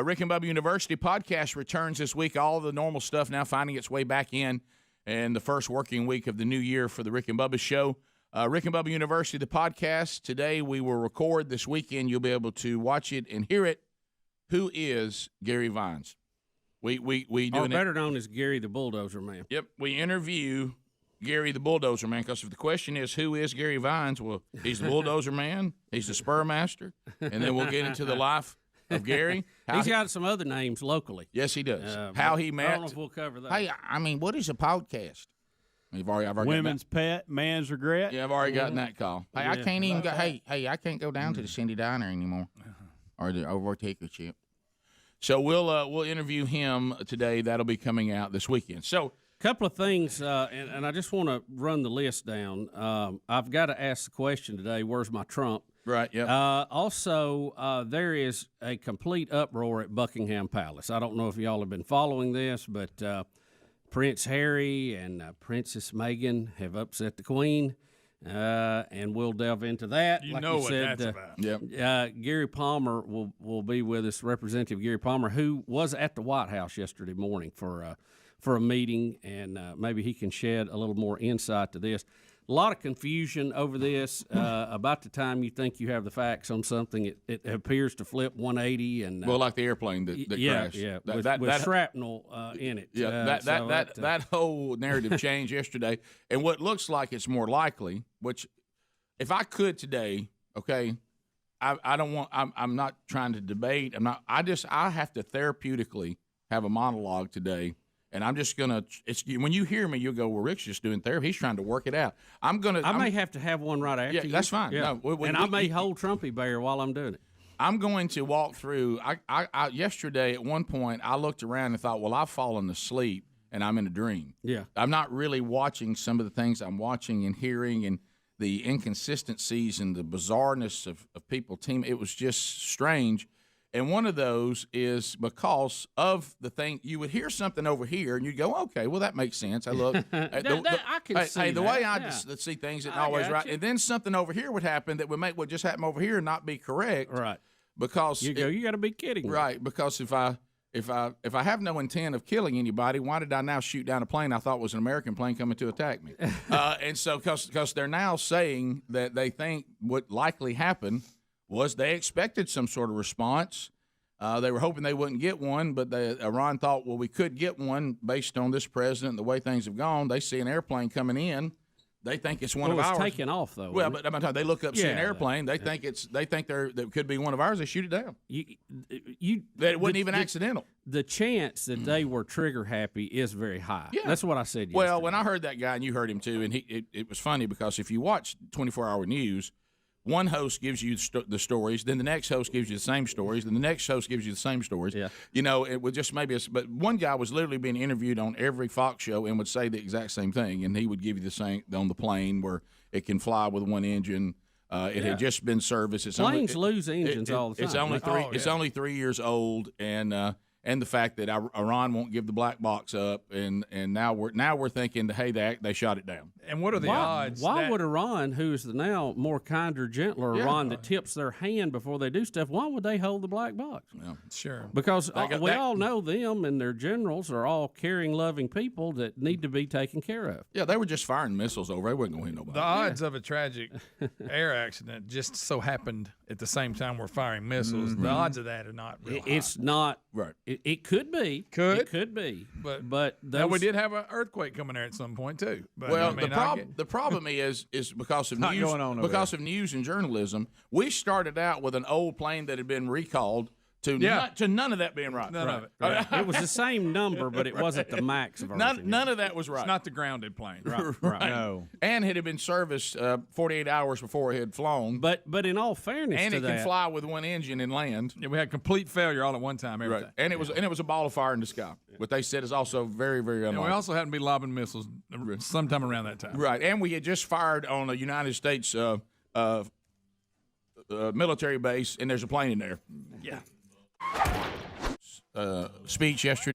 Rick and Bubba University podcast returns this week. All the normal stuff now finding its way back in the first working week of the new year for the Rick and Bubba show. Rick and Bubba University, the podcast. Today we will record. This weekend you'll be able to watch it and hear it. Who is Gary Vines? We do better known as Gary the Bulldozer Man. Yep, we interview Gary the Bulldozer Man because if the question is who is Gary Vines, well, he's the Bulldozer Man, he's the Spur Master, and then we'll get into the life of Gary. He's got some other names locally. Yes, he does. How he met. I don't know if we'll cover that. Hey, I mean, what is a podcast? I've already Women's pet, man's regret. Yeah, I've already gotten that call. Hey, I can't even go. Hey, I can't go down to the Cindy Diner anymore, or the Overtaker Chip. So we'll interview him today. That'll be coming out this weekend. So. Couple of things, and I just want to run the list down. I've got to ask the question today, where's my Trump? Right, yeah. Also, there is a complete uproar at Buckingham Palace. I don't know if y'all have been following this, but Prince Harry and Princess Meghan have upset the Queen, and we'll delve into that. You know what that's about. Yep. Gary Palmer will be with us, Representative Gary Palmer, who was at the White House yesterday morning for a meeting, and maybe he can shed a little more insight to this. A lot of confusion over this. About the time you think you have the facts on something, it appears to flip 180. And well, like the airplane that crashed. Yeah, with shrapnel in it. Yeah, that whole narrative changed yesterday. And what looks like it's more likely, which if I could today, okay, I don't want. I'm not trying to debate. I have to therapeutically have a monologue today. And I'm just gonna. When you hear me, you'll go, "Well, Rick's just doing therapy. He's trying to work it out." I may have to have one right after. Yeah, that's fine. Yeah. No, I may hold Trumpy Bear while I'm doing it. I'm going to walk through. I yesterday at one point I looked around and thought, "Well, I've fallen asleep and I'm in a dream." Yeah, I'm not really watching some of the things I'm watching and hearing, and the inconsistencies and the bizarreness of people. It was just strange. And one of those is because of the thing, you would hear something over here, and you'd go, okay, well, that makes sense. I look. I can see the way I just see things isn't always right. And then something over here would happen that would make what just happened over here not be correct. Right. Because you got to be kidding me. Right. Because if I have no intent of killing anybody, why did I now shoot down a plane I thought was an American plane coming to attack me? And so because they're now saying that they think what likely happened was they expected some sort of response. They were hoping they wouldn't get one, but Iran thought, well, we could get one based on this president and the way things have gone. They see an airplane coming in. They think it's one of ours. It's taking off, though. Well, but they look up, see an airplane. They think that could be one of ours. They shoot it down. That it wasn't even accidental. The chance that they were trigger happy is very high. Yeah. That's what I said yesterday. Well, when I heard that guy, and you heard him too, and it was funny because if you watch 24-hour news, one host gives you the stories, then the next host gives you the same stories, then the next host gives you the same stories. Yeah. You know, it would just but one guy was literally being interviewed on every Fox show and would say the exact same thing, and he would give you the same on the plane where it can fly with one engine. It had just been serviced. Planes lose engines all the time. It's only 3 years old, and the fact that Iran won't give the black box up, and now we're thinking, hey, they shot it down. And what are the odds? Why would Iran, who is the now more kinder, gentler Iran that tips their hand before they do stuff, why would they hold the black box? Yeah, sure. Because we all know them and their generals are all caring, loving people that need to be taken care of. Yeah, they were just firing missiles over. They wasn't going to hit nobody. The odds of a tragic air accident just so happened at the same time we're firing missiles. Mm-hmm. The odds of that are not real high. It's not. Right. It could be. It could be. But we did have an earthquake coming there at some point too. But well, the problem is because of news and journalism. We started out with an old plane that had been recalled to none of that being right. None of it. Right. It was the same number, but it wasn't the max version. None of that was right. It's not the grounded plane. Right. No. And it had been serviced 48 hours before it had flown. But in all fairness, and it can fly with one engine and land. Yeah, we had complete failure all at one time. Everything. Right. And it was a ball of fire in the sky. What they said is also very, very unlikely. And we also happened to be lobbing missiles sometime around that time. Right. And we had just fired on a United States military base, and there's a plane in there. Yeah. Speech yesterday.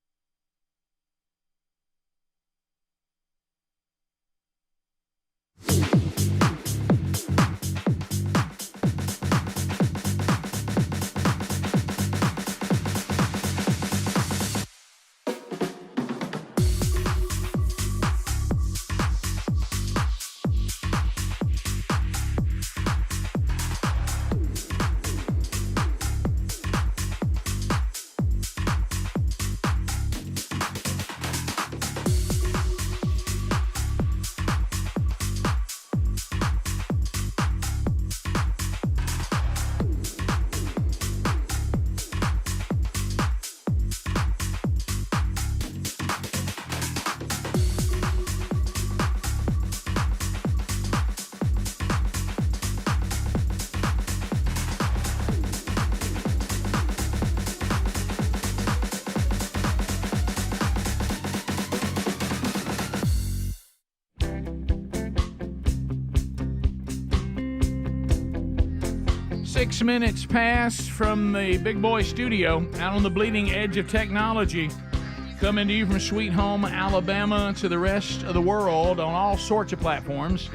6 minutes past from the Big Boy Studio out on the bleeding edge of technology. Coming to you from Sweet Home, Alabama to the rest of the world on all sorts of platforms,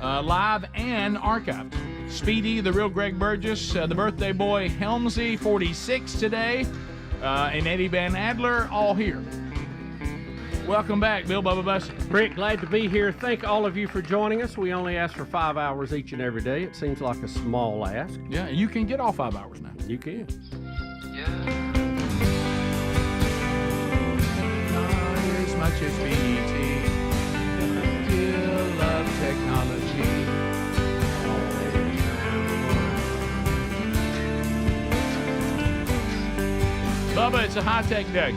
live and archived. Speedy, the real Greg Burgess, the birthday boy Helmsy, 46 today, and Eddie Van Adler, all here. Welcome back, Bill Bubba Bussey. Rick, glad to be here. Thank all of you for joining us. We only ask for 5 hours each and every day. It seems like a small ask. Yeah, you can get all 5 hours now. You can. As much as BT, still love technology. Bubba, it's a high-tech day.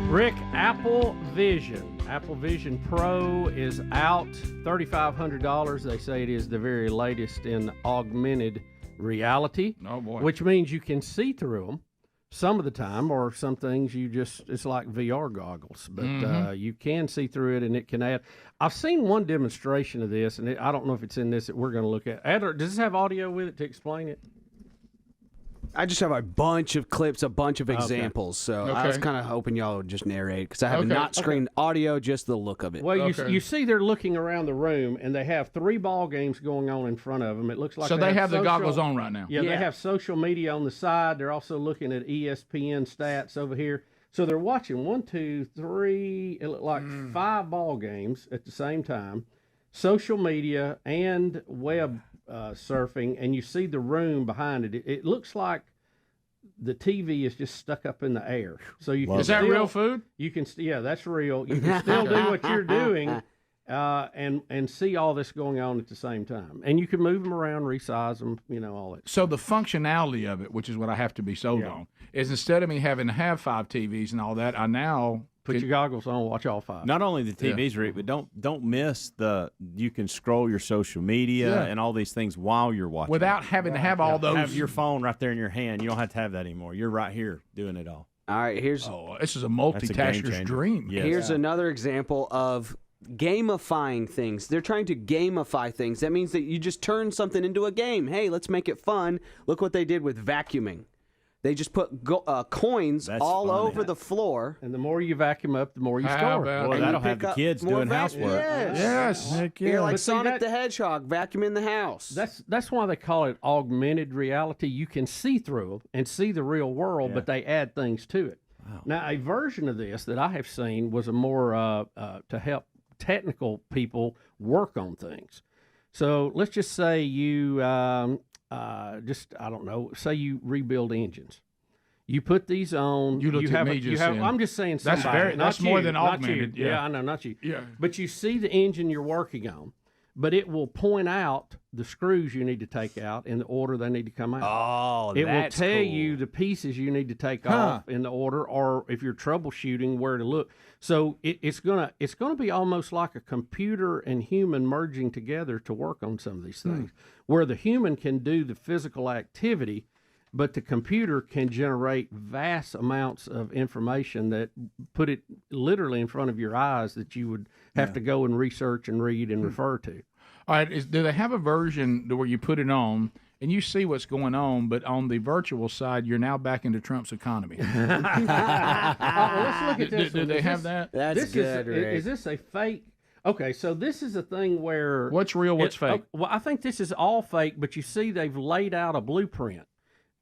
Rick, Apple Vision Pro is out, $3,500. They say it is the very latest in augmented reality. Oh, boy. Which means you can see through them some of the time, or some things it's like VR goggles. But you can see through it, and it can add. I've seen one demonstration of this, and I don't know if it's in this that we're going to look at. Adler, does this have audio with it to explain it? I just have a bunch of clips, a bunch of examples. So I was kind of hoping y'all would just narrate because I have not screened audio, just the look of it. Well, you see they're looking around the room, and they have 3 ball games going on in front of them. It looks like so they have the goggles on right now. Yeah, they have social media on the side. They're also looking at ESPN stats over here. So they're watching 1, 2, 3, it looked like 5 ball games at the same time, social media and web surfing, and you see the room behind it. It looks like the TV is just stuck up in the air. So you can is that real food? You can, that's real. You can still do what you're doing, and see all this going on at the same time. And you can move them around, resize them, all that. So the functionality of it, which is what I have to be sold on, is instead of me having to have 5 TVs and all that, I now put your goggles on, watch all 5. Not only the TVs, Rick, but don't miss you can scroll your social media and all these things while you're watching. Without having to have all those. Have your phone right there in your hand. You don't have to have that anymore. You're right here doing it all. All right, this is a multitasker's dream. Yes. Here's another example of gamifying things. They're trying to gamify things. That means that you just turn something into a game. Hey, let's make it fun. Look what they did with vacuuming. They just put coins all over the floor. And the more you vacuum up, the more you store. Boy, that'll have the kids doing housework. Yes. Heck yeah. You're like Sonic the Hedgehog vacuuming the house. That's why they call it augmented reality. You can see through them and see the real world, but they add things to it. Wow. Now, a version of this that I have seen was a more to help technical people work on things. So let's just say you... say you rebuild engines. You put these on. You looked at me just saying. I'm just saying somebody. That's more than augmented. Yeah, I know, not you. Yeah. But you see the engine you're working on, but it will point out the screws you need to take out in the order they need to come out. Oh, it that's will tell cool. you the pieces you need to take off in the order, or if you're troubleshooting, where to look. So it's gonna be almost like a computer and human merging together to work on some of these things, where the human can do the physical activity, but the computer can generate vast amounts of information that put it literally in front of your eyes that you would have to go and research and read and refer to. All right, do they have a version where you put it on and you see what's going on, but on the virtual side, you're now back into Trump's economy? Let's look at this. Do they have that? That's good, Rick. Is this a fake? Okay, so this is a thing where... What's real, what's fake? Well, I think this is all fake, but you see they've laid out a blueprint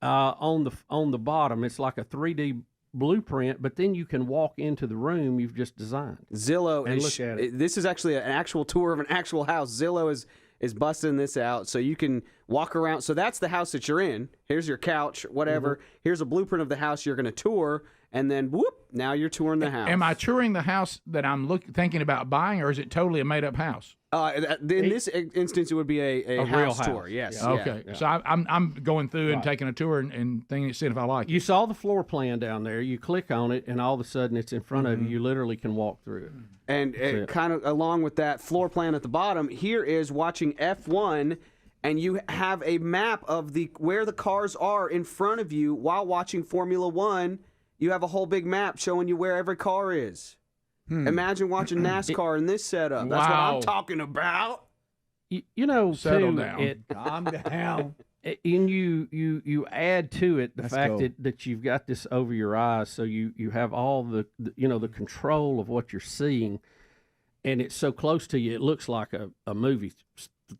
on the bottom. It's like a 3D blueprint, but then you can walk into the room you've just designed. Zillow and look at it. This is actually an actual tour of an actual house. Zillow is busting this out, so you can walk around. So that's the house that you're in. Here's your couch, whatever. Here's a blueprint of the house you're going to tour, and then whoop, now you're touring the house. Am I touring the house that I'm thinking about buying, or is it totally a made-up house? In this instance, it would be a house tour. Yes. Yeah. Okay. Yeah. So I'm going through and taking a tour and seeing if I like it. You saw the floor plan down there. You click on it, and all of a sudden it's in front of you. You literally can walk through it. And kind of along with that floor plan at the bottom, here is watching F1, and you have a map of where the cars are in front of you while watching Formula One. You have a whole big map showing you where every car is. Imagine watching NASCAR in this setup. That's what I'm talking about. You know, settle too, down. Calm down. And you add to it the That's fact cool. that you've got this over your eyes, so you have all the the control of what you're seeing, and it's so close to you, it looks like a movie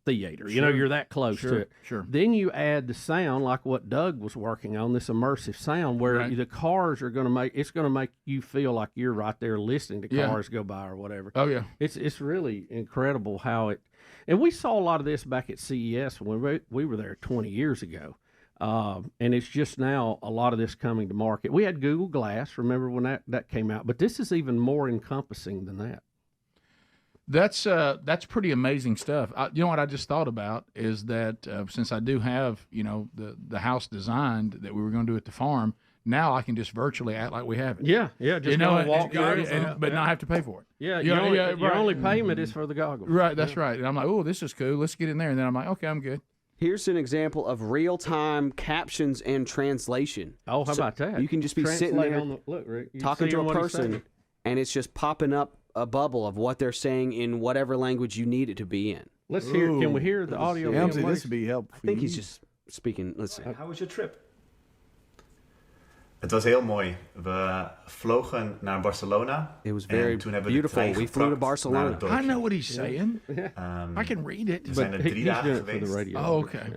theater. Sure. You're that close to it. Sure. Then you add the sound, like what Doug was working on, this immersive sound, where Right. the cars are going to make you feel like you're right there listening to cars go by or whatever. Oh yeah. It's really incredible how it, and we saw a lot of this back at CES when we were there 20 years ago. And it's just now a lot of this coming to market. We had Google Glass, remember when that came out, but this is even more encompassing than that. That's pretty amazing stuff. You know what I just thought about is that since I do have the house designed that we were going to do at the farm, now I can just virtually act like we have it. Yeah, just go and walk but not have to pay for it. Yeah, your your only payment is for the goggles. Right, that's right. And I'm like, oh, this is cool. Let's get in there. And then I'm like, okay, I'm good. Here's an example of real-time captions and translation. Oh, how about that? You can just be sitting Translate there on the, look, Rick, you talking see to a what he's person, saying. and it's just popping up a bubble of what they're saying in whatever language you need it to be in. Let's hear. Can we hear the audio? Helmsy, this would be helpful. I think he's just speaking. Let's see. How was your trip? Het was heel mooi. We vlogen naar Barcelona. It was very en toen hebben beautiful. We de trein We flew to gepakt naar Barcelona. het dorpje. I know what he's saying. I can read it. We zijn er 3 dagen geweest. Oh, okay.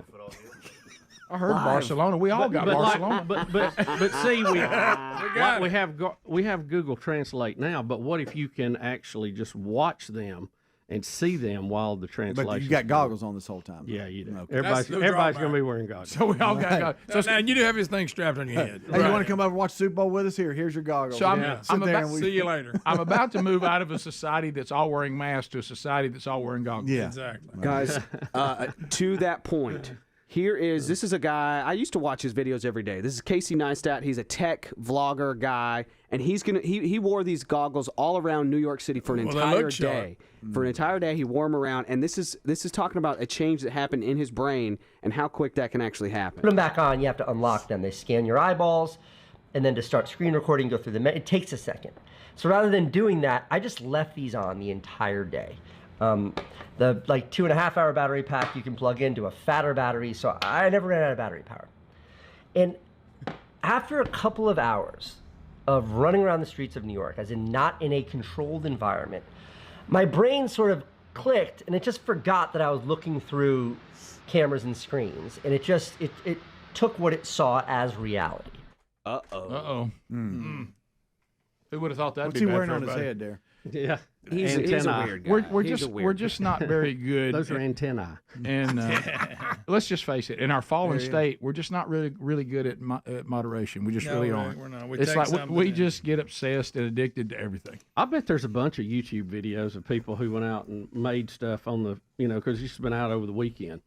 I heard Barcelona. We all got Barcelona. But see, we have Google Translate now. But what if you can actually just watch them and see them while the translation? But you got goggles on this whole time. Yeah, you do. Okay. Everybody's going to be wearing goggles. So we all got goggles. So now you do have this thing strapped on your head. Hey, you want to come over and watch Super Bowl with us? Here's your goggles. So See you later. I'm about to move out of a society that's all wearing masks to a society that's all wearing goggles. Yeah. Exactly. Guys, to that point, this is a guy, I used to watch his videos every day. This is Casey Neistat. He's a tech vlogger guy, and he wore these goggles all around New York City for an entire day. For an entire day, he wore them around, and this is talking about a change that happened in his brain and how quick that can actually happen. Put them back on, you have to unlock them. They scan your eyeballs, and then to start screen recording, go through it takes a second. So rather than doing that, I just left these on the entire day. The 2.5 hour battery pack you can plug into a fatter battery, so I never ran out of battery power. And after a couple of hours of running around the streets of New York, as in not in a controlled environment, my brain sort of clicked and it just forgot that I was looking through cameras and screens, and it took what it saw as reality. Uh-oh. Who would have thought that'd What's be he bad wearing for on his everybody? head there? Yeah. He's a weird guy. We're just not very good. Those are antennae. And let's just face it, in our fallen state, we're just not really good at moderation. We just really aren't. We're not. It's like we just get obsessed and addicted to everything. I bet there's a bunch of YouTube videos of people who went out and made stuff on the, because you've been out over the weekend,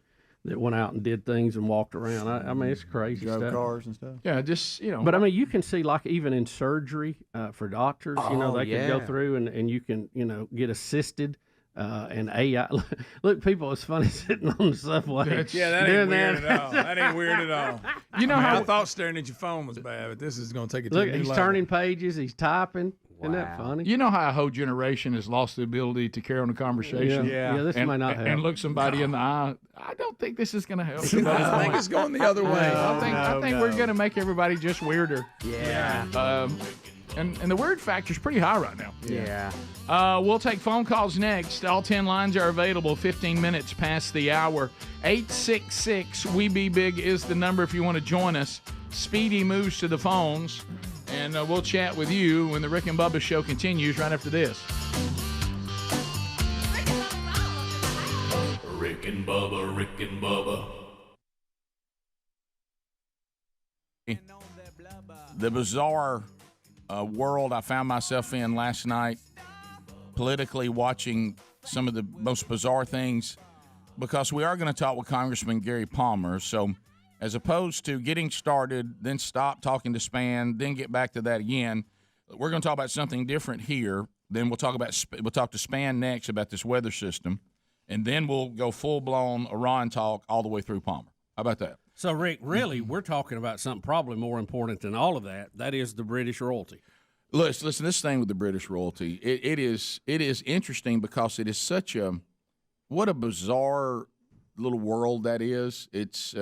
that went out and did things and walked around. I mean, it's crazy Drove stuff. cars and stuff. Yeah, just But I mean, you can see like even in surgery for doctors, they can go yeah. through and you can get assisted. And AI, look, people, it's funny sitting on the subway. Yeah, that ain't weird at all. That ain't weird at all. You know how I thought staring at your phone was bad, but this is going to take it to Look, a new he's level. turning pages, he's typing. Isn't that funny? You know how a whole generation has lost the ability to carry on a conversation? Yeah, this may not help. And look somebody in the eye. I don't think this is going to help. I think it's going the other way. I think we're going to make everybody just weirder. Yeah. And the weird factor is pretty high right now. Yeah. We'll take phone calls next. All 10 lines are available 15 minutes past the hour. 866-WE-BE-BIG is the number if you want to join us. Speedy moves to the phones, and we'll chat with you when the Rick and Bubba show continues right after this. Rick and Bubba, Rick and Bubba. The bizarre world I found myself in last night, politically watching some of the most bizarre things, because we are going to talk with Congressman Gary Palmer. So as opposed to getting started, then stop talking to Span, then get back to that again, we're going to talk about something different here. Then we'll talk to Span next about this weather system, and then we'll go full-blown Iran talk all the way through Palmer. How about that? So, Rick, really, we're talking about something probably more important than all of that. That is the British royalty. Listen, this thing with the British royalty, it is interesting because it is such what a bizarre little world that is. It's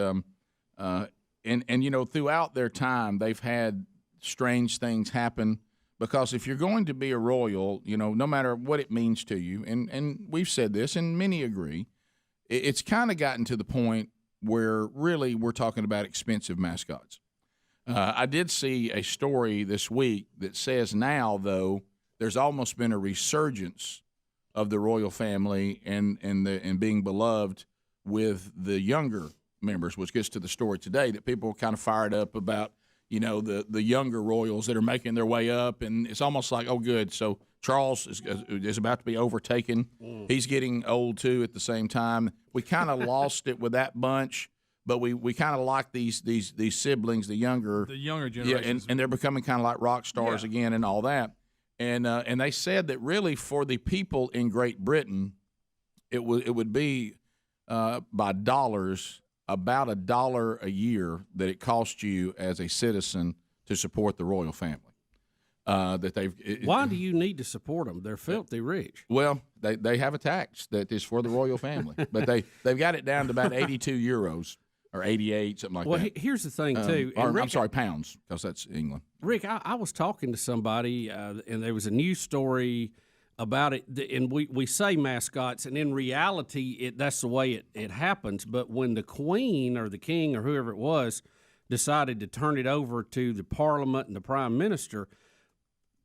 And throughout their time, they've had strange things happen. Because if you're going to be a royal, no matter what it means to you, and we've said this, and many agree, it's kind of gotten to the point where really we're talking about expensive mascots. I did see a story this week that says now, though, there's almost been a resurgence of the royal family and being beloved with the younger members, which gets to the story today that people are kind of fired up about. The younger royals that are making their way up, and it's almost like, oh, good. So Charles is about to be overtaken. He's getting old too at the same time. We kind of lost it with that bunch, but we kind of like these siblings, the younger generation, and they're becoming kind of like rock stars again and all that. And they said that really for the people in Great Britain, it would be by dollars. About $1 a year that it costs you as a citizen to support the royal family. Why do you need to support them? They're filthy rich. Well, they have a tax that is for the royal family, but they've got it down to about 82 euros or 88, something like that. Well, here's the thing too. I'm sorry, pounds, because that's England. Rick, I was talking to somebody, and there was a news story about it, and we say mascots, and in reality, that's the way it happens. But when the Queen or the King or whoever it was decided to turn it over to the Parliament and the Prime Minister,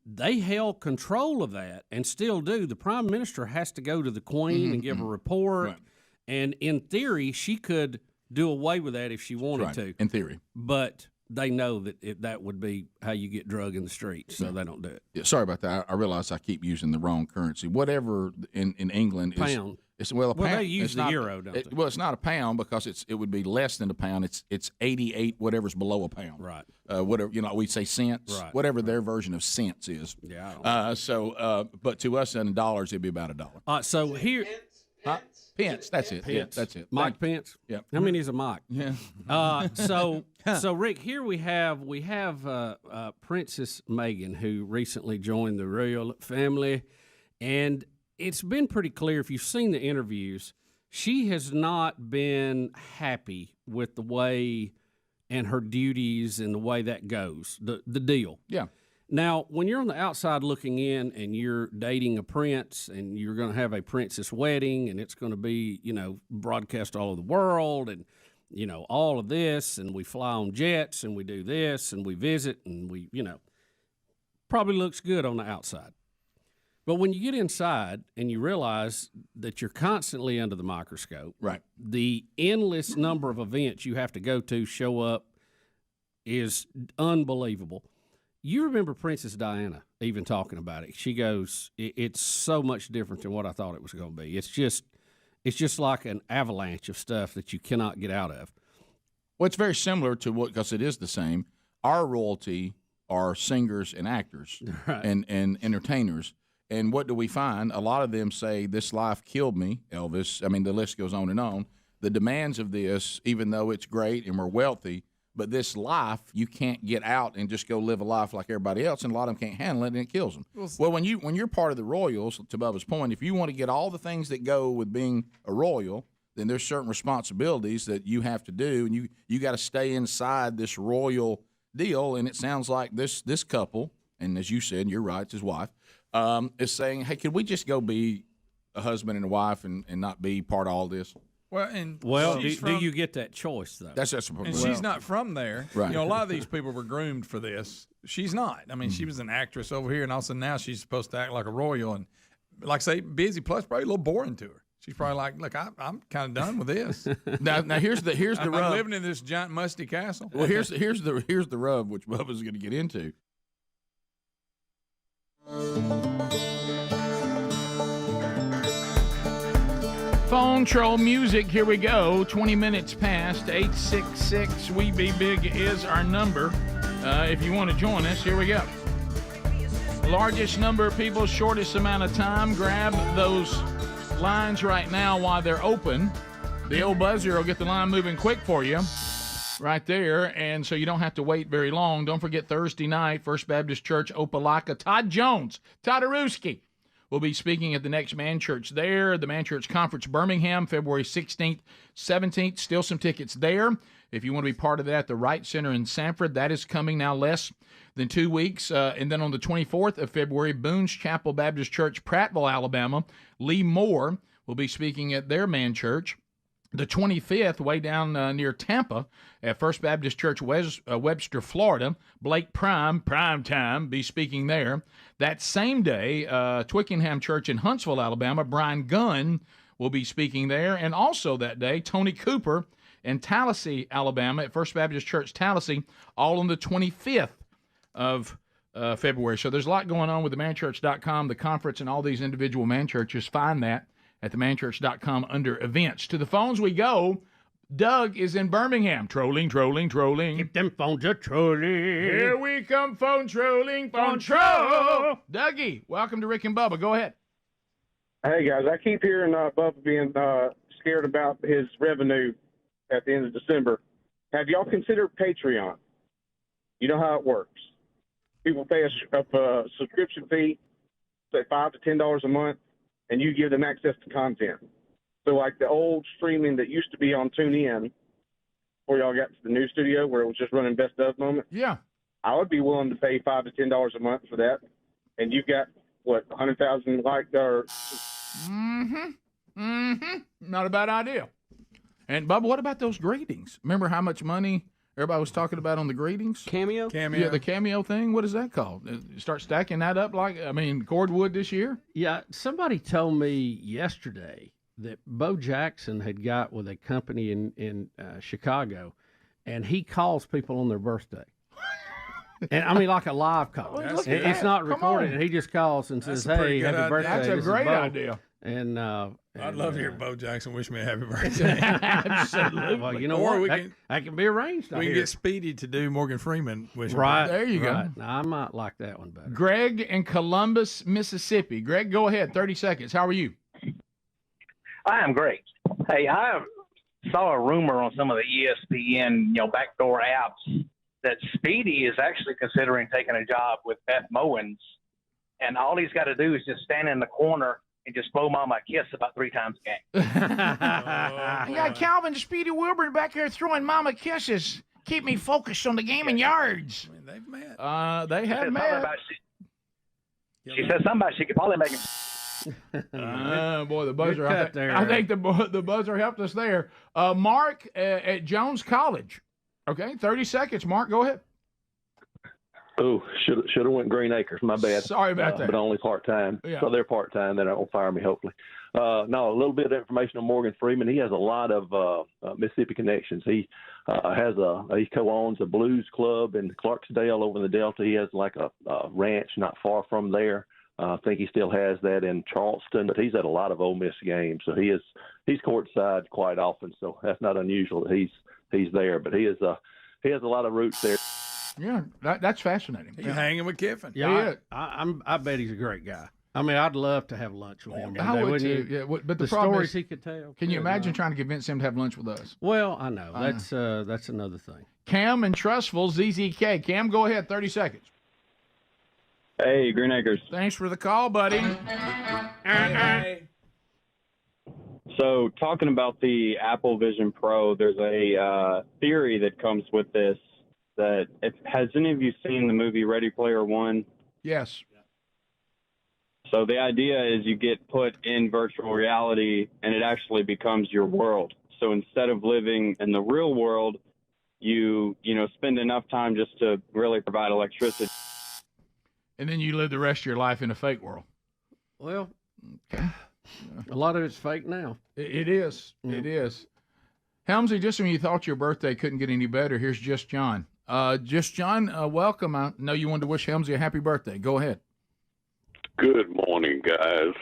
they held control of that and still do. The Prime Minister has to go to the Queen and give a report, right. And in theory, she could do away with that if she wanted to. In theory. But they know that that would be how you get drug in the streets, so they don't do it. Yeah, sorry about that. I realize I keep using the wrong currency. Whatever in England is pound. It's a pound. They use the euro, don't they? Well, it's not a pound because it would be less than a pound. It's 88 whatever's below a pound. Right. Whatever we say cents. Right. Whatever their version of cents is. Yeah. I don't know. But to us in dollars, it'd be about $1. So here. Pence. That's it. Pence. Yeah, that's it. Mike Pence. Yeah. How many is a Mike? Yeah. So Rick, here we have Princess Meghan, who recently joined the royal family, and it's been pretty clear if you've seen the interviews, she has not been happy with the way and her duties and the way that goes. The deal. Yeah. Now, when you're on the outside looking in and you're dating a prince and you're going to have a princess wedding and it's going to be, broadcast all over the world and, all of this, and we fly on jets and we do this and we visit and we, probably looks good on the outside. But when you get inside and you realize that you're constantly under the microscope, right? The endless number of events you have to go to, show up, is unbelievable. You remember Princess Diana even talking about it. She goes, it's so much different than what I thought it was going to be. It's just like an avalanche of stuff that you cannot get out of. Well, it's very similar to because it is the same. Our royalty are singers and actors right. and entertainers. And what do we find? A lot of them say, this life killed me, Elvis. I mean, the list goes on and on. The demands of this, even though it's great and we're wealthy, but this life, you can't get out and just go live a life like everybody else, and a lot of them can't handle it, and it kills them. Well, when you're part of the royals, to Bubba's point, if you want to get all the things that go with being a royal, then there's certain responsibilities that you have to do, and you got to stay inside this royal deal. And it sounds like this couple, and as you said, you're right, it's his wife, is saying, hey, can we just go be a husband and a wife and not be part of all this? Well, do you get that choice, though? That's and she's not from there. Right. A lot of these people were groomed for this. She's not. I mean, she was an actress over here, and also now she's supposed to act like a royal. And, like I say, busy, plus probably a little boring to her. She's probably like, look, I'm kind of done with this. now here's the I'm rub. living in this giant musty castle. Well, here's the rub, which Bubba's going to get into. Phone troll music, here we go. 20 minutes past 866 We Be Big is our number. If you want to join us, here we go. Largest number of people, shortest amount of time. Grab those lines right now while they're open. The old buzzer will get the line moving quick for you right there, and so you don't have to wait very long. Don't forget Thursday night, First Baptist Church, Opelika. Todd Jones, Todarewski will be speaking at the next Man Church there. The Man Church Conference Birmingham, February 16th, 17th. Still some tickets there. If you want to be part of that, the Wright Center in Sanford, that is coming now less than 2 weeks. And then on the 24th of February, Boone's Chapel Baptist Church, Prattville, Alabama. Lee Moore will be speaking at their Man Church. The 25th, way down near Tampa, at First Baptist Church, Webster, Florida, Blake Prime time, be speaking there. That same day, Twickenham Church in Huntsville, Alabama, Brian Gunn will be speaking there. And also that day, Tony Cooper in Tallahassee, Alabama, at First Baptist Church, Tallahassee, all on the 25th of February. So there's a lot going on with the manchurch.com, the conference, and all these individual man churches. Find that at themanchurch.com under events. To the phones we go. Doug is in Birmingham. Trolling. Keep them phones a trolling. Here we come, phone trolling, phone troll. Dougie, welcome to Rick and Bubba. Go ahead. Hey, guys, I keep hearing Bubba being scared about his revenue at the end of December. Have y'all considered Patreon? You know how it works. People pay a subscription fee, say $5 to $10 a month, and you give them access to content. So like the old streaming that used to be on TuneIn, before y'all got to the new studio where it was just running best of moments. Yeah. I would be willing to pay $5 to $10 a month for that. And you've got, 100,000 liked or... Not a bad idea. And, Bubba, what about those greetings? Remember how much money everybody was talking about on the greetings? Cameo? Yeah, the Cameo thing. What is that called? Start stacking that up cordwood this year? Yeah, somebody told me yesterday that Bo Jackson had got with a company in Chicago, and he calls people on their birthday. And I mean, like a live call. It's not recorded. And he just calls and says, "Hey, happy birthday." That's a great idea. And I'd love to hear Bo Jackson wish me a happy birthday. Absolutely. Well, you know what? That can be arranged. We can get Speedy to do Morgan Freeman wish. Right. There you go. Now, I might like that one better. Greg in Columbus, Mississippi. Greg, go ahead. 30 seconds. How are you? I am great. Hey, I saw a rumor on some of the ESPN, backdoor apps that Speedy is actually considering taking a job with Beth Mowins, and all he's got to do is just stand in the corner and just blow Mama a kiss about 3 times a game. I got Calvin Speedy Wilburn back here throwing Mama kisses. Keep me focused on the game and yards. I mean, they've met. They have met. She said something about she could probably make him. Boy, the buzzer. I think the buzzer helped us there. Mark at Jones College. Okay, 30 seconds. Mark, go ahead. Oh, should have went Green Acres. My bad. Sorry about that. But only part-time. Yeah. So they're part-time. They don't fire me, hopefully. No, a little bit of information on Morgan Freeman. He has a lot of Mississippi connections. He he co-owns a blues club in Clarksdale over in the Delta. He has like a ranch not far from there. I think he still has that in Charleston, but he's at a lot of Ole Miss games. So he's courtside quite often. So that's not unusual that he's there. But he has a lot of roots there. Yeah, that's fascinating. He's hanging with Kiffin. Yeah, I bet he's a great guy. I mean, I'd love to have lunch with him. I would too. Yeah, but the problem stories is, he could tell. Can you imagine trying to convince him to have lunch with us? Well, I know. That's another thing. Cam and Trustful, ZZK. Cam, go ahead. 30 seconds. Hey, Green Acres. Thanks for the call, buddy. So, talking about the Apple Vision Pro, there's a theory that comes with this. Has any of you seen the movie Ready Player One? Yes. So the idea is you get put in virtual reality, and it actually becomes your world. So instead of living in the real world, you spend enough time just to really provide electricity. And then you live the rest of your life in a fake world. Well, a lot of it's fake now. It is. Yeah. It is. Helmsy, just when you thought your birthday couldn't get any better, here's Just John. Just John, welcome. I know you wanted to wish Helmsy a happy birthday. Go ahead. Good morning, guys.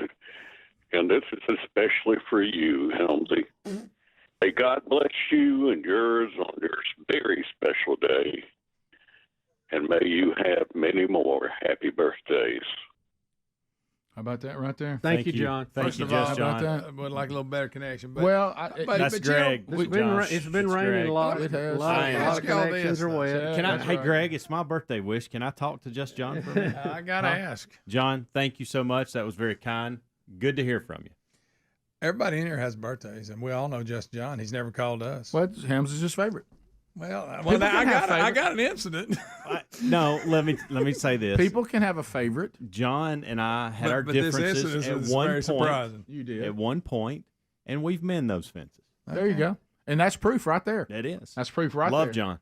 And this is especially for you, Helmsy. May God bless you and yours on your very special day. And may you have many more happy birthdays. How about that right there? Thank you, John. Thank you, First of all, Just how about John. that? Would like a little better connection. But, Well, that's Greg. It's been raining a lot. It has. A lot of connections are wet. Hey, Greg, it's my birthday wish. Can I talk to Just John for a minute? I gotta ask. John, thank you so much. That was very kind. Good to hear from you. Everybody in here has birthdays, and we all know Just John. He's never called us. What? Ham's is his favorite. Well, People I can have got an incident. No, let me say this. People can have a favorite. John and I had our But this differences incident at was one very point. surprising. You did. At one point, and we've mended those fences. There you go. And that's proof right there. It is. That's proof right there. Love John.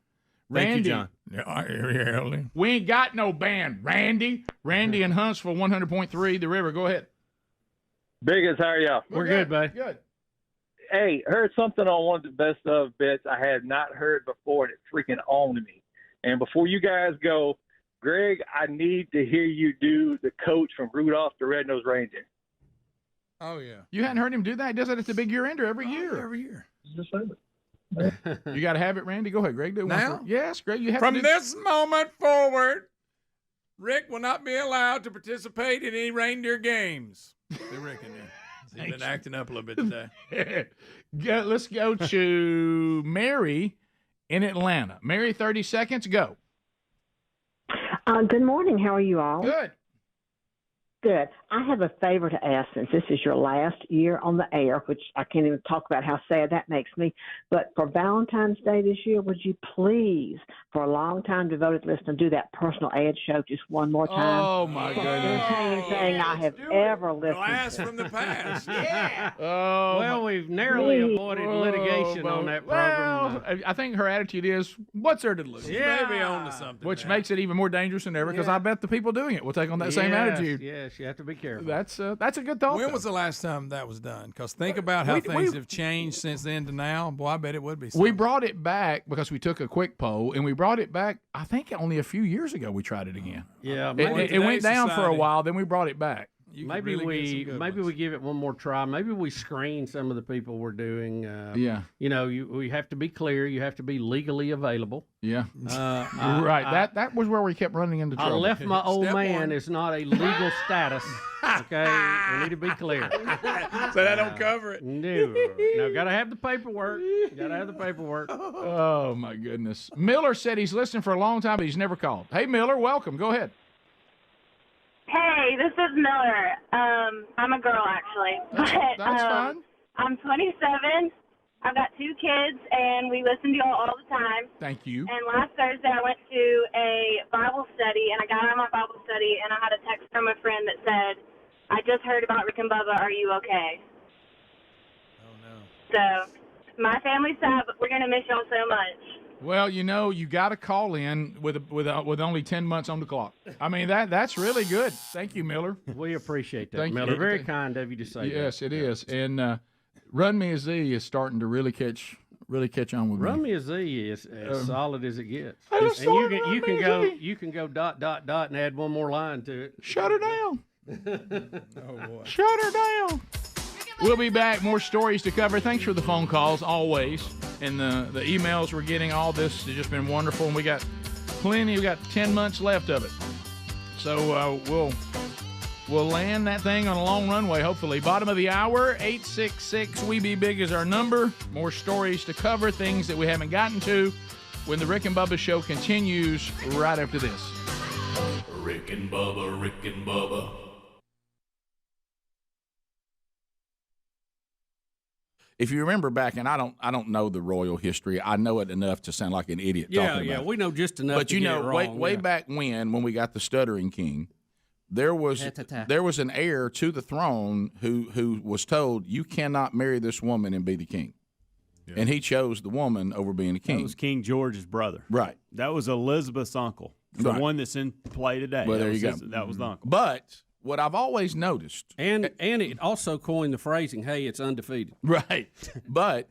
Thank Randy. you, John. Yeah, we ain't got no band. Randy in Huntsville, 100.3 The River. Go ahead. Biggest, how are y'all? We're good, buddy. Good. Hey, heard something on one of the best of bits I had not heard before, and it freaking owned me. And before you guys go, Greg, I need to hear you do the coach from Rudolph the Red-Nosed Reindeer. Oh, yeah. You hadn't heard him do that? He does that at the big year ender every year. Every year. You got to have it, Randy. Go ahead, Greg. Do Now? one. Yes, Greg. You have From to do this moment forward, Rick will not be allowed to participate in any reindeer games. Be Rick in there. He's been acting up a little bit today. Let's go to Mary in Atlanta. Mary, 30 seconds. Go. Good morning. How are you all? Good. Good. I have a favor to ask since this is your last year on the air, which I can't even talk about how sad that makes me. But for Valentine's Day this year, would you please, for a long-time devoted listener, do that personal ad show just one more time? Oh, my goodness. Entertaining thing I have ever listened Blast to. from the past. Yeah. Well, we've narrowly avoided litigation on that program. Well, I think her attitude is, what's there to lose? Yeah. Maybe on to something. Which makes it even more dangerous than ever because I bet the people doing it will take on that same attitude. Yes, you have to be careful. That's a good thought. When though. was the last time that was done? Because think about how things have changed since then to now. Boy, I bet it would be something. We brought it back because we took a quick poll, and we brought it back, I think, only a few years ago we tried it again. Yeah, It went down for a while, then we brought it back. Maybe we give it one more try. Maybe we screen some of the people we're doing. Yeah. You know, we have to be clear. You have to be legally available. Yeah. Right. That was where we kept running into trouble. I left my old man is not a legal status. Okay, we need to be clear. So that don't cover it. No, gotta have the paperwork. Gotta have the paperwork. Oh my goodness. Miller said he's listening for a long time, but he's never called. Hey Miller, welcome. Go ahead. Hey, this is Miller. I'm a girl, actually. That's fine. I'm 27. I've got 2 kids, and we listen to y'all all the time. Thank you. And last Thursday, I went to a Bible study, and I got out of my Bible study, and I had a text from a friend that said, I just heard about Rick and Bubba. Are you okay? Oh, no. So, my family's sad, but we're going to miss y'all so much. Well, you know, you got to call in with only 10 months on the clock. I mean, that's really good. Thank you, Miller. We appreciate that, Thank Miller. you. Very kind of you to say that. Yes, it is. And Run Me a Z is starting to really catch on with Run me. Me a Z is as solid as it gets. I And just saw Run you Me can a go Z. you can go ... and add one more line to it. Shut her down. Oh, boy. Shut her down. We'll be back. More stories to cover. Thanks for the phone calls, always. And the emails we're getting, all this has just been wonderful. And we got plenty. We got 10 months left of it. So we'll land that thing on a long runway, hopefully. Bottom of the hour, 866-WE-BE-BIG is our number. More stories to cover, things that we haven't gotten to when the Rick and Bubba show continues right after this. Rick and Bubba, Rick and Bubba. If you remember back, and I don't know the royal history. I know it enough to sound like an idiot talking about it. Yeah, we know just enough But to you get know, it wrong. way back when we got the Stuttering King, there was an heir to the throne who was told, you cannot marry this woman and be the king. Yeah. And he chose the woman over being a king. That was King George's brother. Right. That was Elizabeth's uncle. The one that's in play today. Well, there you go. That was the uncle. But what I've always noticed, and it also coined the phrasing, "Hey, it's undefeated." Right. But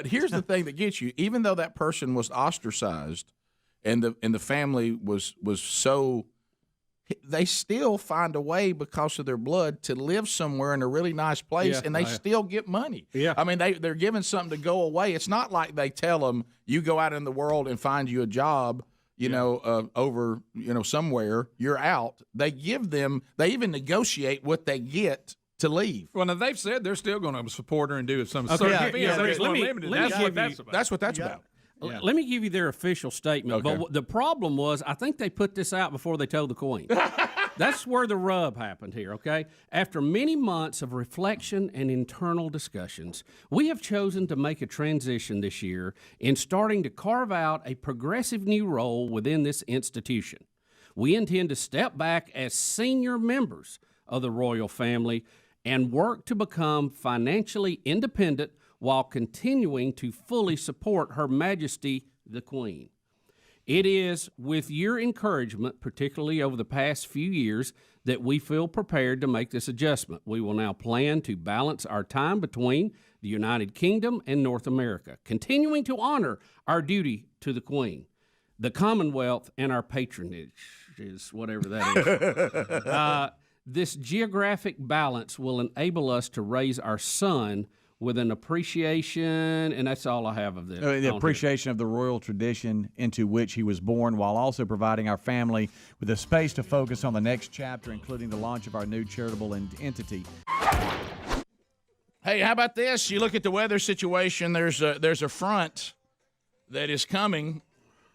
here's the thing that gets you: even though that person was ostracized, and the family was so, they still find a way because of their blood to live somewhere in a really nice place, and they still get money. Yeah. I mean, they're given something to go away. It's not like they tell them, you go out in the world and find you a job. over, somewhere, you're out. They even negotiate what they get to leave. Well, now they've said they're still going to support her and do some Okay, certain yeah, things. yeah, That's let me limited. give That's what you- that's about. That's what that's about. Yeah. Let me give you their official statement. Okay. But the problem was, I think they put this out before they told the Queen. That's where the rub happened here, okay? After many months of reflection and internal discussions, we have chosen to make a transition this year in starting to carve out a progressive new role within this institution. We intend to step back as senior members of the royal family and work to become financially independent while continuing to fully support Her Majesty the Queen. It is with your encouragement, particularly over the past few years, that we feel prepared to make this adjustment. We will now plan to balance our time between the United Kingdom and North America, continuing to honor our duty to the Queen, the Commonwealth, and our patronage, is whatever that is. This geographic balance will enable us to raise our son with an appreciation, and that's all I have of this. The appreciation of the royal tradition into which he was born, while also providing our family with a space to focus on the next chapter, including the launch of our new charitable entity. Hey, how about this? You look at the weather situation. There's a front that is coming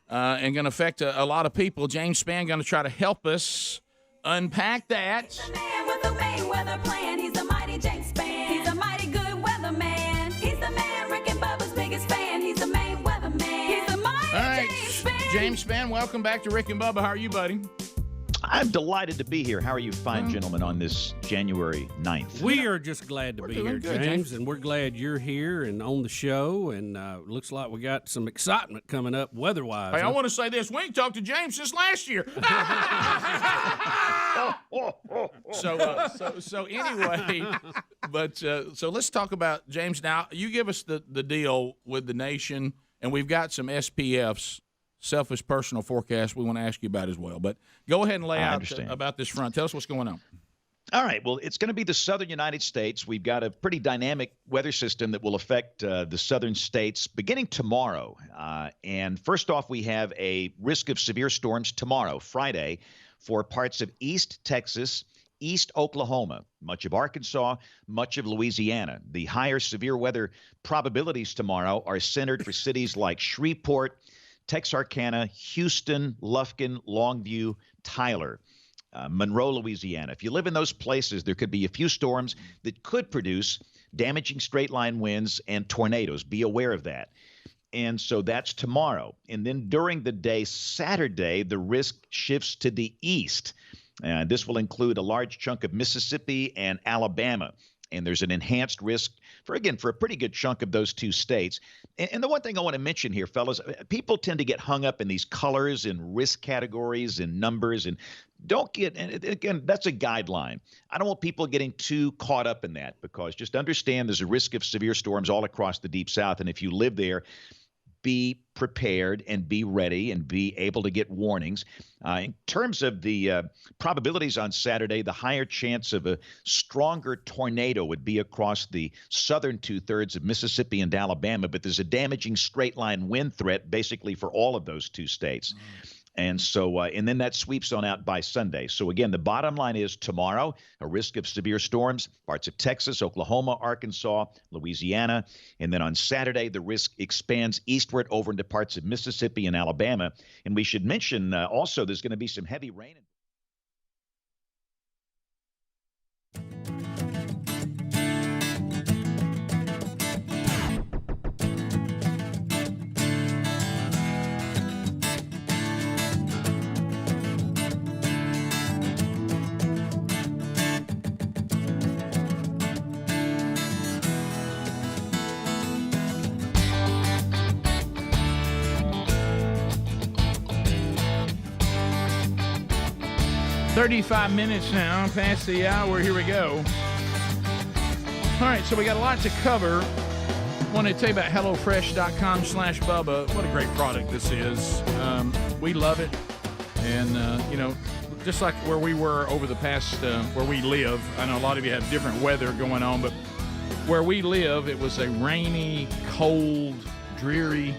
and going to affect a lot of people. James Spann going to try to help us unpack that. The man with the Mayweather plan. He's the mighty James Spann. He's a mighty good weatherman. He's the man Rick and Bubba's biggest fan. He's the main weatherman. He's the mighty All right, James Spann. James Spann, welcome back to Rick and Bubba. How are you, buddy? I'm delighted to be here. How are you fine gentlemen on this January 9th? We are just glad to be doing here, good, James, and we're glad you're here and on the show, and looks like we got some excitement coming up weather-wise. Hey, I want to say this. We ain't talked to James since last year. So anyway, so let's talk about, James, now. You give us the deal with the nation, and we've got some SPFs, selfish personal forecast, we want to ask you about as well. But go ahead and lay out about this front. Tell us what's going on. All right. Well, it's going to be the southern United States. We've got a pretty dynamic weather system that will affect the southern states beginning tomorrow. And first off, we have a risk of severe storms tomorrow, Friday, for parts of East Texas, East Oklahoma, much of Arkansas, much of Louisiana. The higher severe weather probabilities tomorrow are centered for cities like Shreveport, Texarkana, Houston, Lufkin, Longview, Tyler, Monroe, Louisiana. If you live in those places, there could be a few storms that could produce damaging straight-line winds and tornadoes. Be aware of that. And so that's tomorrow. And then during the day, Saturday, the risk shifts to the east. This will include a large chunk of Mississippi and Alabama. And there's an enhanced risk for a pretty good chunk of those two states. And the one thing I want to mention here, fellas, people tend to get hung up in these colors and risk categories and numbers, and don't get, and again, that's a guideline. I don't want people getting too caught up in that, because just understand there's a risk of severe storms all across the Deep South. And if you live there, be prepared and be ready and be able to get warnings. In terms of the probabilities on Saturday, the higher chance of a stronger tornado would be across the southern two-thirds of Mississippi and Alabama, but there's a damaging straight-line wind threat basically for all of those two states. And so, and then that sweeps on out by Sunday. So again, the bottom line is tomorrow, a risk of severe storms, parts of Texas, Oklahoma, Arkansas, Louisiana. And then on Saturday, the risk expands eastward over into parts of Mississippi and Alabama. And we should mention also there's going to be some heavy rain. 35 minutes now, past the hour. Here we go. All right, so we got a lot to cover. I want to tell you about HelloFresh.com/Bubba. What a great product this is. We love it. And, just like where we were over the past, where we live, I know a lot of you have different weather going on, but where we live, it was a rainy, cold, dreary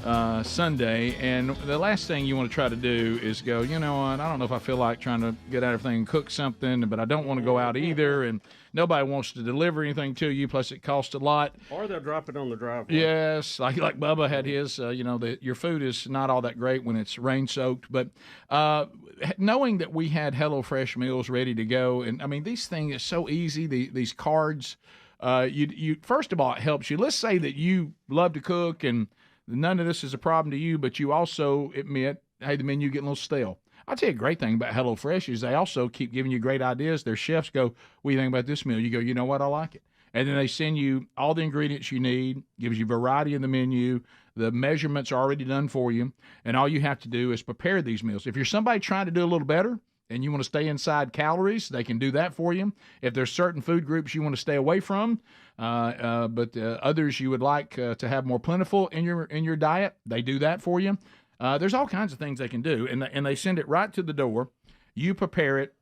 Sunday, and the last thing you want to try to do is go, you know what, I don't know if I feel like trying to get out of everything and cook something, but I don't want to go out either, and nobody wants to deliver anything to you, plus it costs a lot. Or they'll drop it on the driveway. Yes, like Bubba had his, your food is not all that great when it's rain-soaked, but knowing that we had HelloFresh meals ready to go, and, I mean, these things are so easy, these cards, you first of all, it helps you. Let's say that you love to cook and none of this is a problem to you, but you also admit, hey, the menu getting a little stale. I'll tell you a great thing about HelloFresh is they also keep giving you great ideas. Their chefs go, what do you think about this meal? You go, you know what, I like it. And then they send you all the ingredients you need, gives you variety in the menu. The measurements are already done for you, and all you have to do is prepare these meals. If you're somebody trying to do a little better and you want to stay inside calories, they can do that for you. If there's certain food groups you want to stay away from, but others you would like to have more plentiful in your diet, they do that for you. There's all kinds of things they can do, and they send it right to the door. You prepare it.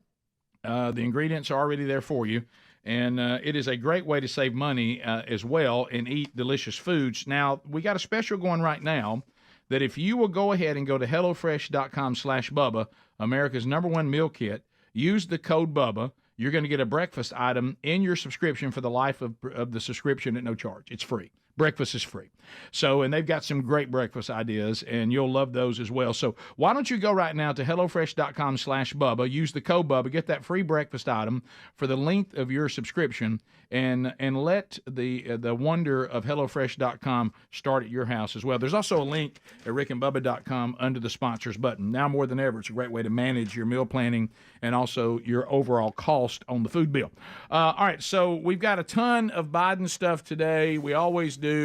The ingredients are already there for you, and it is a great way to save money as well and eat delicious foods. Now, we got a special going right now that if you will go ahead and go to HelloFresh.com/Bubba, America's #1 meal kit, use the code Bubba, you're going to get a breakfast item in your subscription for the life of the subscription at no charge. It's free. Breakfast is free. So, and they've got some great breakfast ideas, and you'll love those as well. So why don't you go right now to HelloFresh.com/Bubba, use the code Bubba, get that free breakfast item for the length of your subscription, and let the wonder of HelloFresh.com start at your house as well. There's also a link at rickandbubba.com under the sponsors button. Now more than ever, it's a great way to manage your meal planning and also your overall cost on the food bill. All right, so we've got a ton of Biden stuff today. We always do.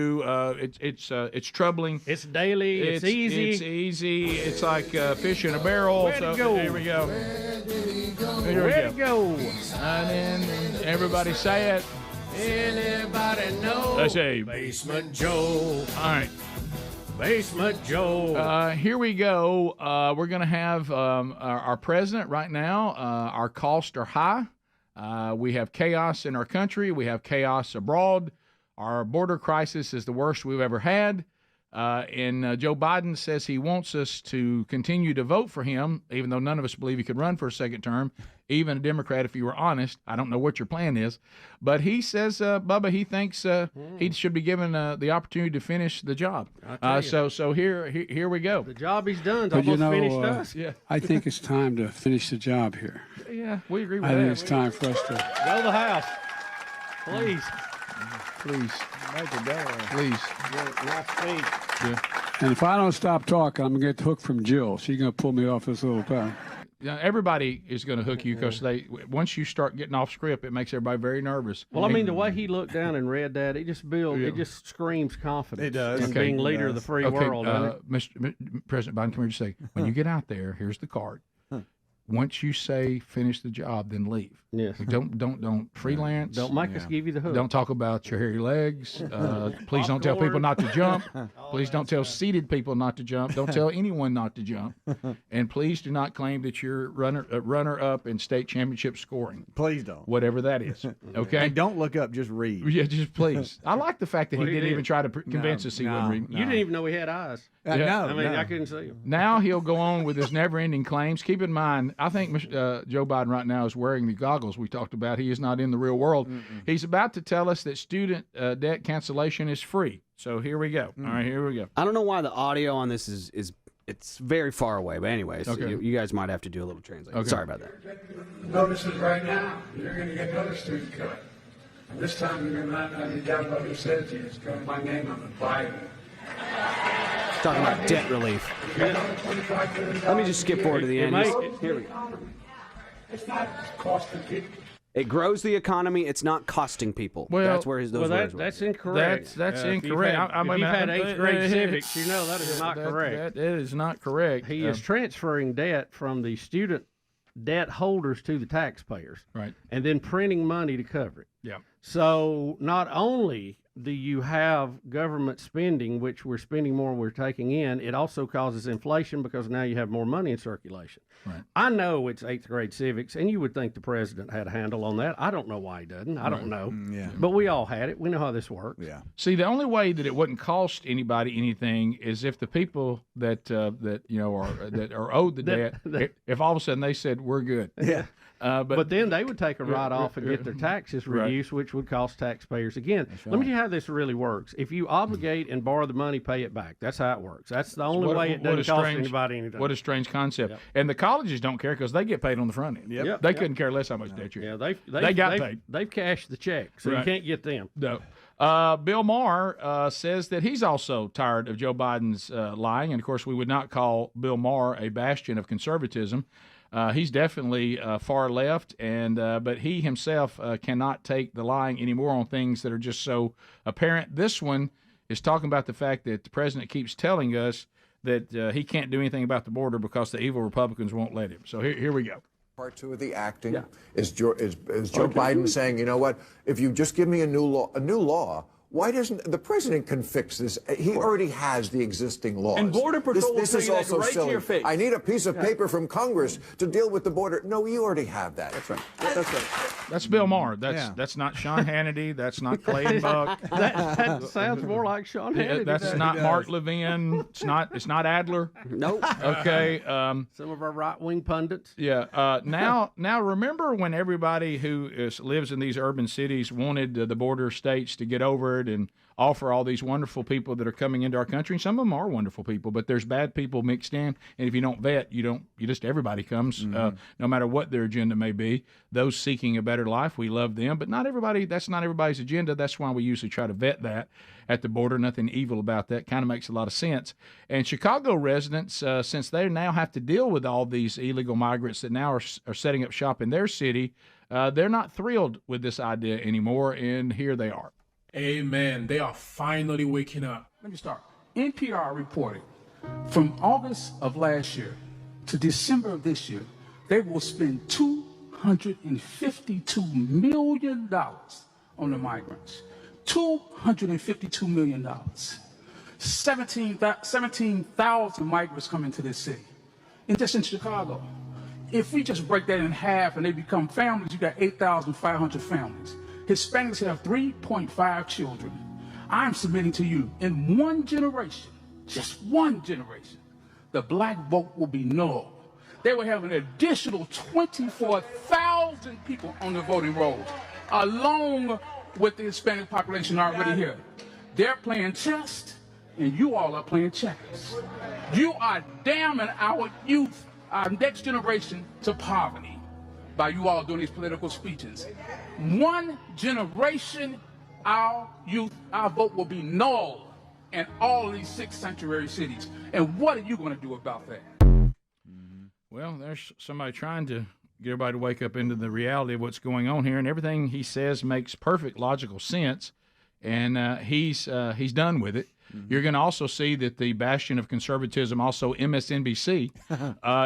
It's troubling. It's daily. It's easy. It's easy. It's like fish in a barrel. Where to go? Here we go. Where to go? And then everybody say it. Anybody know? Let's say Basement Joe. All right. Basement Joe. Here we go. We're going to have our president right now. Our costs are high. We have chaos in our country. We have chaos abroad. Our border crisis is the worst we've ever had. And Joe Biden says he wants us to continue to vote for him, even though none of us believe he could run for a second term, even a Democrat, if you were honest. I don't know what your plan is. But he says, Bubba, he thinks he should be given the opportunity to finish the job. So here we go. The job he's done is But almost finished us. Yeah. I think it's time to finish the job here. Yeah, we agree with I that. think it's time for us to Go to the house. Please. Please. Make it go. Please. Nice speech. Yeah. And if I don't stop talking, I'm going to get the hook from Jill. She's going to pull me off this little time. Yeah, everybody is going to hook you because once you start getting off script, it makes everybody very nervous. Well, I mean, the way he looked down and read that, it just screams confidence. It does. In being leader of the free world. Mr. President Biden, come here to say, when you get out there, here's the card. Once you say finish the job, then leave. Yes. Don't freelance. Don't make us give you the hook. Don't talk about your hairy legs. Please don't tell people not to jump. Please don't tell seated people not to jump. Don't tell anyone not to jump. And please do not claim that you're runner up in state championship scoring. Please don't. Whatever that is. Okay. And don't look up. Just read. Yeah, just please. I like the fact that he didn't even try to convince us he wouldn't read. You didn't even know he had eyes. Yeah. I mean, I couldn't see him. Now he'll go on with his never-ending claims. Keep in mind, I think Joe Biden right now is wearing the goggles we talked about. He is not in the real world. He's about to tell us that student debt cancellation is free. So here we go. All right, here we go. I don't know why the audio on this is it's very far away, but anyways, Okay. you guys might have to do a little translation. Okay. Sorry about that. Notices right now, you're going to get another student cut. And this time you're not going to download what said to you. It's got my name on the Bible. Talking about debt relief. Let me just skip forward to the end. Here we go. It's not costing people. It grows the economy. It's not costing people. Well, that's where those words were. That's incorrect. That's incorrect. If you've had 8th grade civics, you know that is not correct. That is not correct. He is transferring debt from the student debt holders to the taxpayers. Right. And then printing money to cover it. Yeah. So not only do you have government spending, which we're spending more than we're taking in, it also causes inflation because now you have more money in circulation. Right. I know it's 8th grade civics, and you would think the president had a handle on that. I don't know why he doesn't. I don't know. Yeah. But we all had it. We know how this works. Yeah. See, the only way that it wouldn't cost anybody anything is if the people that are owed the debt, if all of a sudden they said we're good. Yeah. But then they would take a write-off and get their taxes reduced, which would cost taxpayers again. Let me tell you how this really works. If you obligate and borrow the money, pay it back. That's how it works. That's the only way it doesn't cost anybody anything. What a strange concept. Yep. And the colleges don't care because they get paid on the front end. Yep. They couldn't care less how much debt you have. Yeah, they got paid. They've cashed the check, so you can't get them. No. Bill Maher says that he's also tired of Joe Biden's lying. And, of course, we would not call Bill Maher a bastion of conservatism. He's definitely far left, but he himself cannot take the lying anymore on things that are just so apparent. This one is talking about the fact that the president keeps telling us that he can't do anything about the border because the evil Republicans won't let him. So here we go. Part two of the acting is Joe Biden saying, you know what, if you just give me a new law, why doesn't the president can fix this? He already has the existing laws. And Border Patrol this will is tell you also that right silly. to your face. I need a piece of paper from Congress to deal with the border. No, you already have that. That's right. That's right. That's Bill Maher. That's not Sean Hannity. That's not Clayton Buck. that sounds more like Sean Hannity. That's not Mark Levin. It's not Adler. Nope. Okay. Some of our right-wing pundits. Yeah. Now remember when everybody who lives in these urban cities wanted the border states to get over it and offer all these wonderful people that are coming into our country, and some of them are wonderful people, but there's bad people mixed in, and if you don't vet, everybody comes, no matter what their agenda may be. Those seeking a better life, we love them, but that's not everybody's agenda. That's why we usually try to vet that at the border. Nothing evil about that. Kind of makes a lot of sense. And Chicago residents, since they now have to deal with all these illegal migrants that now are setting up shop in their city, they're not thrilled with this idea anymore, and here they are. Amen. They are finally waking up. Let me start. NPR reported from August of last year to December of this year, they will spend $252 million on the migrants. $252 million. 17,000 migrants come into this city. And just in Chicago. If we just break that in half and they become families, you got 8,500 families. Hispanics have 3.5 children. I'm submitting to you, in one generation, just one generation, the black vote will be null. They will have an additional 24,000 people on the voting rolls, along with the Hispanic population already here. They're playing chess, and you all are playing checkers. You are damning our youth, our next generation, to poverty by you all doing these political speeches. One generation, our youth, our vote will be null in all of these 6 sanctuary cities. And what are you going to do about that? Well, there's somebody trying to get everybody to wake up into the reality of what's going on here, and everything he says makes perfect logical sense, and he's done with it. You're going to also see that the bastion of conservatism, also MSNBC,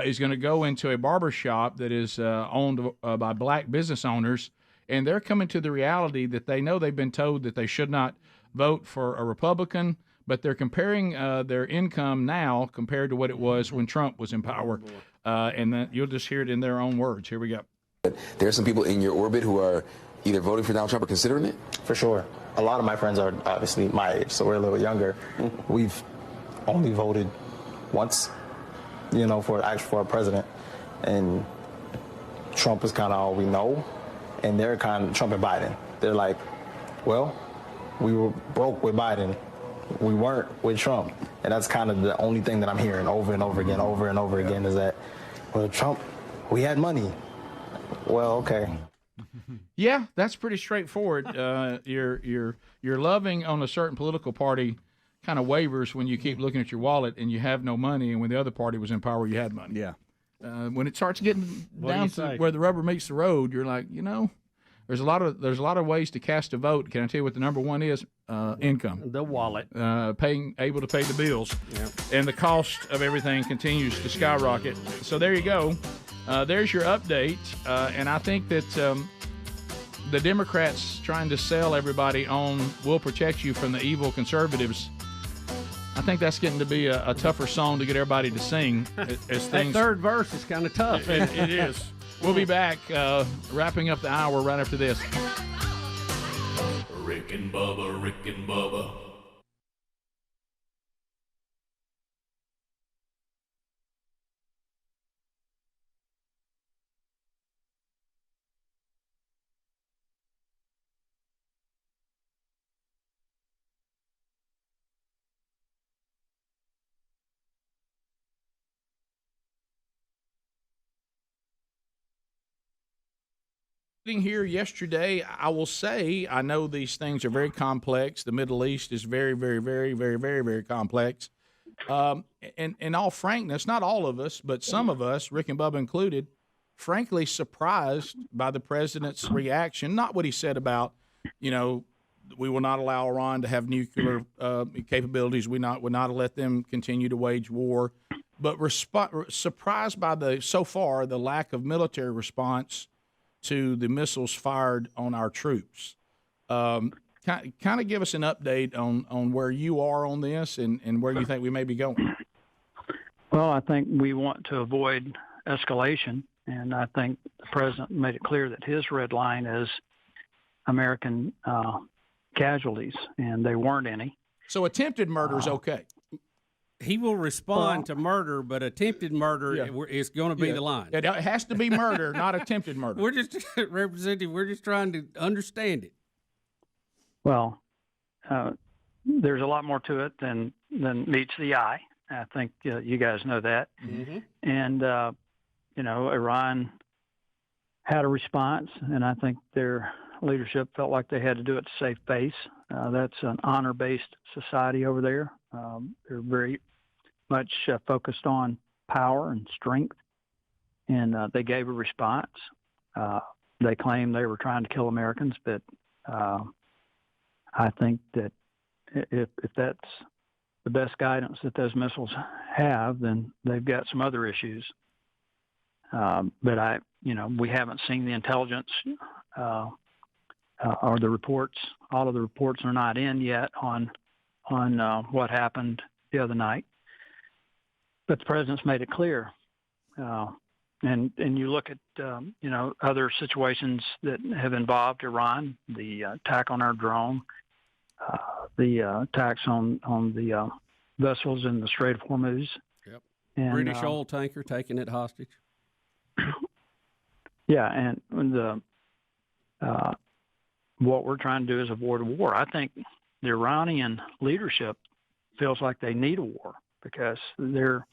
is going to go into a barber shop that is owned by black business owners, and they're coming to the reality that they know they've been told that they should not vote for a Republican, but they're comparing their income now compared to what it was when Trump was in power, and then you'll just hear it in their own words. Here we go. There are some people in your orbit who are either voting for Donald Trump or considering it? For sure. A lot of my friends are obviously my age, so we're a little younger. We've only voted once, for a president, and Trump is kind of all we know, and they're kind of Trump and Biden. They're like, well, we were broke with Biden, we weren't with Trump, and that's kind of the only thing that I'm hearing over and over again, is that, well, Trump, we had money. Well, okay. Yeah, that's pretty straightforward. You're loving on a certain political party kind of wavers when you keep looking at your wallet and you have no money, and when the other party was in power, you had money. Yeah. When it starts getting down to where the rubber meets the road, you're like, there's a lot of ways to cast a vote. Can I tell you what the number one is? Income. The wallet. Able to pay the bills. Yep. And the cost of everything continues to skyrocket. So there you go. There's your update. And I think that the Democrats trying to sell everybody on "We'll protect you from the evil conservatives." I think that's getting to be a tougher song to get everybody to sing. As That third verse is kind of tough. It is. We'll be back, wrapping up the hour right after this. Rick and Bubba, Rick and Bubba. Here yesterday, I will say, I know these things are very complex. The Middle East is very, very, very, very, very, very complex. And in all frankness, not all of us, but some of us, Rick and Bubba included, frankly surprised by the president's reaction. Not what he said about, we will not allow Iran to have nuclear capabilities. We will not let them continue to wage war. But surprised by the lack of military response to the missiles fired on our troops. Kind of give us an update on where you are on this and where you think we may be going. Well, I think we want to avoid escalation, and I think the president made it clear that his red line is American casualties, and there weren't any. So attempted murder is okay. He will respond to murder, but attempted murder is going to be the line. It has to be murder, not attempted murder. We're just, Representative, we're just trying to understand it. Well, there's a lot more to it than meets the eye. I think you guys know that. Mm-hmm. And, Iran had a response, and I think their leadership felt like they had to do it to save face. That's an honor-based society over there. They're very much focused on power and strength, and they gave a response. They claimed they were trying to kill Americans, but I think that if that's the best guidance that those missiles have, then they've got some other issues. But we haven't seen the intelligence or the reports. All of the reports are not in yet on what happened the other night. But the president's made it clear. And you look at, other situations that have involved Iran, the attack on our drone, the attacks on the vessels in the Strait of Hormuz. Yep. And, British oil tanker taking it hostage. Yeah, and what we're trying to do is avoid a war. I think the Iranian leadership feels like they need a war because there's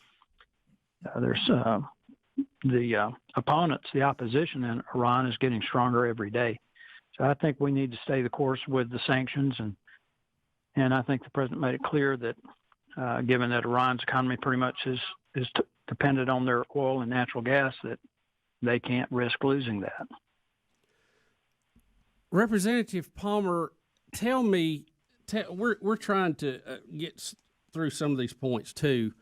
the opponents, the opposition in Iran is getting stronger every day. So I think we need to stay the course with the sanctions, and I think the president made it clear that given that Iran's economy pretty much is dependent on their oil and natural gas, that they can't risk losing that. Representative Palmer, tell me, we're trying to get through some of these points too.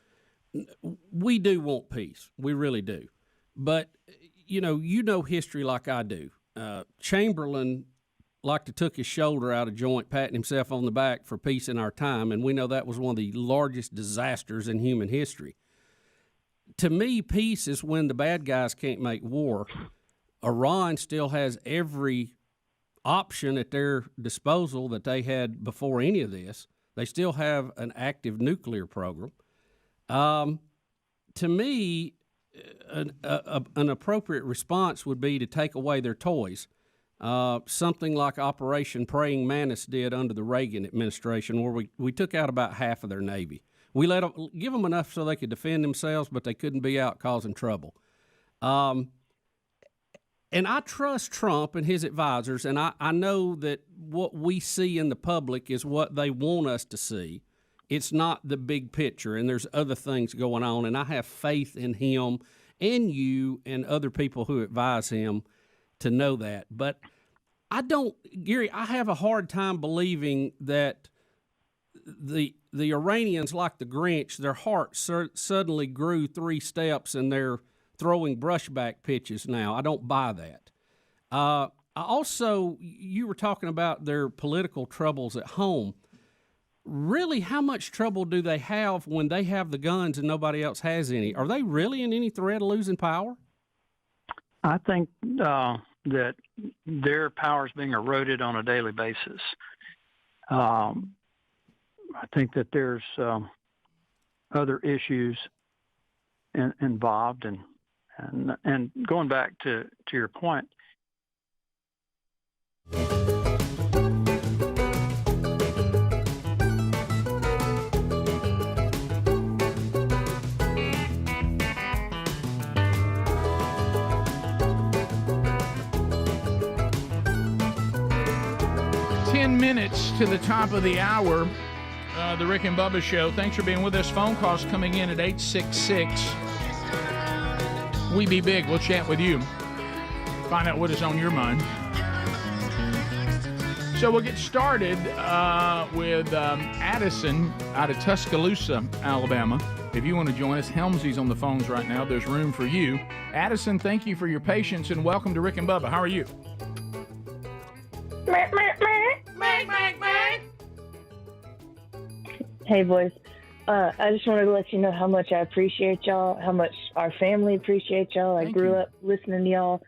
We do want peace, we really do, but you know history like I do. Chamberlain like to took his shoulder out of joint, patting himself on the back for peace in our time, and we know that was one of the largest disasters in human history. To me, peace is when the bad guys can't make war. Iran still has every option at their disposal that they had before any of this. They still have an active nuclear program. To me, an appropriate response would be to take away their toys, something like Operation Praying Mantis did under the Reagan administration, where we took out about half of their Navy. We give them enough so they could defend themselves, but they couldn't be out causing trouble. And I trust Trump and his advisors, and I know that what we see in the public is what they want us to see. It's not the big picture, and there's other things going on, and I have faith in him and you and other people who advise him to know that. But Gary, I have a hard time believing that the Iranians, like the Grinch, their heart suddenly grew 3 steps and they're throwing brushback pitches now. I don't buy that. Also, you were talking about their political troubles at home. Really, how much trouble do they have when they have the guns and nobody else has any? Are they really in any threat of losing power? I think that their power is being eroded on a daily basis. I think that there's other issues involved, and going back to your point. Minutes to the top of the hour, the Rick and Bubba Show. Thanks for being with us. Phone calls coming in at 866. We Be Big. We'll chat with you. Find out what is on your mind. So we'll get started with Addison out of Tuscaloosa, Alabama. If you want to join us, Helmsy's on the phones right now. There's room for you. Addison, thank you for your patience and welcome to Rick and Bubba. How are you? Hey, boys. I just wanted to let you know how much I appreciate y'all, how much our family appreciates y'all. I grew up listening to y'all.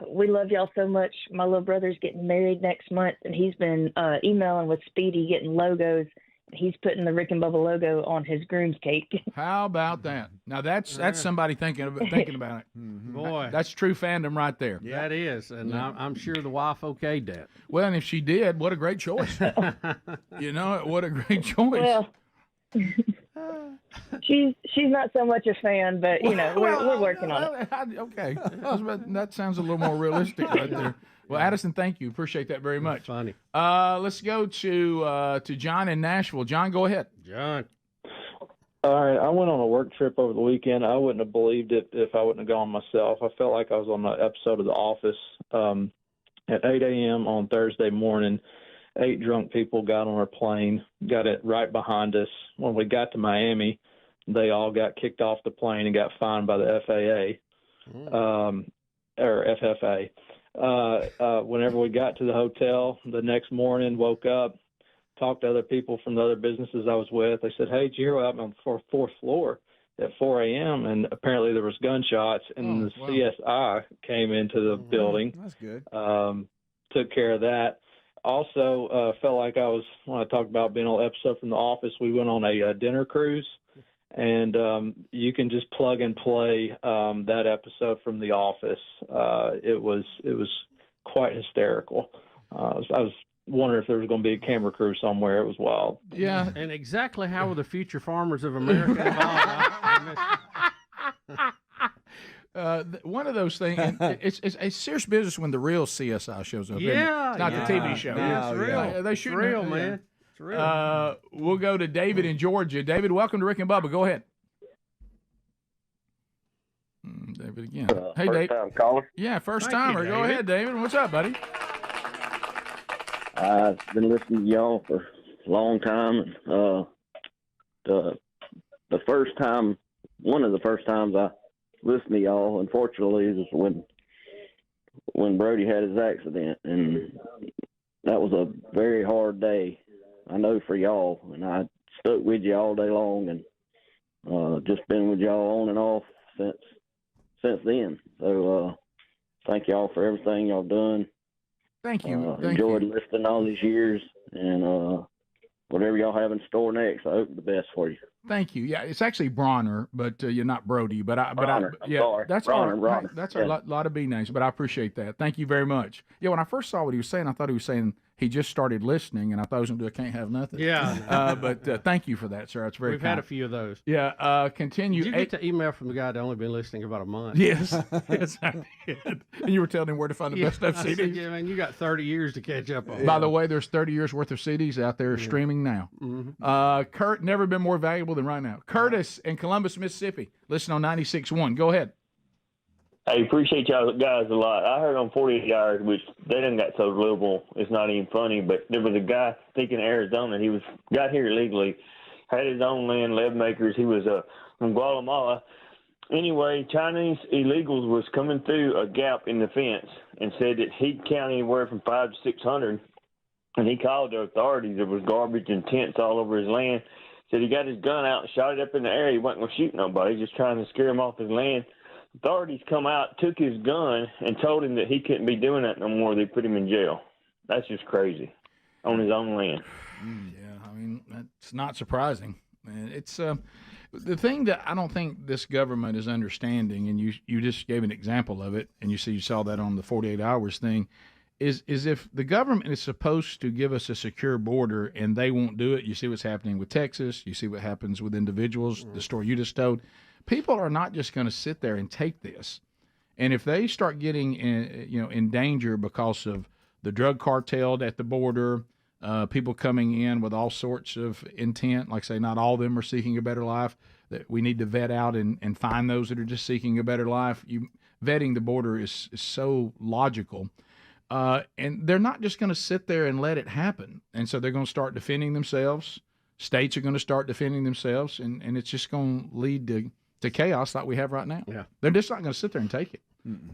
We love y'all so much. My little brother's getting married next month, and he's been emailing with Speedy, getting logos. He's putting the Rick and Bubba logo on his groom's cake. How about that? Now that's somebody thinking about it. Boy, that's true fandom right there. Yeah, that is, and I'm sure the wife okayed that. Well, and if she did, what a great choice. What a great choice. Well, she's not so much a fan, but we're working on it. Okay, that sounds a little more realistic right there. Well, Addison, thank you. Appreciate that very much. Funny. Let's go to John in Nashville. John, go ahead. John. All right. I went on a work trip over the weekend. I wouldn't have believed it if I wouldn't have gone myself. I felt like I was on an episode of The Office. At 8 a.m. on Thursday morning, 8 drunk people got on our plane, got it right behind us. When we got to Miami, they all got kicked off the plane and got fined by the FAA, or FFA. Whenever we got to the hotel the next morning, woke up, talked to other people from the other businesses I was with. They said, "Hey, did you hear what happened on the fourth floor at 4 a.m.?" And apparently there was gunshots, and CSI came into the building. That's good. Took care of that. Also, felt like when I talked about being on an episode from The Office, we went on a dinner cruise. And you can just plug and play that episode from The Office. It was quite hysterical. I was wondering if there was going to be a camera crew somewhere. It was wild. Yeah, and exactly how were the future farmers of America involved? One of those things. It's a serious business when the real CSI shows up. Yeah, it's not the TV show. It's real. They shoot real, man. It's real. We'll go to David in Georgia. David, welcome to Rick and Bubba. Go ahead. David again. Hey, David. First time caller. Yeah, first timer. Go ahead, David. What's up, buddy? I've been listening to y'all for a long time. The first time, one of the first times I listened to y'all, unfortunately, was when Brody had his accident, and that was a very hard day, I know, for y'all, and I stuck with you all day long, and just been with y'all on and off since then. So thank y'all for everything y'all done. Thank you. Enjoyed listening all these years, and whatever y'all have in store next, I hope the best for you. Thank you. Yeah, it's actually Bronner, but you're not Brody. Bronner. Yeah, sorry. that's Bronner, all right. That's a lot of B names, but I appreciate that. Thank you very much. Yeah, when I first saw what he was saying, I thought he was saying he just started listening, and I thought he was going to do a Can't Have Nothing. Yeah. But thank you for that, sir. It's very We've kind. had a few of those. Yeah. Continue. Did you get the email from the guy that only been listening about a month? Yes. Yes, I did. And you were telling him where to find the best of I CDs. said, yeah, man, you got 30 years to catch up on. By the way, there's 30 years worth of CDs out there streaming now. Mm-hmm. Kurt, never been more valuable than right now. Curtis in Columbus, Mississippi. Listen on 96.1. Go ahead. Hey, appreciate y'all guys a lot. I heard on 48 Hours, which they done got so liberal, it's not even funny, but there was a guy thinking Arizona. He got here illegally, had his own land, lead makers. He was from Guatemala, Anyway, Chinese illegals was coming through a gap in the fence and said that he'd count anywhere from 500 to 600. And he called the authorities. There was garbage and tents all over his land. Said he got his gun out and shot it up in the air. He wasn't going to shoot nobody, just trying to scare him off his land. Authorities come out, took his gun, and told him that he couldn't be doing that no more. They put him in jail. That's just crazy on his own land. Yeah, I mean, that's not surprising. It's the thing that I don't think this government is understanding, and you just gave an example of it, and you saw that on the 48 hours thing, is if the government is supposed to give us a secure border and they won't do it. You see what's happening with Texas. You see what happens with individuals, the story you just told. People are not just going to sit there and take this. And if they start getting in danger because of the drug cartel at the border, people coming in with all sorts of intent, like say not all of them are seeking a better life, that we need to vet out and find those that are just seeking a better life. Vetting the border is so logical. And they're not just going to sit there and let it happen. And so they're going to start defending themselves. States are going to start defending themselves, and it's just going to lead to chaos like we have right now. Yeah. They're just not going to sit there and take it.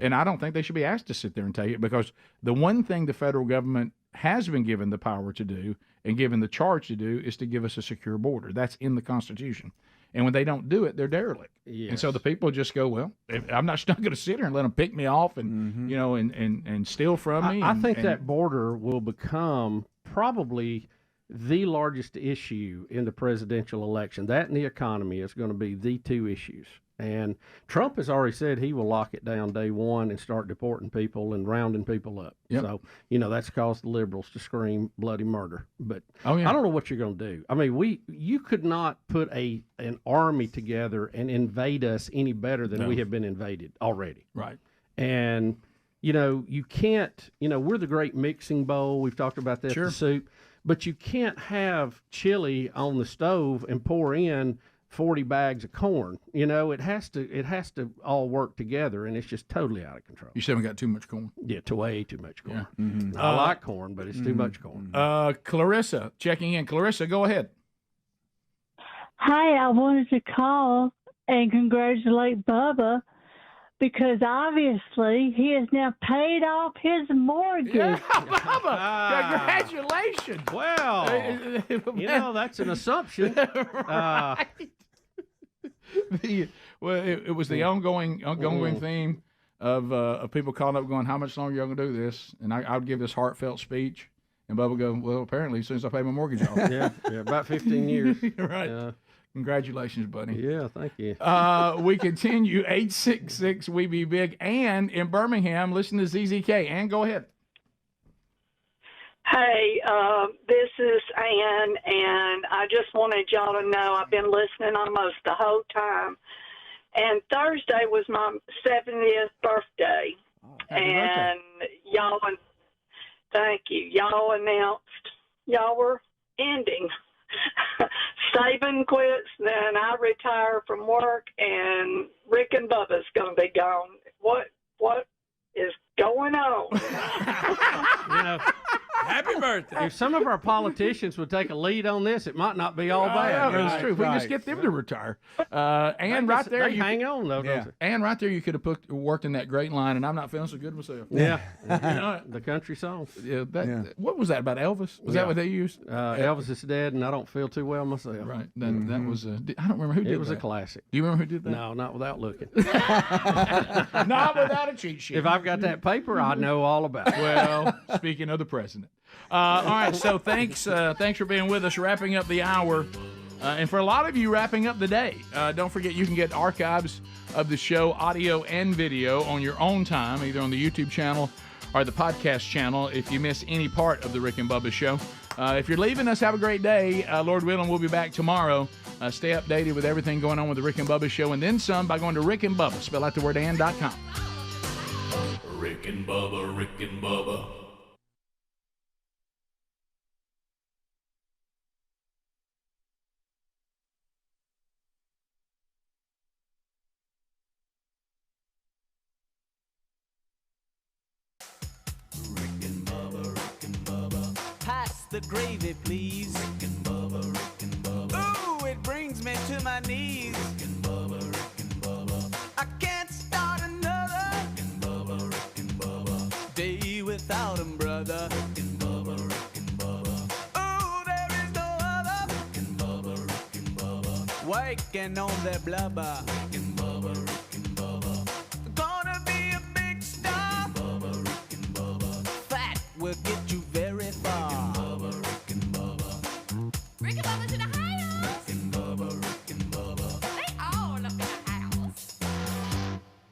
And I don't think they should be asked to sit there and take it, because the one thing the federal government has been given the power to do and given the charge to do is to give us a secure border. That's in the Constitution. And when they don't do it, they're derelict. Yes. And so the people just go, well, I'm not going to sit here and let them pick me off and and steal from me. I think that border will become probably the largest issue in the presidential election. That and the economy is going to be the two issues. And Trump has already said he will lock it down day one and start deporting people and rounding people up. Yep. So, that's caused the liberals to scream bloody murder. But I don't know what you're going to do. I mean, you could not put an army together and invade us any better than we have been invaded already. Right. And, you can't, we're the great mixing bowl. We've talked about that, the soup. But you can't have chili on the stove and pour in 40 bags of corn. It has to all work together, and it's just totally out of control. You said we got too much corn. Yeah, way too much corn. Yeah. Mm-hmm. I like corn, but it's too much corn. Clarissa checking in. Clarissa, go ahead. Hi, I wanted to call and congratulate Bubba, because obviously he has now paid off his mortgage. Yeah, Bubba, congratulations. Well, that's an assumption. Right. It was the ongoing theme of people calling up going, how much longer y'all going to do this? And I would give this heartfelt speech, and Bubba would go, well, apparently as soon as I pay my mortgage off. yeah, about 15 years. Right. Congratulations, buddy. Yeah, thank you. We continue, 866 We Be Big. Ann in Birmingham, listen to ZZK. Ann, go ahead. Hey, this is Ann, and I just wanted y'all to know I've been listening almost the whole time. And Thursday was my 70th birthday. And y'all, thank you. Y'all announced y'all were ending. Saban quits, then I retire from work, and Rick and Bubba's going to be gone. What is going on? Happy birthday. If some of our politicians would take a lead on this, it might not be all bad. That's true. If we can just get them to retire. And right there, they hang on, though, don't they? And right there, you could have worked in that great line, and I'm not feeling so good myself. Yeah. The country song. Yeah, what was that about Elvis? Was that what they used? Elvis is dead, and I don't feel too well myself. Right. That was I don't remember who did that. It was a classic. Do you remember who did that? No, not without looking. Not without a cheat sheet. If I've got that paper, I know all about it. Well, speaking of the president. All right, so thanks for being with us, wrapping up the hour. And for a lot of you, wrapping up the day. Don't forget, you can get archives of the show, audio and video, on your own time, either on the YouTube channel or the podcast channel if you miss any part of the Rick and Bubba show. If you're leaving us, have a great day. Lord willing, we'll be back tomorrow. Stay updated with everything going on with the Rick and Bubba show, and then some by going to Rick and Bubba, spell out the word and.com. Rick and Bubba, Rick and Bubba. Pass the gravy, please. Rick and Bubba, Rick and Bubba. Ooh, it brings me to my knees. Rick and Bubba, Rick and Bubba. other. Rick and Bubba, Rick and Bubba. Ooh, there is no other. Rick and Bubba, Rick and Bubba. Waking on their blubber. Rick and Bubba, Rick